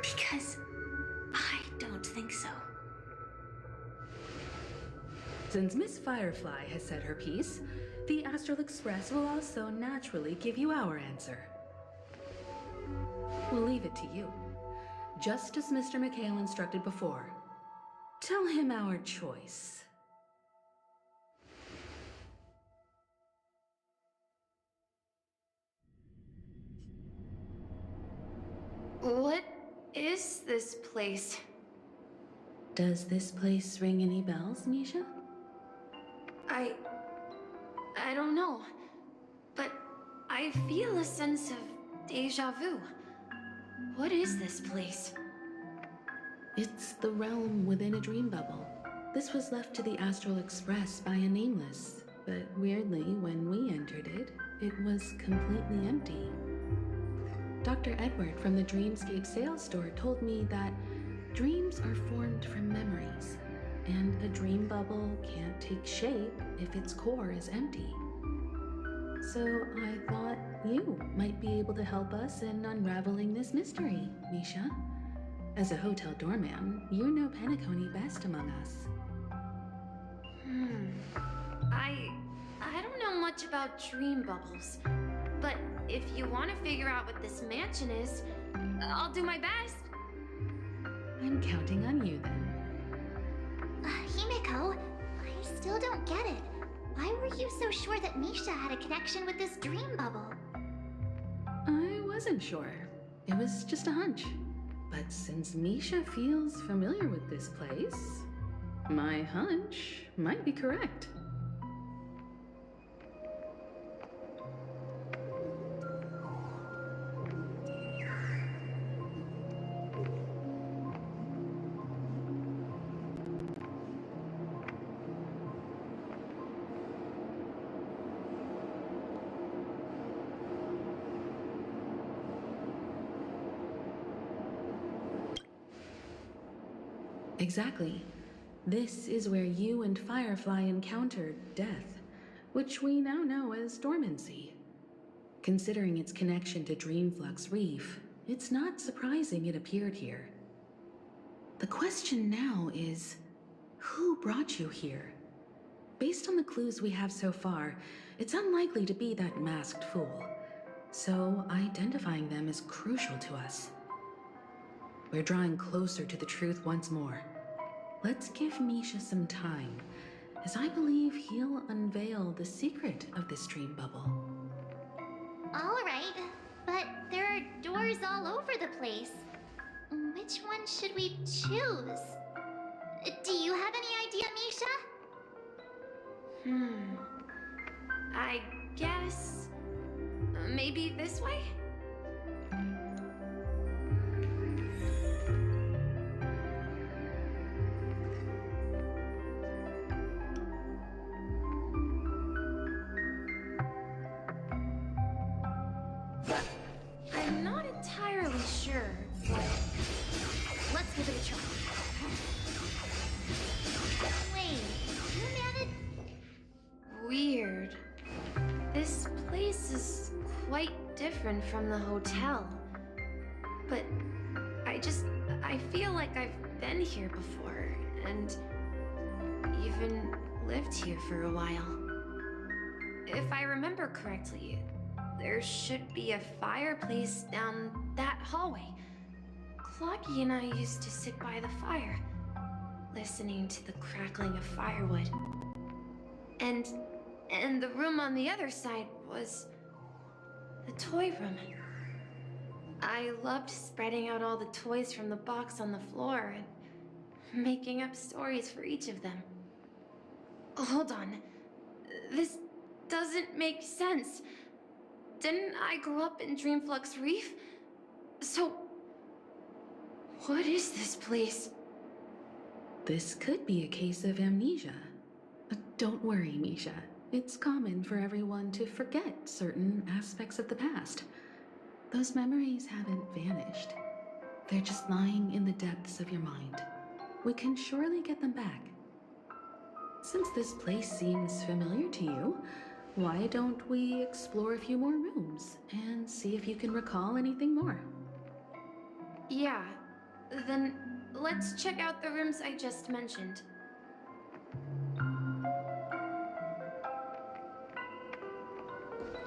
Because I don't think so. Since Miss Firefly has said her piece, the Astral Express will also naturally give you our answer. We'll leave it to you. Just as Mr. McHale instructed before, tell him our choice. What is this place? Does this place ring any bells, Misha? I don't know, but I feel a sense of deja vu. What is this place? It's the realm within a dream bubble. This was left to the Astral Express by a nameless, but weirdly, when we entered it, it was completely empty. Dr. Edward from the Dreamscape sales store told me that dreams are formed from memories, and a dream bubble can't take shape if its core is empty. So I thought you might be able to help us in unraveling this mystery, Misha. As a hotel doorman, you know Penacony best among us. I don't know much about dream bubbles, but if you want to figure out what this mansion is, I'll do my best. I'm counting on you then. Himeko, I still don't get it. Why were you so sure that Misha had a connection with this dream bubble? I wasn't sure. It was just a hunch. But since Misha feels familiar with this place, my hunch might be correct. Exactly. This is where you and Firefly encountered death, which we now know as dormancy. Considering its connection to Dreamflux Reef, it's not surprising it appeared here. The question now is, who brought you here? Based on the clues we have so far, it's unlikely to be that masked fool, so identifying them is crucial to us. We're drawing closer to the truth once more. Let's give Misha some time, as I believe he'll unveil the secret of this dream bubble. All right, but there are doors all over the place. Which one should we choose? Do you have any idea, Misha? I guess... maybe this way? I'm not entirely sure, but let's give it a try. Wait, you managed... Weird. This place is quite different from the hotel. But I feel like I've been here before, and even lived here for a while. if I remember correctly, there should be a fireplace down that hallway. Clocky and I used to sit by the fire, listening to the crackling of firewood. And the room on the other side was the toy room. I loved spreading out all the toys from the box on the floor and making up stories for each of them. Hold on. This doesn't make sense. Didn't I grow up in Dreamflux Reef? So, what is this place? This could be a case of amnesia. Don't worry, Misha. It's common for everyone to forget certain aspects of the past. Those memories haven't vanished. They're just lying in the depths of your mind. We can surely get them back. Since this place seems familiar to you, why don't we explore a few more rooms and see if you can recall anything more? Yeah, then let's check out the rooms I just mentioned.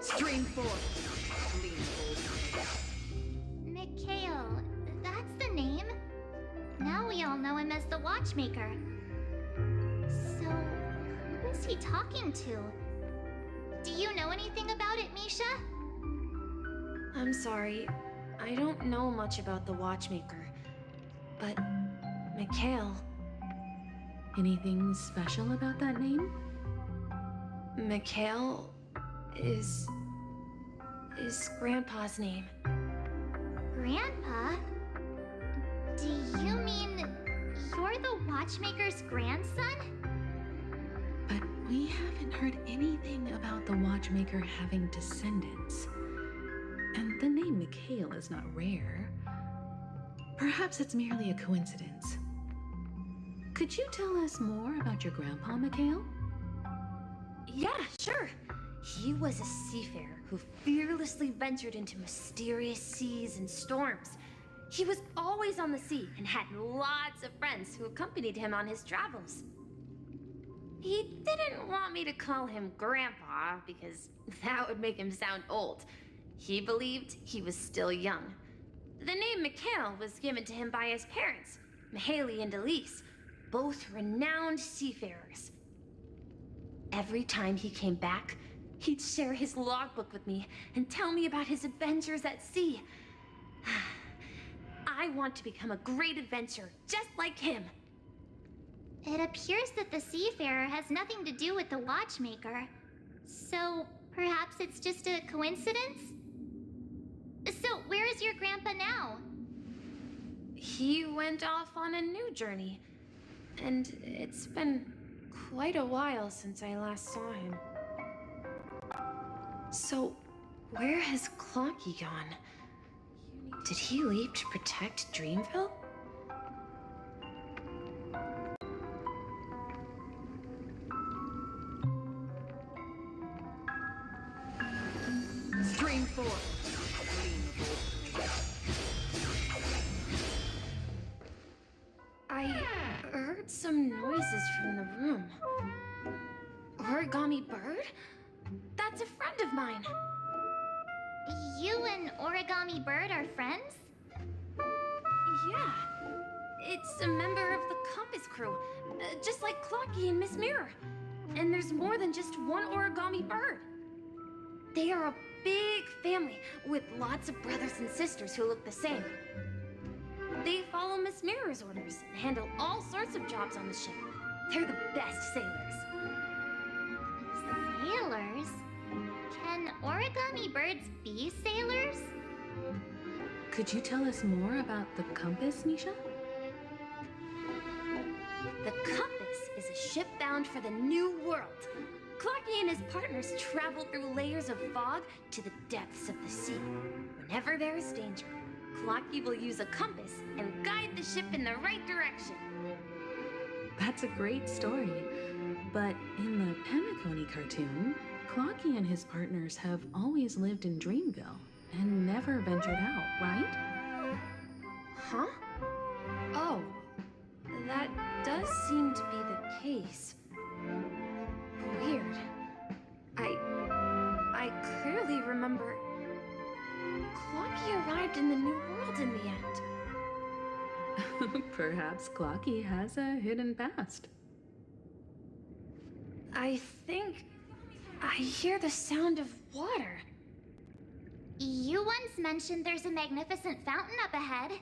Stream 4. Mikhail, that's the name. Now we all know him as the Watchmaker. So, who is he talking to? Do you know anything about it, Misha? I'm sorry, I don't know much about the Watchmaker, but Mikhail... Anything special about that name? Mikhail is Grandpa's name. Grandpa? Do you mean you're the Watchmaker's grandson? But we haven't heard anything about the Watchmaker having descendants. And the name Mikhail is not rare. Perhaps it's merely a coincidence. Could you tell us more about your grandpa, Mikhail? Yeah, sure. He was a seafarer who fearlessly ventured into mysterious seas and storms. He was always on the sea and had lots of friends who accompanied him on his travels. He didn't want me to call him Grandpa because that would make him sound old. He believed he was still young. The name Mikhail was given to him by his parents, Mihaly and Elise, both renowned seafarers. Every time he came back, he'd share his logbook with me and tell me about his adventures at sea. I want to become a great adventurer, just like him. It appears that the Seafarer has nothing to do with the Watchmaker. So, perhaps it's just a coincidence? So, where is your grandpa now? He went off on a new journey, and it's been quite a while since I last saw him. So, where has Clocky gone? Did he leave to protect Dreamville? Stream 4. I heard some noises from the room. Origami Bird? That's a friend of mine. You and Origami Bird are friends? Yeah. It's a member of the Compass crew, just like Clocky and Miss Mirror. And there's more than just one Origami Bird. They are a big family with lots of brothers and sisters who look the same. They follow Miss Mirror's orders and handle all sorts of jobs on the ship. They're the best sailors. Sailors? Can Origami Birds be sailors? Could you tell us more about the compass, Misha? The Compass is a ship bound for the New World. Clocky and his partners travel through layers of fog to the depths of the sea. Whenever there is danger, Clocky will use a compass and guide the ship in the right direction. That's a great story. But in the Penacony cartoon, Clocky and his partners have always lived in Dreamville and never ventured out, right? Huh? Oh, that does seem to be the case. Weird. I clearly remember... Clocky arrived in the New World in the end. Perhaps Clocky has a hidden past. I think... I hear the sound of water. You once mentioned there's a magnificent fountain up ahead.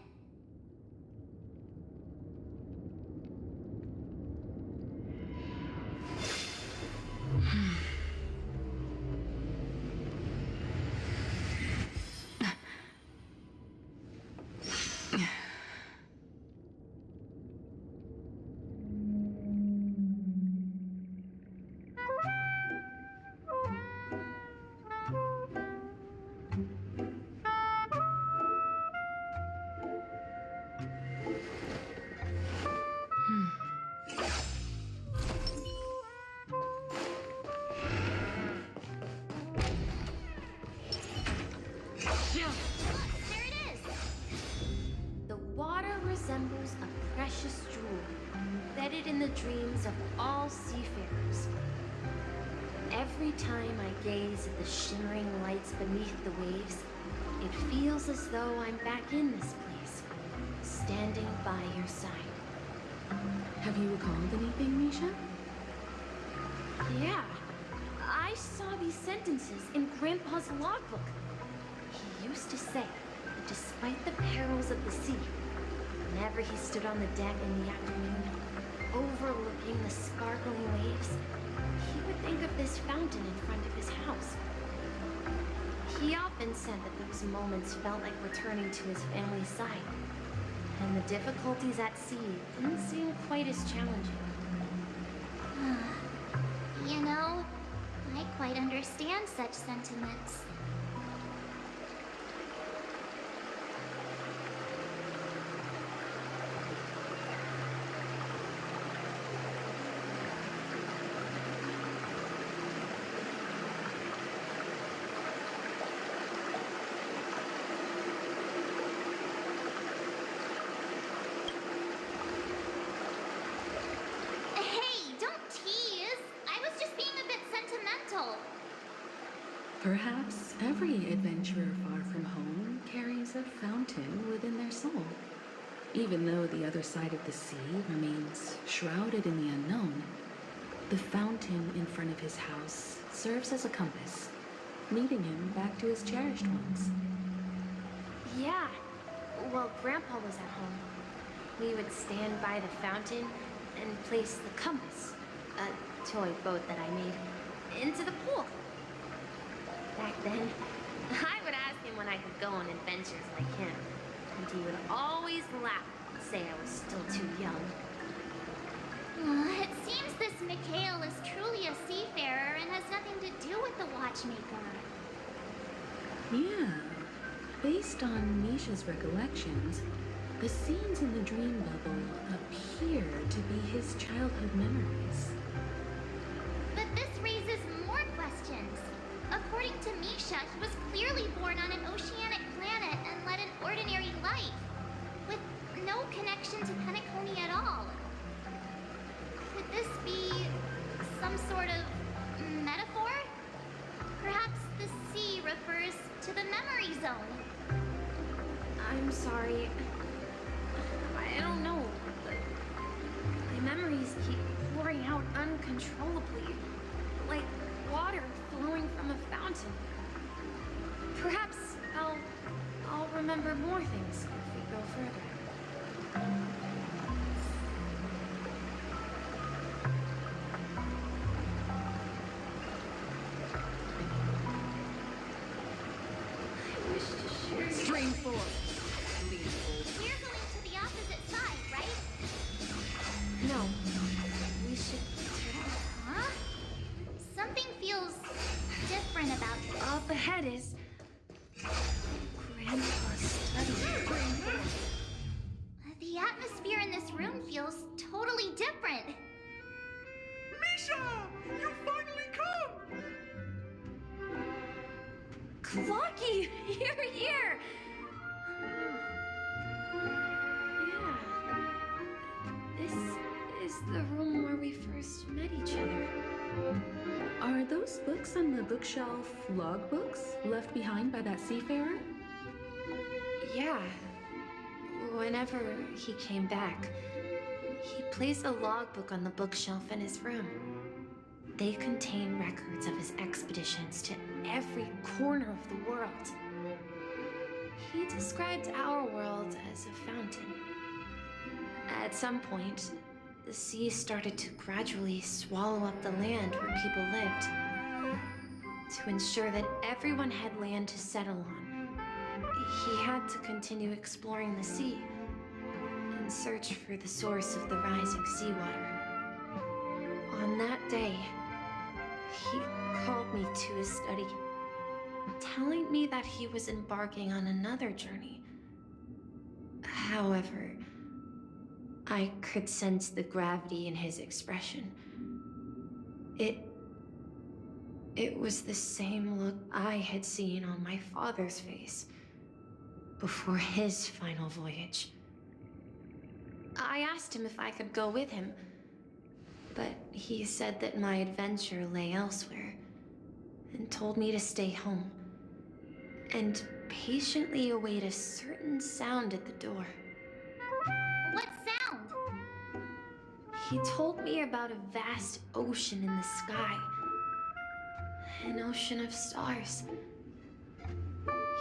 Resembles a precious jewel, bedded in the dreams of all seafarers. Every time I gaze at the shimmering lights beneath the waves, it feels as though I'm back in this place, standing by your side. Have you recalled anything, Misha? Yeah, I saw these sentences in Grandpa's logbook. He used to say that despite the perils of the sea, whenever he stood on the deck in the afternoon, overlooking the sparkling waves, he would think of this fountain in front of his house. He often said that those moments felt like returning to his family's side, and the difficulties at sea didn't seem quite as challenging. You know, I quite understand such sentiments. Perhaps every adventurer far from home carries a fountain within their soul. Even though the other side of the sea remains shrouded in the unknown, the fountain in front of his house serves as a compass, leading him back to his cherished ones. Yeah, while Grandpa was at home, we would stand by the fountain and place the compass, a toy boat that I made, into the pool. Back then, I would ask him when I could go on adventures like him, and he would always laugh and say I was still too young. It seems this Mikhail is truly a seafarer and has nothing to do with the watchmaker. Yeah. Based on Misha's recollections, the scenes in the dream bubble appear to be his childhood memories. But this raises more questions. According to Misha, he was clearly born on an oceanic planet and led an ordinary life, with no connection to Penacony at all. Could this be some sort of metaphor? Perhaps the sea refers to the memory zone. I'm sorry. I don't know. My memories keep pouring out uncontrollably, like water flowing from a fountain. Perhaps I'll remember more things if we go further. I wish to share. Stream 4. We're going to the opposite side, right? No. We should turn. Huh? Something feels different about this. Up ahead is Grandpa's study. The atmosphere in this room feels totally different. Misha! You finally come! Clocky! You're here! Yeah. This is the room where we first met each other. Are those books on the bookshelf logbooks left behind by that seafarer? Yeah. Whenever he came back, he placed a logbook on the bookshelf in his room. They contain records of his expeditions to every corner of the world. He described our world as a fountain. At some point, the sea started to gradually swallow up the land where people lived. To ensure that everyone had land to settle on, he had to continue exploring the sea and search for the source of the rising seawater. On that day, he called me to his study, telling me that he was embarking on another journey. However, I could sense the gravity in his expression. It was the same look I had seen on my father's face before his final voyage. I asked him if I could go with him, but he said that my adventure lay elsewhere and told me to stay home and patiently await a certain sound at the door. What sound? He told me about a vast ocean in the sky. An ocean of stars.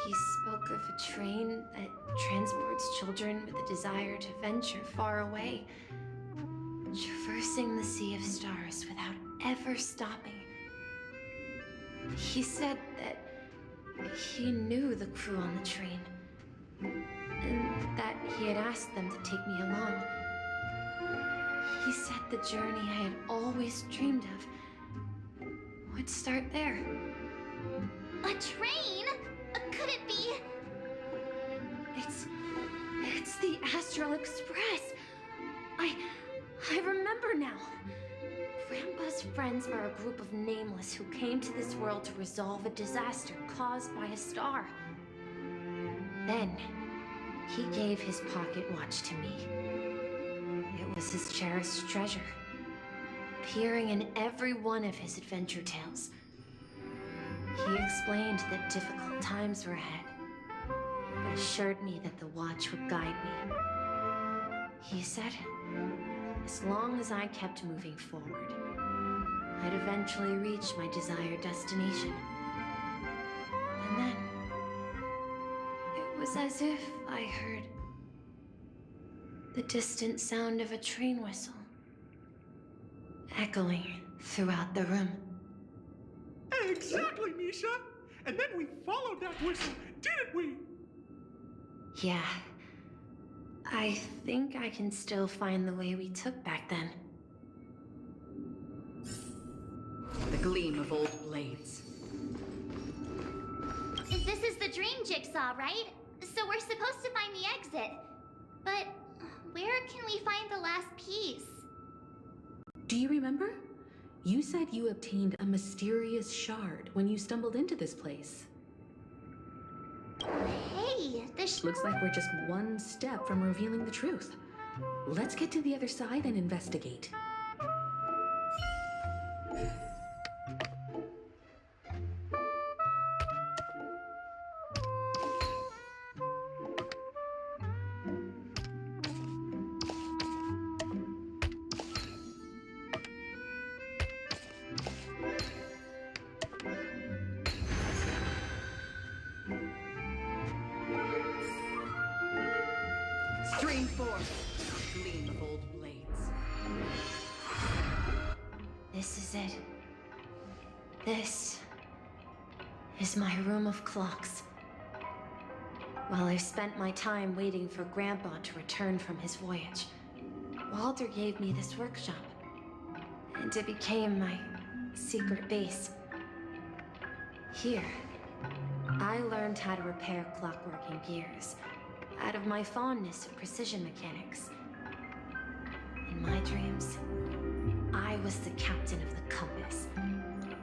He spoke of a train that transports children with a desire to venture far away, traversing the sea of stars without ever stopping. He said that he knew the crew on the train, and that he had asked them to take me along. He said the journey I had always dreamed of would start there. A train? Could it be? It's the Astral Express. I remember now. Grandpa's friends are a group of nameless who came to this world to resolve a disaster caused by a star. Then, he gave his pocket watch to me. It was his cherished treasure, appearing in every one of his adventure tales. He explained that difficult times were ahead, but assured me that the watch would guide me. He said, as long as I kept moving forward, I'd eventually reach my desired destination. And then, it was as if I heard the distant sound of a train whistle echoing throughout the room. Exactly, Misha! And then we followed that whistle, didn't we? Yeah. I think I can still find the way we took back then. The gleam of old blades. This is the dream jigsaw, right? So we're supposed to find the exit. But where can we find the last piece? Do you remember? You said you obtained a mysterious shard when you stumbled into this place. Hey, the Looks like we're just one step from revealing the truth. Let's get to the other side and investigate. Stream forth, gleam of old blades. This is it. This is my room of clocks. While I spent my time waiting for Grandpa to return from his voyage, Walter gave me this workshop, and it became my secret base. Here, I learned how to repair clockwork and gears out of my fondness of precision mechanics. In my dreams, I was the captain of the compass,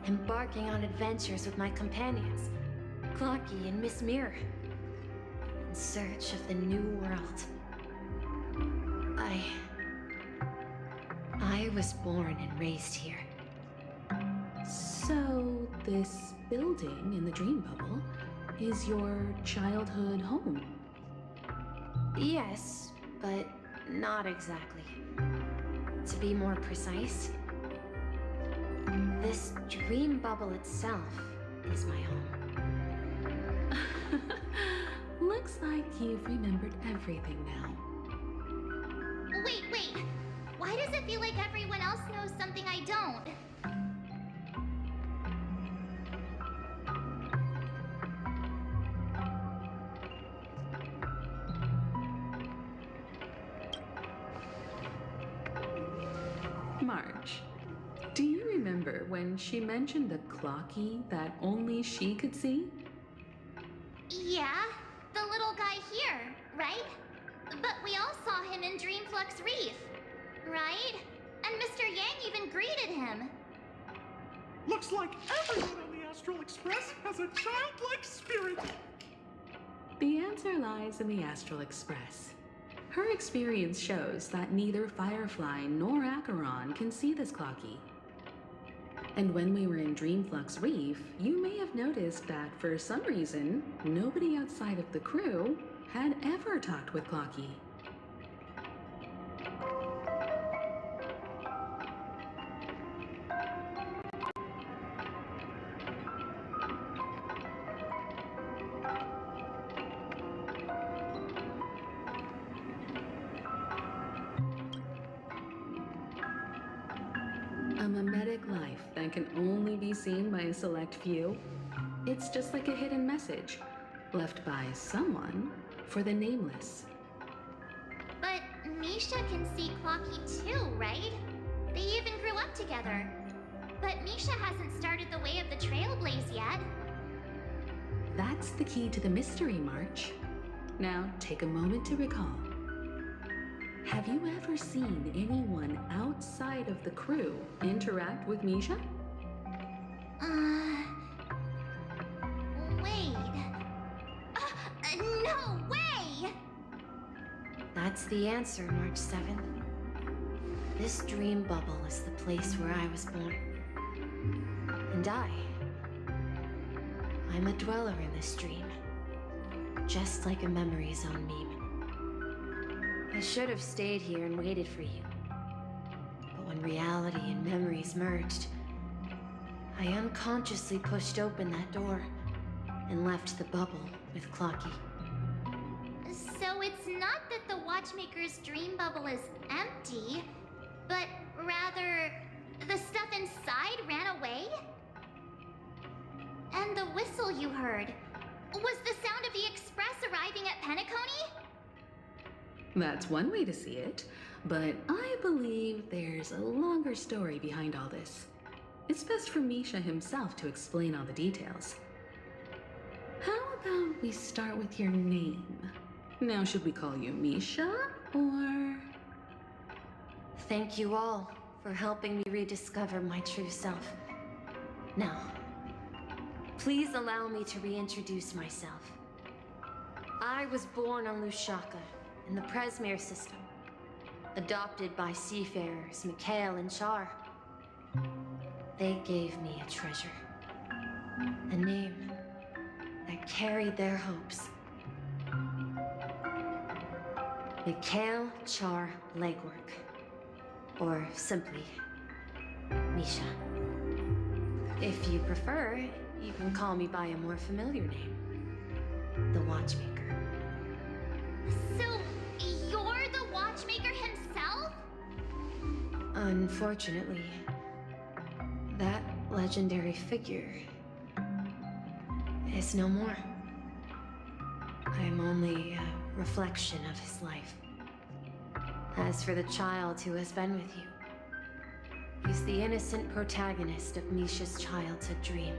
embarking on adventures with my companions, Clocky and Miss Mirror, in search of the new world. I was born and raised here. So, this building in the dream bubble is your childhood home? Yes, but not exactly. To be more precise, this dream bubble itself is my home. Looks like you've remembered everything now. Wait. Why does it feel like everyone else knows something I don't? March, do you remember when she mentioned the clocky that only she could see? Yeah, the little guy here, right? But we all saw him in Dreamflux Reef, right? And Mr. Yang even greeted him. Looks like everyone on the Astral Express has a childlike spirit. The answer lies in the Astral Express. Her experience shows that neither Firefly nor Acheron can see this clocky. And when we were in Dreamflux Reef, you may have noticed that for some reason, nobody outside of the crew had ever talked with Clocky. A mimetic life that can only be seen by a select few. It's just like a hidden message left by someone for the nameless. But Misha can see Clocky too, right? They even grew up together. But Misha hasn't started the way of the Trailblaze yet. That's the key to the mystery, March. Now take a moment to recall. Have you ever seen anyone outside of the crew interact with Misha? Wait. No way! That's the answer, March 7th. This dream bubble is the place where I was born. And I'm a dweller in this dream. Just like a memory zone meme. I should have stayed here and waited for you. But when reality and memories merged, I unconsciously pushed open that door and left the bubble with Clocky. So it's not that the Watchmaker's dream bubble is empty, but rather the stuff inside ran away? And the whistle you heard was the sound of the express arriving at Penacony? That's one way to see it, but I believe there's a longer story behind all this. It's best for Misha himself to explain all the details. How about we start with your name? Now, should we call you Misha, or...? Thank you all for helping me rediscover my true self. Now, please allow me to reintroduce myself. I was born on Lushaka, in the Presmere system, adopted by seafarers Mikhail and Char. They gave me a treasure, a name that carried their hopes. Mikhail Char Legwork, or simply Misha. If you prefer, you can call me by a more familiar name, the Watchmaker. So, you're the Watchmaker himself? Unfortunately, that legendary figure is no more. I'm only a reflection of his life. As for the child who has been with you, he's the innocent protagonist of Misha's childhood dream.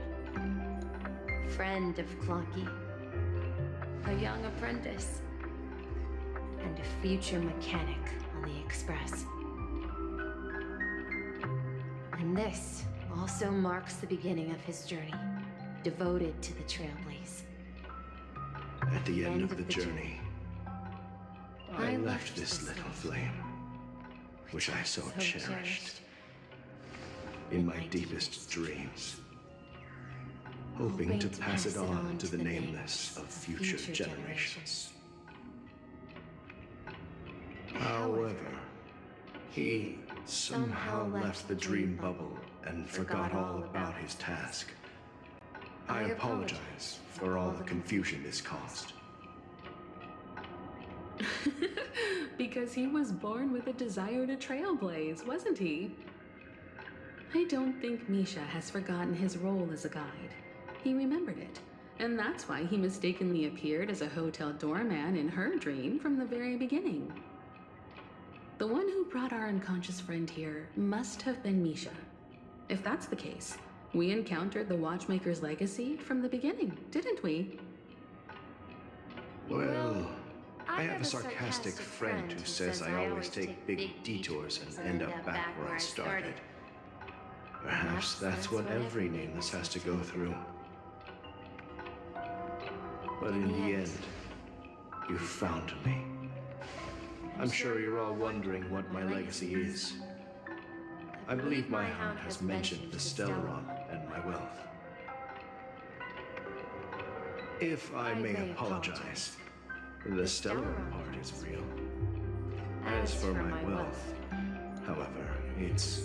Friend of Clocky, a young apprentice, and a future mechanic on the Express. And this also marks the beginning of his journey, devoted to the Trailblaze. At the end of the journey, I left this little flame, which I so cherished. In my deepest dreams, hoping to pass it on to the nameless of future generations. However, he somehow left the dream bubble and forgot all about his task. I apologize for all the confusion this caused. Because he was born with a desire to trailblaze, wasn't he? I don't think Misha has forgotten his role as a guide. He remembered it, and that's why he mistakenly appeared as a hotel doorman in her dream from the very beginning. The one who brought our unconscious friend here must have been Misha. If that's the case, we encountered the Watchmaker's legacy from the beginning, didn't we? Well, I have a sarcastic friend who says I always take big detours and end up back where I started. Perhaps that's what every nameless has to go through. But in the end, you found me. I'm sure you're all wondering what my legacy is. I believe my hound has mentioned the Stellaron and my wealth. If I may apologize, the Stellaron part is real. As for my wealth, however, it's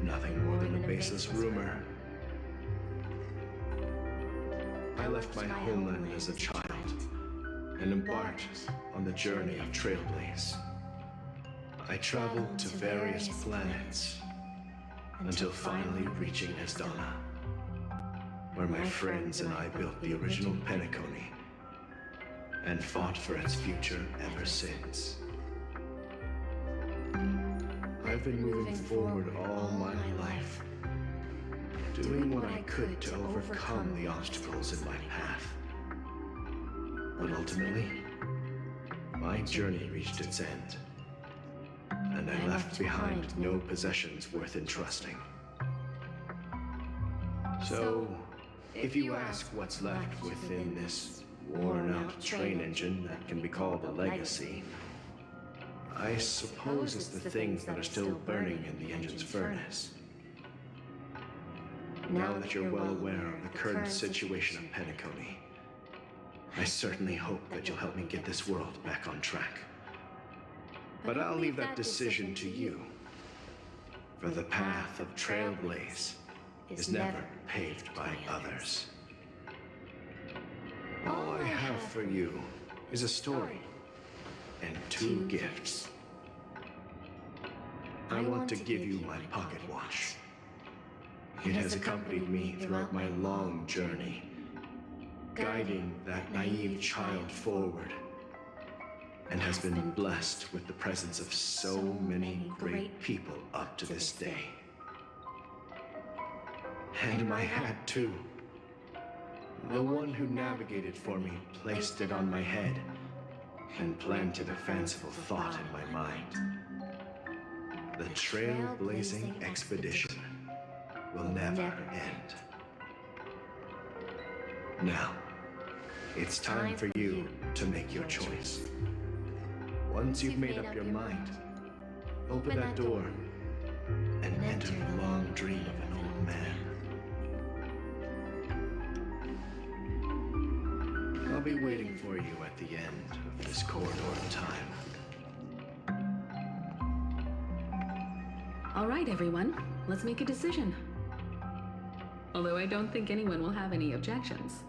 nothing more than a baseless rumor. I left my homeland as a child and embarked on the journey of Trailblaze. I traveled to various planets until finally reaching Esdana, where my friends and I built the original Penacony and fought for its future ever since. I've been moving forward all my life, doing what I could to overcome the obstacles in my path. But ultimately, my journey reached its end, and I left behind no possessions worth entrusting. So, if you ask what's left within this worn-out train engine that can be called a legacy, I suppose it's the things that are still burning in the engine's furnace. Now that you're well aware of the current situation of Penacony, I certainly hope that you'll help me get this world back on track. But I'll leave that decision to you, for the path of Trailblaze is never paved by others. All I have for you is a story and 2 gifts. I want to give you my pocket watch. It has accompanied me throughout my long journey, guiding that naive child forward, and has been blessed with the presence of so many great people up to this day. And my hat too. The one who navigated for me placed it on my head and planted a fanciful thought in my mind. The trailblazing expedition will never end. Now, it's time for you to make your choice. Once you've made up your mind, open that door and enter the long dream of an old man. I'll be waiting for you at the end of this corridor of time. All right, everyone, let's make a decision. Although I don't think anyone will have any objections.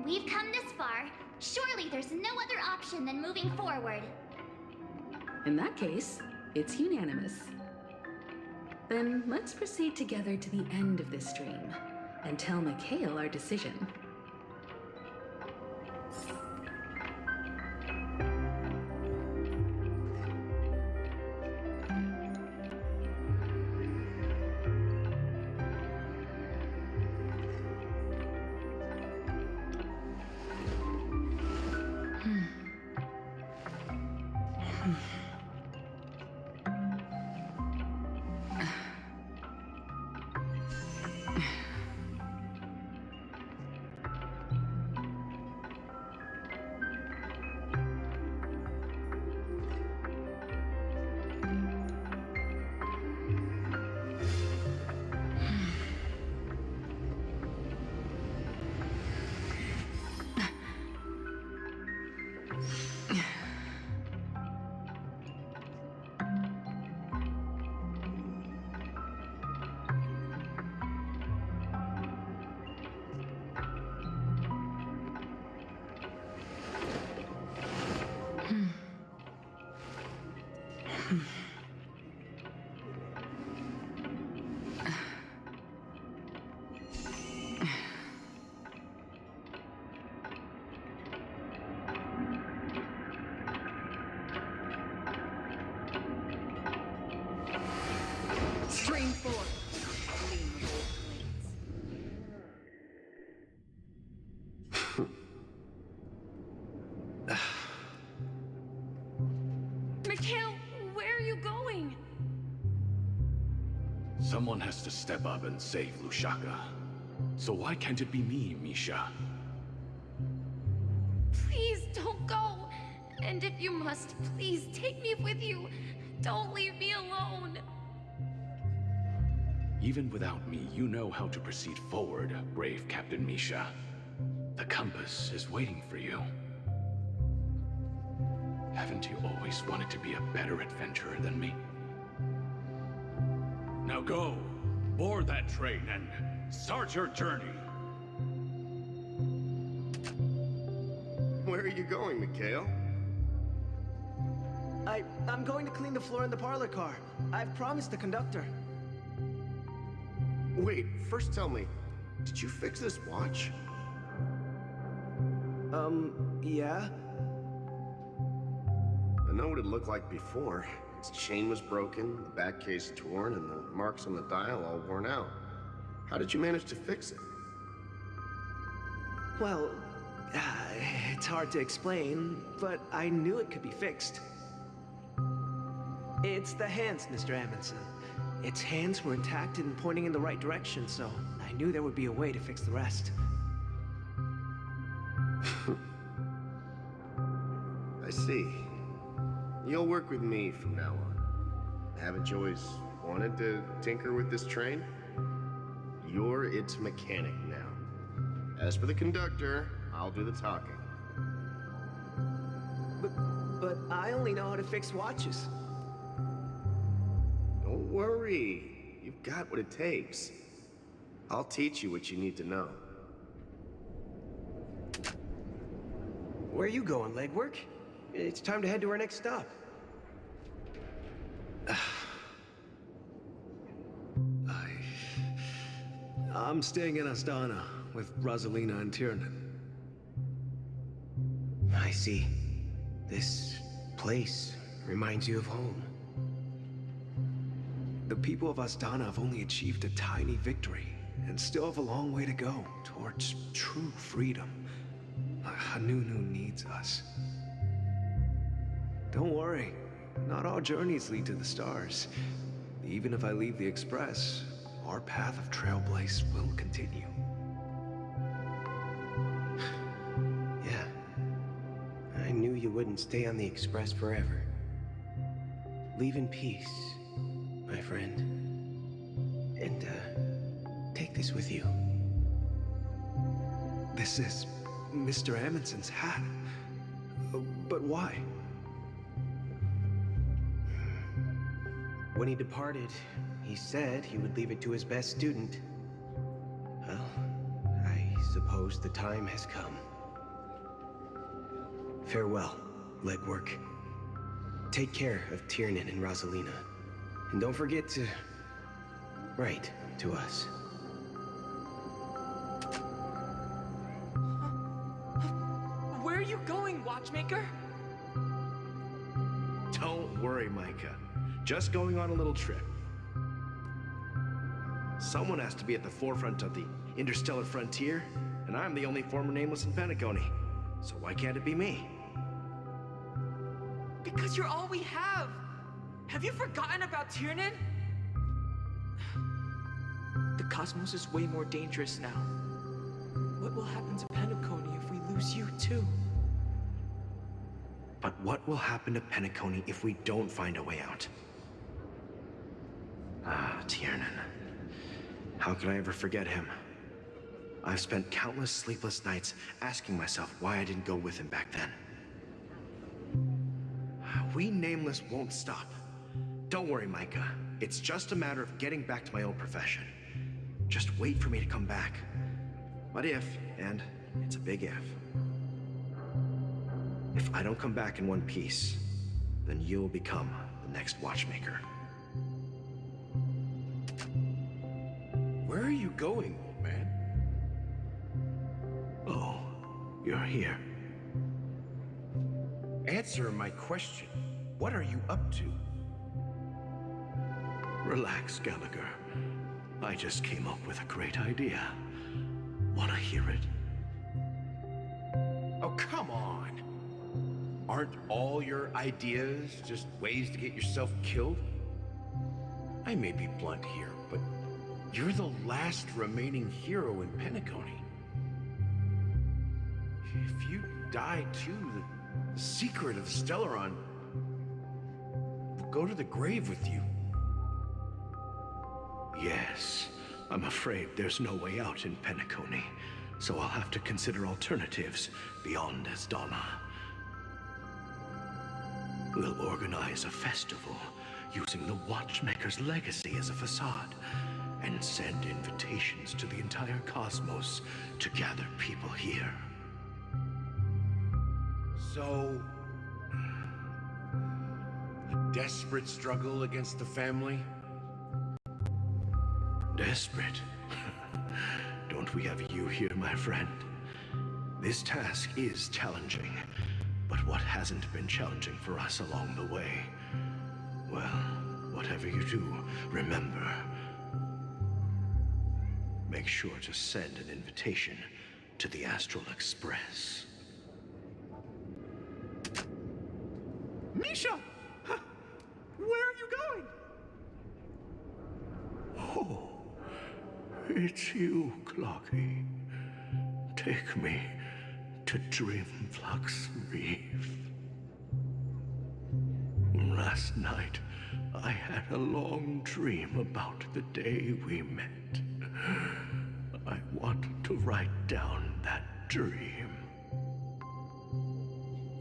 we've come this far. Surely there's no other option than moving forward. In that case, it's unanimous. Then let's proceed together to the end of this dream and tell Mikhail our decision. Stream 4. Mikhail, where are you going? Someone has to step up and save Lushaka. So why can't it be me, Misha? Please don't go. And if you must, please take me with you. Don't leave me alone. Even without me, you know how to proceed forward, brave Captain Misha. The compass is waiting for you. Haven't you always wanted to be a better adventurer than me? Now go, board that train and start your journey. Where are you going, Mikhail? I'm going to clean the floor in the parlor car. I've promised the conductor. Wait, first tell me, did you fix this watch? Yeah? I know what it looked like before. Its chain was broken, the back case torn, and the marks on the dial all worn out. How did you manage to fix it? Well, it's hard to explain, but I knew it could be fixed. It's the hands, Mr. Amundsen. Its hands were intact and pointing in the right direction, so I knew there would be a way to fix the rest. I see. You'll work with me from now on. Haven't you always wanted to tinker with this train? You're its mechanic now. As for the conductor, I'll do the talking. But I only know how to fix watches. Don't worry. You've got what it takes. I'll teach you what you need to know. Where are you going, legwork? It's time to head to our next stop. I'm staying in Astana with Rosalina and Tiernan. I see. This place reminds you of home. The people of Astana have only achieved a tiny victory and still have a long way to go towards true freedom. Hanunu needs us. Don't worry, not all journeys lead to the stars. Even if I leave the Express, our path of Trailblaze will continue. Yeah. I knew you wouldn't stay on the Express forever. Leave in peace, my friend. And, take this with you. This is Mr. Amundsen's hat. But why? When he departed, he said he would leave it to his best student. Well, I suppose the time has come. Farewell, legwork. Take care of Tiernan and Rosalina. And don't forget to write to us. Where are you going, Watchmaker? Don't worry, Micah. Just going on a little trip. Someone has to be at the forefront of the interstellar frontier, and I'm the only former nameless in Penacony. So why can't it be me? Because you're all we have! Have you forgotten about Tiernan? The cosmos is way more dangerous now. What will happen to Penacony if we lose you too? But what will happen to Penacony if we don't find a way out? Ah, Tiernan. How could I ever forget him? I've spent countless sleepless nights asking myself why I didn't go with him back then. We Nameless won't stop. Don't worry, Micah. It's just a matter of getting back to my old profession. Just wait for me to come back. What if, and it's a big if I don't come back in one piece, then you'll become the next Watchmaker. Where are you going, old man? Oh, you're here. Answer my question. What are you up to? Relax, Gallagher. I just came up with a great idea. Wanna hear it? Oh, come on. Aren't all your ideas just ways to get yourself killed? I may be blunt here, but you're the last remaining hero in Penacony. If you die too, the secret of Stellaron will go to the grave with you. Yes, I'm afraid there's no way out in Penacony, so I'll have to consider alternatives beyond Asdana. We'll organize a festival using the Watchmaker's legacy as a facade and send invitations to the entire cosmos to gather people here. So, a desperate struggle against the family? Desperate? Don't we have you here, my friend? This task is challenging, but what hasn't been challenging for us along the way? Well, whatever you do, remember, make sure to send an invitation to the Astral Express. Misha! Where are you going? Oh, it's you, Clocky. Take me to Dreamflux Reef. Last night, I had a long dream about the day we met. I want to write down that dream.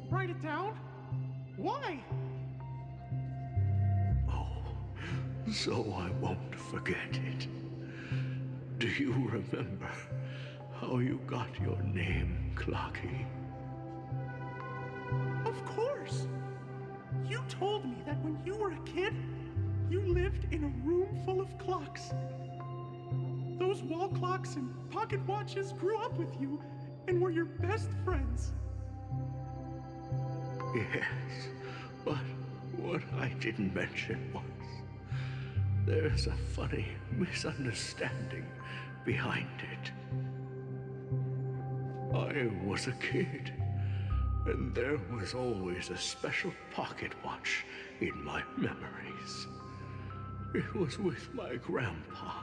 Write it down? Why? So I won't forget it. Do you remember how you got your name, Clocky? Of course! You told me that when you were a kid, you lived in a room full of clocks. Those wall clocks and pocket watches grew up with you and were your best friends. Yes, but what I didn't mention was there's a funny misunderstanding behind it. I was a kid, and there was always a special pocket watch in my memories. It was with my grandpa,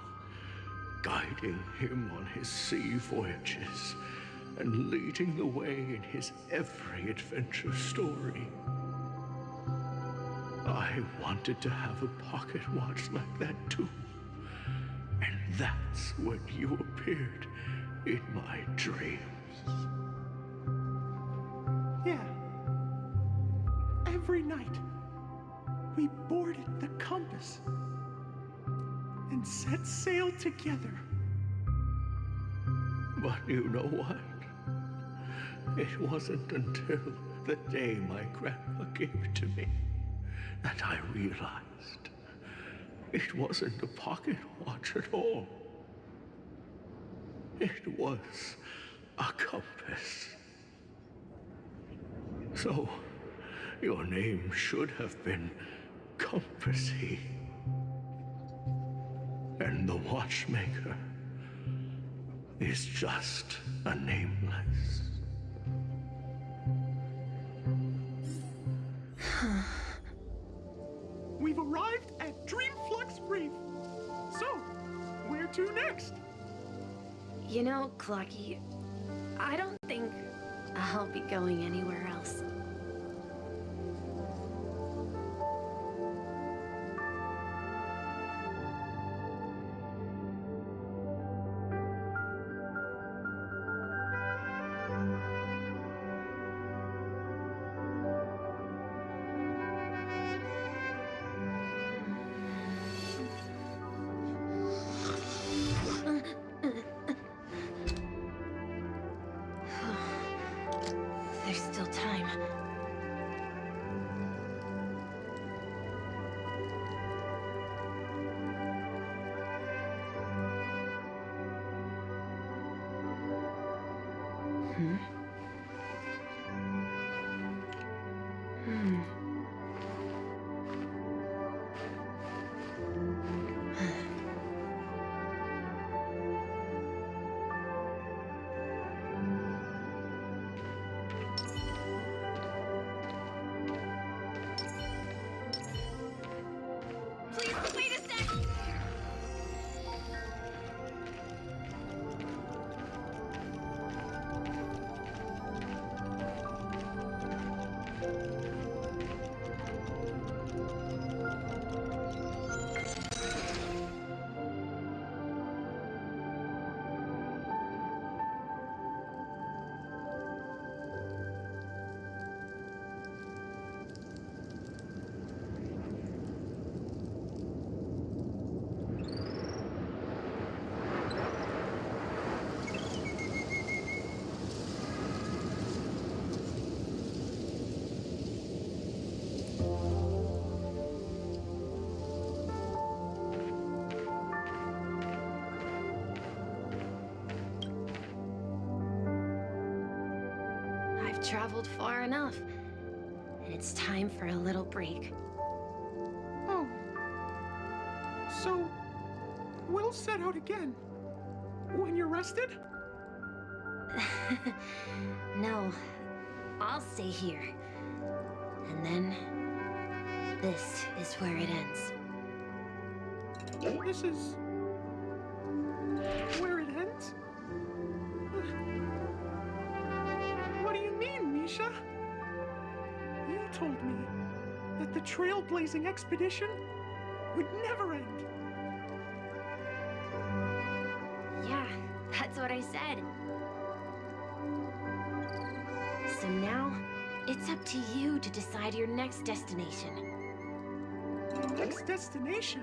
guiding him on his sea voyages and leading the way in his every adventure story. I wanted to have a pocket watch like that too. And that's when you appeared in my dreams. Yeah. Every night, we boarded the compass and set sail together. But you know what? It wasn't until the day my grandpa gave it to me that I realized it wasn't a pocket watch at all. It was a compass. So, your name should have been Compassy. And the watchmaker is just a nameless. We've arrived at Dreamflux Reef. So, where to next? You know, Clocky, I don't think I'll be going anywhere else. There's still time. Please, wait a sec! I've traveled far enough, and it's time for a little break. Oh. So, we'll set out again. When you're rested? No, I'll stay here. And then, this is where it ends. This is... where it ends? What do you mean, Misha? You told me that the trailblazing expedition would never end. Yeah, that's what I said. So now, it's up to you to decide your next destination. Next destination?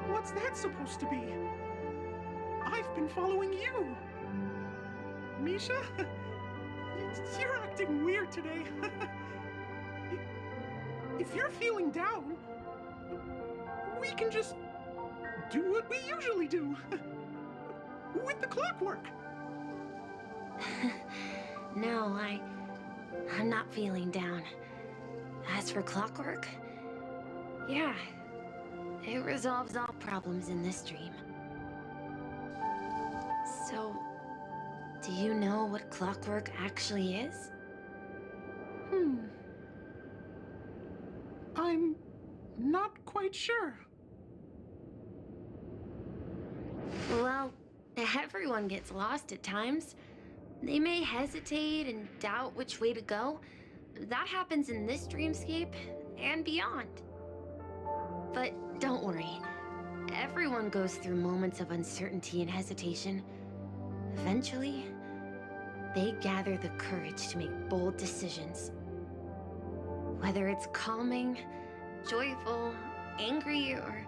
What's that supposed to be? I've been following you. Misha? You're acting weird today. If you're feeling down, we can just do what we usually do. With the clockwork. No, I'm not feeling down. As for clockwork, yeah, it resolves all problems in this dream. So, do you know what clockwork actually is? I'm not quite sure. Well, everyone gets lost at times. They may hesitate and doubt which way to go. That happens in this dreamscape and beyond. But don't worry. Everyone goes through moments of uncertainty and hesitation. Eventually, they gather the courage to make bold decisions. Whether it's calming, joyful, angry, or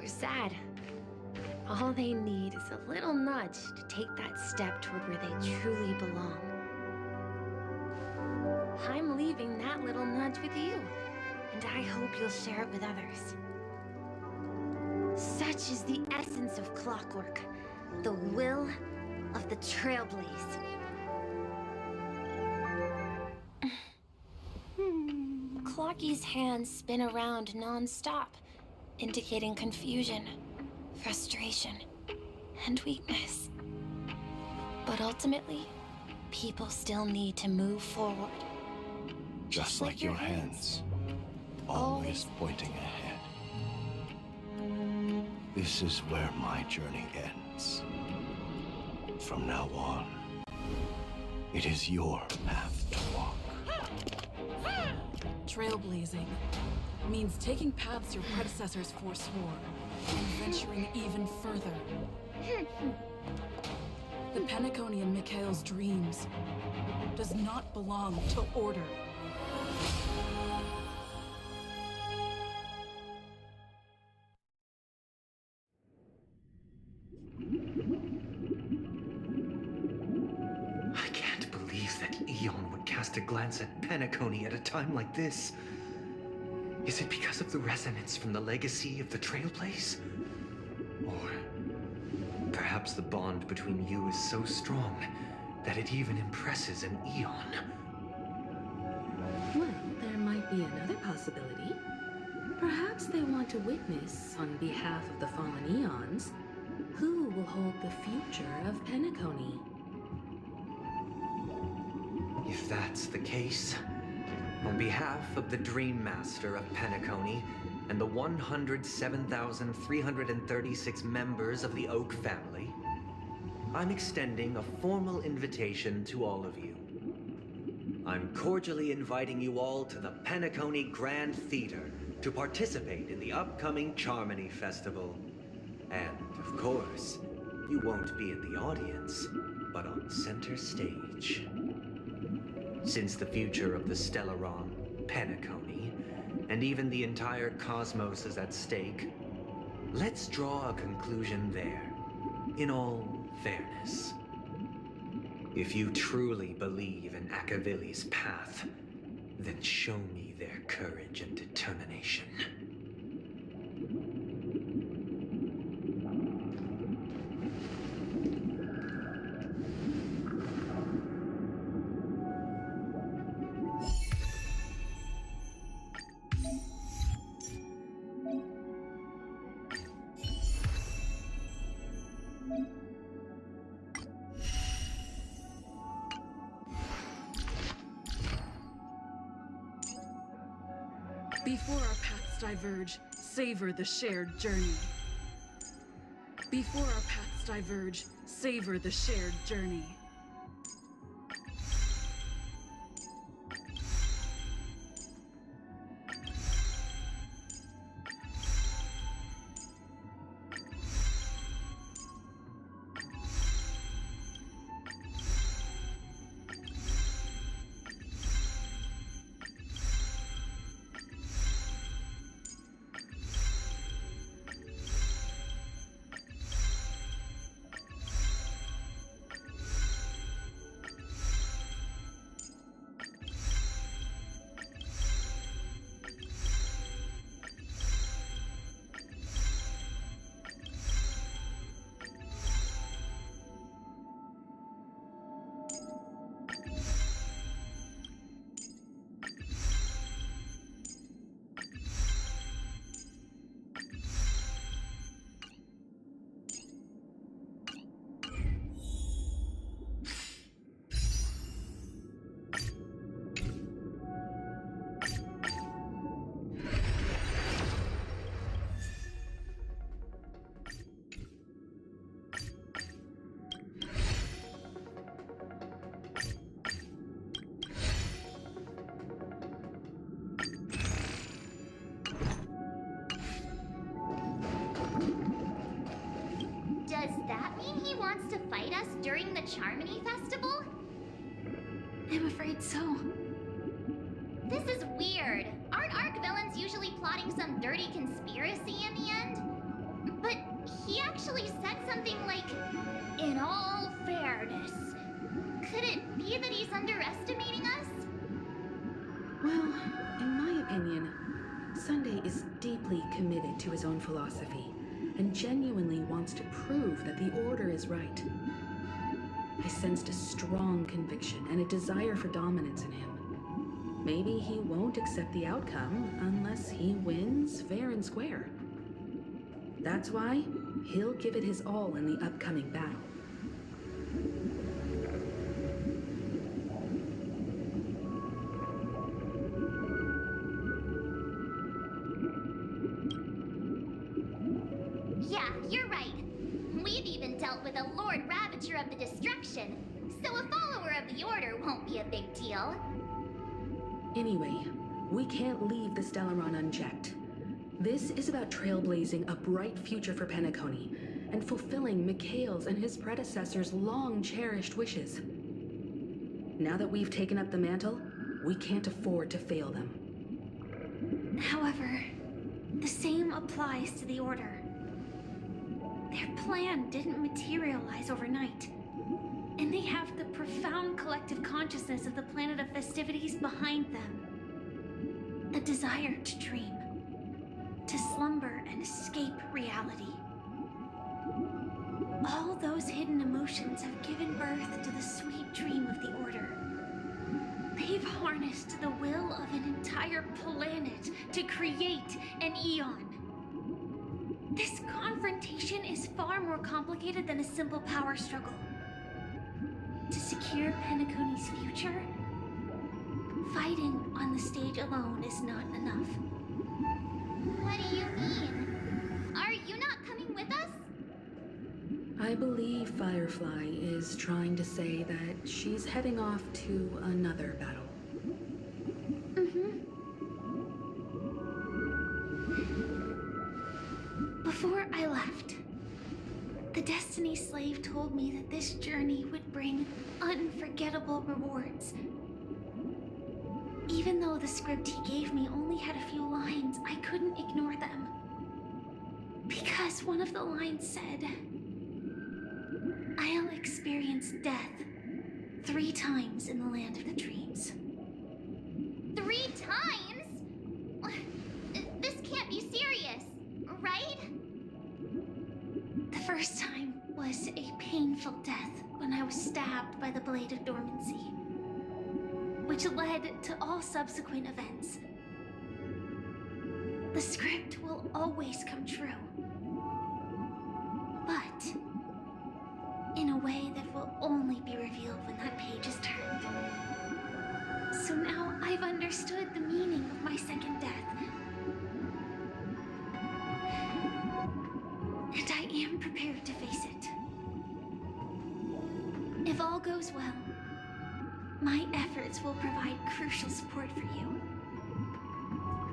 sad, all they need is a little nudge to take that step toward where they truly belong. I'm leaving that little nudge with you, and I hope you'll share it with others. Such is the essence of clockwork, the will of the Trailblaze. Clocky's hands spin around non-stop, indicating confusion, frustration, and weakness. But ultimately, people still need to move forward. Just like your hands, always pointing ahead. This is where my journey ends. From now on, it is your path to walk. Trailblazing means taking paths your predecessors forswore and venturing even further. The Penacony in Mikhail's dreams does not belong to order. I can't believe that Eon would cast a glance at Penacony at a time like this. Is it because of the resonance from the legacy of the Trailblaze? Or perhaps the bond between you is so strong that it even impresses an Eon? Well, there might be another possibility. Perhaps they want to witness, on behalf of the fallen Eons, who will hold the future of Penacony. If that's the case, on behalf of the Dream Master of Penacony and the 107,336 members of the Oak family, I'm extending a formal invitation to all of you. I'm cordially inviting you all to the Penacony Grand Theater to participate in the upcoming Charmony Festival. And, of course, you won't be in the audience, but on center stage. Since the future of the Stellaron, Penacony, and even the entire cosmos is at stake, let's draw a conclusion there, in all fairness. If you truly believe in Akavili's path, then show me their courage and determination. Before our paths diverge, savor the shared journey. Before our paths diverge, savor the shared journey. wants to fight us during the Charmony Festival? I'm afraid so. This is weird. Aren't Arc villains usually plotting some dirty conspiracy in the end? But he actually said something like, "In all fairness." Could it be that he's underestimating us? Well, in my opinion, Sunday is deeply committed to his own philosophy and genuinely wants to prove that the Order is right. I sensed a strong conviction and a desire for dominance in him. Maybe he won't accept the outcome unless he wins fair and square. That's why he'll give it his all in the upcoming battle. Yeah, you're right. We've even dealt with a Lord Ravager of the Destruction, so a follower of the Order won't be a big deal. Anyway, we can't leave the Stellaron unchecked. This is about trailblazing a bright future for Penacony and fulfilling Mikhail's and his predecessors' long-cherished wishes. Now that we've taken up the mantle, we can't afford to fail them. However, the same applies to the Order. Their plan didn't materialize overnight, and they have the profound collective consciousness of the planet of festivities behind them. A desire to dream, to slumber and escape reality. All those hidden emotions have given birth to the sweet dream of the Order. They've harnessed the will of an entire planet to create an eon. This confrontation is far more complicated than a simple power struggle. To secure Penacony's future, fighting on the stage alone is not enough. What do you mean? Are you not coming with us? I believe Firefly is trying to say that she's heading off to another battle. Before I left, the Destiny Slave told me that this journey would bring unforgettable rewards. Even though the script he gave me only had a few lines, I couldn't ignore them. Because one of the lines said, "I'll experience death 3 times in the land of the dreams." 3 times? This can't be serious, right? The first time was a painful death when I was stabbed by the Blade of Dormancy, which led to all subsequent events. The script will always come true, but in a way that will only be revealed when that page is turned. So now I've understood the meaning of my second death. And I am prepared to face it. If all goes well, my efforts will provide crucial support for you.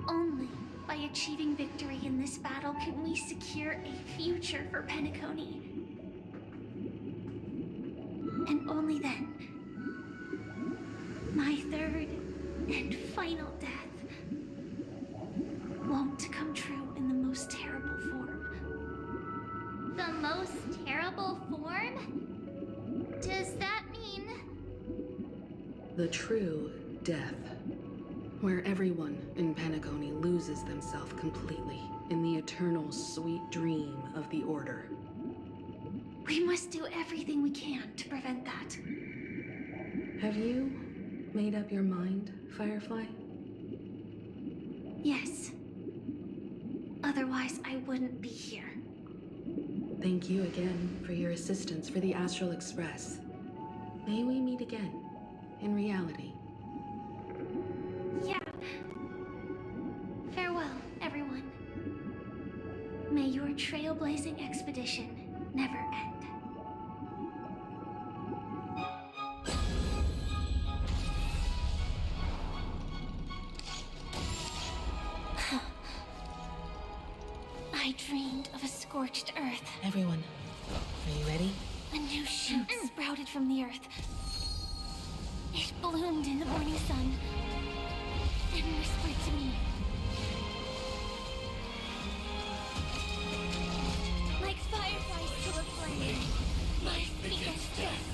Only by achieving victory in this battle can we secure a future for Penacony. And only then, my third and final death won't come true in the most terrible form. The most terrible form? Does that mean... The true death, where everyone in Penacony loses themselves completely in the eternal sweet dream of the Order. We must do everything we can to prevent that. Have you made up your mind, Firefly? Yes. Otherwise, I wouldn't be here. Thank you again for your assistance for the Astral Express. May we meet again, in reality. Yeah. Farewell, everyone. May your trailblazing expedition never end. I dreamed of a scorched earth. Everyone, are you ready? A new shoot sprouted from the earth. It bloomed in the morning sun and whispered to me. Like fireflies to a flame, life begets death.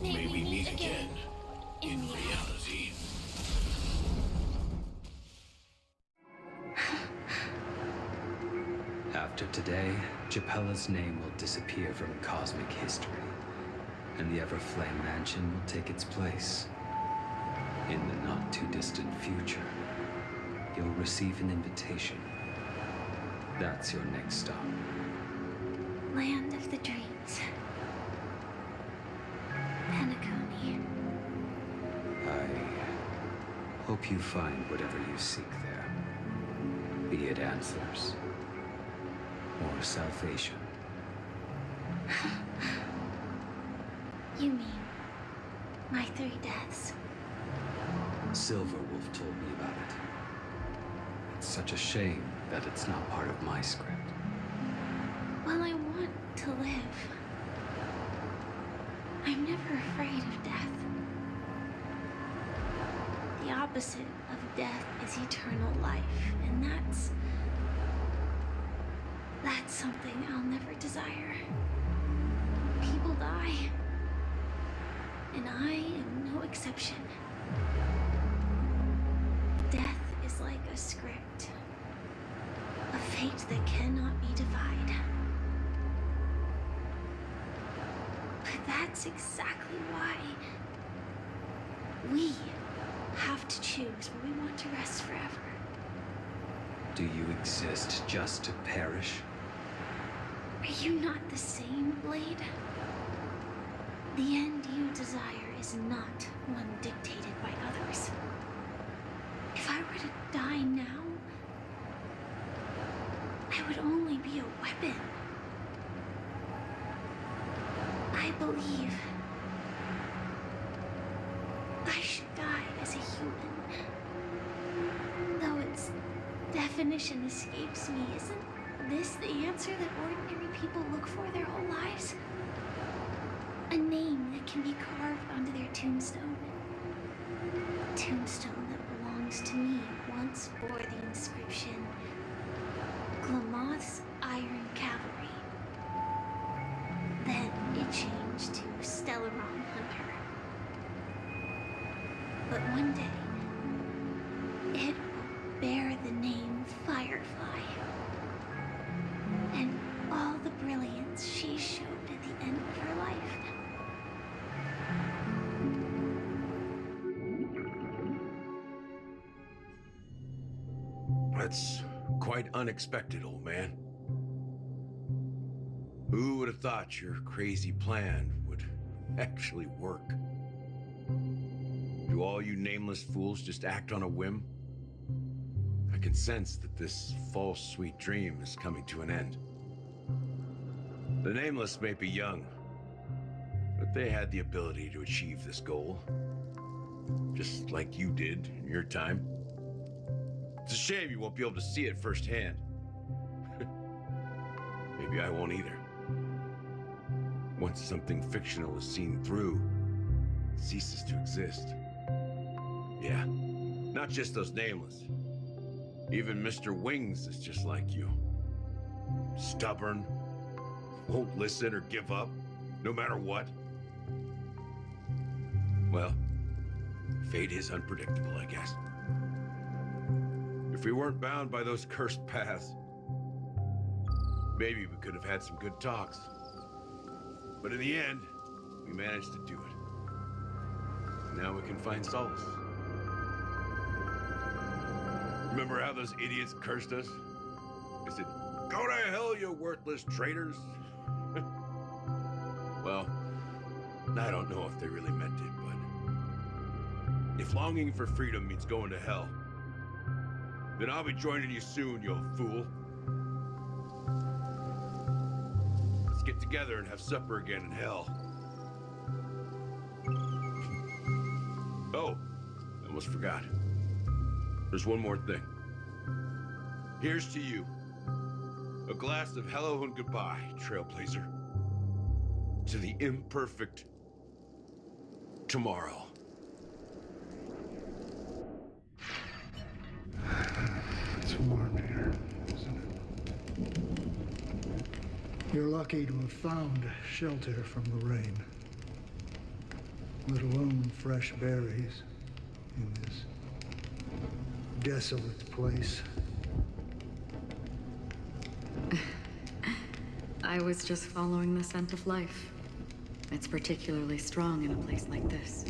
May we meet again in reality. After today, Chapella's name will disappear from cosmic history, and the Everflame Mansion will take its place. In the not-too-distant future, you'll receive an invitation. That's your next stop. Land of the Dreams. Penacony. I hope you find whatever you seek there. Be it answers or salvation. You mean my 3 deaths? Silverwolf told me about it. It's such a shame that it's not part of my script. Well, I want to live. I'm never afraid of death. The opposite of death is eternal life, and that's something I'll never desire. People die, and I am no exception. Death is like a script, a fate that cannot be defied. But that's exactly why we have to choose where we want to rest forever. Do you exist just to perish? Are you not the same, Blade? The end you desire is not one dictated by others. If I were to die now, I would only be a weapon. I believe I should die as a human. Though its definition escapes me, isn't this the answer that ordinary people look for their whole lives? A name that can be carved onto their tombstone. A tombstone that belongs to me once bore the inscription, Glamoth's Iron Cavalry. Then it changed to Stellaron Hunter. But one day, it will bear the name Firefly. And all the brilliance she showed at the end of her life. That's quite unexpected, old man. Who would have thought your crazy plan would actually work? Do all you nameless fools just act on a whim? I can sense that this false sweet dream is coming to an end. The Nameless may be young, but they had the ability to achieve this goal. Just like you did in your time. It's a shame you won't be able to see it firsthand. Maybe I won't either. Once something fictional is seen through, it ceases to exist. Yeah, not just those Nameless. Even Mr. Wings is just like you. Stubborn, won't listen or give up, no matter what. Well, fate is unpredictable, I guess. If we weren't bound by those cursed paths, maybe we could have had some good talks. But in the end, we managed to do it. Now we can find solace. Remember how those idiots cursed us? They said, "Go to hell, you worthless traitors." Well, I don't know if they really meant it, but if longing for freedom means going to hell, then I'll be joining you soon, you old fool. Let's get together and have supper again in hell. Oh, I almost forgot. There's one more thing. Here's to you. A glass of hello and goodbye, Trailblazer. To the imperfect tomorrow. It's warm here, isn't it? You're lucky to have found shelter from the rain. Let alone fresh berries in this desolate place. I was just following the scent of life. It's particularly strong in a place like this.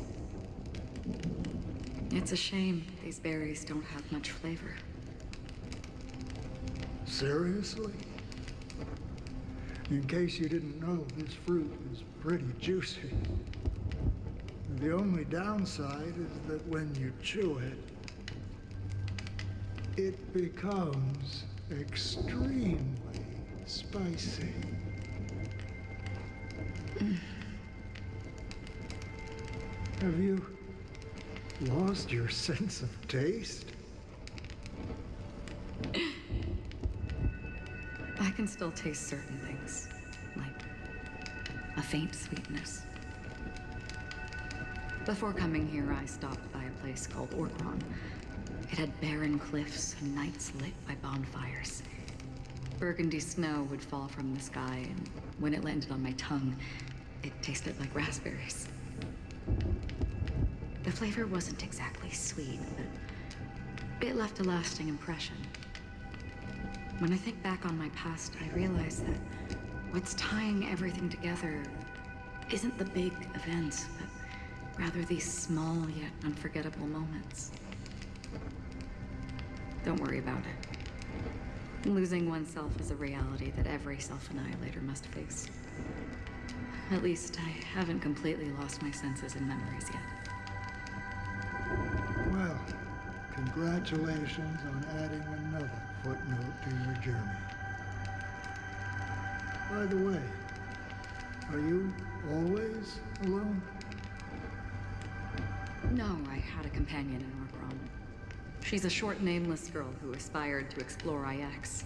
It's a shame these berries don't have much flavor. Seriously? In case you didn't know, this fruit is pretty juicy. The only downside is that when you chew it, it becomes extremely spicy. Have you lost your sense of taste? I can still taste certain things, like a faint sweetness. Before coming here, I stopped by a place called Orkron. It had barren cliffs and nights lit by bonfires. Burgundy snow would fall from the sky, and when it landed on my tongue, it tasted like raspberries. The flavor wasn't exactly sweet, but it left a lasting impression. When I think back on my past, I realize that what's tying everything together isn't the big events, but rather these small yet unforgettable moments. Don't worry about it. Losing oneself is a reality that every self-annihilator must face. At least I haven't completely lost my senses and memories yet. Well, congratulations on adding another footnote to your journey. By the way, are you always alone? No, I had a companion in Orkron. She's a short, nameless girl who aspired to explore IX.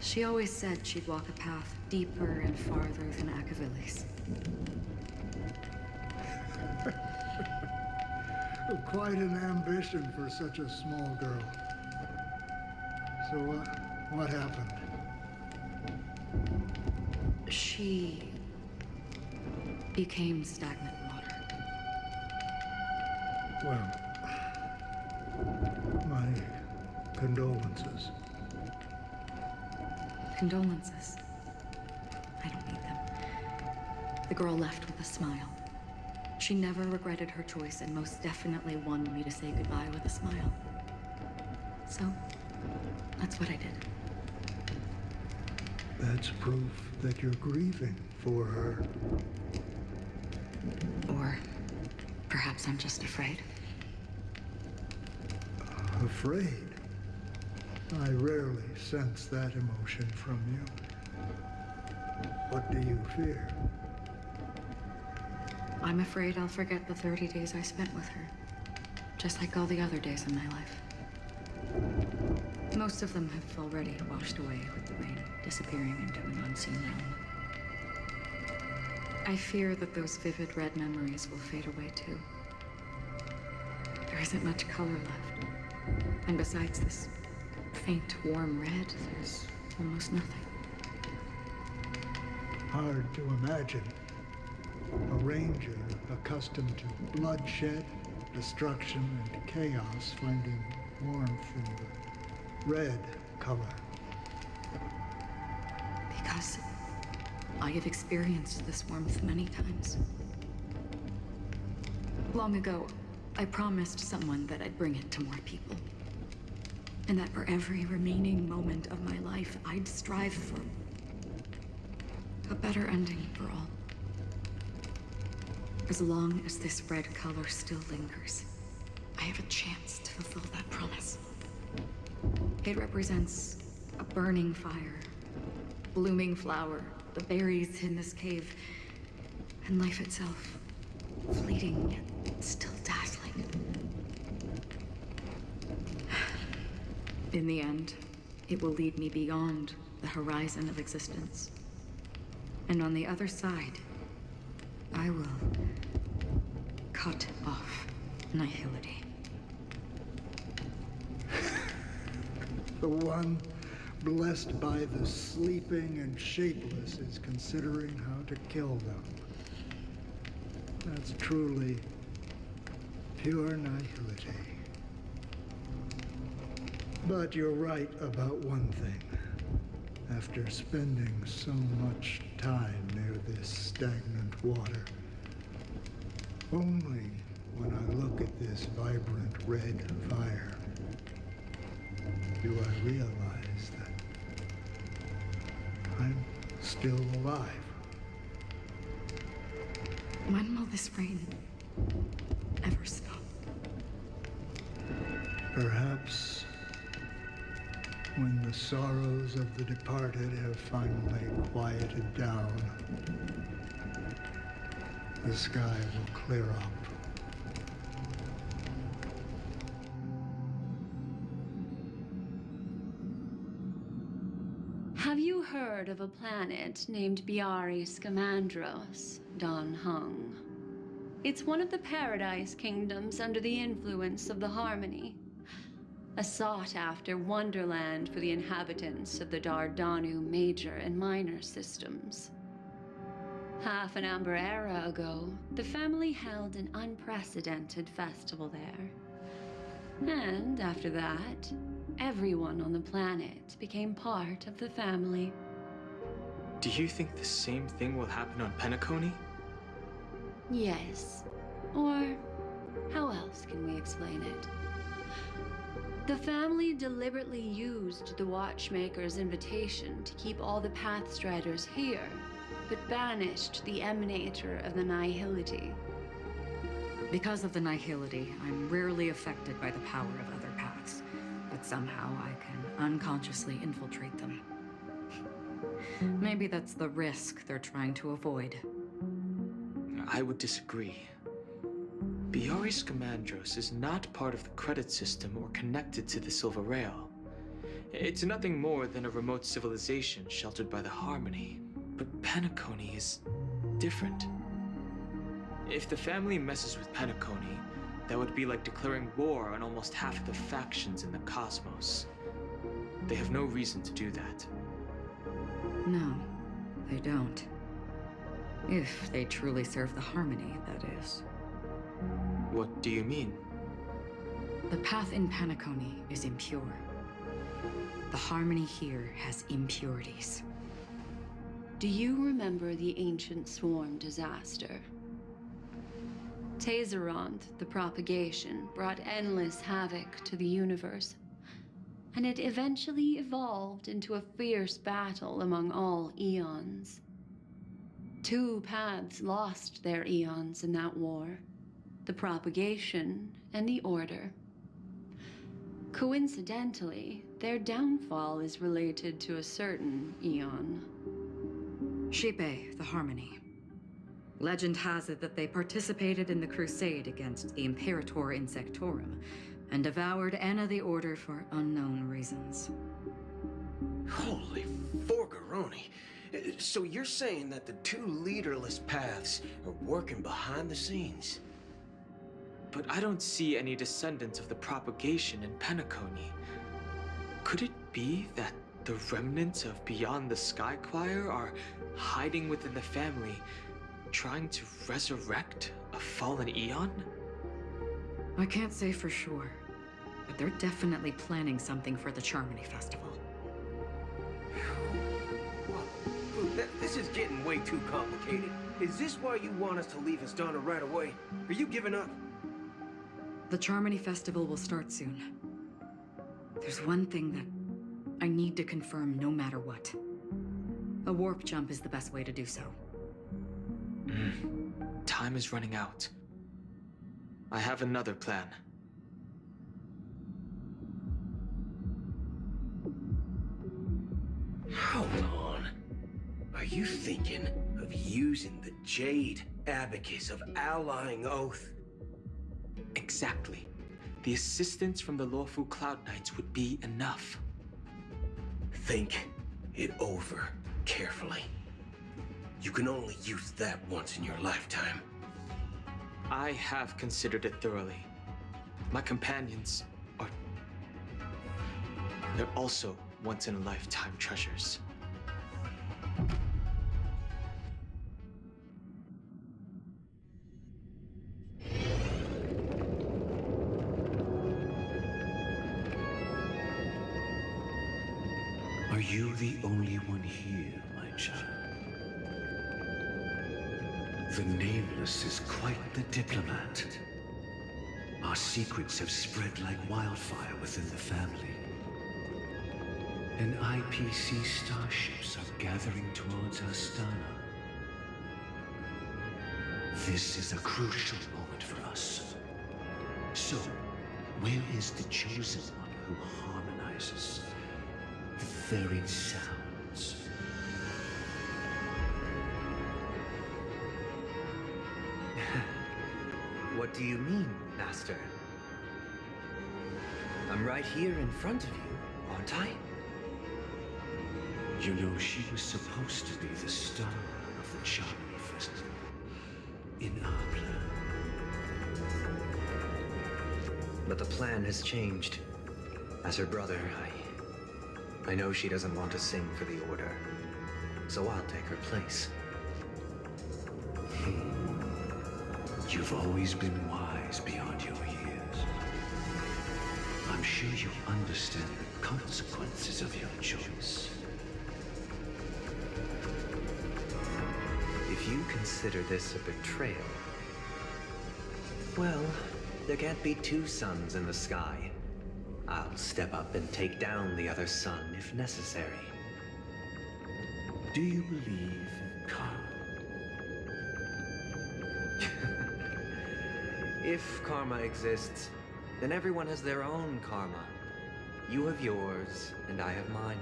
She always said she'd walk a path deeper and farther than Akavilis. Quite an ambition for such a small girl. So, what happened? She became stagnant water. Well, my condolences. Condolences. I don't need them. The girl left with a smile. She never regretted her choice and most definitely wanted me to say goodbye with a smile. So, that's what I did. That's proof that you're grieving for her. Or perhaps I'm just afraid. Afraid? I rarely sense that emotion from you. What do you fear? I'm afraid I'll forget the 30 days I spent with her, just like all the other days in my life. Most of them have already washed away with the rain, disappearing into an unseen realm. I fear that those vivid red memories will fade away too. There isn't much color left, and besides this faint, warm red, there's almost nothing. Hard to imagine. A ranger accustomed to bloodshed, destruction, and chaos finding warmth in the red color. Because I have experienced this warmth many times. Long ago, I promised someone that I'd bring it to more people. And that for every remaining moment of my life, I'd strive for a better ending for all. As long as this red color still lingers, I have a chance to fulfill that promise. It represents a burning fire, blooming flower, the berries in this cave, and life itself, fleeting yet still dazzling. In the end, it will lead me beyond the horizon of existence. And on the other side, I will cut off nihility. The one blessed by the sleeping and shapeless is considering how to kill them. That's truly pure nihility. But you're right about one thing. after spending so much time near this stagnant water. Only when I look at this vibrant red fire do I realize that I'm still alive. When will this rain ever stop? Perhaps when the sorrows of the departed have finally quieted down, the sky will clear up. Have you heard of a planet named Biaris Scamandros, Don Hung? It's one of the Paradise Kingdoms under the influence of the Harmony. A sought-after wonderland for the inhabitants of the Dardanu Major and Minor systems. Half an Amber Era ago, the family held an unprecedented festival there. And after that, everyone on the planet became part of the family. Do you think the same thing will happen on Penacony? Yes. Or how else can we explain it? The family deliberately used the Watchmaker's invitation to keep all the Pathstriders here, but banished the Emanator of the Nihility. Because of the Nihility, I'm rarely affected by the power of other paths, but somehow I can unconsciously infiltrate them. Maybe that's the risk they're trying to avoid. I would disagree. Biaris Scamandros is not part of the credit system or connected to the Silver Rail. It's nothing more than a remote civilization sheltered by the Harmony. But Penacony is different. If the family messes with Penacony, that would be like declaring war on almost half of the factions in the cosmos. They have no reason to do that. No, they don't. If they truly serve the Harmony, that is. What do you mean? The path in Penacony is impure. The Harmony here has impurities. Do you remember the Ancient Swarm disaster? Tazerond, the propagation, brought endless havoc to the universe, and it eventually evolved into a fierce battle among all eons. 2 paths lost their eons in that war, the propagation and the order. Coincidentally, their downfall is related to a certain eon. Shipe, the Harmony. Legend has it that they participated in the crusade against the Imperator Insectorum and devoured Anna the Order for unknown reasons. Holy forgaroni. So you're saying that the 2 leaderless paths are working behind the scenes? But I don't see any descendants of the propagation in Penacony. Could it be that the remnants of Beyond the Sky Choir are hiding within the family, trying to resurrect a fallen eon? I can't say for sure, but they're definitely planning something for the Charmony Festival. This is getting way too complicated. Is this why you want us to leave Astana right away? Are you giving up? The Charmony Festival will start soon. There's one thing that I need to confirm no matter what. A warp jump is the best way to do so. Time is running out. I have another plan. Hold on. Are you thinking of using the Jade Abacus of Allying Oath? Exactly. The assistance from the Lawful Cloud Knights would be enough. Think it over carefully. You can only use that once in your lifetime. I have considered it thoroughly. My companions are... they're also once-in-a-lifetime treasures. Are you the only one here, my child? The Nameless is quite the diplomat. Our secrets have spread like wildfire within the family. And IPC starships are gathering towards Astana. This is a crucial moment for us. So, where is the chosen one who harmonizes the varied sounds? What do you mean, Master? I'm right here in front of you, aren't I? You know, she was supposed to be the star of the Charmony Festival. In our plan. But the plan has changed. As her brother, I know she doesn't want to sing for the Order. So I'll take her place. You've always been wise beyond your years. I'm sure you understand the consequences of your choice. If you consider this a betrayal, well, there can't be two suns in the sky. I'll step up and take down the other sun if necessary. Do you believe in karma? If karma exists, then everyone has their own karma. You have yours, and I have mine.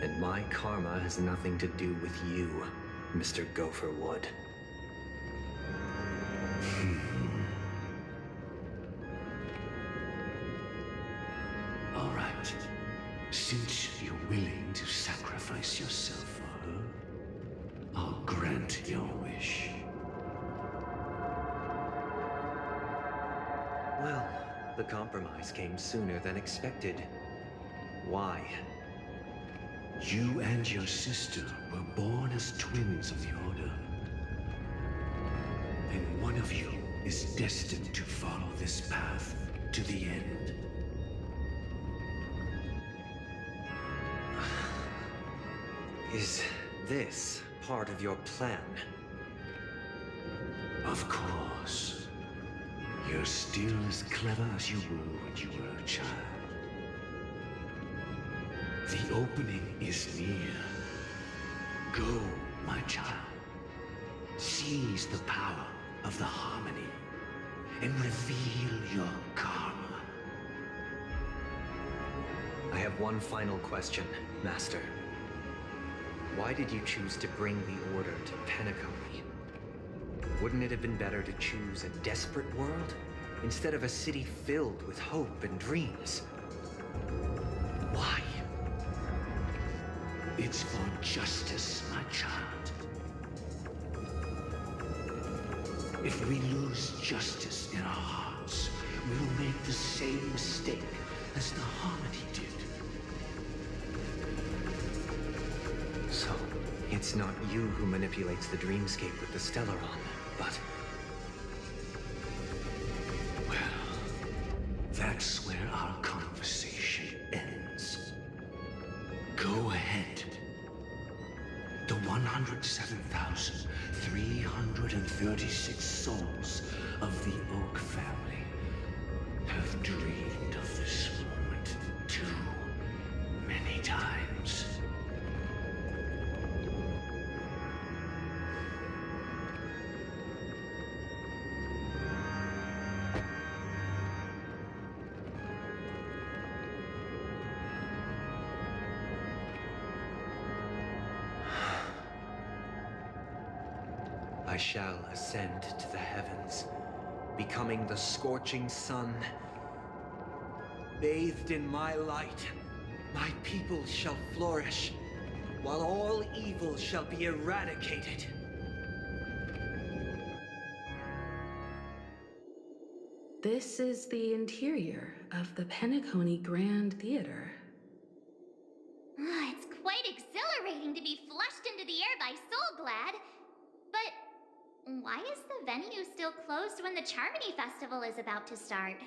And my karma has nothing to do with you, Mr. Gopherwood. All right. Since you're willing to sacrifice yourself for her, I'll grant your wish. Well, the compromise came sooner than expected. Why? You and your sister were born as twins of the Order. And one of you is destined to follow this path to the end. Is this part of your plan? Of course. You're still as clever as you were when you were a child. The opening is near. Go, my child. Seize the power of the harmony and reveal your karma. I have one final question, Master. Why did you choose to bring the Order to Penacony? Wouldn't it have been better to choose a desperate world instead of a city filled with hope and dreams? Why? It's for justice, my child. If we lose justice in our hearts, we'll make the same mistake as the Harmony did. So, it's not you who manipulates the dreamscape with the Stellaron, but... Well, that's where our conversation ends. Go ahead. The 107,336 souls of the Oak family have dreamed of this moment too many times. I shall ascend to the heavens, becoming the scorching sun. Bathed in my light, my people shall flourish, while all evil shall be eradicated. This is the interior of the Penacony Grand Theater. It's quite exhilarating to be flushed into the air by Soulglad. But why is the venue still closed when the Charmony Festival is about to start?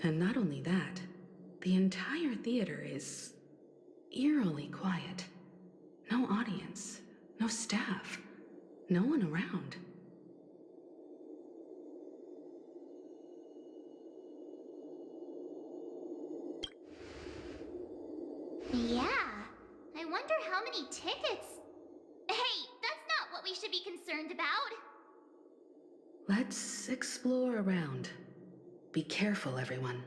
And not only that, The entire theater is eerily quiet. No audience, no staff, no one around. Yeah, I wonder how many tickets. Hey, that's not what we should be concerned about. Let's explore around. Be careful, everyone.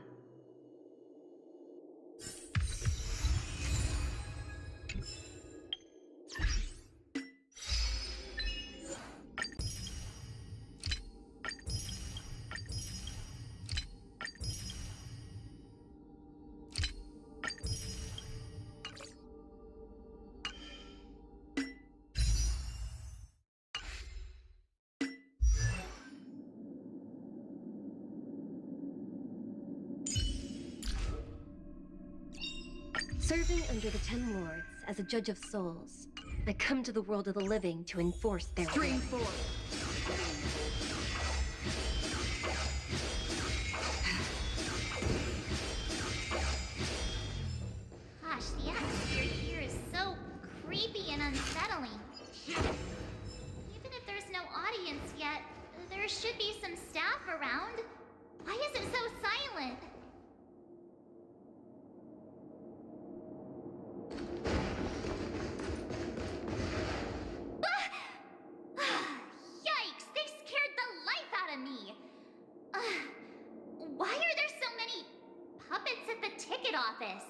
Serving under the 10 Lords as a judge of souls, I come to the world of the living to enforce their Stream will. 4. Gosh, the atmosphere here is so creepy and unsettling. Even if there's no audience yet, there should be some staff around. Why is it so silent? Yikes! They scared the life out of me! Why are there so many puppets at the ticket office?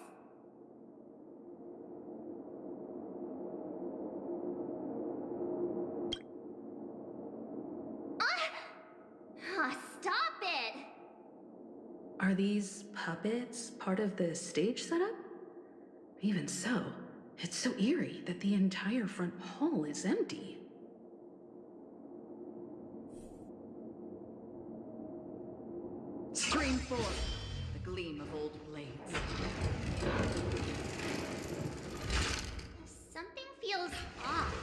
Stop it! Are these puppets part of the stage setup? Even so, it's so eerie that the entire front hall is empty. Stream 4. The gleam of old blades. Something feels off.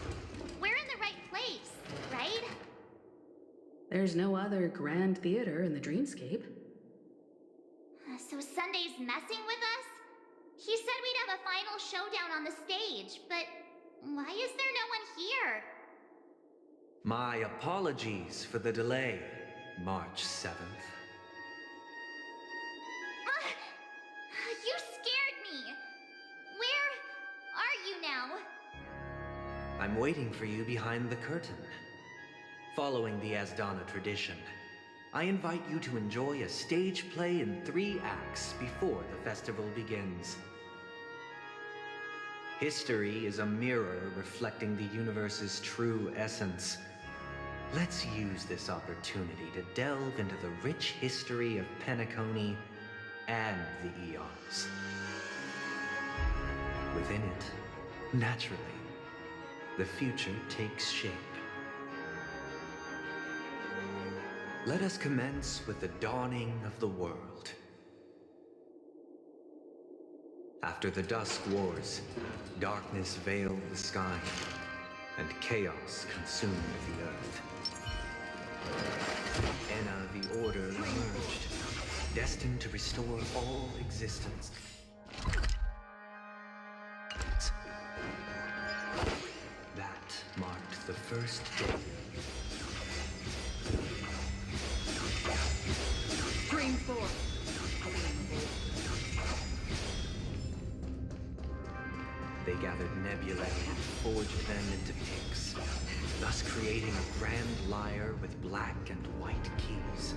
We're in the right place, right? There's no other grand theater in the dreamscape. So Sunday's messing with us? He said we'd have a final showdown on the stage, but why is there no one here? My apologies for the delay, March 7th. You scared me! Where are you now? I'm waiting for you behind the curtain. Following the Asdana tradition, I invite you to enjoy a stage play in 3 acts before the festival begins. History is a mirror reflecting the universe's true essence. Let's use this opportunity to delve into the rich history of Penacony and the eons. Within it, naturally, the future takes shape. Let us commence with the dawning of the world. After the Dusk Wars, darkness veiled the sky, and chaos consumed the earth. Enna the Order emerged, destined to restore all existence. That marked the first day. Stream 4. They gathered nebulae and forged them into picks, thus creating a grand lyre with black and white keys.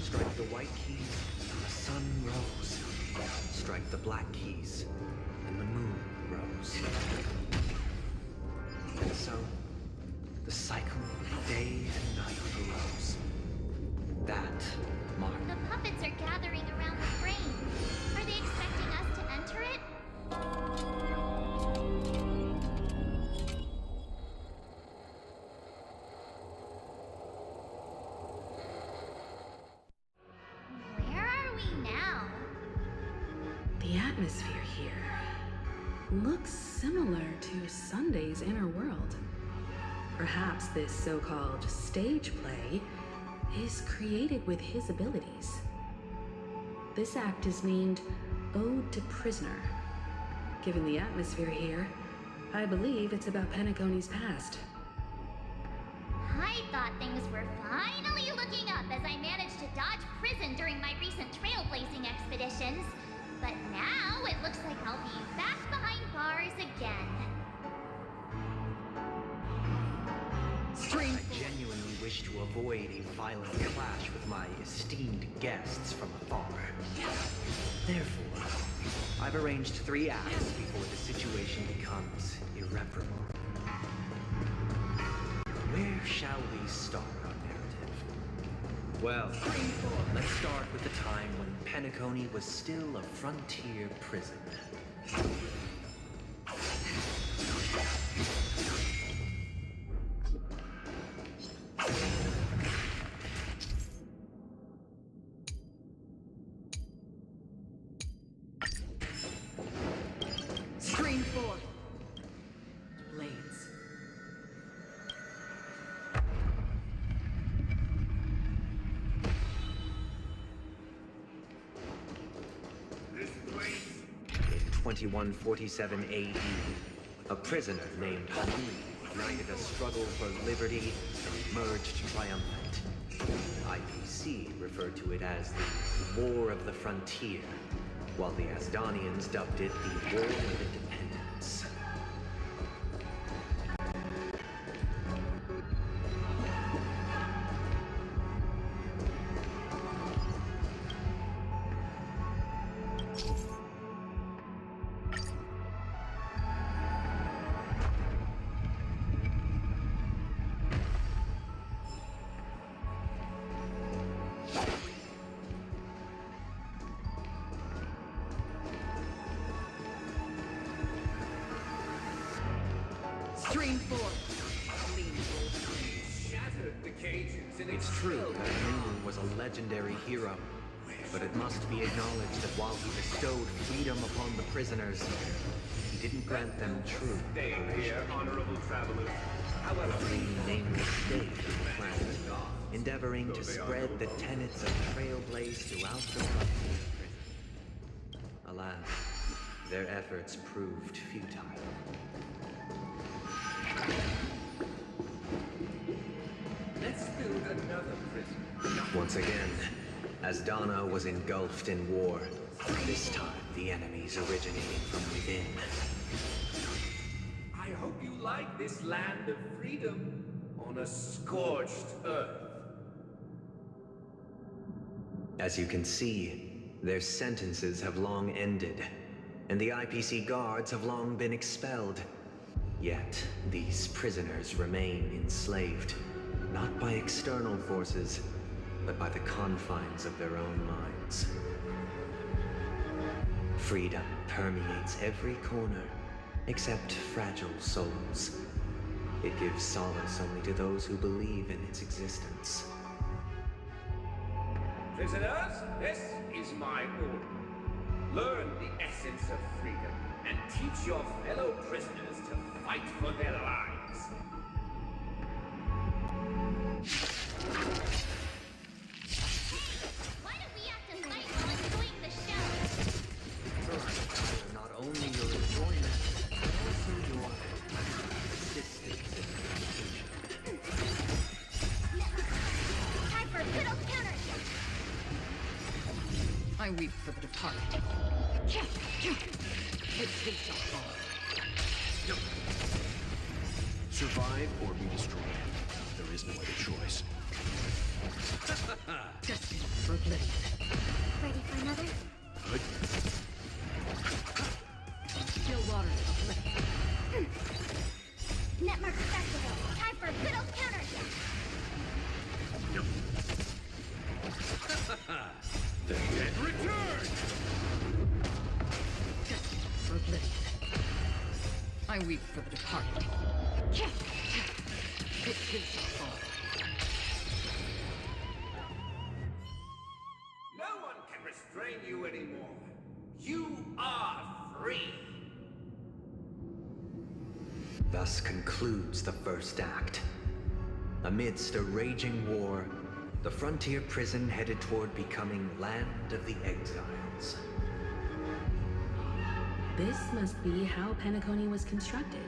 Strike the white keys, and the sun rose. Strike the black keys, and the moon rose. And so, the cycle of day and night arose. That marked. The puppets are gathering around the frame. Are they expecting us to enter it? Where are we now? The atmosphere here looks similar to Sunday's inner world. Perhaps this so-called stage play is created with his abilities. This act is named Ode to Prisoner. Given the atmosphere here, I believe it's about Penacony's past. I thought things were finally looking up as I managed to dodge prison during my recent trailblazing expeditions. But now it looks like I'll be back behind bars again. I genuinely wish to avoid a violent clash with my esteemed guests from afar. Therefore, I've arranged 3 acts before the situation becomes irreparable. Where shall we start our narrative? Well, let's start with the time when Penacony was still a frontier prison. Screen 4. Blades. In 2147 AD, a prisoner named Honkai united a struggle for liberty and emerged triumphant. IPC referred to it as the War of the Frontier, while the Asdanians dubbed it the War of Independence. Screen 4. It's true that Ngốc was a legendary hero, but it must be acknowledged that while he bestowed freedom upon the prisoners, he didn't grant them true liberation. A free, nameless state was planned, endeavoring to spread the tenets of Trailblaze throughout the frontier prison. Alas, their efforts proved futile. Let's build another prison. Once again, Asdana was engulfed in war. This time, the enemies originating from within. I hope you like this land of freedom on a scorched earth. As you can see, their sentences have long ended, and the IPC guards have long been expelled. Yet, these prisoners remain enslaved, not by external forces, but by the confines of their own minds. Freedom permeates every corner, except fragile souls. It gives solace only to those who believe in its existence. Prisoners, this is my order. Learn the essence of freedom and teach your fellow prisoners to fight for their lives. Why do we have to fight while enjoying the show? Not only your enjoyment, but also your assistance in the Time for a good old counter! I weep for the departed. Its hate shall fall. Survive or be destroyed. There is no other choice. Destined for oblivion. Ready for another? Good. Still waters of oblivion. Netmark Festival. Time for a good old counter! The dead return! Destined for oblivion. I weep for the departed. Its hate shall fall. No one can restrain you anymore. You are free. Thus concludes the first act. Amidst a raging war, The frontier prison headed toward becoming Land of the Exiles. This must be how Penacony was constructed.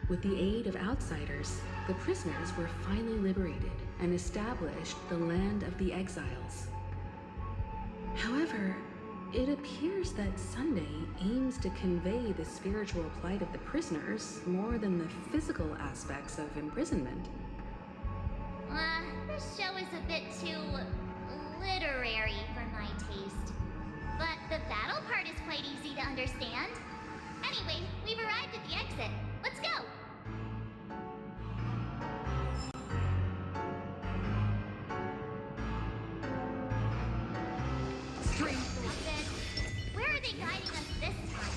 With the aid of outsiders, the prisoners were finally liberated and established the Land of the Exiles. However, it appears that Sunday aims to convey the spiritual plight of the prisoners more than the physical aspects of imprisonment. This show is a bit too literary for my taste. But the battle part is quite easy to understand. Anyway, we've arrived at the exit. Let's go! Where are they guiding us this time?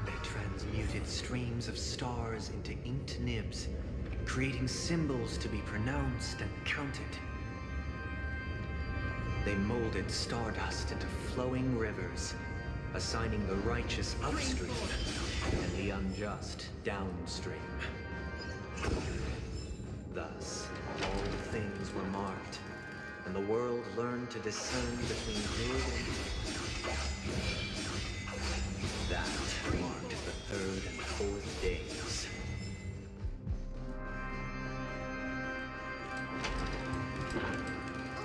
They transmuted streams of stars into inked nibs, creating symbols to be pronounced and counted. They molded stardust into flowing rivers, assigning the righteous upstream and the unjust downstream. Thus, all things were marked, and the world learned to discern between good and evil. That marked the 3rd and 4th days.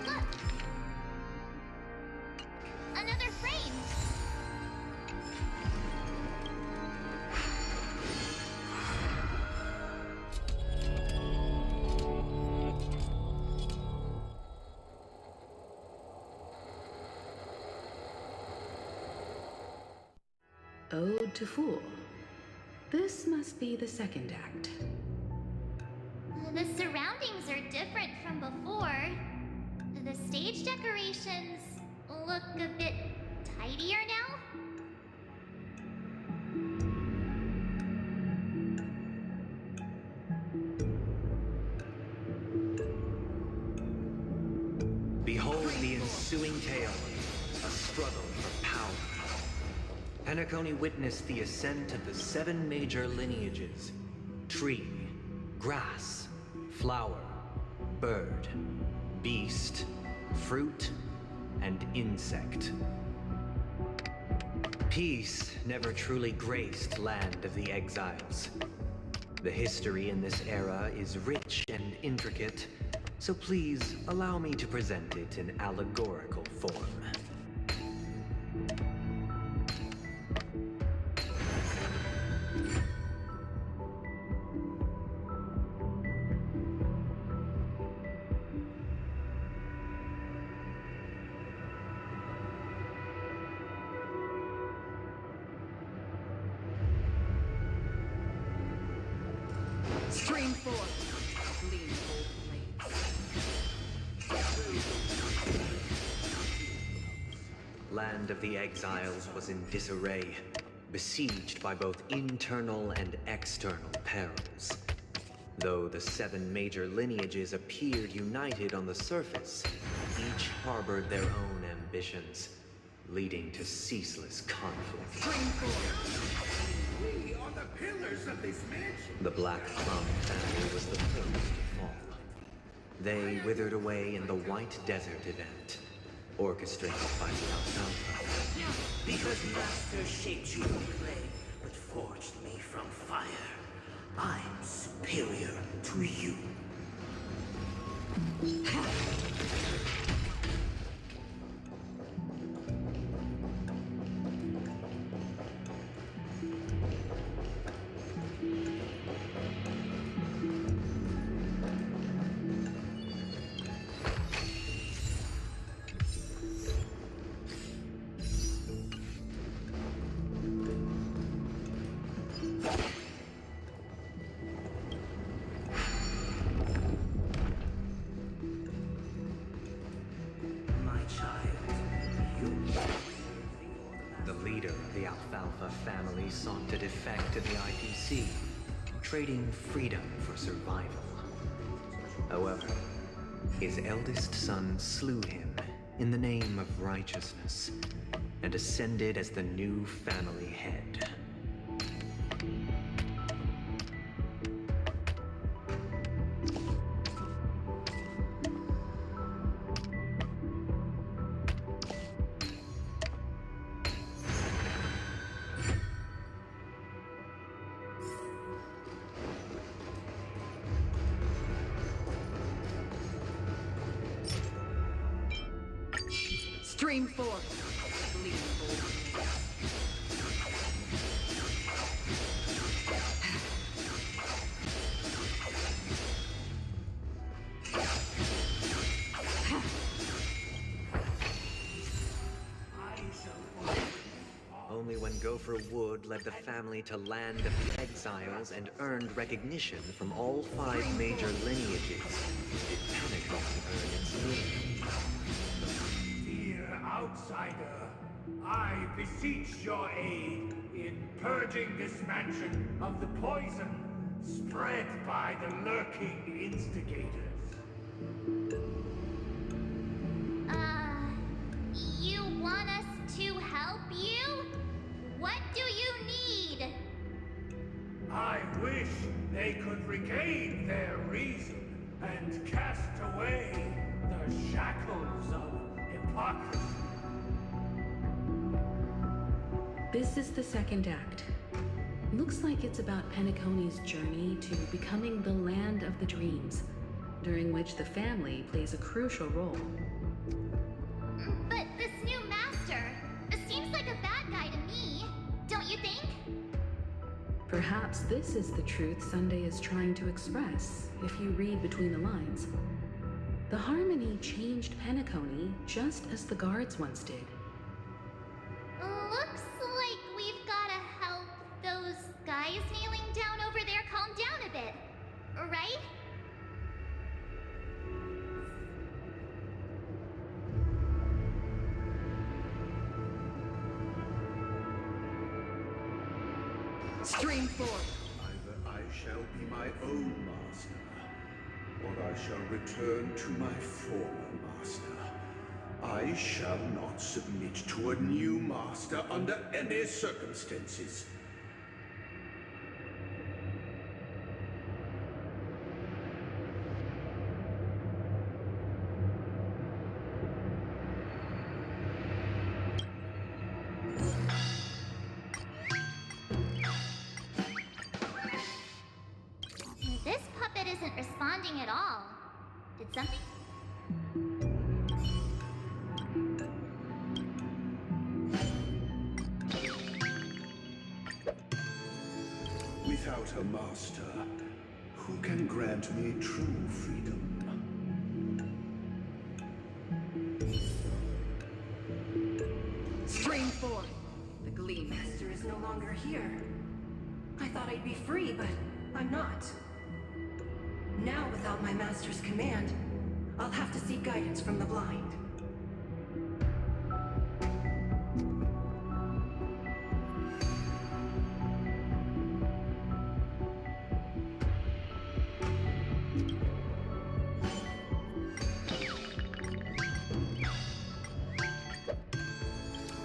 Look! Another frame! Ode to Fool. This must be the 2nd act. The surroundings are different from before. The stage decorations look a bit tidier now. Behold the ensuing tale, a struggle for power. Penacony witnessed the ascent of the 7 major lineages: tree, grass, flower, bird, beast, fruit, and insect. Peace never truly graced Land of the Exiles. The history in this era is rich and intricate, so please allow me to present it in allegorical form. Stream forth, gleam both blades. Land of the Exiles was in disarray, besieged by both internal and external perils. Though the 7 major lineages appeared united on the surface, each harbored their own ambitions, leading to ceaseless conflict. We are the pillars of this mansion. The Black Plum family was the first to fall. They withered away in the White Desert event, orchestrated by the Alfalfa. Because Master shaped you from clay, but forged me from fire. I'm superior to you. Family sought to defect to the IPC, trading freedom for survival. However, his eldest son slew him in the name of righteousness and ascended as the new family head. Stream forth. Gleam forth. Only when Gopher Wood led the family to land of the exiles and earned recognition from all 5 major lineages did Penacony earn its name. Dear outsider, I beseech your aid in purging this mansion of the poison spread by the lurking instigators. You want us to help you? What do you need? I wish they could regain their reason and cast away the shackles of hypocrisy. This is the second act. Looks like it's about Penacony's journey to becoming the land of the dreams, during which the family plays a crucial role. But this new master seems like a bad guy to me, don't you think? Perhaps this is the truth Sunday is trying to express, if you read between the lines. The Harmony changed Penacony just as the guards once did. Looks like we've gotta help those guys kneeling down over there calm down a bit, right? Stream forth. Either I shall be my own master, or I shall return to my former master. I shall not submit to a new master under any circumstances. This puppet isn't responding at all. Did something? Without a master, who can grant me true freedom? Stream forth. The Gleam Master is no longer here. I thought I'd be free, but I'm not. Now, without my master's command, I'll have to seek guidance from the blind.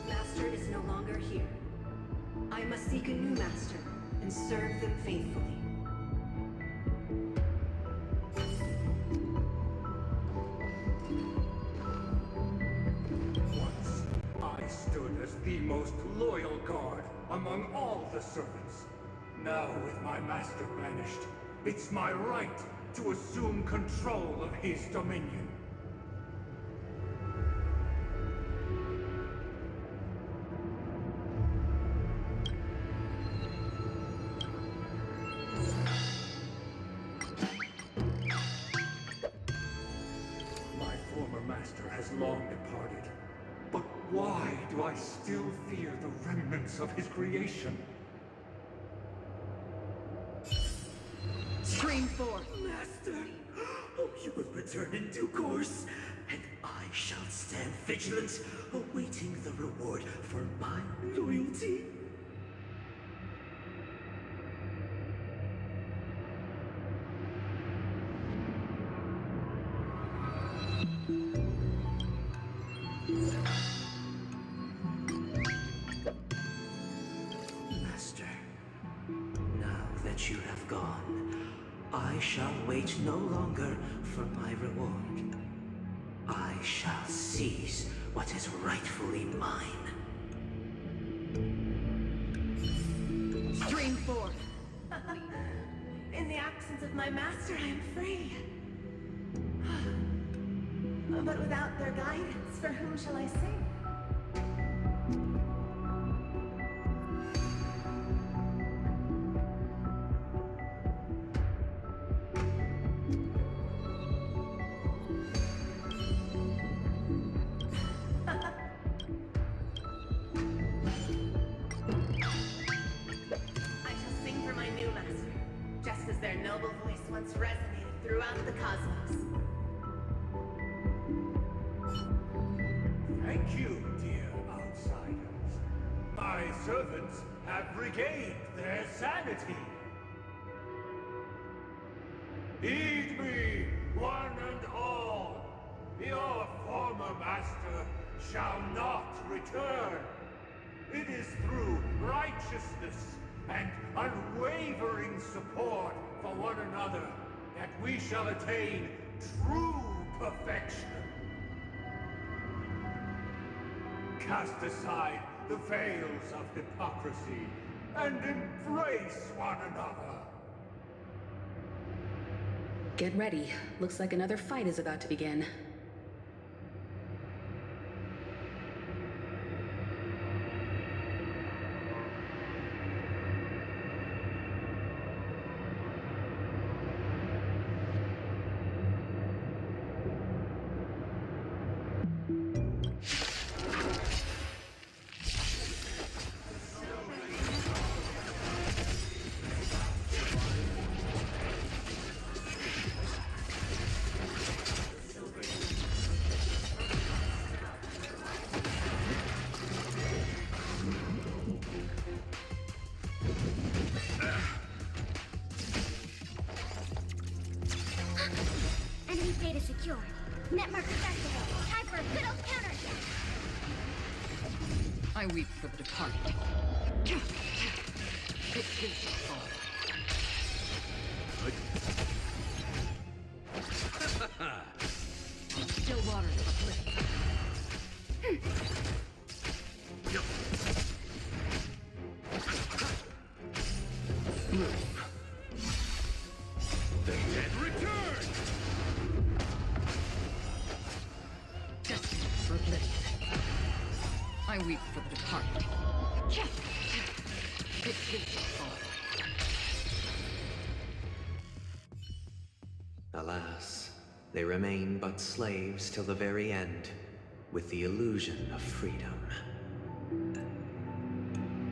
Master is no longer here. I must seek a new master and serve them faithfully. I stood as the most loyal guard among all the servants. Now, with my master banished, it's my right to assume control of his dominion. My former master has long departed. But why do I still fear the remnants of his creation? Stream forth. Master, oh, you will return in due course, and I shall stand vigilant, awaiting the reward for my loyalty. Master, now that you have gone, I shall wait no longer for my reward. I shall seize what is rightfully mine. Stream forth. In the absence of my master, I am free. But without their guidance, for whom shall I sing? resonated throughout the cosmos. Thank you, dear outsiders. My servants have regained their sanity. Heed me, one and all. Your former master shall not return. It is through righteousness and unwavering support for one another that we shall attain true perfection. Cast aside the veils of hypocrisy and embrace one another. Get ready. Looks like another fight is about to begin. Enemy data secure. Network accessible. Time for a good old counterattack. I weep for the departed. It is your fault. Still water to uplift. The dead return! Destined for oblivion. I weep for the departed. It is your fault. Alas, they remain but slaves till the very end, with the illusion of freedom.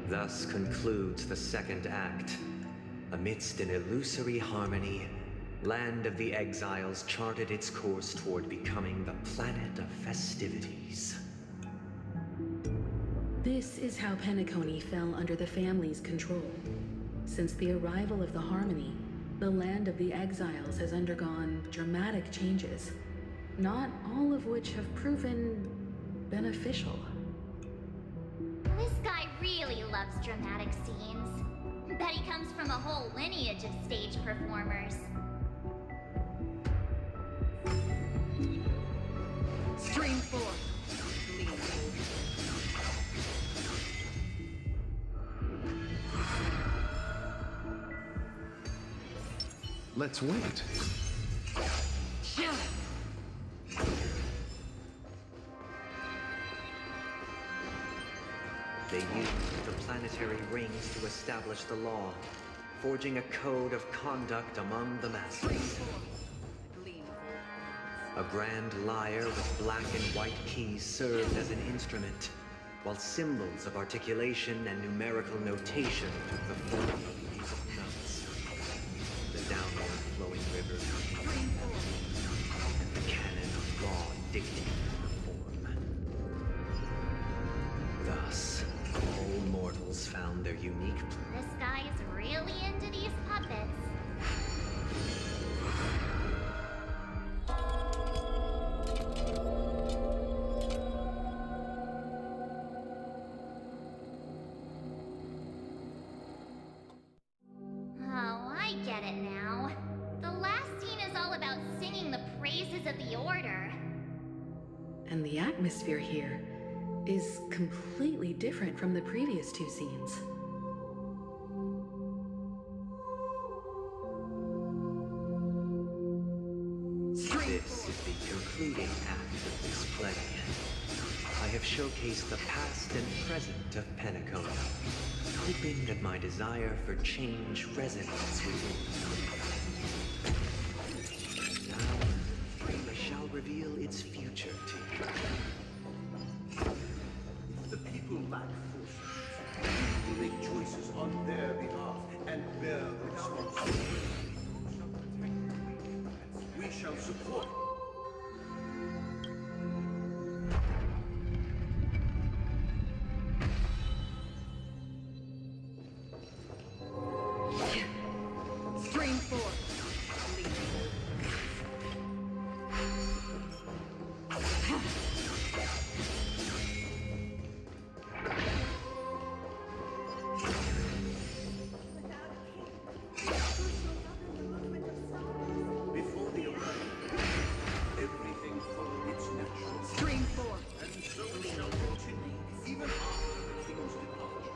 Thus concludes the second act. Amidst an illusory harmony, Land of the Exiles charted its course toward becoming the planet of festivities. This is how Penacony fell under the family's control. Since the arrival of the Harmony, the Land of the Exiles has undergone dramatic changes, not all of which have proven beneficial. This guy really loves dramatic scenes. Bet he comes from a whole lineage of stage performers. Stream 4. Let's wait. They used the planetary rings to establish the law, forging a code of conduct among the masses. A grand lyre with black and white keys served as an instrument, while symbols of articulation and numerical notation took the form of musical notes. The downward flowing river and the canon of law dictated the form. Thus, all mortals found their unique... This guy is really into these puppets. Oh, I get it now. The last scene is all about singing the praises of the Order. And the atmosphere here is completely different from the previous two scenes. This is the concluding act of this play. I have showcased the past and present of Penacony, hoping that my desire for change resonates with you. Now, I shall reveal its future to you. The people lack foresight. They make choices on their behalf and bear the responsibility. support. Stream 4. Before the arrival, everything followed its natural Stream 4. and so shall continue even after the king's departure.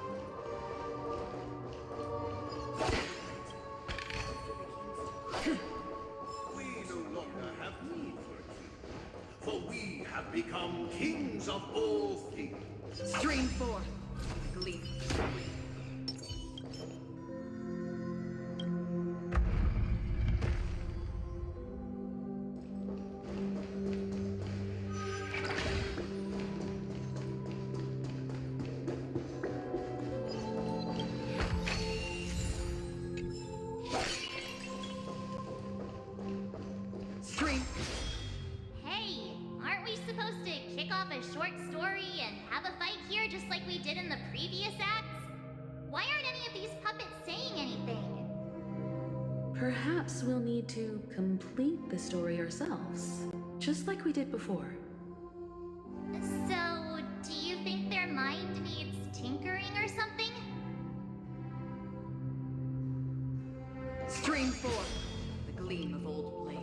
We no longer have need for a king, for we have become kings of all things. Stream 4. Gleam. Stream. Hey, aren't we supposed to kick off a short story and have a fight here just like we did in the previous acts? Why aren't any of these puppets saying anything? Perhaps we'll need to complete the story ourselves, just like we did before. So, do you think their mind needs tinkering or something? Stream 4. The gleam of old blades.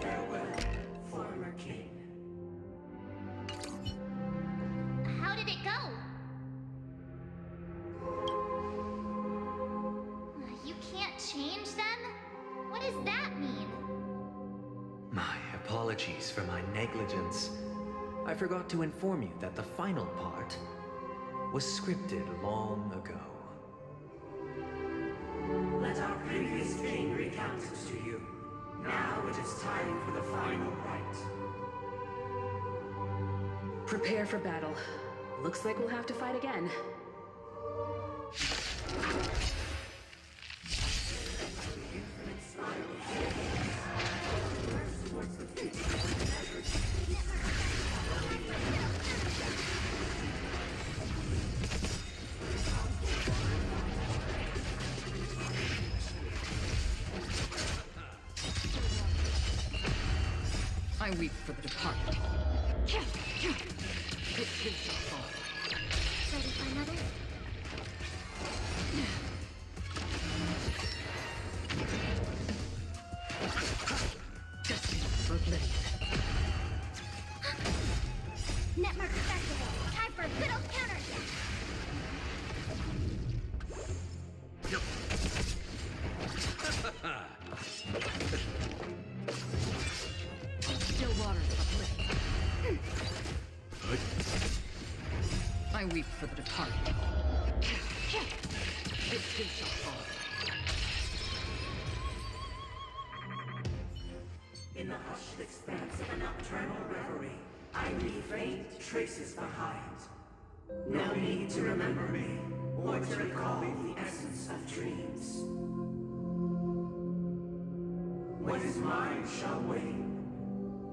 Farewell, former king. How did it go? You can't change them? What does that mean? My apologies for my negligence. I forgot to inform you that the final part was scripted long ago. Let our previous king recount it to you. Now it is time for the final rite. Prepare for battle. Looks like we'll have to fight again. I weep for the departed. It too shall fall. Ready for another? Destiny for oblivion. Netmark Festival! Time for a good old counterattack! Still waters of oblivion. I weep for the departed. It too shall fall. In the hushed expanse of a nocturnal reverie, I leave faint traces behind. No need to remember me, or to recall the essence of dreams. What is mine shall wane,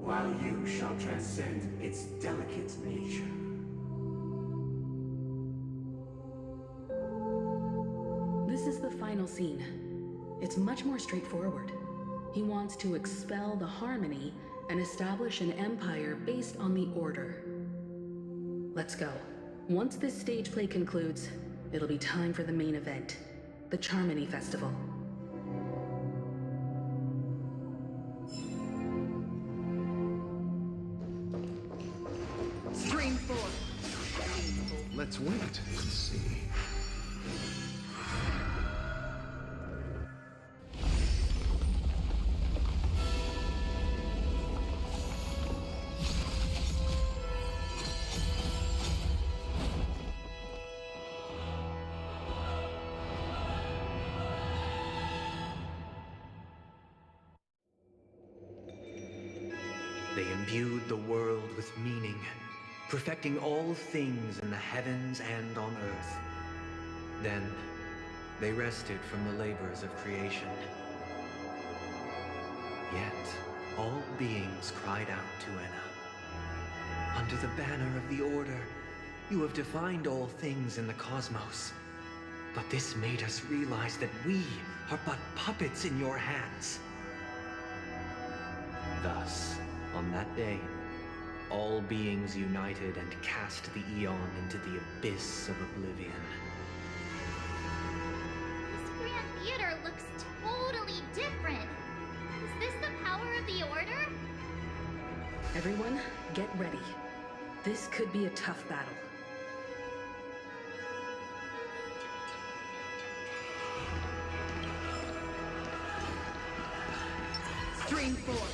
while you shall transcend its delicate nature. This is the final scene. It's much more straightforward. He wants to expel the harmony and establish an empire based on the order. Let's go. Once this stage play concludes, it'll be time for the main event, the Charmony Festival. Stream 4. Let's wait and see. They imbued the world with meaning, perfecting all things in the heavens and on earth. Then, They rested from the labors of creation. Yet, all beings cried out to Enna. Under the banner of the Order, you have defined all things in the cosmos. But this made us realize that we are but puppets in your hands. Thus, on that day, all beings united and cast the Eon into the abyss of oblivion. This Grand Theater looks totally different. Is this the power of the Order? Everyone, get ready. This could be a tough battle. Stream forth.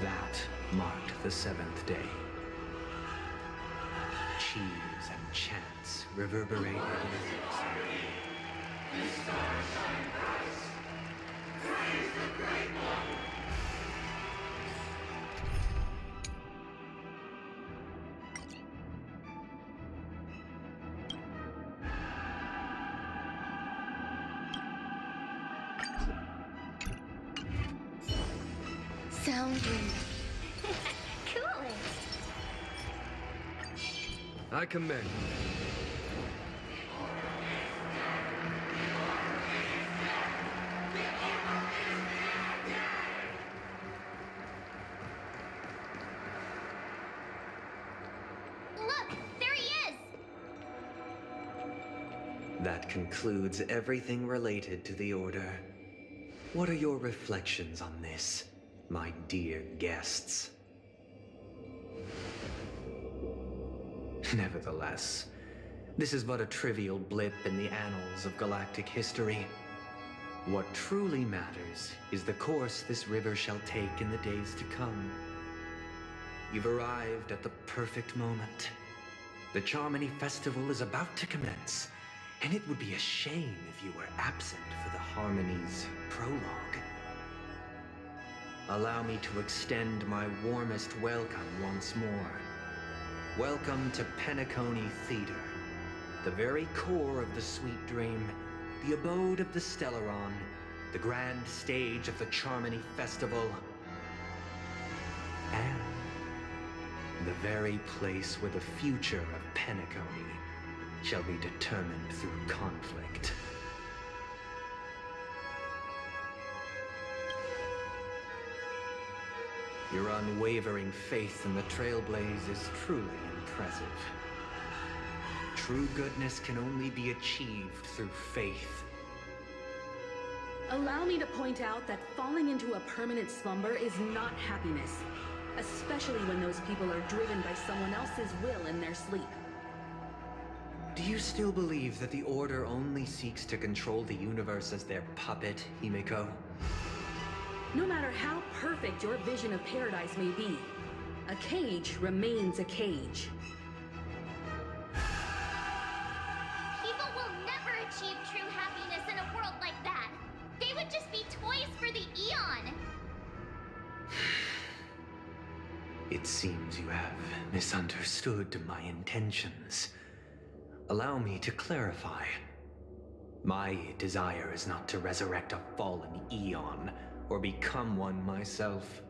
That marked the seventh day. Cheers and chants reverberated in the stars shine bright. Praise the Great One. Sound Cool. I commend. Look, there he is! That concludes everything related to the Order. What are your reflections on this, my dear guests? Nevertheless, this is but a trivial blip in the annals of galactic history. What truly matters is the course this river shall take in the days to come. You've arrived at the perfect moment. The Charmony Festival is about to commence, and it would be a shame if you were absent for the Harmony's prologue. Allow me to extend my warmest welcome once more. Welcome to Penacony Theater, the very core of the Sweet Dream, the abode of the Stellaron, the grand stage of the Charmony Festival, and the very place where the future of Penacony shall be determined through conflict. Your unwavering faith in the Trailblaze is truly impressive. True goodness can only be achieved through faith. Allow me to point out that falling into a permanent slumber is not happiness, especially when those people are driven by someone else's will in their sleep. Do you still believe that the Order only seeks to control the universe as their puppet, Himiko? No matter how perfect your vision of paradise may be, a cage remains a cage. People will never achieve true happiness in a world like that. They would just be toys for the Eon. It seems you have misunderstood my intentions. Allow me to clarify. My desire is not to resurrect a fallen Eon, or become one myself.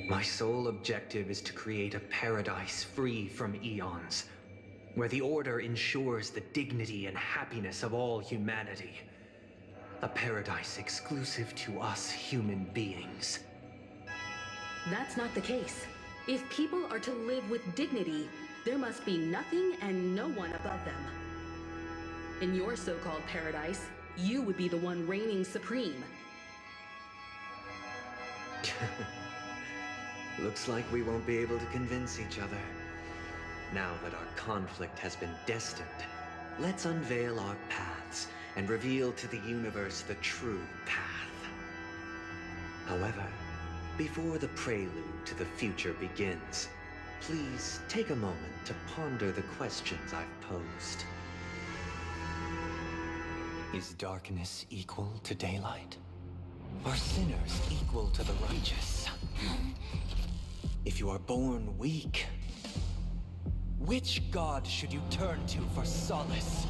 My sole objective is to create a paradise free from Eons, where the Order ensures the dignity and happiness of all humanity. A paradise exclusive to us human beings. That's not the case. If people are to live with dignity, there must be nothing and no one above them. In your so-called paradise, you would be the one reigning supreme. Looks like we won't be able to convince each other. Now that our conflict has been destined, let's unveil our paths and reveal to the universe the true path. However, before the prelude to the future begins, please take a moment to ponder the questions I've posed. Is darkness equal to daylight? Are sinners equal to the righteous? If you are born weak, which god should you turn to for solace?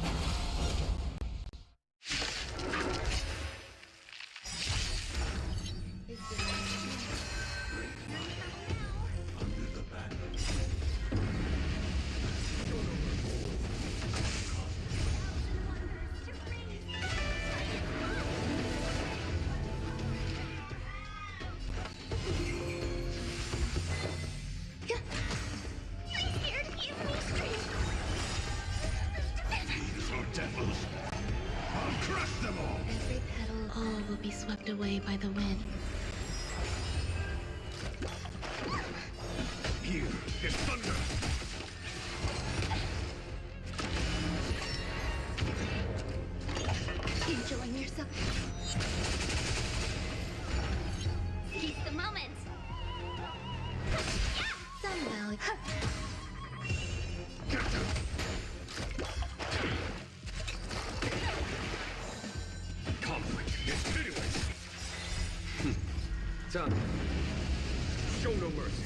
Away by the wind. Here is thunder. Enjoying yourself? Seize the moment. Some value. Conflict is pitiless. Done. Show no mercy.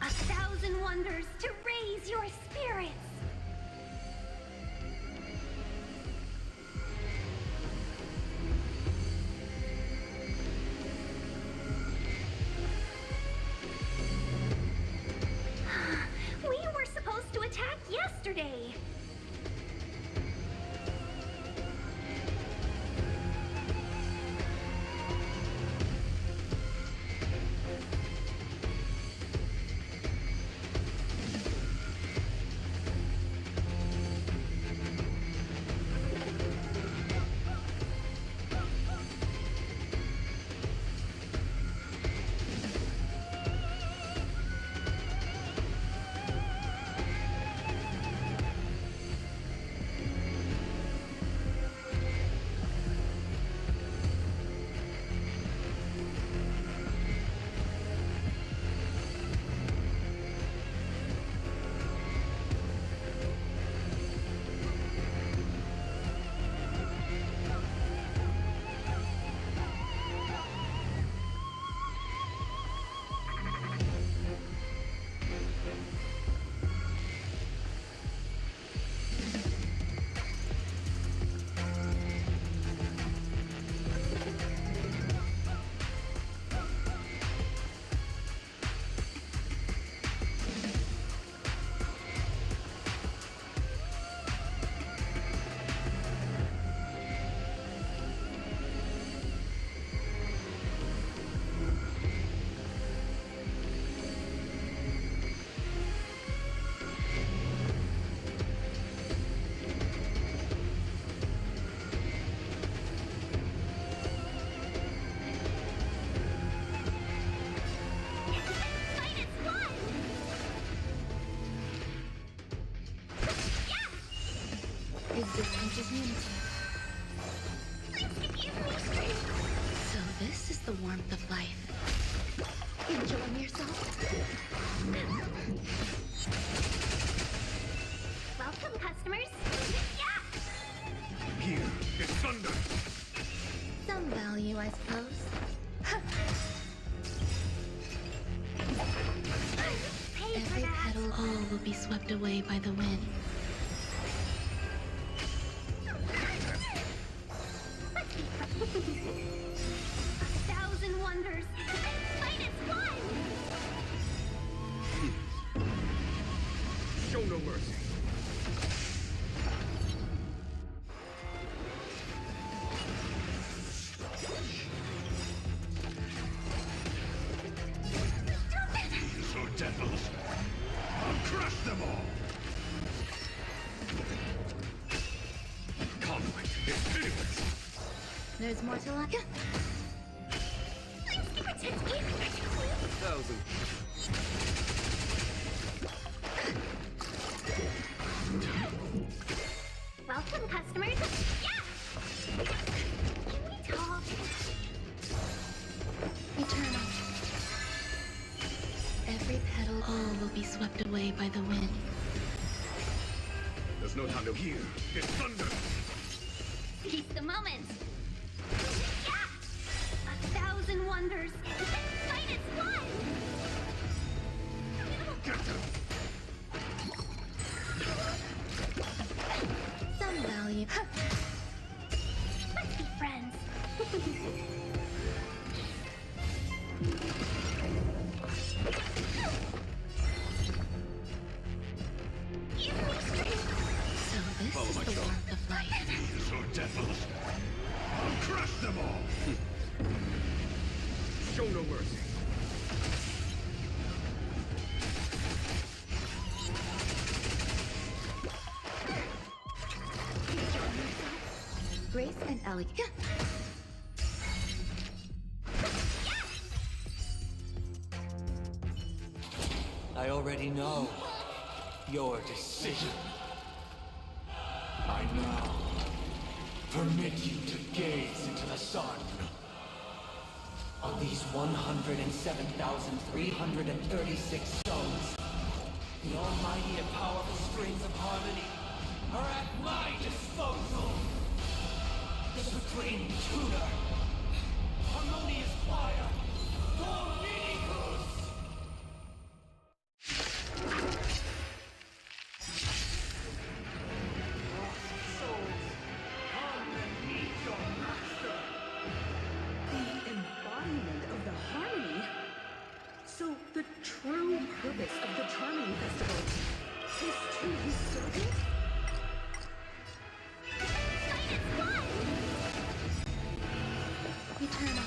A thousand wonders to raise your spirits. We were supposed to attack yesterday. Existence is unity. So this is the warmth of life. Enjoying yourself? Welcome, customers. Yeah! Here is thunder. Some value, I suppose. Every petal, all will be swept away by the wind. A thousand wonders. Minus one. Show no mercy. These are devils. I'll crush them all. Conflict is pitiless. There's more to life. Thousand. Welcome, customers. Yeah! Can we talk? Eternal. Every petal, all will be swept away by the wind. There's no time to hear. It's thunder. Seize the moment. So this Follow is my the charm. warmth of life. So devilish. I'll crush them all. Show no mercy. Grace and elegance. I already know your decision. I now permit you to gaze into the sun. On these 107,336 stones, the almighty and powerful strings of harmony are at my disposal. The supreme tuner, harmonious choir, Dominicus. Embodiment of the harmony. So the true purpose of the Charming Festival is to usurp it? Eternal.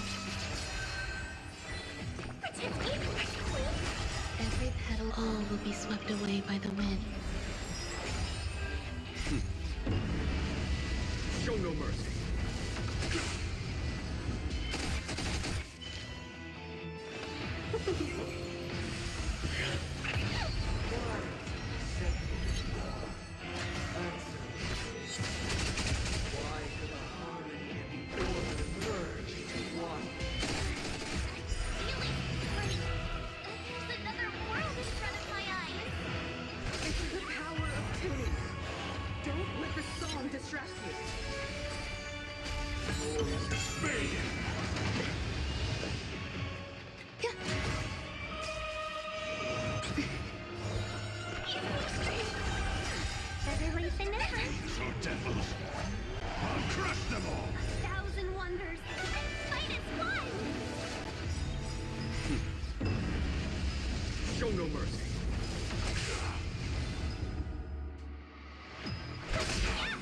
Every petal, all will be swept away by the wind. Show no mercy. Distract you. Better late than never. So devilish. I'll crush them all. 1,000 wonders. Fight is fun. Show no mercy.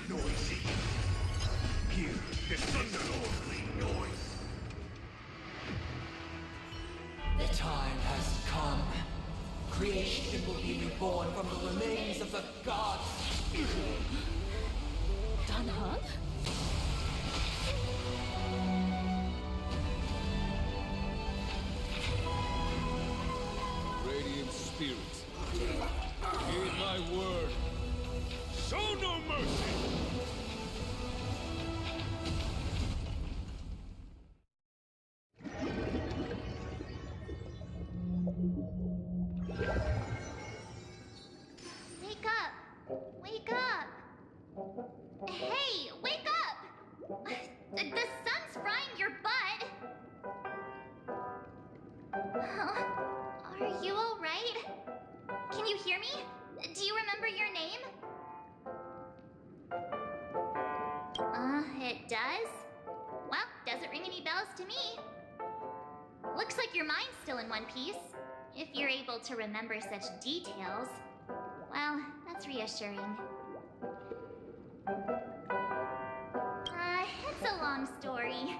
Noisy. Hear the thunderlordly noise. The time has come. Creation will be reborn from the remains of the gods. Done, huh? Radiant spirits, heed my word. Show no mercy! Wake up! Wake up! Hey, wake up! The sun's frying your butt! Are you alright? Can you hear me? Do you remember your name? It does? Well, doesn't ring any bells to me. Looks like your mind's still in one piece. If you're able to remember such details. Well, that's reassuring. It's a long story.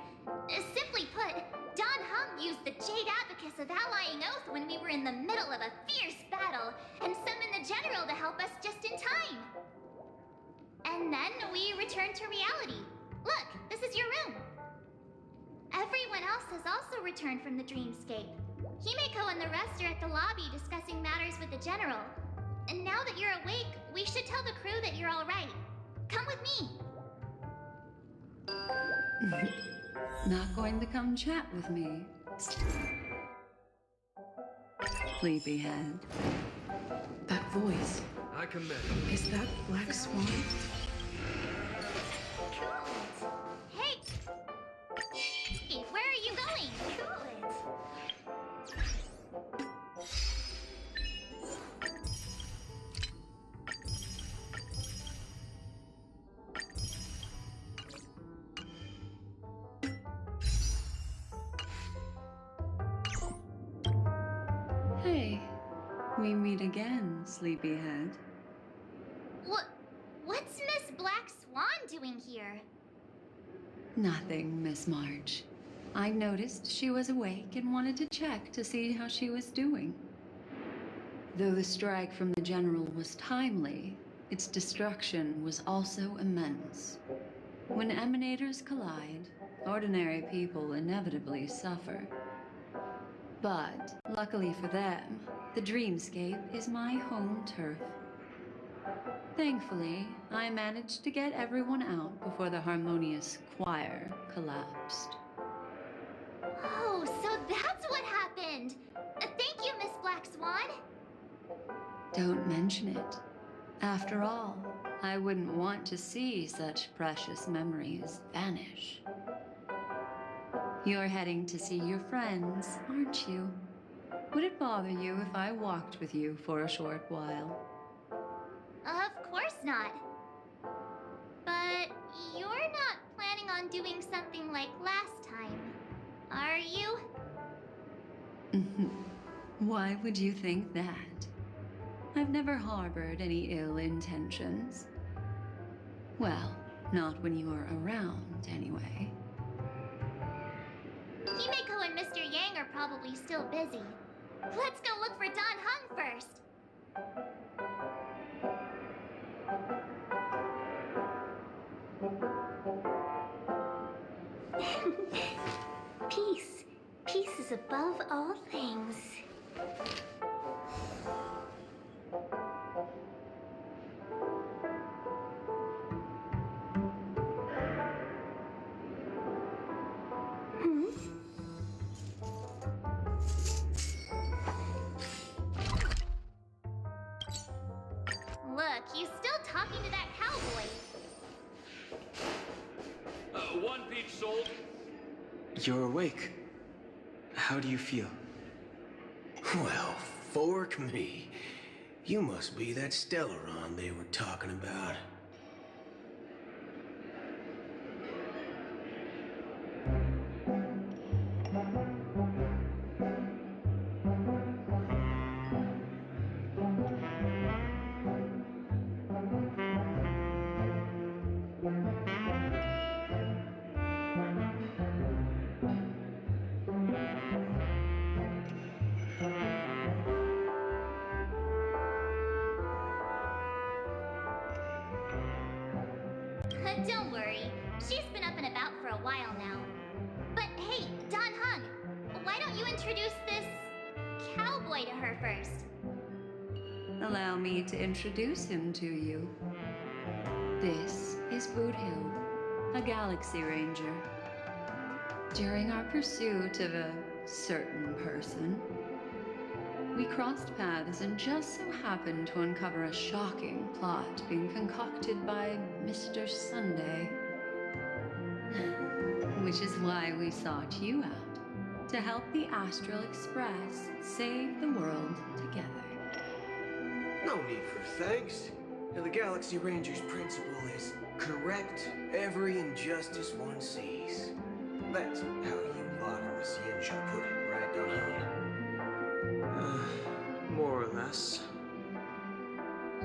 Simply put, Don Hum used the Jade Abacus of Allying Oath when we were in the middle of a fierce battle, and summoned the General to help us just in time. And then we returned to reality. Look, this is your room. Everyone else has also returned from the dreamscape. Himeko and the rest are at the lobby discussing matters with the General. And now that you're awake, we should tell the crew that you're all right. Come with me. Not going to come chat with me? Sleepyhead. That voice. I commend. Is that Black Swan? Hey! Where are you going? We meet again, sleepyhead. What's Miss Black Swan doing here? Nothing, Miss March. I noticed she was awake and wanted to check to see how she was doing. Though the strike from the General was timely, its destruction was also immense. When emanators collide, ordinary people inevitably suffer. But, luckily for them, the dreamscape is my home turf. Thankfully, I managed to get everyone out before the harmonious choir collapsed. Oh, so that's what happened! Thank you, Miss Black Swan! Don't mention it. After all, I wouldn't want to see such precious memories vanish. You're heading to see your friends, aren't you? Would it bother you if I walked with you for a short while? Of course not. But you're not planning on doing something like last time, are you? Why would you think that? I've never harbored any ill intentions. Well, not when you are around, anyway. Himeko and Mr. Yang are probably still busy. Let's go look for Don Hung first. Peace. Peace is above all things. Look, he's still talking to that cowboy. One peach sold. You're awake. How do you feel? Well, fork me. You must be that Stellaron they were talking about. Don't worry, she's been up and about for a while now. But hey, Don Hung, why don't you introduce this cowboy to her first? Allow me to introduce him to you. This is Boot Hill, a Galaxy Ranger. During our pursuit of a certain person, we crossed paths and just so happened to uncover a shocking plot being concocted by Mr. Sunday. Which is why we sought you out, to help the Astral Express save the world together. No need for thanks. The Galaxy Ranger's principle is correct every injustice one sees. That's how you lot of us Yinja put it, right, Don Hung? More or less.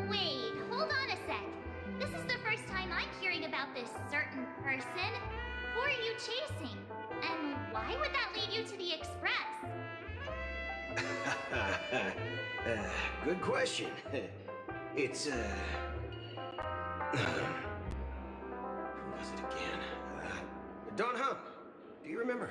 Wait, hold on a sec. This is the first time I'm hearing about this certain person. Who are you chasing? And why would that lead you to the Express? Good question. It's, who was it again? Don Hung. Do you remember?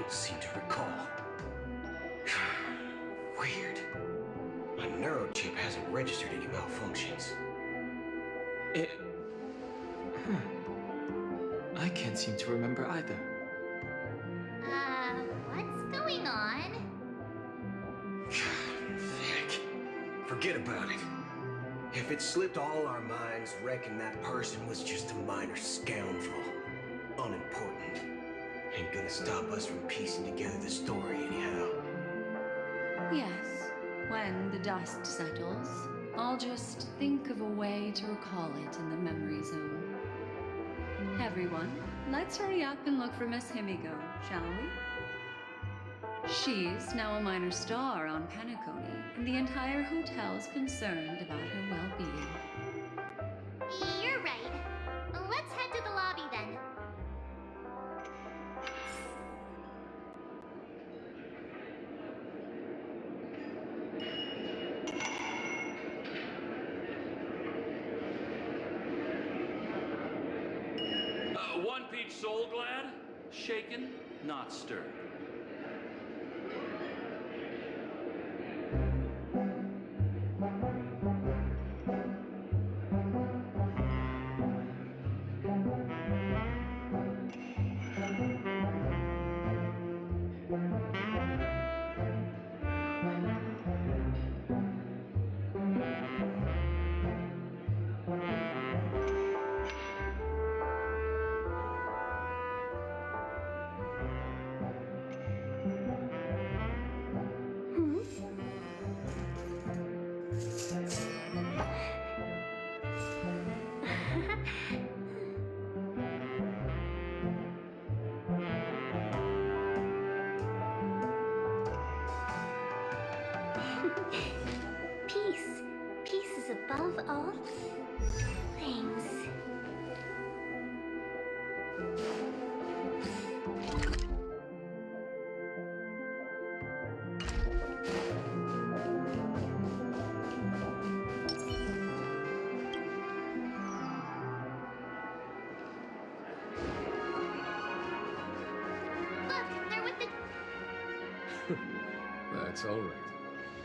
can't seem to recall. Weird. My neurochip hasn't registered any malfunctions. I can't seem to remember either. What's going on? Heck. Forget about it. If it slipped all our minds, reckon that person was just a minor scoundrel. Unimportant. Ain't gonna stop us from piecing together the story anyhow. Yes, when the dust settles, I'll just think of a way to recall it in the memory zone. Everyone, let's hurry up and look for Miss Himiko, shall we? She's now a minor star on Penacony, and the entire hotel's concerned about her well-being. You're right. Let's head to the lobby then. One peach soul glad, shaken, not stirred. Peace is above all things. Look, they're with the... That's all right.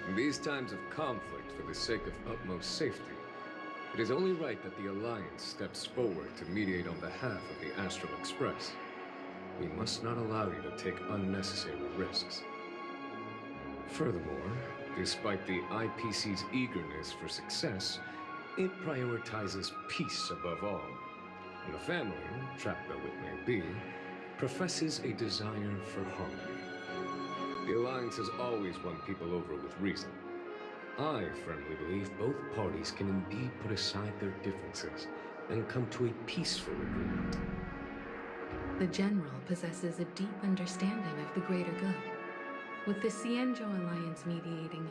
In these times of conflict for the sake of utmost safety, it is only right that the Alliance steps forward to mediate on behalf of the Astral Express. We must not allow you to take unnecessary risks. Furthermore, despite the IPC's eagerness for success, it prioritizes peace above all. And the family, trapped though it may be, professes a desire for harmony. The Alliance has always won people over with reason. I firmly believe both parties can indeed put aside their differences and come to a peaceful agreement. The General possesses a deep understanding of the greater good. With the Cienjo Alliance mediating,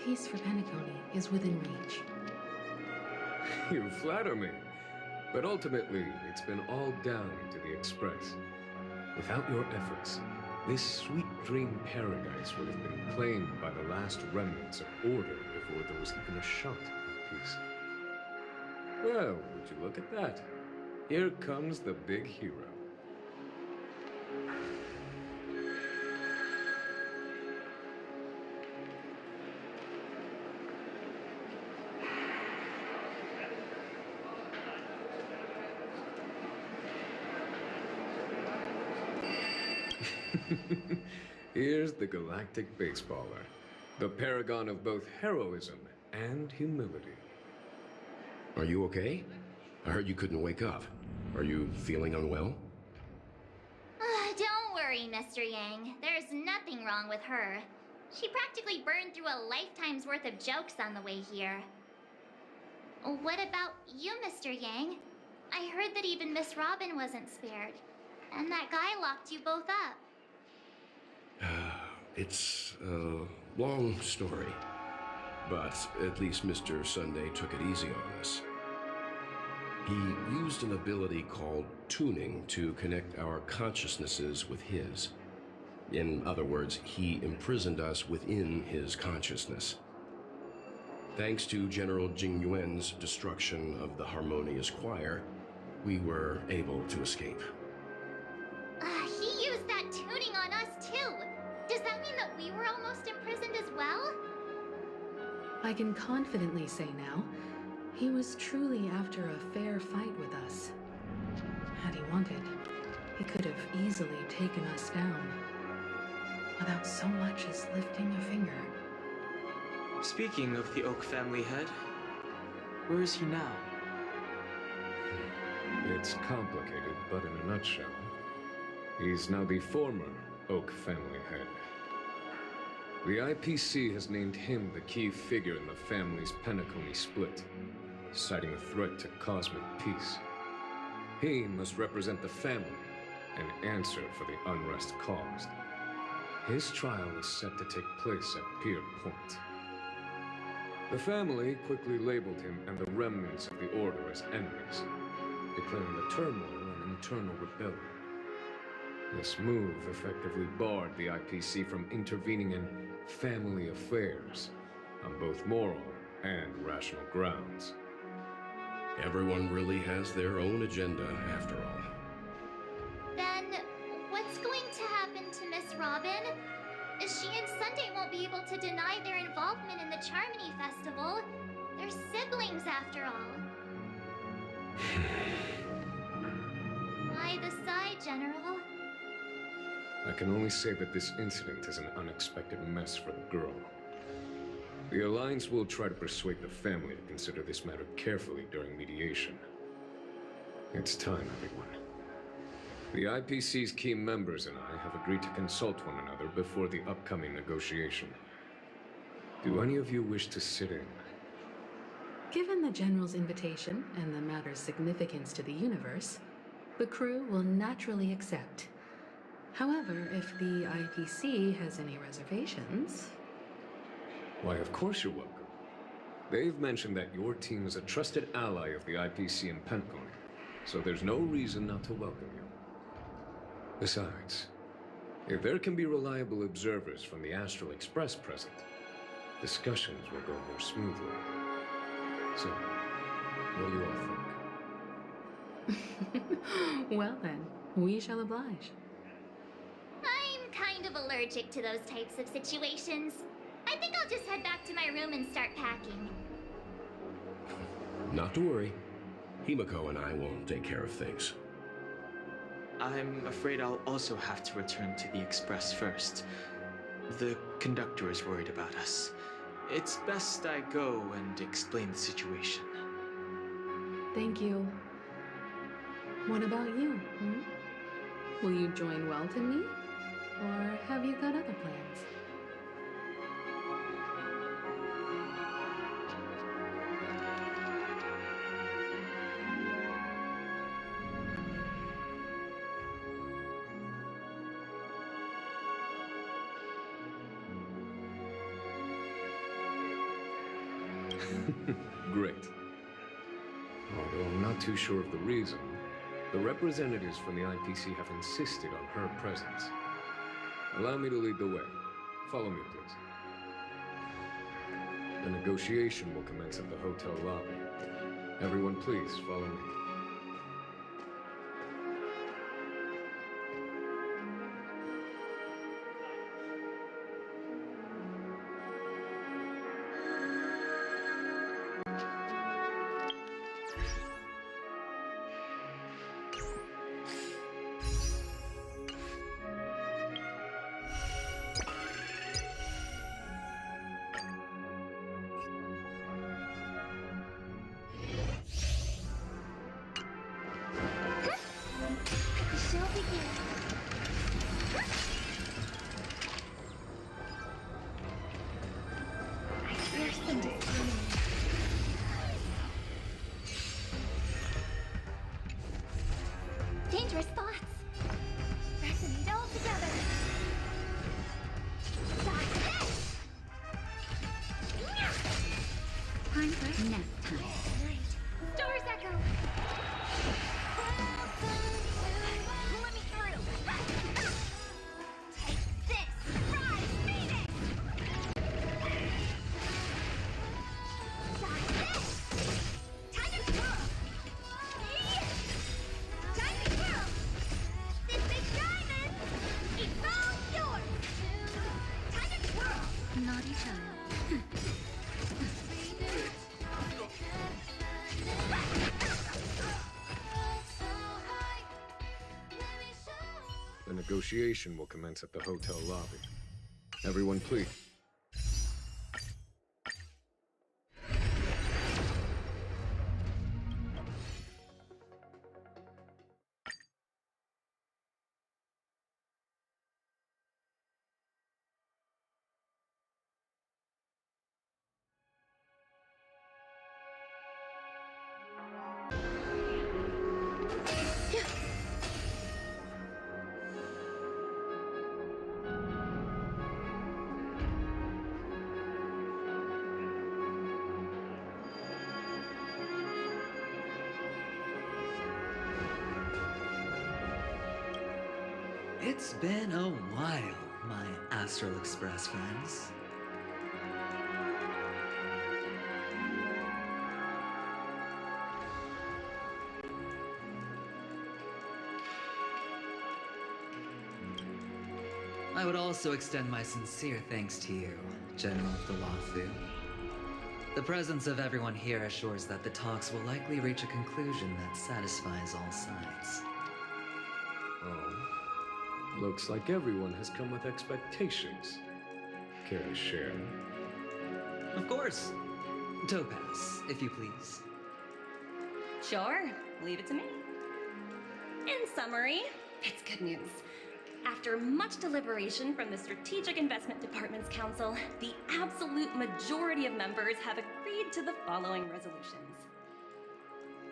peace for Penacony is within reach. You flatter me. But ultimately, it's been all down to the Express. Without your efforts, this sweet dream paradise would have been claimed by the last remnants of order before there was even a shot at peace. Well, would you look at that? Here comes the big hero. Here's the galactic baseballer, the paragon of both heroism and humility. Are you okay? I heard you couldn't wake up. Are you feeling unwell? Don't worry, Mr. Yang. There's nothing wrong with her. She practically burned through a lifetime's worth of jokes on the way here. What about you, Mr. Yang? I heard that even Miss Robin wasn't spared. And that guy locked you both up. It's a long story, but at least Mr. Sunday took it easy on us. He used an ability called tuning to connect our consciousnesses with his. In other words, he imprisoned us within his consciousness. Thanks to General Jing Yuan's destruction of the Harmonious Choir, we were able to escape. He used that tuning on too. Does that mean that we were almost imprisoned as well? I can confidently say now, he was truly after a fair fight with us. Had he wanted, he could have easily taken us down, without so much as lifting a finger. Speaking of the Oak family head, where is he now? It's complicated, but in a nutshell, he's now the former Oak family head. The IPC has named him the key figure in the family's Penacony split, citing a threat to cosmic peace. He must represent the family and answer for the unrest caused. His trial is set to take place at Pier Point. The family quickly labeled him and the remnants of the Order as enemies, declaring the turmoil an internal rebellion. This move effectively barred the IPC from intervening in family affairs on both moral and rational grounds. Everyone really has their own agenda, after all. Then, what's going to happen to Miss Robin? She and Sunday won't be able to deny their involvement in the Charmony Festival. They're siblings, after all. Why the sigh, General? I can only say that this incident is an unexpected mess for the girl. The Alliance will try to persuade the family to consider this matter carefully during mediation. It's time, everyone. The IPC's key members and I have agreed to consult one another before the upcoming negotiation. Do any of you wish to sit in? Given the General's invitation and the matter's significance to the universe, the crew will naturally accept. However, if the IPC has any reservations... Why, of course you're welcome. They've mentioned that your team is a trusted ally of the IPC in Penacony, so there's no reason not to welcome you. Besides, if there can be reliable observers from the Astral Express present, discussions will go more smoothly. So, what do you all think? Well then, we shall oblige. I'm kind of allergic to those types of situations. I think I'll just head back to my room and start packing. Not to worry. Himiko and I will take care of things. I'm afraid I'll also have to return to the Express first. The conductor is worried about us. It's best I go and explain the situation. Thank you. What about you? Will you join Welt and me? Or have you got other plans? Great. Although I'm not too sure of the reason, the representatives from the IPC have insisted on her presence. Allow me to lead the way. Follow me, please. The negotiation will commence at the hotel lobby. Everyone, please follow me. child. The negotiation will commence at the hotel lobby. Everyone, please. It's been a while, my Astral Express friends. I would also extend my sincere thanks to you, General of the Wafu. The presence of everyone here assures that the talks will likely reach a conclusion that satisfies all sides. Oh. Looks like everyone has come with expectations. Care to share? Of course. Topaz, if you please. Sure, leave it to me. In summary, it's good news. After much deliberation from the Strategic Investment Department's Council, the absolute majority of members have agreed to the following resolutions.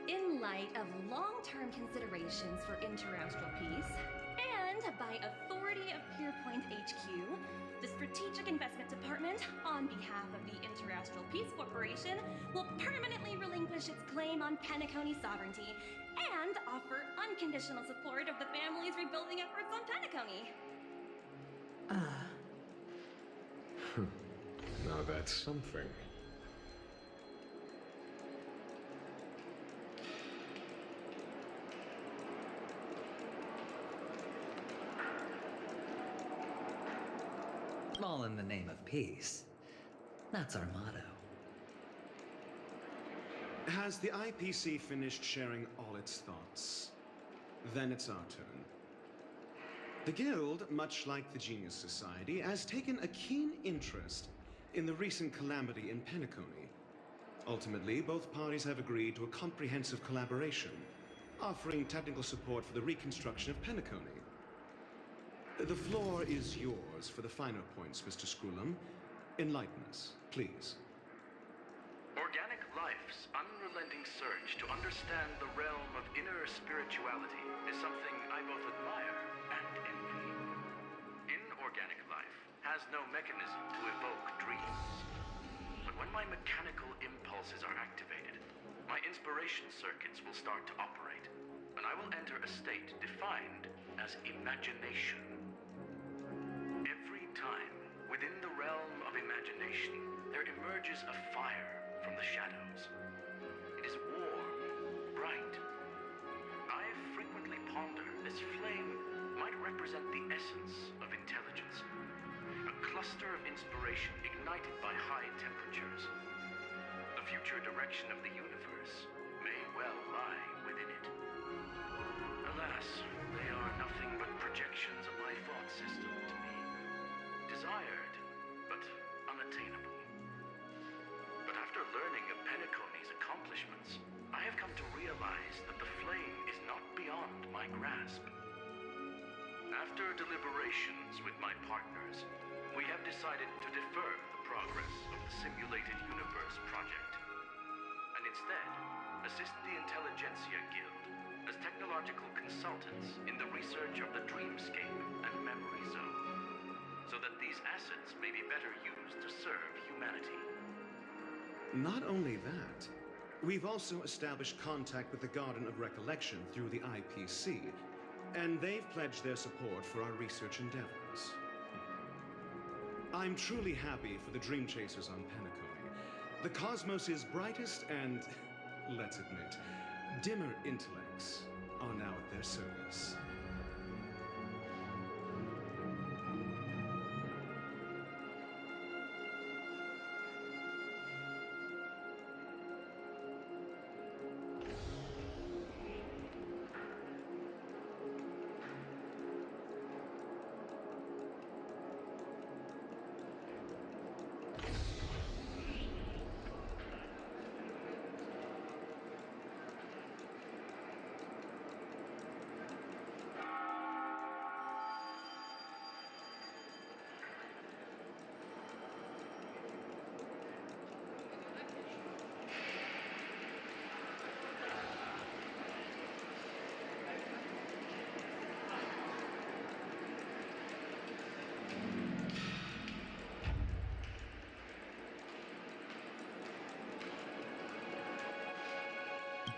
In light of long-term considerations for interastral peace, and by authority of Pierpoint HQ, the Strategic Investment Department, on behalf of the Interastral Peace Corporation, will permanently relinquish its claim on Penacony sovereignty and offer unconditional support of the family's rebuilding efforts on Penacony. Now that's something. All in the name of peace. That's our motto. Has the IPC finished sharing all its thoughts? Then it's our turn. The Guild, much like the Genius Society, has taken a keen interest in the recent calamity in Penacony. Ultimately, both parties have agreed to a comprehensive collaboration, offering technical support for the reconstruction of Penacony. The floor is yours for the finer points, Mr. Screwlum. Enlighten us, please. Organic life's unrelenting surge to understand the realm of inner spirituality is something I both admire and envy. Inorganic life has no mechanism to evoke dreams. But when my mechanical impulses are activated, my inspiration circuits will start to operate, and I will enter a state defined as imagination. Every time, within the realm of imagination, there emerges a fire from the shadows. It is warm, bright. I frequently ponder this flame might represent the essence of intelligence, a cluster of inspiration ignited by high temperatures. The future direction of the universe may well lie within it. Alas, they are nothing but projections of my thought system to me. Desired, but unattainable. But after learning of Penacony's accomplishments, I have come to realize that the flame is not beyond my grasp. After deliberations with my partners, we have decided to defer the progress of the Simulated Universe project, and instead assist the Intelligentsia Guild as technological consultants in the research of the Dreamscape and Memory Zone, so that these assets may be better used to serve humanity. Not only that, we've also established contact with the Garden of Recollection through the IPC, and they've pledged their support for our research endeavors. I'm truly happy for the Dream Chasers on Penacony. The cosmos' brightest and, let's admit, dimmer intellects are now at their service.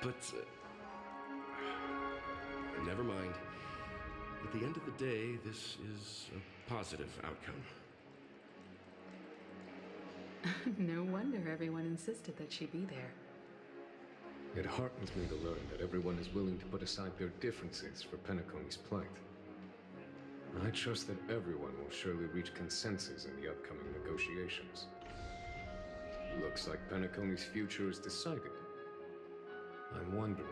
But never mind. At the end of the day, this is a positive outcome. No wonder everyone insisted that she be there. It heartens me to learn that everyone is willing to put aside their differences for Penacony's plight. I trust that everyone will surely reach consensus in the upcoming negotiations. Looks like Penacony's future is decided. I'm wondering,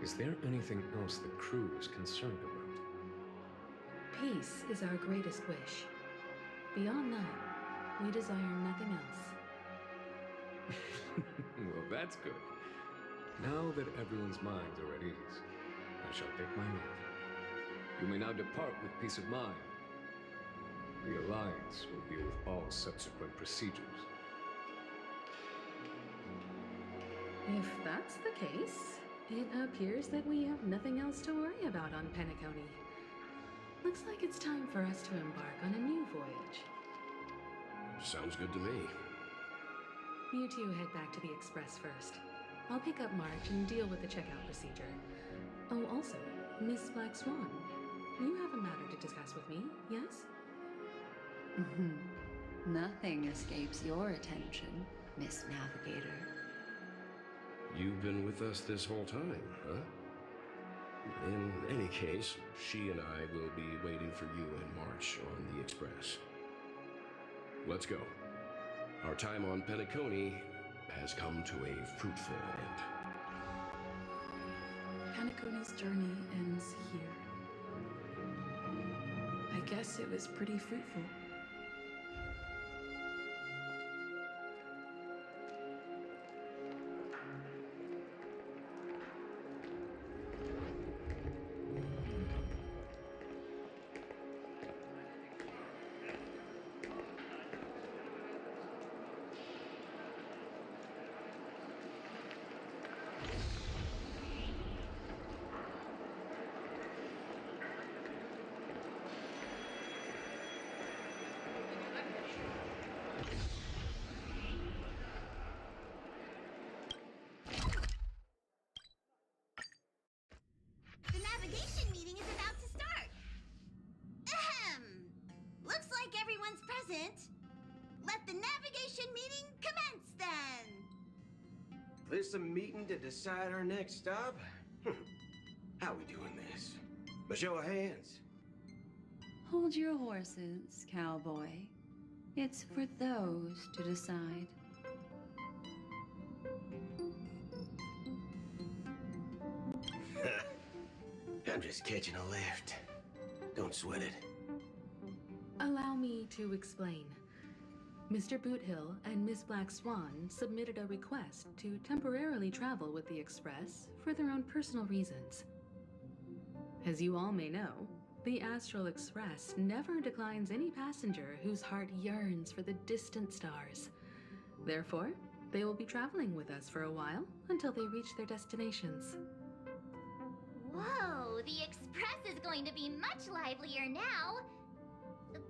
is there anything else the crew is concerned about? Peace is our greatest wish. Beyond that, we desire nothing else. Well, that's good. Now that everyone's minds are at ease, I shall take my leave. You may now depart with peace of mind. The Alliance will deal with all subsequent procedures. If that's the case, it appears that we have nothing else to worry about on Penacony. Looks like it's time for us to embark on a new voyage. Sounds good to me. You two head back to the Express first. I'll pick up March and deal with the checkout procedure. Oh, also, Miss Black Swan, you have a matter to discuss with me, yes? Nothing escapes your attention, Miss Navigator. You've been with us this whole time, huh? In any case, she and I will be waiting for you in March on the Express. Let's go. Our time on Penacony has come to a fruitful end. Penacony's journey ends here. I guess it was pretty fruitful. The navigation meeting is about to start. Ahem. Looks like everyone's present. Let the navigation meeting commence then. This a meeting to decide our next stop? How we doing this? A show of hands. Hold your horses, cowboy. It's for those to decide. I'm just catching a lift. Don't sweat it. Allow me to explain. Mr. Boothill and Miss Black Swan submitted a request to temporarily travel with the Express for their own personal reasons. As you all may know, the Astral Express never declines any passenger whose heart yearns for the distant stars. Therefore, they will be traveling with us for a while until they reach their destinations. Whoa, the Express is going to be much livelier now.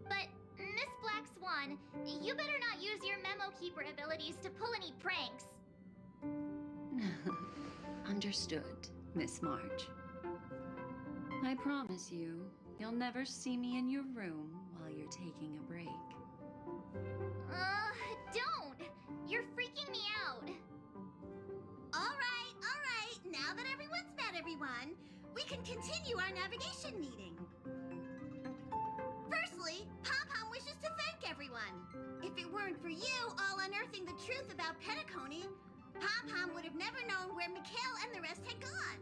But, Miss Black Swan, you better not use your memo keeper abilities to pull any pranks. Understood, Miss March. I promise you, you'll never see me in your room while you're taking a break. Don't! You're freaking me out. All right. Now that everyone's met everyone, we can continue our navigation meeting. Firstly, Pom-Pom wishes to thank everyone. If it weren't for you all unearthing the truth about Penacony, Pom-Pom would have never known where Mikhail and the rest had gone.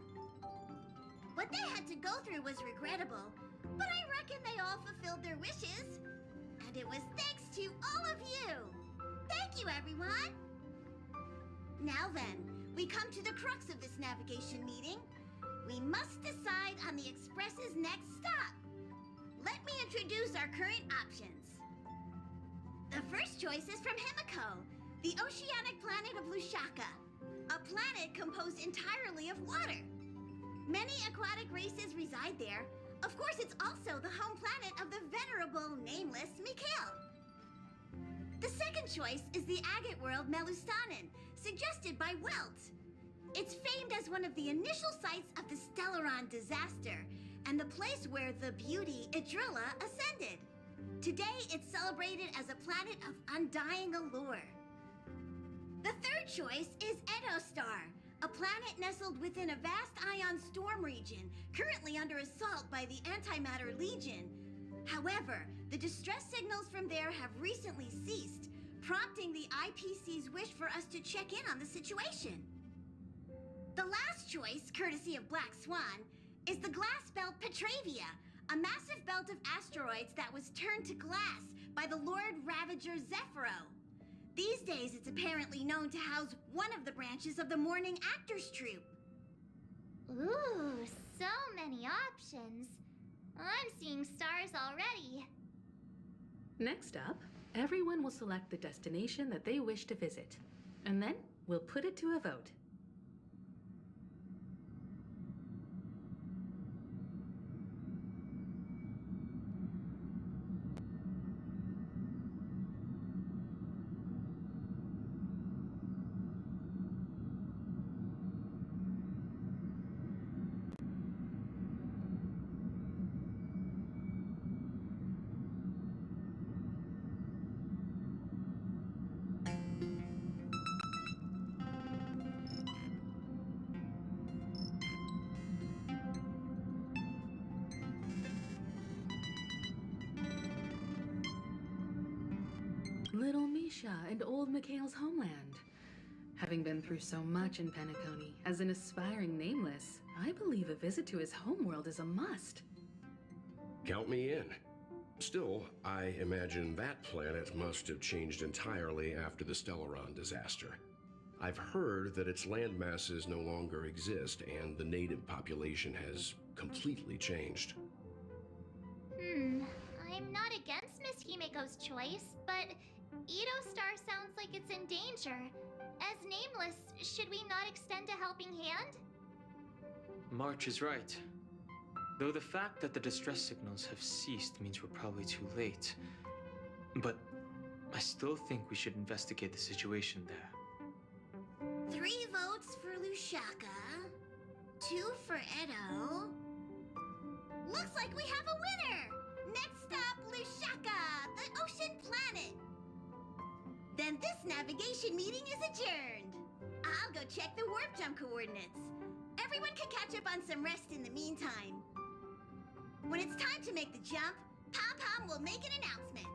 What they had to go through was regrettable, but I reckon they all fulfilled their wishes. And it was thanks to all of you. Thank you, everyone. Now then, we come to the crux of this navigation meeting. We must decide on the Express's next stop. Let me introduce our current options. The first choice is from Himiko, the oceanic planet of Lushaka, a planet composed entirely of water. Many aquatic races reside there. Of course, it's also the home planet of the venerable, nameless Mikhail. The second choice is the agate world Melustanen, suggested by Welt. It's famed as one of the initial sites of the Stellaron disaster, and the place where the beauty Idrilla ascended. Today, it's celebrated as a planet of undying allure. The third choice is Edo Star, a planet nestled within a vast ion storm region, currently under assault by the Antimatter Legion. However, the distress signals from there have recently ceased, prompting the IPC's wish for us to check in on the situation. The last choice, courtesy of Black Swan, is the glass belt Petravia, a massive belt of asteroids that was turned to glass by the Lord Ravager Zephyro. These days, it's apparently known to house one of the branches of the Morning Actors Troupe. Ooh, so many options. I'm seeing stars already. Next up, everyone will select the destination that they wish to visit, and then we'll put it to a vote. Little Misha and old Mikhail's homeland. Having been through so much in Penacony, as an aspiring nameless, I believe a visit to his homeworld is a must. Count me in. Still, I imagine that planet must have changed entirely after the Stellaron disaster. I've heard that its land masses no longer exist, and the native population has completely changed. I'm not against Miss Himiko's choice, but Edo Star sounds like it's in danger. As nameless, should we not extend a helping hand? March is right. Though the fact that the distress signals have ceased means we're probably too late. But I still think we should investigate the situation there. 3 votes for Lushaka, 2 for Edo. Looks like we have a winner! Next stop, Lushaka, the ocean planet. Then this navigation meeting is adjourned. I'll go check the warp jump coordinates. Everyone can catch up on some rest in the meantime. When it's time to make the jump, Pom-Pom will make an announcement.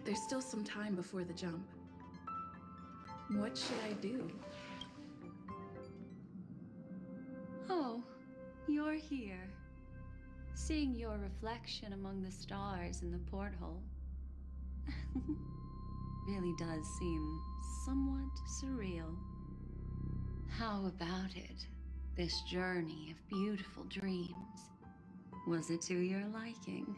There's still some time before the jump. What should I do? Oh, you're here. Seeing your reflection among the stars in the porthole really does seem somewhat surreal. How about it? This journey of beautiful dreams. Was it to your liking?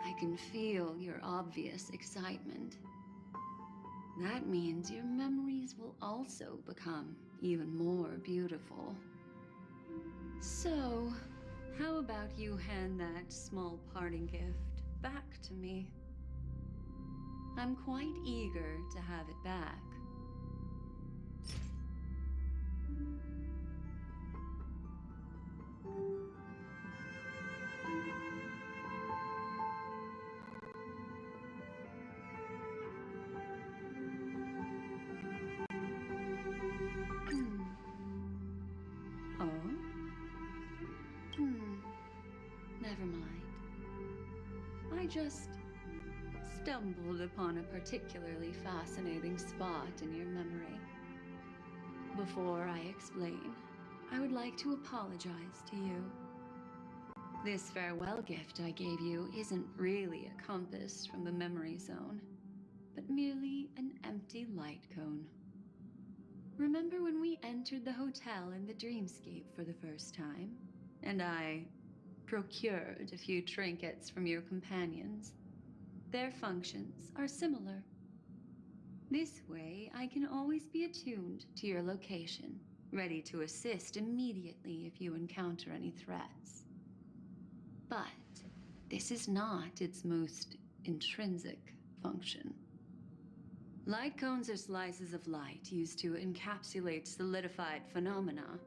I can feel your obvious excitement. That means your memories will also become even more beautiful. So, how about you hand that small parting gift back to me? I'm quite eager to have it back. Never mind. I just stumbled upon a particularly fascinating spot in your memory. Before I explain, I would like to apologize to you. This farewell gift I gave you isn't really a compass from the memory zone, but merely an empty light cone. remember when we entered the hotel in the dreamscape for the first time, and I procured a few trinkets from your companions? Their functions are similar. This way, I can always be attuned to your location, ready to assist immediately if you encounter any threats. But this is not its most intrinsic function. Light cones are slices of light used to encapsulate solidified phenomena.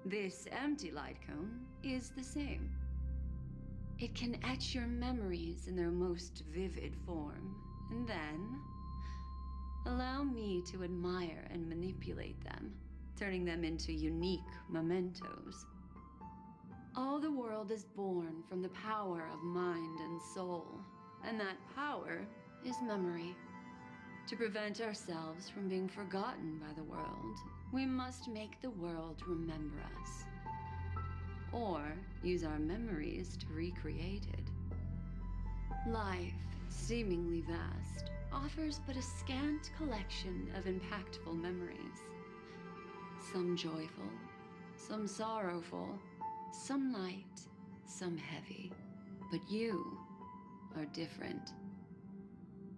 This empty light cone is the same. It can etch your memories in their most vivid form, and then allow me to admire and manipulate them, turning them into unique mementos. All the world is born from the power of mind and soul, and that power is memory. To prevent ourselves from being forgotten by the world, we must make the world remember us, or use our memories to recreate it. Life, seemingly vast, offers but a scant collection of impactful memories. Some joyful, some sorrowful, some light, some heavy. But you are different.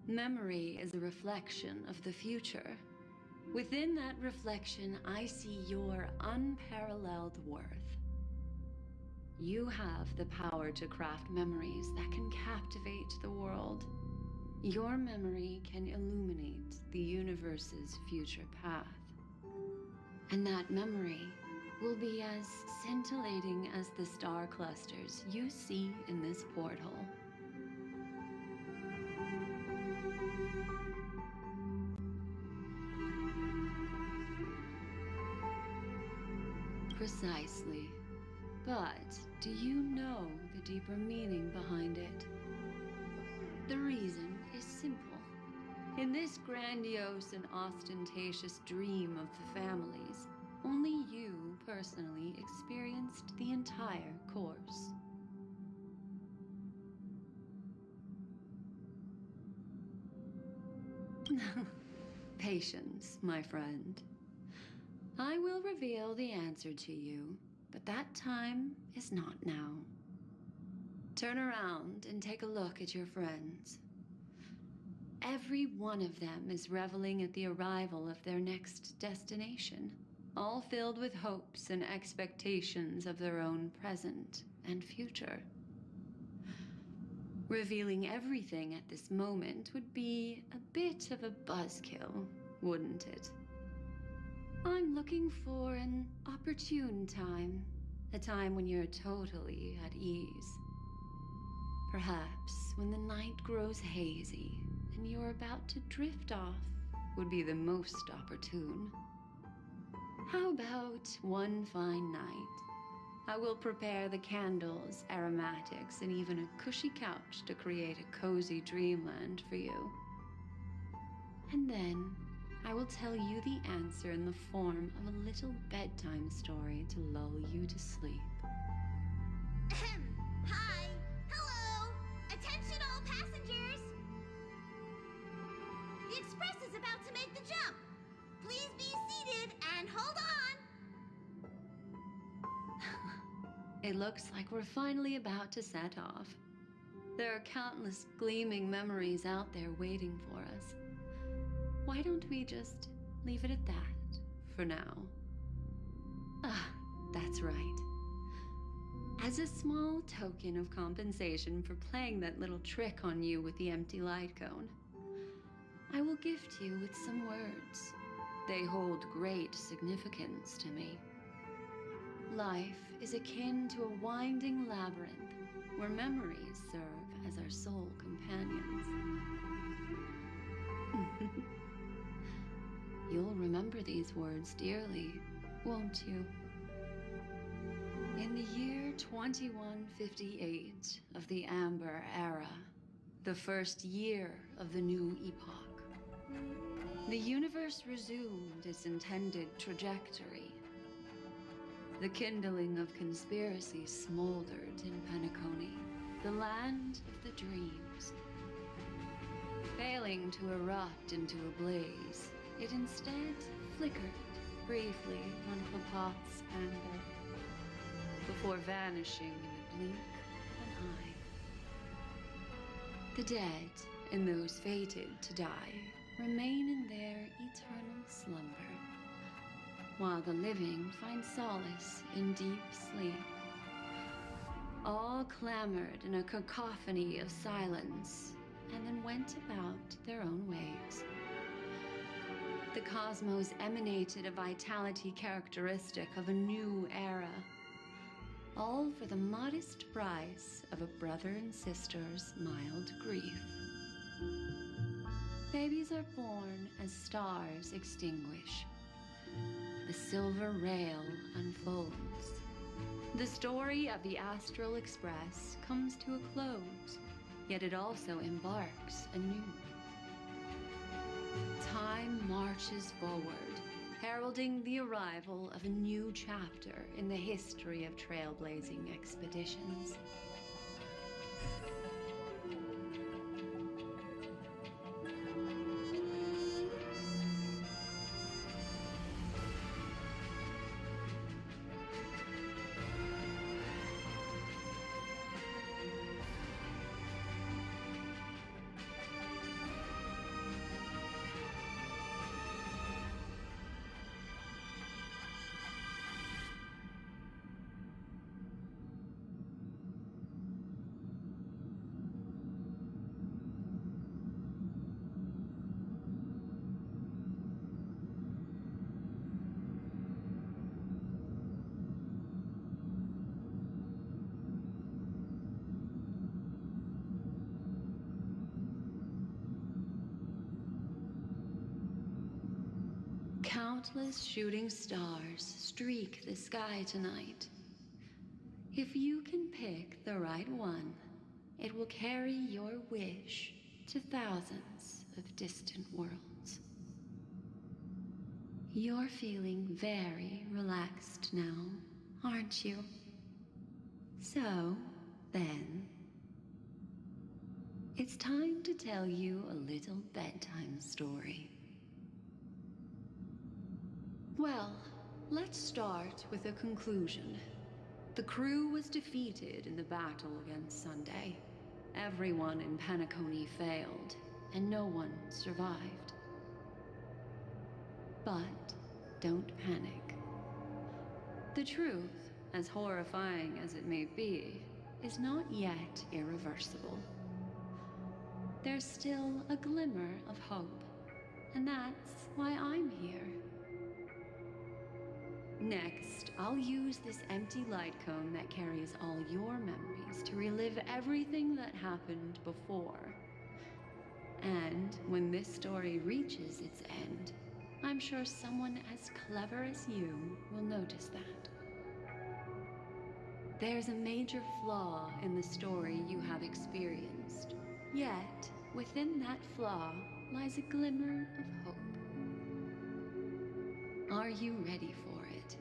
Memory is a reflection of the future. Within that reflection, I see your unparalleled worth. You have the power to craft memories that can captivate the world. Your memory can illuminate the universe's future path. And that memory will be as scintillating as the star clusters you see in this portal. Precisely. But do you know the deeper meaning behind it? The reason is simple. In this grandiose and ostentatious dream of the families, only you personally experienced the entire course. Patience, my friend. I will reveal the answer to you, but that time is not now. Turn around and take a look at your friends. Every one of them is reveling at the arrival of their next destination, all filled with hopes and expectations of their own present and future. Revealing everything at this moment would be a bit of a buzzkill, wouldn't it? I'm looking for an opportune time, a time when you're totally at ease. Perhaps when the night grows hazy and you're about to drift off would be the most opportune. How about one fine night? I will prepare the candles, aromatics, and even a cushy couch to create a cozy dreamland for you. And then I will tell you the answer in the form of a little bedtime story to lull you to sleep. Hi! Hello! Attention all passengers! The express is about to make the jump. Please be seated and hold on! It looks like we're finally about to set off. There are countless gleaming memories out there waiting for us. Why don't we just leave it at that for now? Ah, that's right. As a small token of compensation for playing that little trick on you with the empty light cone, I will gift you with some words. They hold great significance to me. Life is akin to a winding labyrinth where memories serve as our sole companions. You'll remember these words dearly, won't you? In the year 2158 of the Amber Era, the first year of the new epoch, the universe resumed its intended trajectory. The kindling of conspiracy smoldered in Penacony, the land of the dreams. Failing to erupt into a blaze, it instead flickered briefly on Klopot's anger, before vanishing in a blink of an eye. The dead and those fated to die remain in their eternal slumber, while the living find solace in deep sleep. All clamored in a cacophony of silence, and then went about their own ways. The cosmos emanated a vitality characteristic of a new era, all for the modest price of a brother and sister's mild grief. Babies are born as stars extinguish. The silver rail unfolds. The story of the Astral Express comes to a close, yet it also embarks anew. Time marches forward, heralding the arrival of a new chapter in the history of trailblazing expeditions. Countless shooting stars streak the sky tonight. If you can pick the right one, it will carry your wish to thousands of distant worlds. You're feeling very relaxed now, aren't you? So, then, it's time to tell you a little bedtime story. Well, let's start with a conclusion. The crew was defeated in the battle against Sunday. Everyone in Penacony failed, and no one survived. But don't panic. The truth, as horrifying as it may be, is not yet irreversible. There's still a glimmer of hope, and that's why I'm here. Next, I'll use this empty light cone that carries all your memories to relive everything that happened before. And when this story reaches its end, I'm sure someone as clever as you will notice that. There's a major flaw in the story you have experienced, yet within that flaw lies a glimmer of hope. Are you ready for it?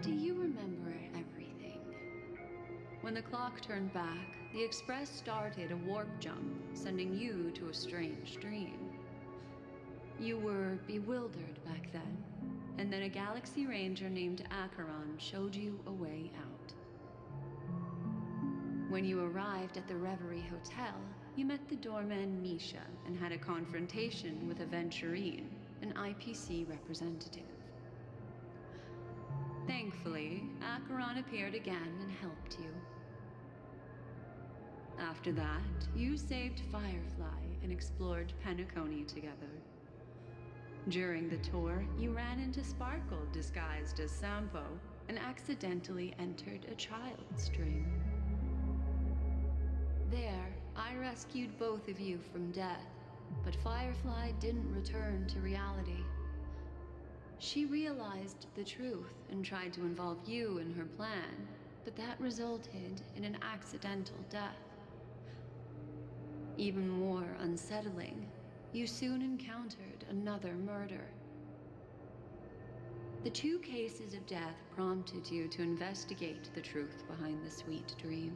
Do you remember everything? When the clock turned back, the Express started a warp jump, sending you to a strange dream. You were bewildered back then, and then a Galaxy Ranger named Acheron showed you a way out. When you arrived at the Reverie Hotel, you met the doorman Misha and had a confrontation with Aventurine, an IPC representative. Thankfully, Acheron appeared again and helped you. After that, you saved Firefly and explored Penacony together. During the tour, you ran into Sparkle disguised as Sampo and accidentally entered a child's dream. There, I rescued both of you from death, but Firefly didn't return to reality. She realized the truth and tried to involve you in her plan, but that resulted in an accidental death. Even more unsettling, you soon encountered another murder. The 2 cases of death prompted you to investigate the truth behind the sweet dream.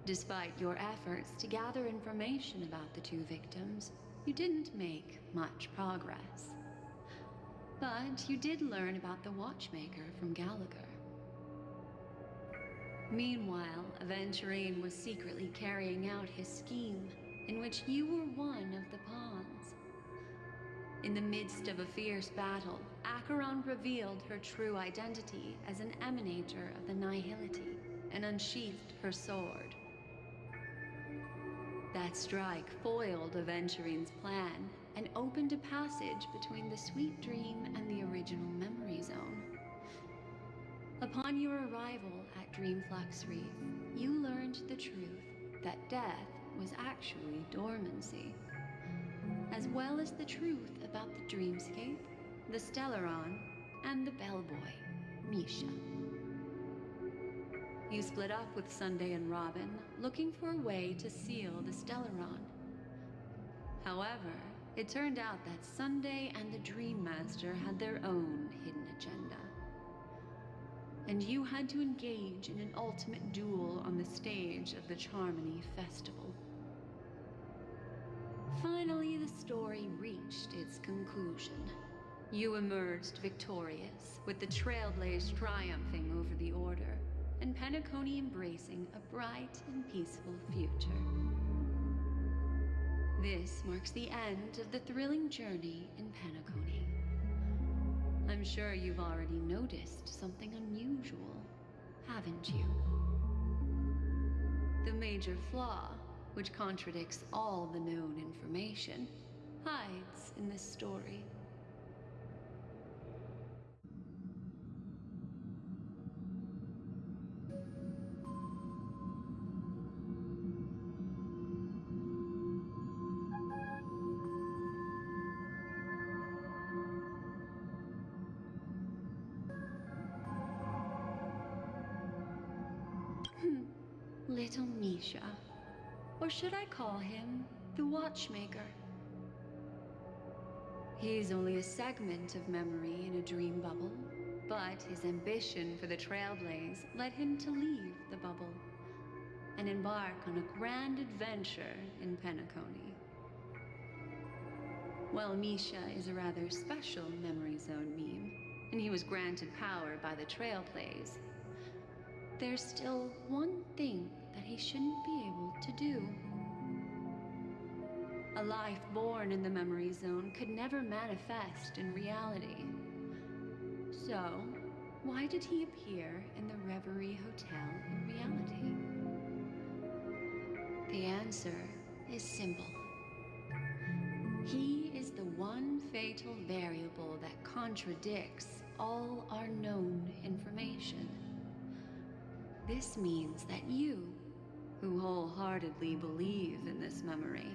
Despite your efforts to gather information about the 2 victims, you didn't make much progress. But you did learn about the Watchmaker from Gallagher. Meanwhile, Aventurine was secretly carrying out his scheme, in which you were one of the pawns. In the midst of a fierce battle, Acheron revealed her true identity as an emanator of the Nihility and unsheathed her sword. That strike foiled Aventurine's plan and opened a passage between the Sweet Dream and the original Memory Zone. Upon your arrival at Dreamflux Reef, you learned the truth that death was actually dormancy, as well as the truth about the dreamscape, the Stellaron, and the bellboy, Misha. You split up with Sunday and Robin, looking for a way to seal the Stellaron. However, it turned out that Sunday and the Dream Master had their own hidden agenda. And you had to engage in an ultimate duel on the stage of the Charmony Festival. Finally, the story reached its conclusion. You emerged victorious, with the Trailblaze triumphing over the Order, and Penacony embracing a bright and peaceful future. This marks the end of the thrilling journey in Penacony. I'm sure you've already noticed something unusual, haven't you? The major flaw, which contradicts all the known information, hides in this story. Little Misha. Or should I call him the Watchmaker? He's only a segment of memory in a dream bubble, but his ambition for the Trailblaze led him to leave the bubble and embark on a grand adventure in Penacony. While Misha is a rather special Memory Zone meme, and he was granted power by the Trailblaze, there's still one thing that he shouldn't be able to do. A life born in the Memory Zone could never manifest in reality. So, why did he appear in the Reverie Hotel in reality? The answer is simple. He is the one fatal variable that contradicts all our known information. This means that you, who wholeheartedly believe in this memory,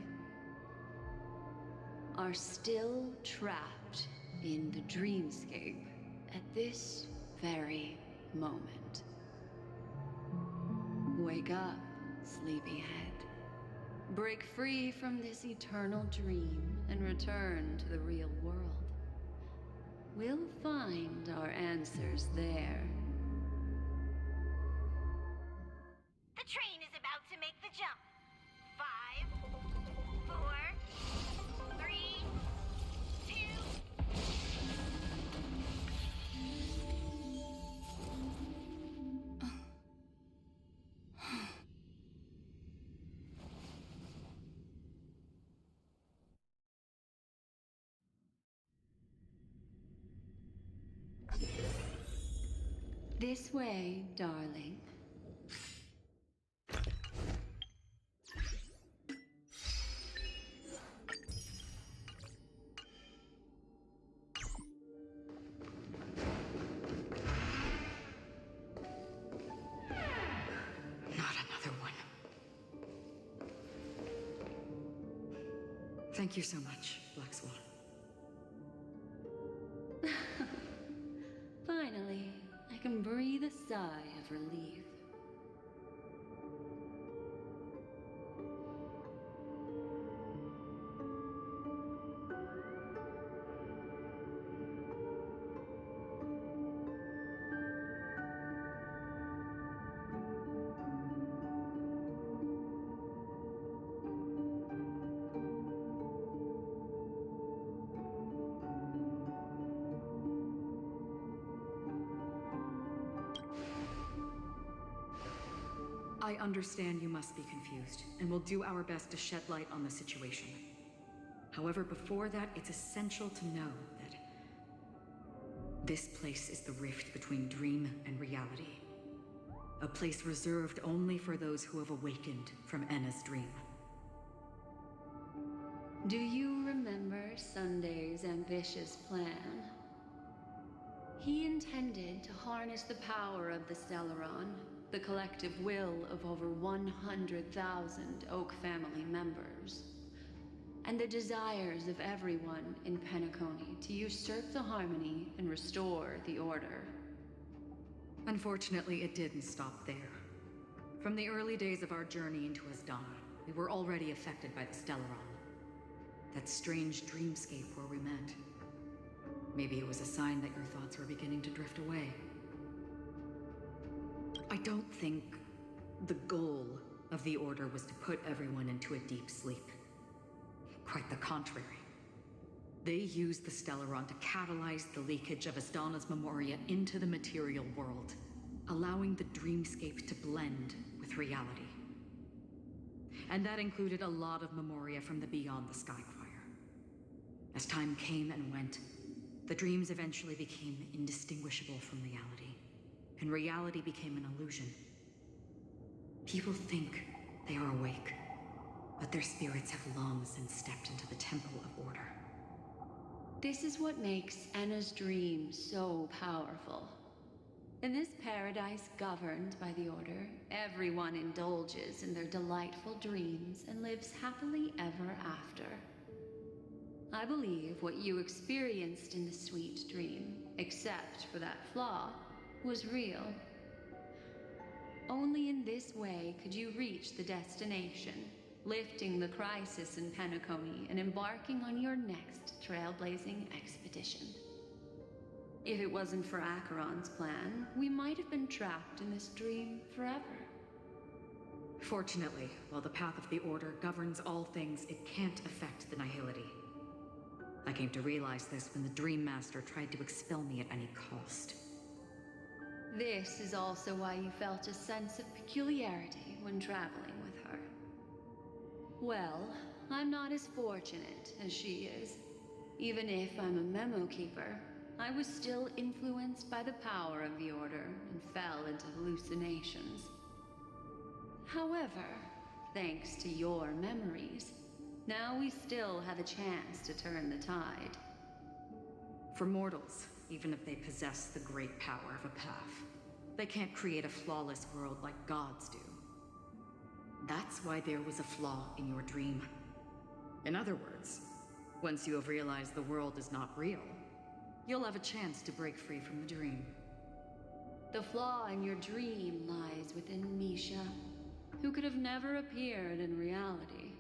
are still trapped in the dreamscape at this very moment. Wake up, sleepyhead. Break free from this eternal dream and return to the real world. We'll find our answers there. The train is about to make the jump. 5, 4, 3, 2. This way, darling. Thank you so much, Black Swan. Finally, I can breathe a sigh of relief. I understand you must be confused, and will do our best to shed light on the situation. However, before that, it's essential to know that this place is the rift between dream and reality. A place reserved only for those who have awakened from Enna's dream. Do you remember Sunday's ambitious plan? He intended to harness the power of the Stellaron, the collective will of over 100,000 Oak family members, and the desires of everyone in Penacony to usurp the harmony and restore the order. Unfortunately, it didn't stop there. From the early days of our journey into Asdana, we were already affected by the Stellaron. That strange dreamscape where we met. Maybe it was a sign that your thoughts were beginning to drift away. I don't think the goal of the Order was to put everyone into a deep sleep. Quite the contrary. They used the Stellaron to catalyze the leakage of Asdana's memoria into the material world, allowing the dreamscape to blend with reality. And that included a lot of memoria from the Beyond the Skyquire. As time came and went, the dreams eventually became indistinguishable from reality, and reality became an illusion. People think they are awake, but their spirits have long since stepped into the Temple of Order. This is what makes Enna's dream so powerful. In this paradise governed by the Order, everyone indulges in their delightful dreams and lives happily ever after. I believe what you experienced in the sweet dream, except for that flaw, was real. Only in this way could you reach the destination, lifting the crisis in Penacony and embarking on your next trailblazing expedition. If it wasn't for Acheron's plan, we might have been trapped in this dream forever. Fortunately, while the path of the Order governs all things, it can't affect the Nihility. I came to realize this when the Dream Master tried to expel me at any cost. This is also why you felt a sense of peculiarity when traveling with her. Well, I'm not as fortunate as she is. Even if I'm a memo keeper, I was still influenced by the power of the Order and fell into hallucinations. However, thanks to your memories, now we still have a chance to turn the tide. For mortals, even if they possess the great power of a path, they can't create a flawless world like gods do. That's why there was a flaw in your dream. In other words, once you have realized the world is not real, you'll have a chance to break free from the dream. The flaw in your dream lies within Misha, who could have never appeared in reality.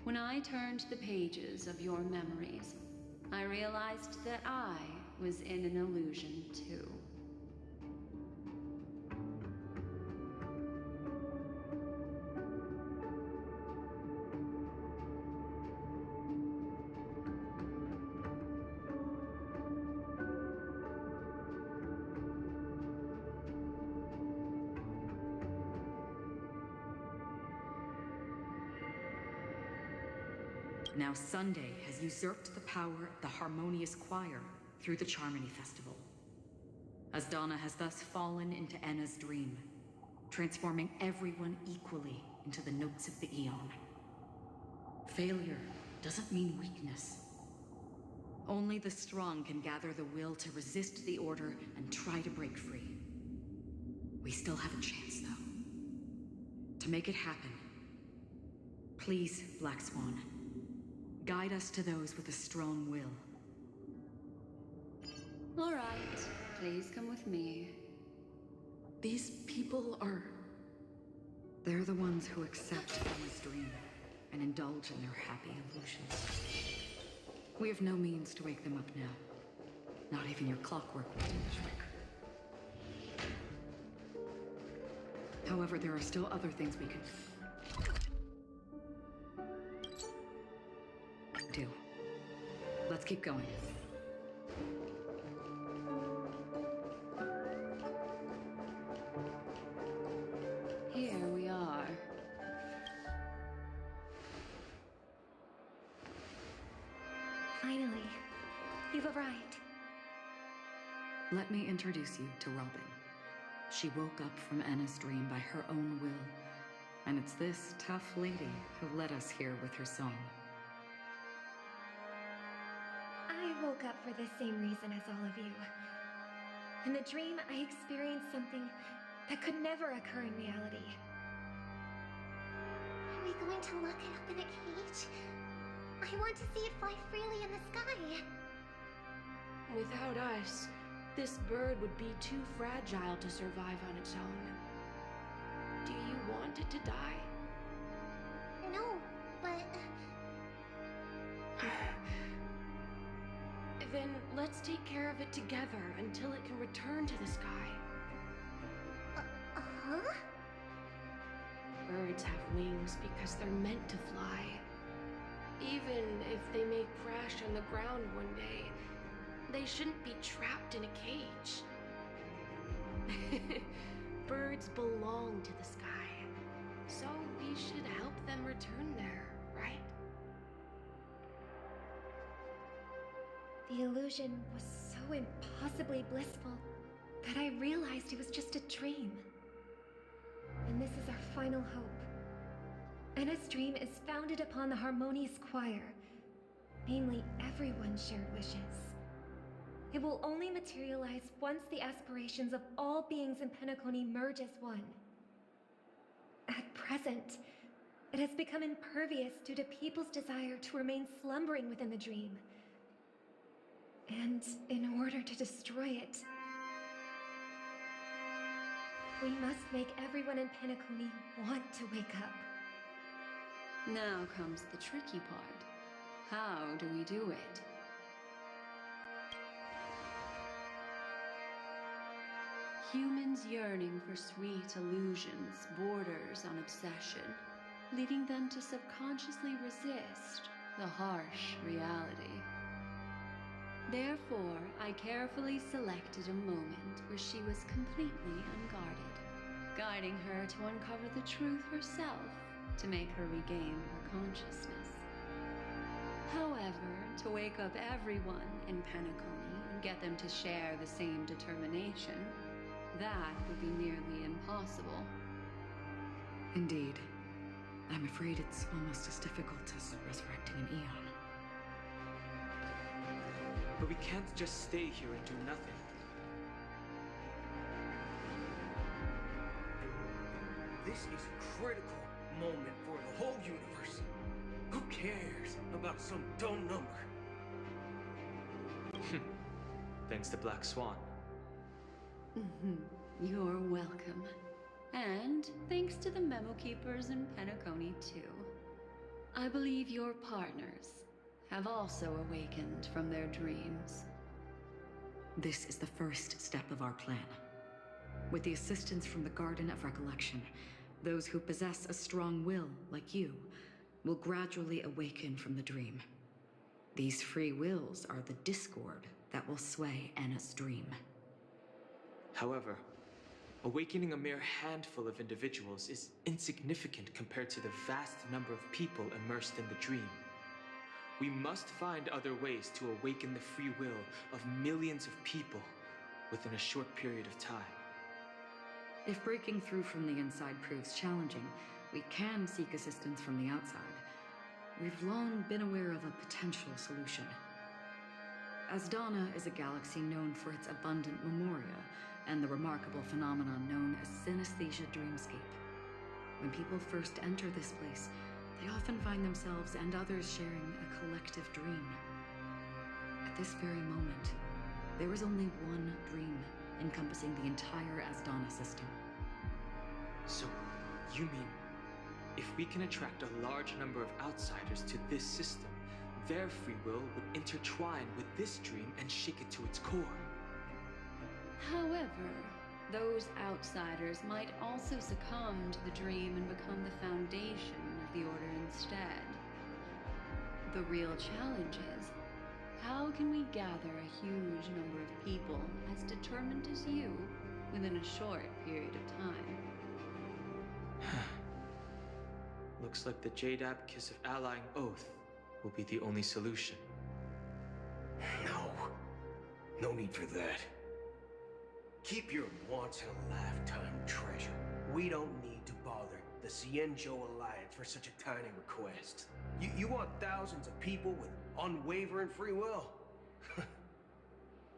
When I turned the pages of your memories, I realized that I was in an illusion too. Now Sunday has usurped the power of the Harmonious Choir through the Charmony Festival. Asdana has thus fallen into Enna's dream, transforming everyone equally into the notes of the Aeon. Failure doesn't mean weakness. Only the strong can gather the will to resist the Order and try to break free. We still have a chance, though. To make it happen, please, Black Swan, guide us to those with a strong will. All right, please come with me. These people are... They're the ones who accept Enna's dream and indulge in their happy illusions. We have no means to wake them up now. Not even your clockwork will do the trick. However, there are still other things we can do. Let's keep going. You've arrived. Let me introduce you to Robin. She woke up from Anna's dream by her own will, and it's this tough lady who led us here with her song. I woke up for the same reason as all of you. In the dream, I experienced something that could never occur in reality. Are we going to lock it up in a cage? I want to see it fly freely in the sky. Without us, this bird would be too fragile to survive on its own. Do you want it to die? No, but... Then let's take care of it together until it can return to the sky. Uh-huh? Birds have wings because they're meant to fly. Even if they may crash on the ground one day, they shouldn't be trapped in a cage. Birds belong to the sky, so we should help them return there, right? The illusion was so impossibly blissful that I realized it was just a dream. And this is our final hope. Anna's dream is founded upon the harmonious choir, namely everyone's shared wishes. It will only materialize once the aspirations of all beings in Penacony merge as one. At present, it has become impervious due to people's desire to remain slumbering within the dream. And in order to destroy it, we must make everyone in Penacony want to wake up. Now comes the tricky part. How do we do it? Humans yearning for sweet illusions borders on obsession, leading them to subconsciously resist the harsh reality. Therefore, I carefully selected a moment where she was completely unguarded, guiding her to uncover the truth herself to make her regain her consciousness. However, to wake up everyone in Penacony and get them to share the same determination, that would be nearly impossible. Indeed. I'm afraid it's almost as difficult as resurrecting an Eon. But we can't just stay here and do nothing. This is a critical moment for the whole universe. Who cares about some dumb number? Thanks to Black Swan. You're welcome. And thanks to the memo keepers in Penacony, too. I believe your partners have also awakened from their dreams. This is the first step of our plan. With the assistance from the Garden of Recollection, those who possess a strong will, like you, will gradually awaken from the dream. These free wills are the discord that will sway Anna's dream. However, awakening a mere handful of individuals is insignificant compared to the vast number of people immersed in the dream. We must find other ways to awaken the free will of millions of people within a short period of time. If breaking through from the inside proves challenging, we can seek assistance from the outside. We've long been aware of a potential solution. Asdana is a galaxy known for its abundant memoria and the remarkable phenomenon known as synesthesia dreamscape. When people first enter this place, they often find themselves and others sharing a collective dream. At this very moment, there is only one dream encompassing the entire Asdana system. So, you mean, if we can attract a large number of outsiders to this system, their free will would intertwine with this dream and shake it to its core? However, those outsiders might also succumb to the dream and become the foundation of the Order instead. The real challenge is, how can we gather a huge number of people as determined as you within a short period of time? Looks like the Jade Abacus of Allying Oath will be the only solution. No. No need for that. Keep your once-in-a-lifetime treasure. We don't need to bother the Cienjo Alliance for such a tiny request. You want thousands of people with unwavering free will?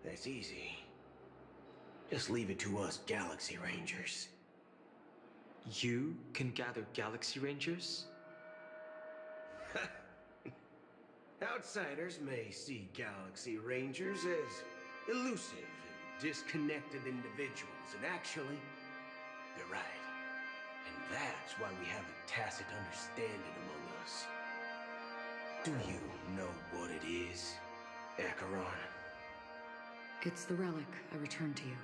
That's easy. Just leave it to us Galaxy Rangers. You can gather Galaxy Rangers? Outsiders may see Galaxy Rangers as elusive and disconnected individuals, and actually, they're right. And that's why we have a tacit understanding among us. Do you know what it is, Acheron? It's the relic I returned to you.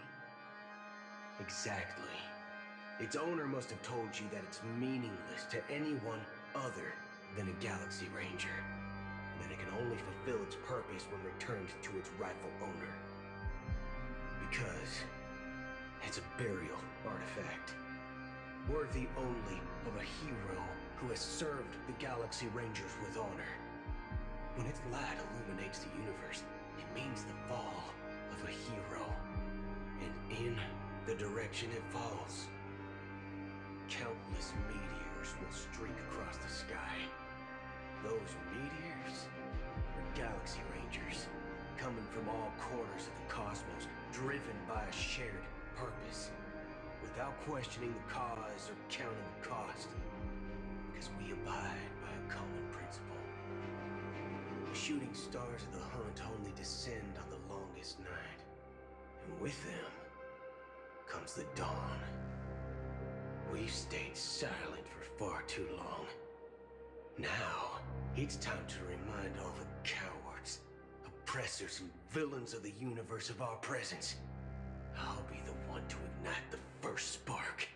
Exactly. Its owner must have told you that it's meaningless to anyone other than a Galaxy Ranger. That it can only fulfill its purpose when returned to its rightful owner. Because it's a burial artifact, worthy only of a hero who has served the Galaxy Rangers with honor. When its light illuminates the universe, it means the fall of a hero. And in the direction it falls, countless meteors will streak across the sky. Those meteors are Galaxy Rangers, coming from all corners of the cosmos, driven by a shared purpose, without questioning the cause or counting the cost, because we abide by a common principle. The shooting stars of the hunt only descend on the longest night, and with them comes the dawn. We've stayed silent for far too long. Now, it's time to remind all the cowards, oppressors, and villains of the universe of our presence. I'll be the one to ignite the first spark.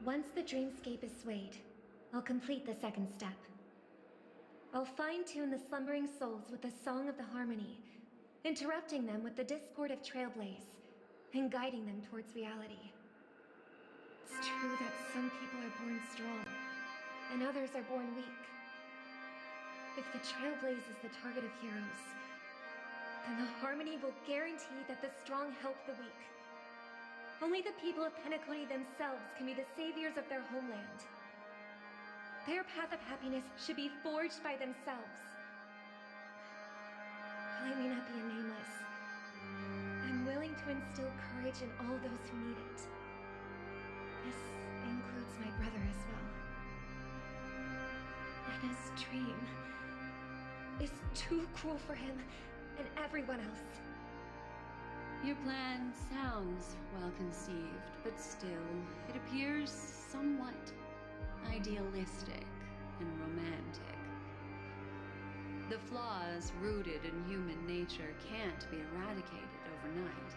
Once the dreamscape is swayed, I'll complete the second step. I'll fine-tune the slumbering souls with the Song of the Harmony, interrupting them with the discord of Trailblaze, and guiding them towards reality. It's true that some people are born strong, and others are born weak. If the Trailblaze is the target of heroes, then the Harmony will guarantee that the strong help the weak. Only the people of Penacony themselves can be the saviors of their homeland. Their path of happiness should be forged by themselves. While I may not be a nameless, I'm willing to instill courage in all those who need it. This includes my brother as well. Anna's dream is too cruel for him and everyone else. Your plan sounds well conceived, but still, it appears somewhat idealistic and romantic. The flaws rooted in human nature can't be eradicated overnight.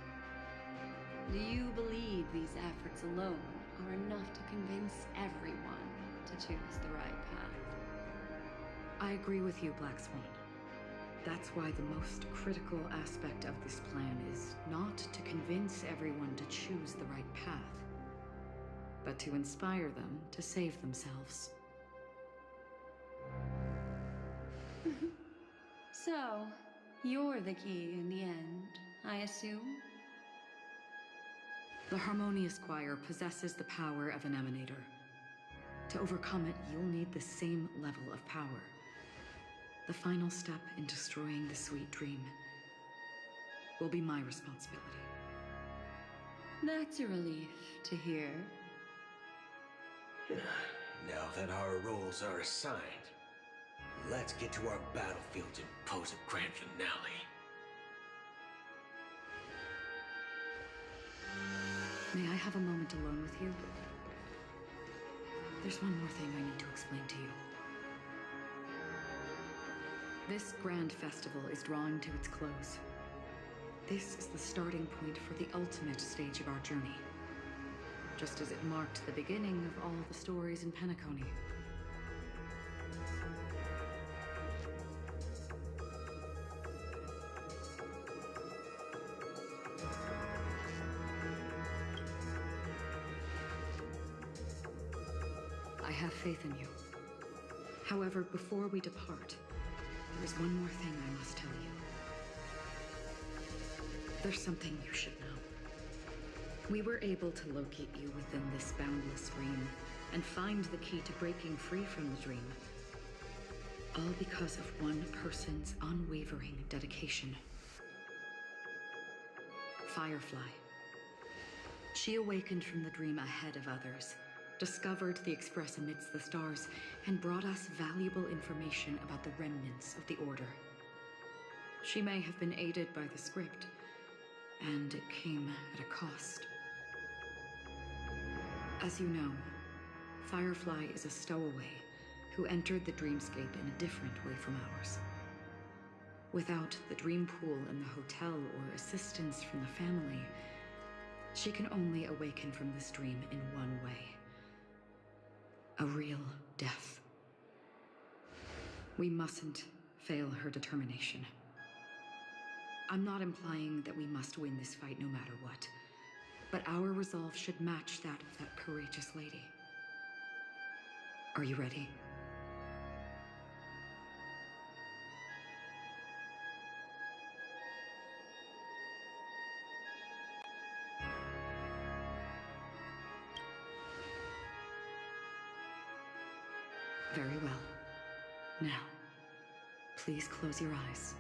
Do you believe these efforts alone are enough to convince everyone to choose the right path? I agree with you, Black Swan. That's why the most critical aspect of this plan is not to convince everyone to choose the right path, but to inspire them to save themselves. So, you're the key in the end, I assume? The Harmonious Choir possesses the power of an emanator. To overcome it, you'll need the same level of power. The final step in destroying the sweet dream will be my responsibility. That's a relief to hear. Now that our roles are assigned, let's get to our battlefields and pose a grand finale. May I have a moment alone with you? There's one more thing I need to explain to you. This grand festival is drawing to its close. This is the starting point for the ultimate stage of our journey, just as it marked the beginning of all the stories in Penacony. I have faith in you. However, before we depart, there is one more thing I must tell you. There's something you should know. We were able to locate you within this boundless dream and find the key to breaking free from the dream. All because of one person's unwavering dedication. Firefly. She awakened from the dream ahead of others, discovered the Express amidst the stars, and brought us valuable information about the remnants of the Order. She may have been aided by the script, and it came at a cost. As you know, Firefly is a stowaway who entered the dreamscape in a different way from ours. Without the dream pool in the hotel or assistance from the family, she can only awaken from this dream in one way. A real death. We mustn't fail her determination. I'm not implying that we must win this fight no matter what, but our resolve should match that of that courageous lady. Are you ready? Very well. Now, please close your eyes.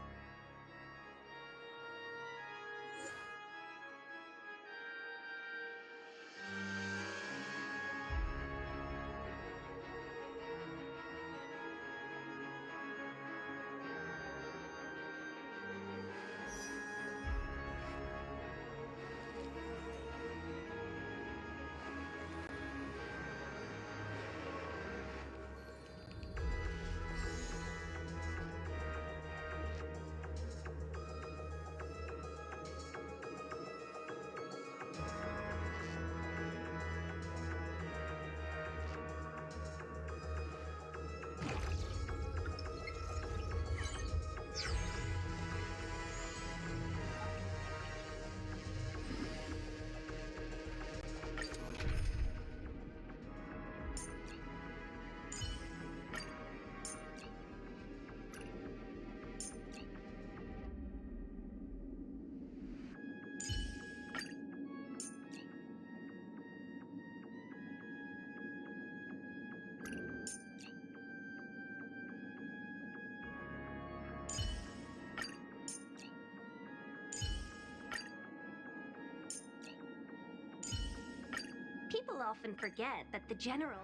People often forget that the General...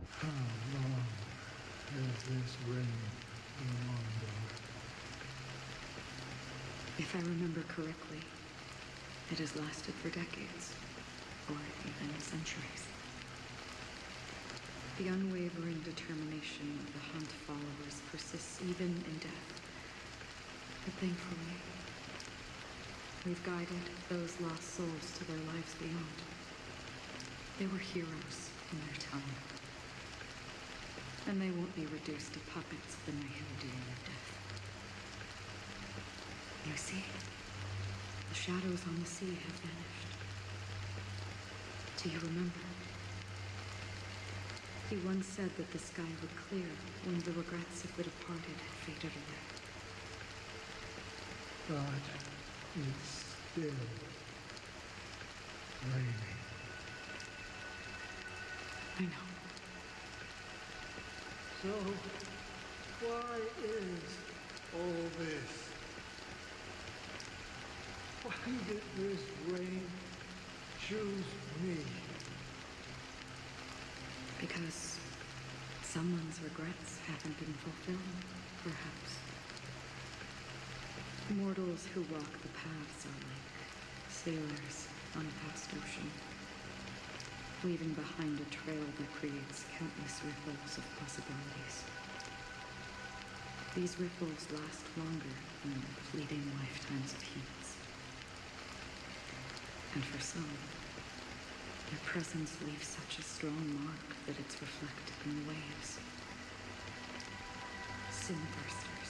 How long has this reign been on, If I remember correctly, it has lasted for decades, or even centuries. The unwavering determination of the Hunt followers persists even in death. But thankfully, we've guided those lost souls to their lives beyond. They were heroes in their time. And they won't be reduced to puppets of the Mayhem of death. You see, the shadows on the sea have vanished. Do you remember? He once said that the sky would clear when the regrets of the departed had faded away. but it's still raining. I know. So, why is all this? Why did this rain choose me? Because someone's regrets haven't been fulfilled, perhaps. Mortals who walk the paths are like sailors on a vast ocean, leaving behind a trail that creates countless ripples of possibilities. These ripples last longer than the fleeting lifetimes of humans. And for some, their presence leaves such a strong mark that it's reflected in the waves. Sin-thirsters,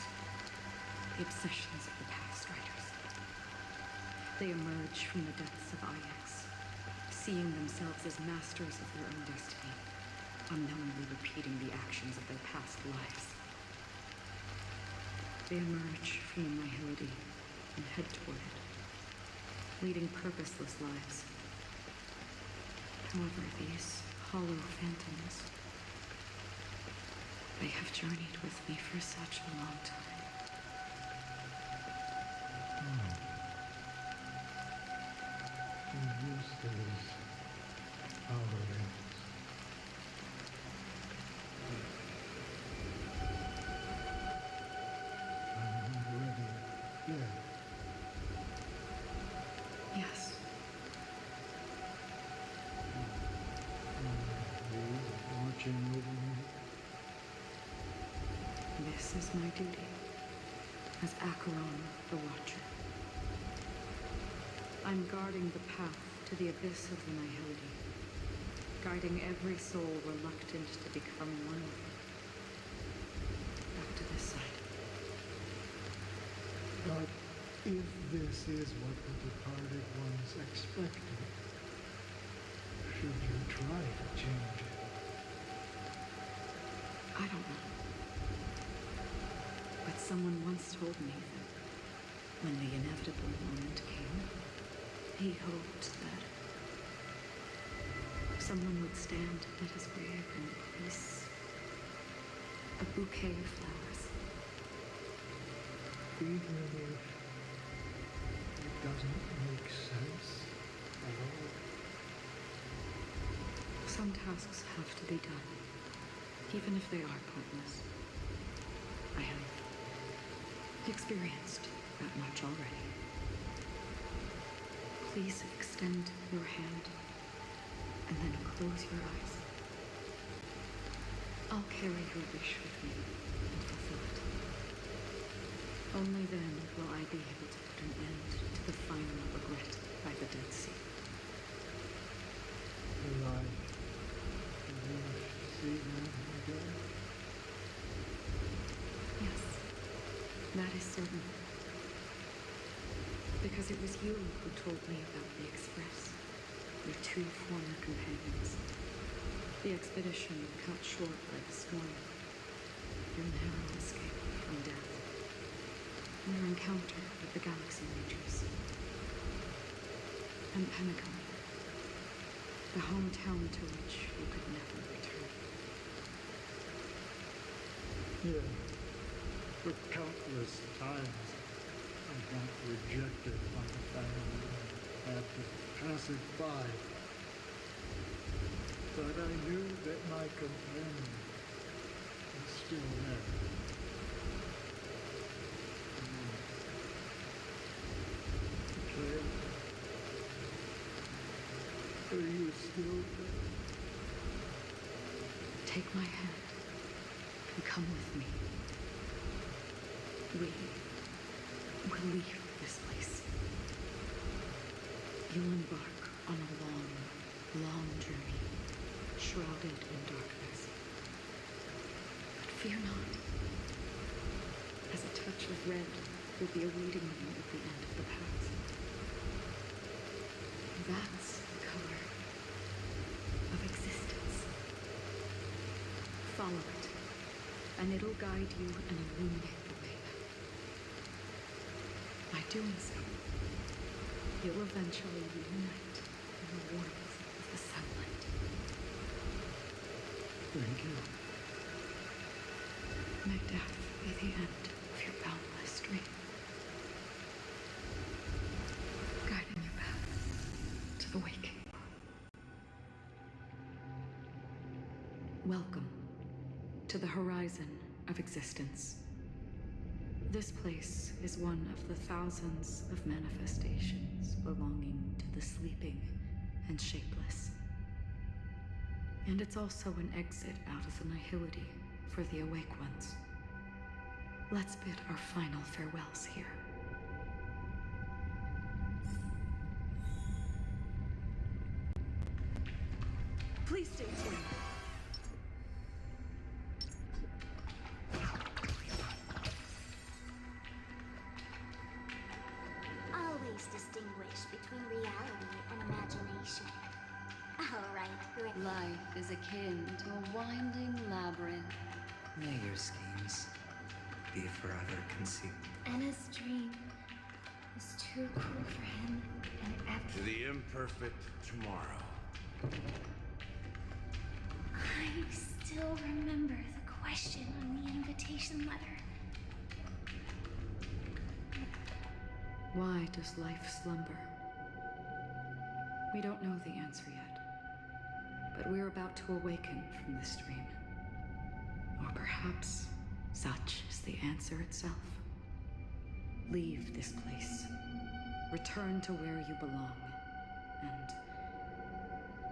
the obsessions of the past riders. They emerge from the depths of Ix, seeing themselves as masters of their own destiny, unknowingly repeating the actions of their past lives. They emerge from the nihility and head toward it, leading purposeless lives. However, these hollow phantoms, they have journeyed with me for such a long time. This is our ends. I'm already dead. Yes. You watching over me? This is my duty as Acheron the Watcher. I'm guarding the path to the abyss of the nihility, guiding every soul reluctant to become one with it. Back to this side. But if this is what the departed ones expected, should you try to change it? I don't know. But someone once told me that when the inevitable moment came, he hoped that someone would stand at his grave and place a bouquet of flowers. Even if it doesn't make sense at all. Some tasks have to be done, even if they are pointless. I have experienced that much already. Please extend your hand and then close your eyes. I'll carry your wish with me and fulfill it. Only then will I be able to put an end to the final regret by the Dead Sea. Will I ever see them again? Yes, that is certain. Because it was you who told me about the Express, your two former companions. The expedition cut short by the storm, your narrow escape from death, and your encounter with the Galaxy Rangers. And Penacony, the hometown to which you could never return. Yeah, for countless times I got rejected by the family and had to pass it by. But I knew that my companion was still there. Claire, are you still there? Take my hand and come with me. We will leave this place. You'll embark on a long, long journey, shrouded in darkness. But fear not, as a touch of red will be awaiting you at the end of the path. That's the color of existence. Follow it, and it'll guide you and illuminate the way. By doing so, you'll eventually reunite in the warmth of the sunlight. Thank you. May death be the end of your boundless dream, guiding you back to the waking. Welcome to the horizon of existence. This place is one of the thousands of manifestations belonging to the sleeping and shapeless. And it's also an exit out of the nihility for the awake ones. Let's bid our final farewells here. Please stay tuned. Always distinguish between reality and imagination. All right, great. Life is akin to a winding labyrinth. May your schemes be forever concealed. Anna's dream was too cool for him, and To the imperfect tomorrow. I still remember the question on the invitation letter. Why does life slumber? We don't know the answer yet, but we're about to awaken from this dream. Or perhaps such is the answer itself. Leave this place. Return to where you belong. And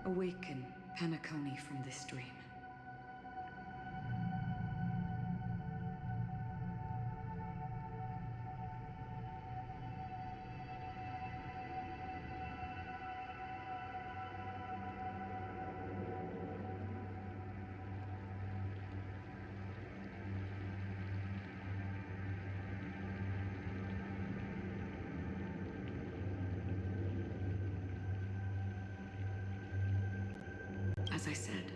awaken Penacony from this dream. As I said,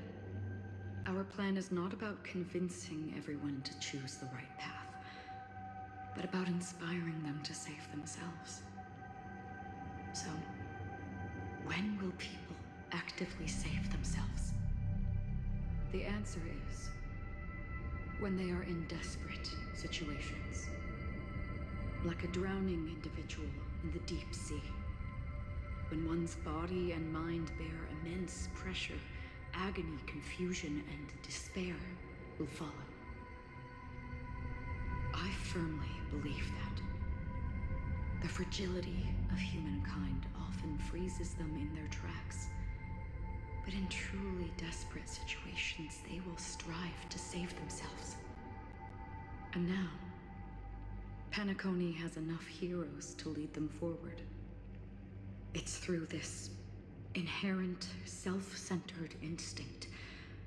our plan is not about convincing everyone to choose the right path, but about inspiring them to save themselves. So, when will people actively save themselves? The answer is when they are in desperate situations, like a drowning individual in the deep sea, when one's body and mind bear immense pressure. Agony, confusion, and despair will follow. I firmly believe that. The fragility of humankind often freezes them in their tracks. But in truly desperate situations, they will strive to save themselves. And now, Penacony has enough heroes to lead them forward. It's through this inherent, self-centered instinct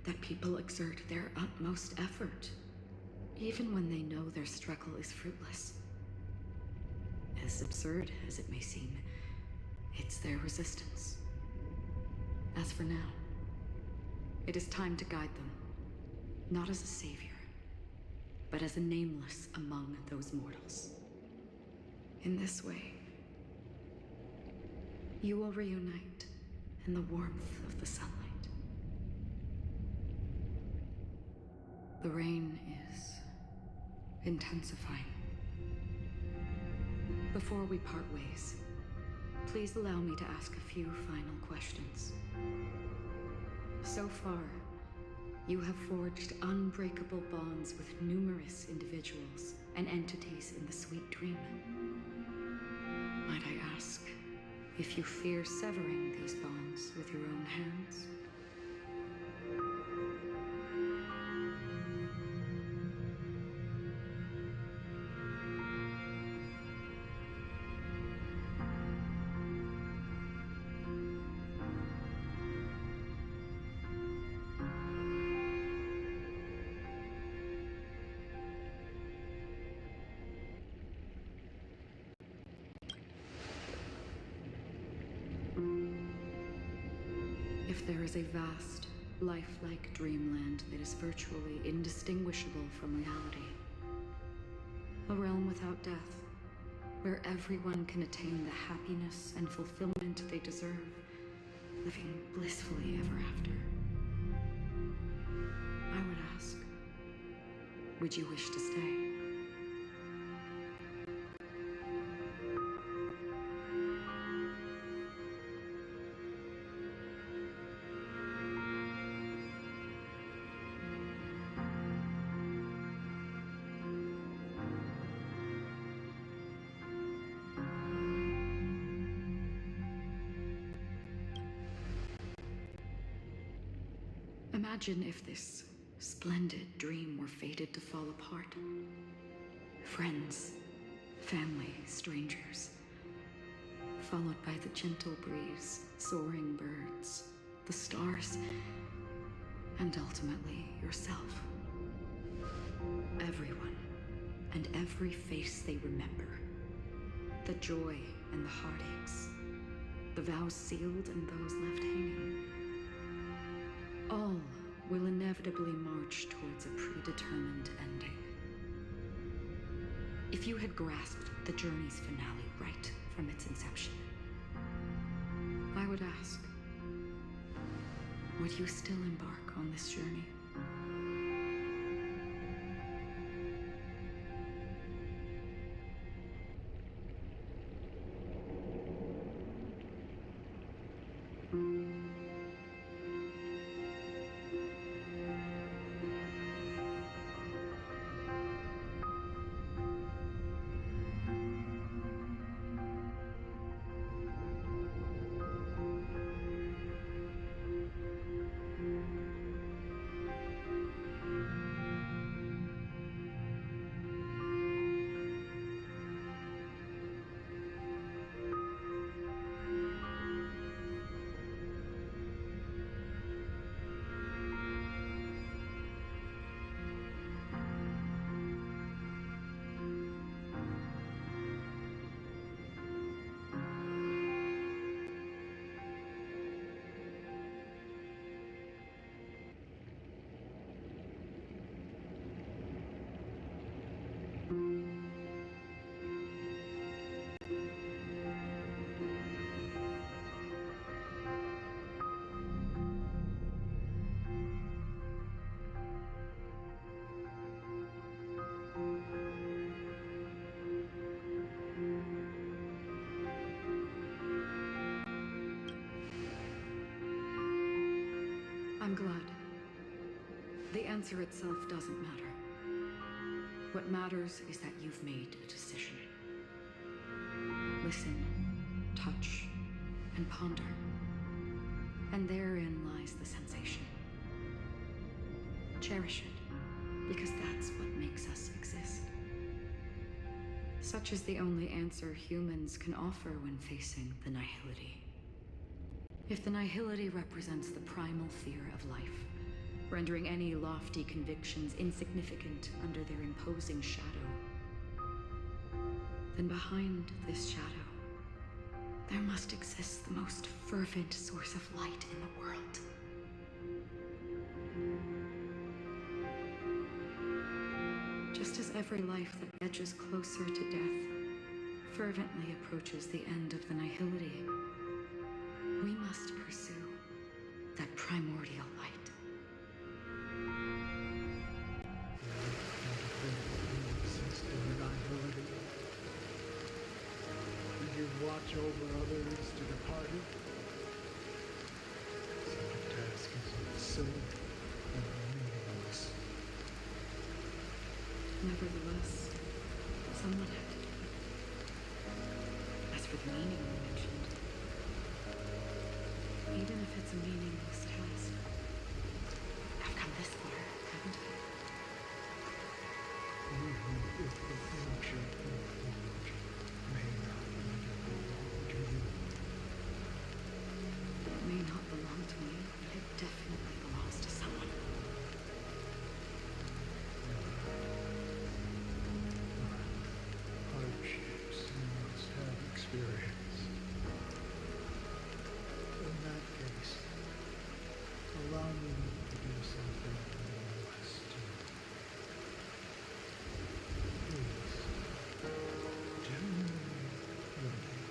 that people exert their utmost effort, even when they know their struggle is fruitless. As absurd as it may seem, it's their resistance. As for now, it is time to guide them, not as a savior, but as a nameless among those mortals. In this way, you will reunite in the warmth of the sunlight. The rain is intensifying. Before we part ways, please allow me to ask a few final questions. So far, you have forged unbreakable bonds with numerous individuals and entities in the sweet dream. Might I ask if you fear severing these bonds with your own hands? If there is a vast, lifelike dreamland that is virtually indistinguishable from reality, a realm without death, where everyone can attain the happiness and fulfillment they deserve, living blissfully ever after, I would ask, would you wish to stay? Imagine if this splendid dream were fated to fall apart. Friends, family, strangers, followed by the gentle breeze, soaring birds, the stars, and ultimately yourself. Everyone, and every face they remember. The joy and the heartaches, the vows sealed and those left hanging. All will inevitably march towards a predetermined ending. If you had grasped the journey's finale right from its inception, I would ask, would you still embark on this journey? I'm glad. The answer itself doesn't matter. What matters is that you've made a decision. Listen, touch, and ponder. And therein lies the sensation. Cherish it, because that's what makes us exist. Such is the only answer humans can offer when facing the nihility. If the nihility represents the primal fear of life, rendering any lofty convictions insignificant under their imposing shadow, then behind this shadow, there must exist the most fervent source of light in the world. Just as every life that edges closer to death fervently approaches the end of the nihility, we must pursue that primordial light. Did you watch over others to depart it? Such a task is silly and meaningless. Nevertheless, someone had to do it. As for the meaning you mentioned, even if it's a meaningless task, I've come this far, haven't I? Even if the ancient forge may not belong to you. It may not belong to me, but it definitely belongs to someone. Hardships you must have experienced. In that case, allow me to do something you must do. Please, genuinely remain.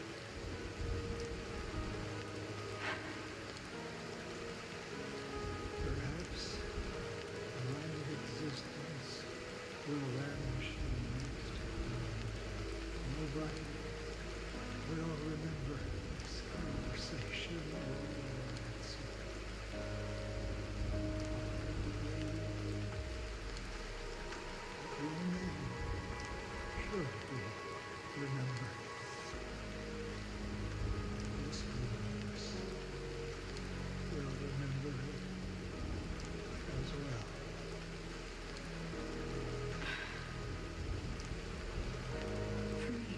Perhaps the line of existence will vanish in the next moment. Nobody will remember this conversation or your answer. Your name should be remembered. This universe will remember it as well. For me,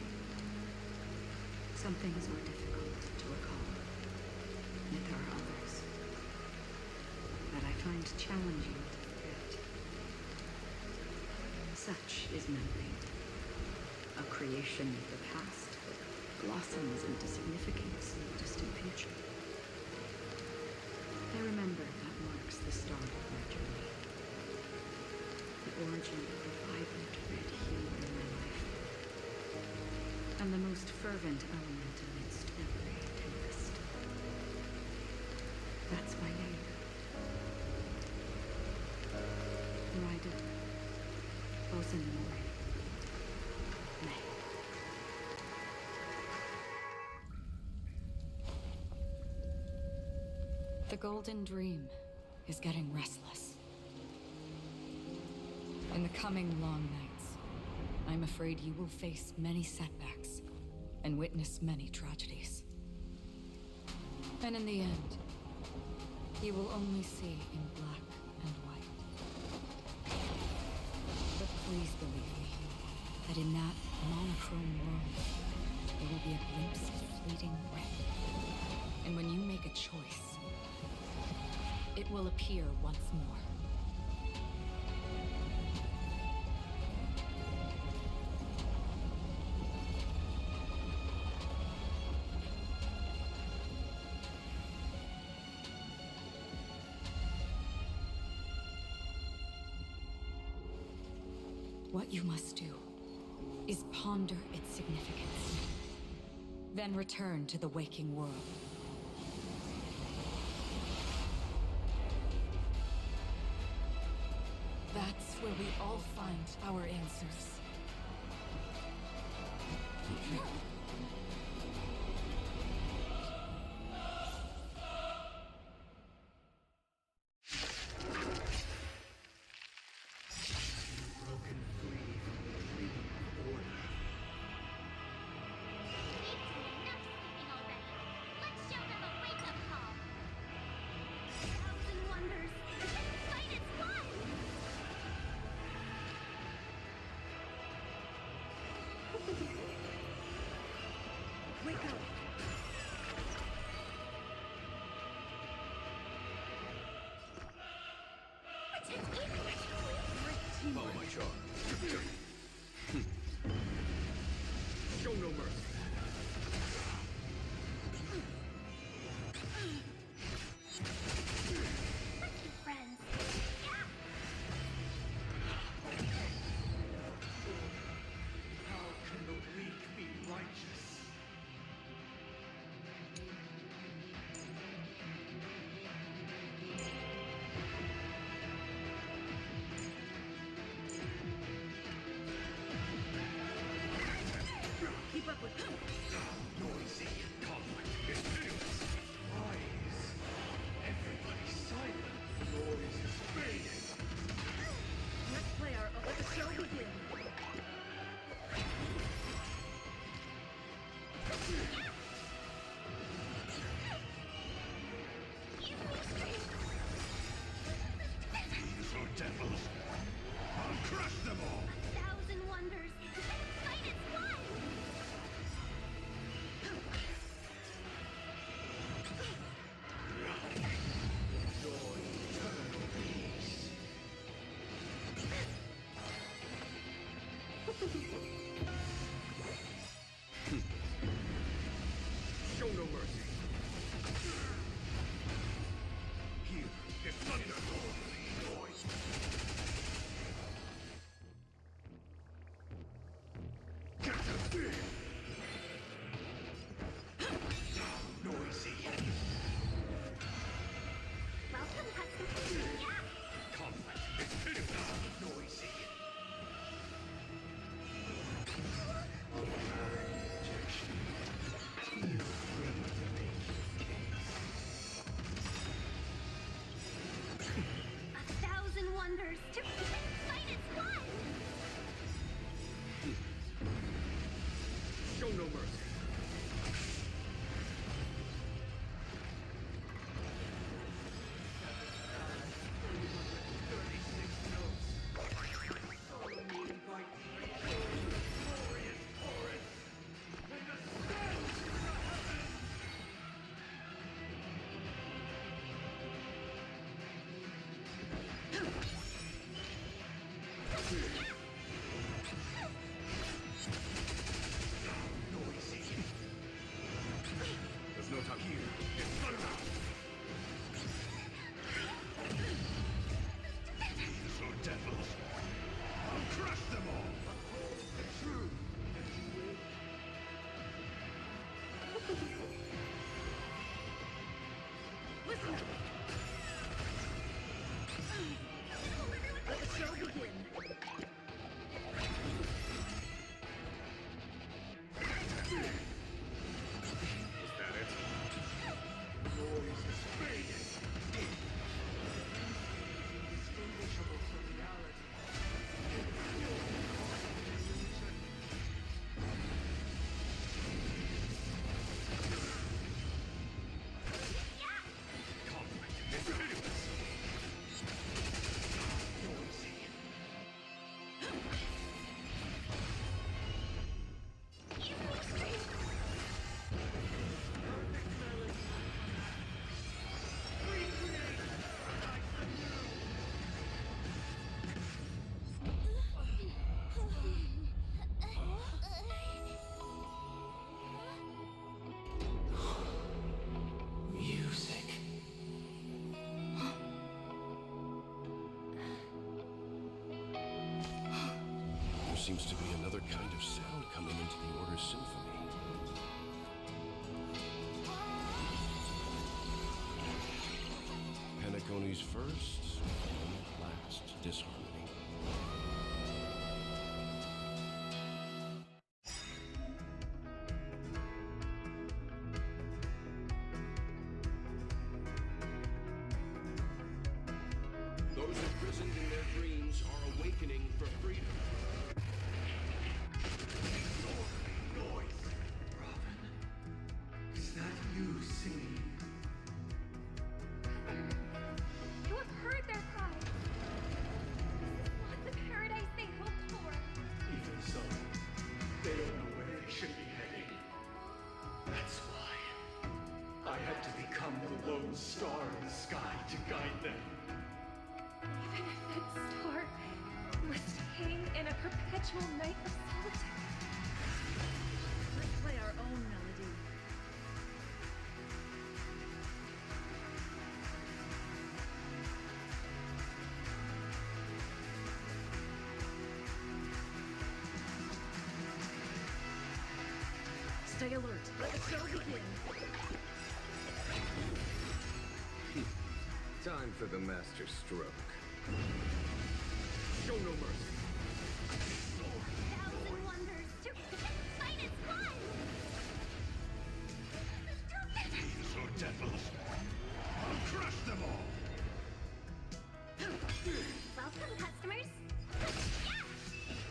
some things were difficult to recall, yet there are others that I find challenging to forget. Such is memory, a creation of the past that blossoms into significance in the distant future. I remember that marks the start of my journey, the origin of the vibrant red hue in my life, and the most fervent element amidst every tempest. That's my name. Ride Ozen Mori. May. The Golden Dream is getting restless. In the coming long nights, I'm afraid you will face many setbacks and witness many tragedies. And in the end, you will only see in black and white. But please believe me, that in that monochrome world, there will be a glimpse of fleeting red. And when you make a choice, it will appear once more. What you must do is ponder its significance, then return to the waking world. That's where we all find our answers. Follow my charge. Show no mercy. Friends. How can the weak be righteous? Keep up with them. Noisy conflict is pitiless. Rise. Everybody silent. Noise is fading. Let's play our let the show begin. These are devils. I'll crush them all. 1,000 wonders. Fight its life. Show no mercy. Here is thunder. Noise. seems to be another kind of sound coming into the Order's symphony. Penacony's first and last disharmony. Those imprisoned in their dreams are awakening for freedom. Noise! Robin, is that you singing? You have heard their cries. This is not the paradise they hoped for. Even so, they don't know where they should be heading. That's why I had to become the lone star in the sky to guide them. Even if that star must hang in a perpetual night of solitude. Let's play our own melody. Stay alert. Let the show begin. Time for the master stroke. Show no mercy. Thousand wonders to fight as one! So devils. I'll crush them all. Welcome, customers.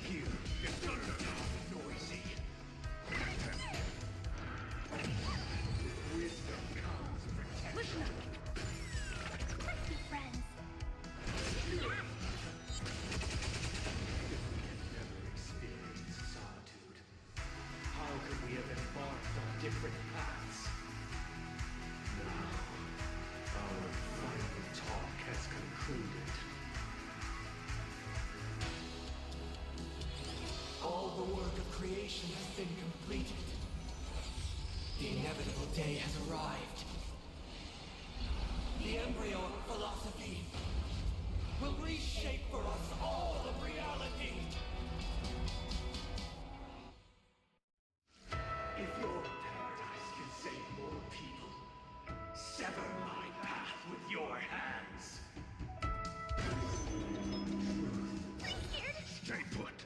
Here, it's not noisy. Wisdom comes protected. Listen up. Let's be friends. Never experienced solitude. How could we have embarked on different paths? Now, our final talk has concluded. All the work of creation has been completed. The inevitable day has arrived. The embryo of philosophy will reshape for us all of reality. If your paradise can save more people, sever my path with your hands. Stay put.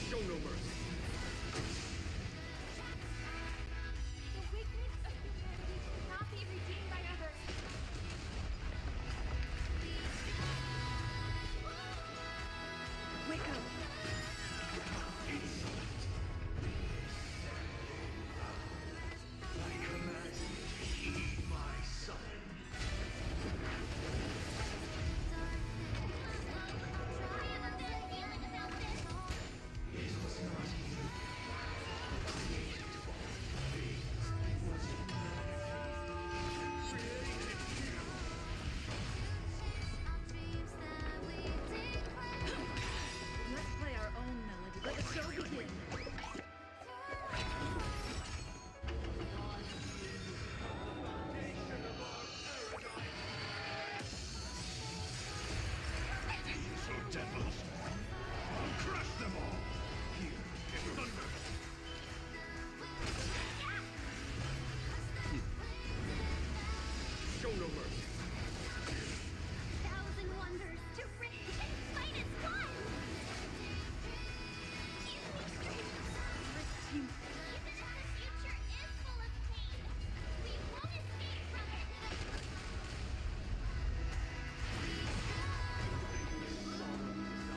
Show no mercy. The weakness of humanity cannot be redeemed by others. Wake up. I command you to heed my summon. It was not you who created all things. It was humanity who created you. Let's play our own melody. Let the show begin. So devils. I'll crush them all. Here, in thunder. Show no mercy. Thousand wonders to fight as one! Even if the future is full of pain, we won't escape from it! Solemn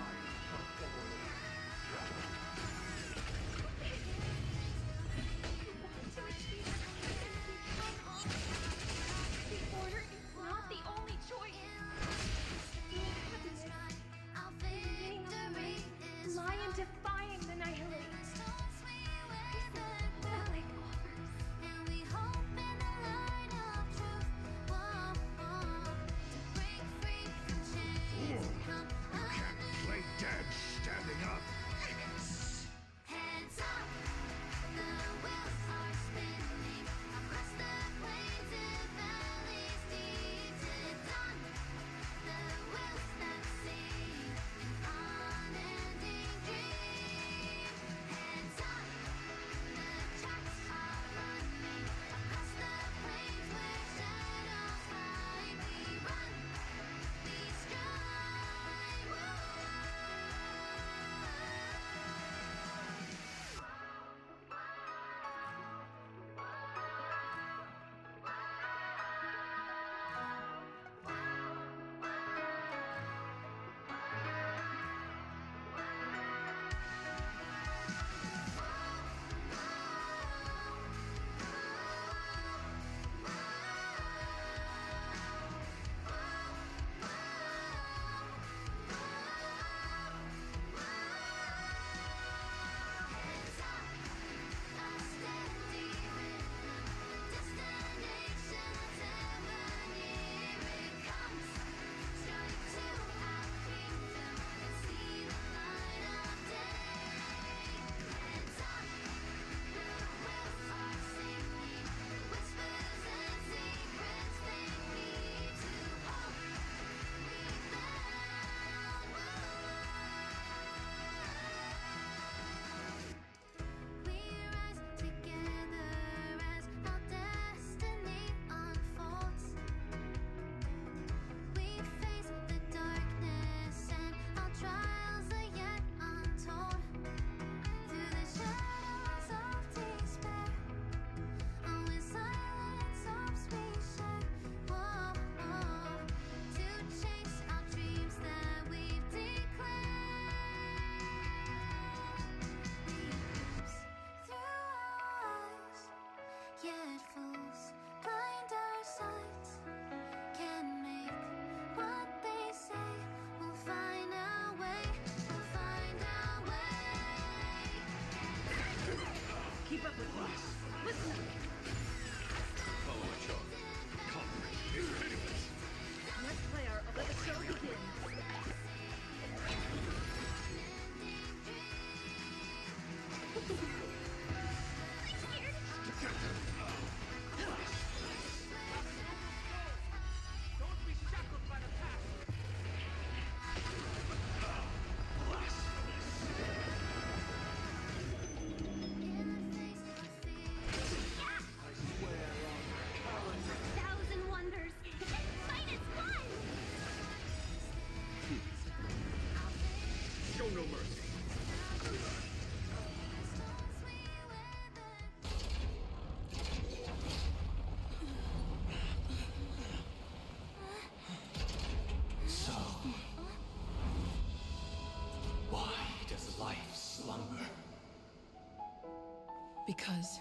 Because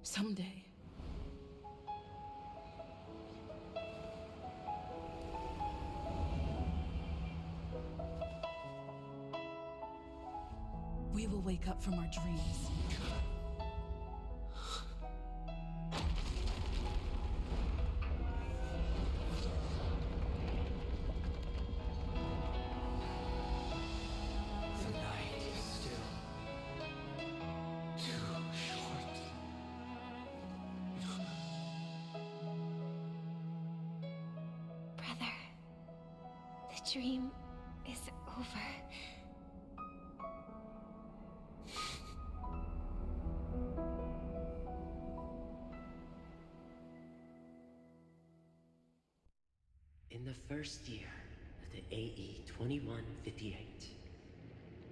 someday, we will wake up from our dreams. The night is still too short. Brother, the dream is over. In the first year of the AE 2158,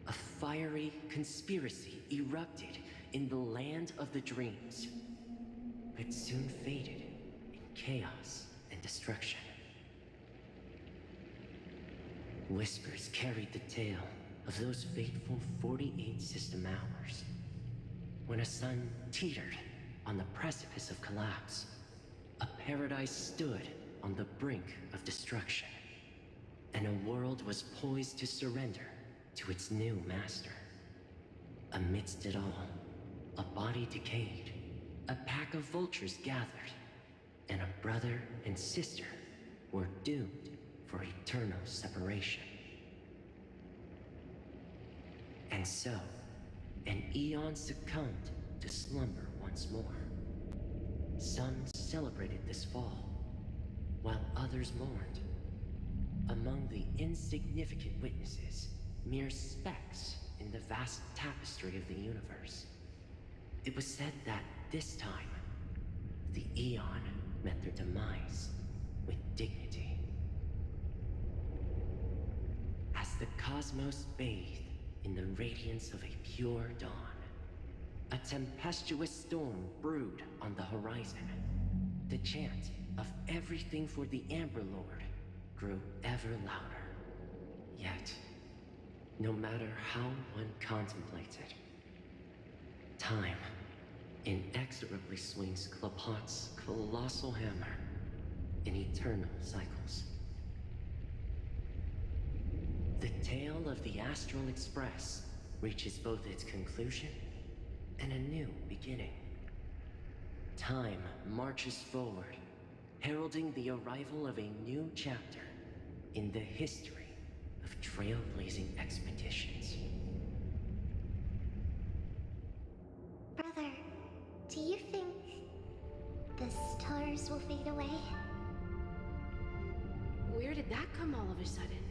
a fiery conspiracy erupted in the land of the dreams, but soon faded in chaos and destruction. Whispers carried the tale of those fateful 48 system hours, when a sun teetered on the precipice of collapse. A paradise stood on the brink of destruction, and a world was poised to surrender to its new master. Amidst it all, a body decayed, a pack of vultures gathered, and a brother and sister were doomed for eternal separation. And so, an eon succumbed to slumber once more. Some celebrated this fall, while others mourned. Among the insignificant witnesses, mere specks in the vast tapestry of the universe, it was said that this time, the Eon met their demise with dignity. As the cosmos bathed in the radiance of a pure dawn, a tempestuous storm brewed on the horizon. The chant of everything for the Amber Lord grew ever louder. Yet, no matter how one contemplated, time inexorably swings Klapot's colossal hammer in eternal cycles. The tale of the Astral Express reaches both its conclusion and a new beginning. Time marches forward, heralding the arrival of a new chapter in the history of trailblazing expeditions. Brother, do you think the stars will fade away? Where did that come all of a sudden?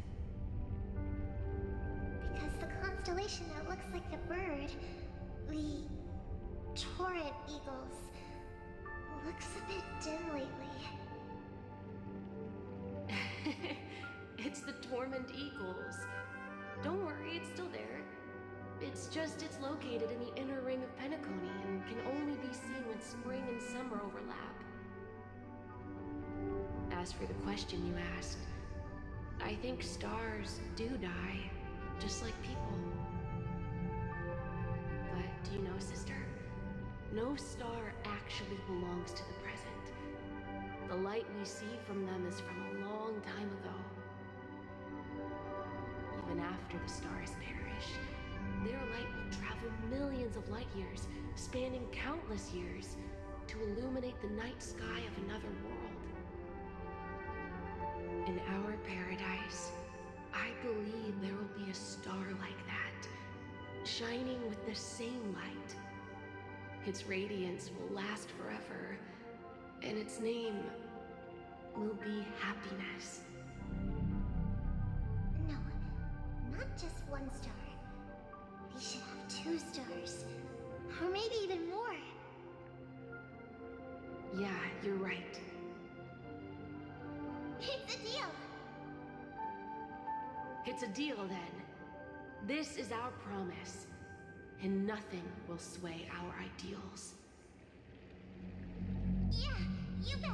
Because the constellation that looks like a bird, the Torrent Eagles, looks a bit dim lately. It's the Torment Eagles. Don't worry, it's still there. It's located in the inner ring of Penacony and can only be seen when spring and summer overlap. As for the question you asked, I think stars do die, just like people. But do you know, sister? No star actually belongs to the present. The light we see from them is from a long time ago. Even after the stars perish, their light will travel millions of light years, spanning countless years, to illuminate the night sky of another world. In our paradise, I believe there will be a star like that, shining with the same light. Its radiance will last forever, and its name will be happiness. No, not just one star. We should have 2 stars, or maybe even more. Yeah, you're right. It's a deal! It's a deal, then. This is our promise, and nothing will sway our ideals. Yeah, you bet!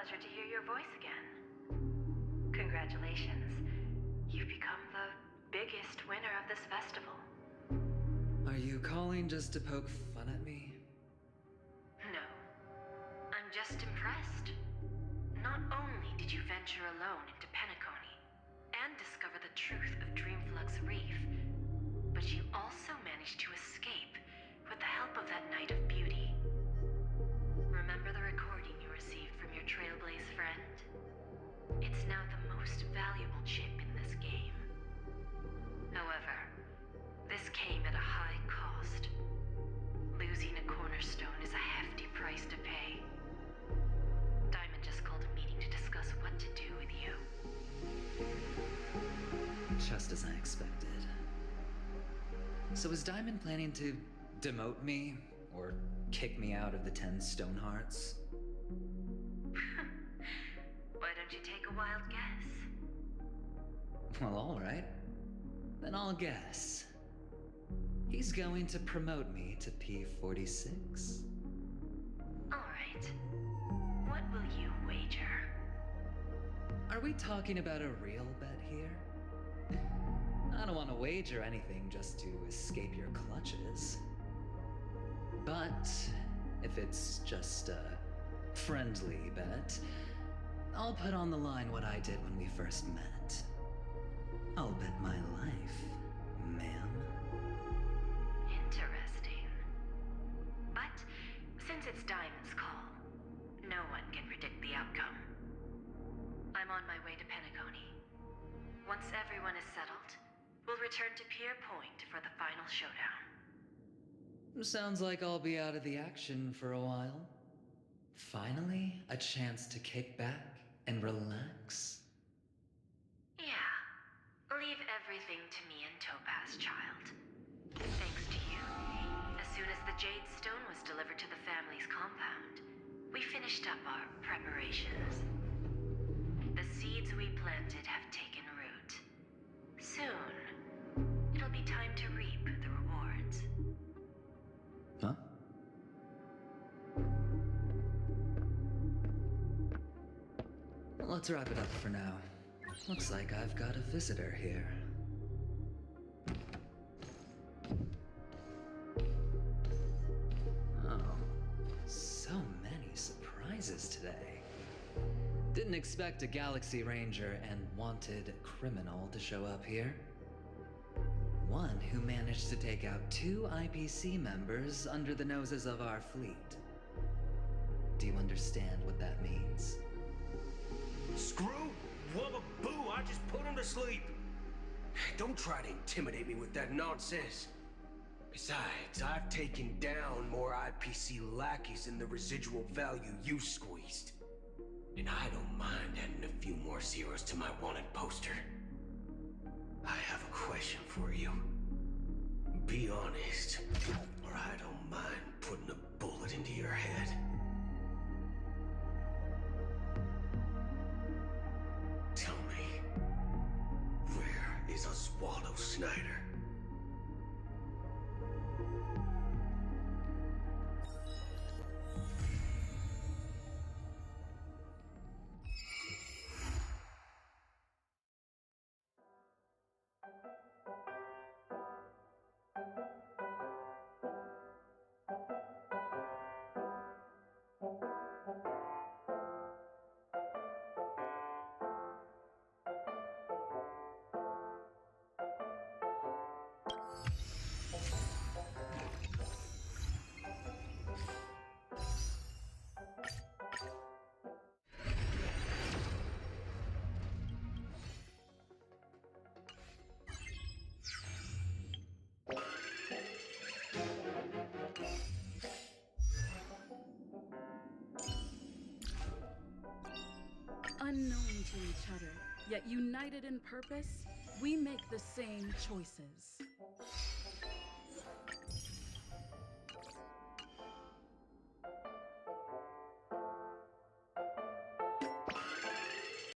pleasure to hear your voice again. Congratulations. You've become the biggest winner of this festival. Are you calling just to poke fun at me? No. I'm just impressed. Not only did you venture alone into Penacony and discover the truth of Dreamflux Reef, but you also managed to escape with the help of that Knight of Beauty. Remember the recording you received from your Trailblaze friend? It's now the most valuable chip in this game. However, this came at a high cost. Losing a cornerstone is a hefty price to pay. Diamond just called a meeting to discuss what to do with you. Just as I expected. So is Diamond planning to demote me? Or kick me out of the 10 Stonehearts? Why don't you take a wild guess? Well, alright. Then I'll guess. He's going to promote me to P46. Alright. What will you wager? Are we talking about a real bet here? I don't want to wager anything just to escape your clutches. But if it's just a friendly bet, I'll put on the line what I did when we first met. I'll bet my life, ma'am. Interesting. But since it's Diamond's call, no one can predict the outcome. I'm on my way to Penacony. Once everyone is settled, we'll return to Pier Point for the final showdown. Sounds like I'll be out of the action for a while. Finally, a chance to kick back and relax. Yeah. Leave everything to me and Topaz, child. Thanks to you, as soon as the Jade Stone was delivered to the family's compound, we finished up our preparations. The seeds we planted have taken root. Soon, it'll be time to reap the rewards. Huh? Let's wrap it up for now. Looks like I've got a visitor here. Oh, so many surprises today. Didn't expect a Galaxy Ranger and wanted criminal to show up here. One who managed to take out 2 IPC members under the noses of our fleet. Do you understand what that means? Screw? Wubba boo, I just put him to sleep. Don't try to intimidate me with that nonsense. Besides, I've taken down more IPC lackeys than the residual value you squeezed. And I don't mind adding a few more zeros to my wanted poster. I have a question for you. Be honest, or I don't mind putting a bullet into your head. Tell me, where is Oswaldo Snyder? Unknown to each other, yet united in purpose, we make the same choices.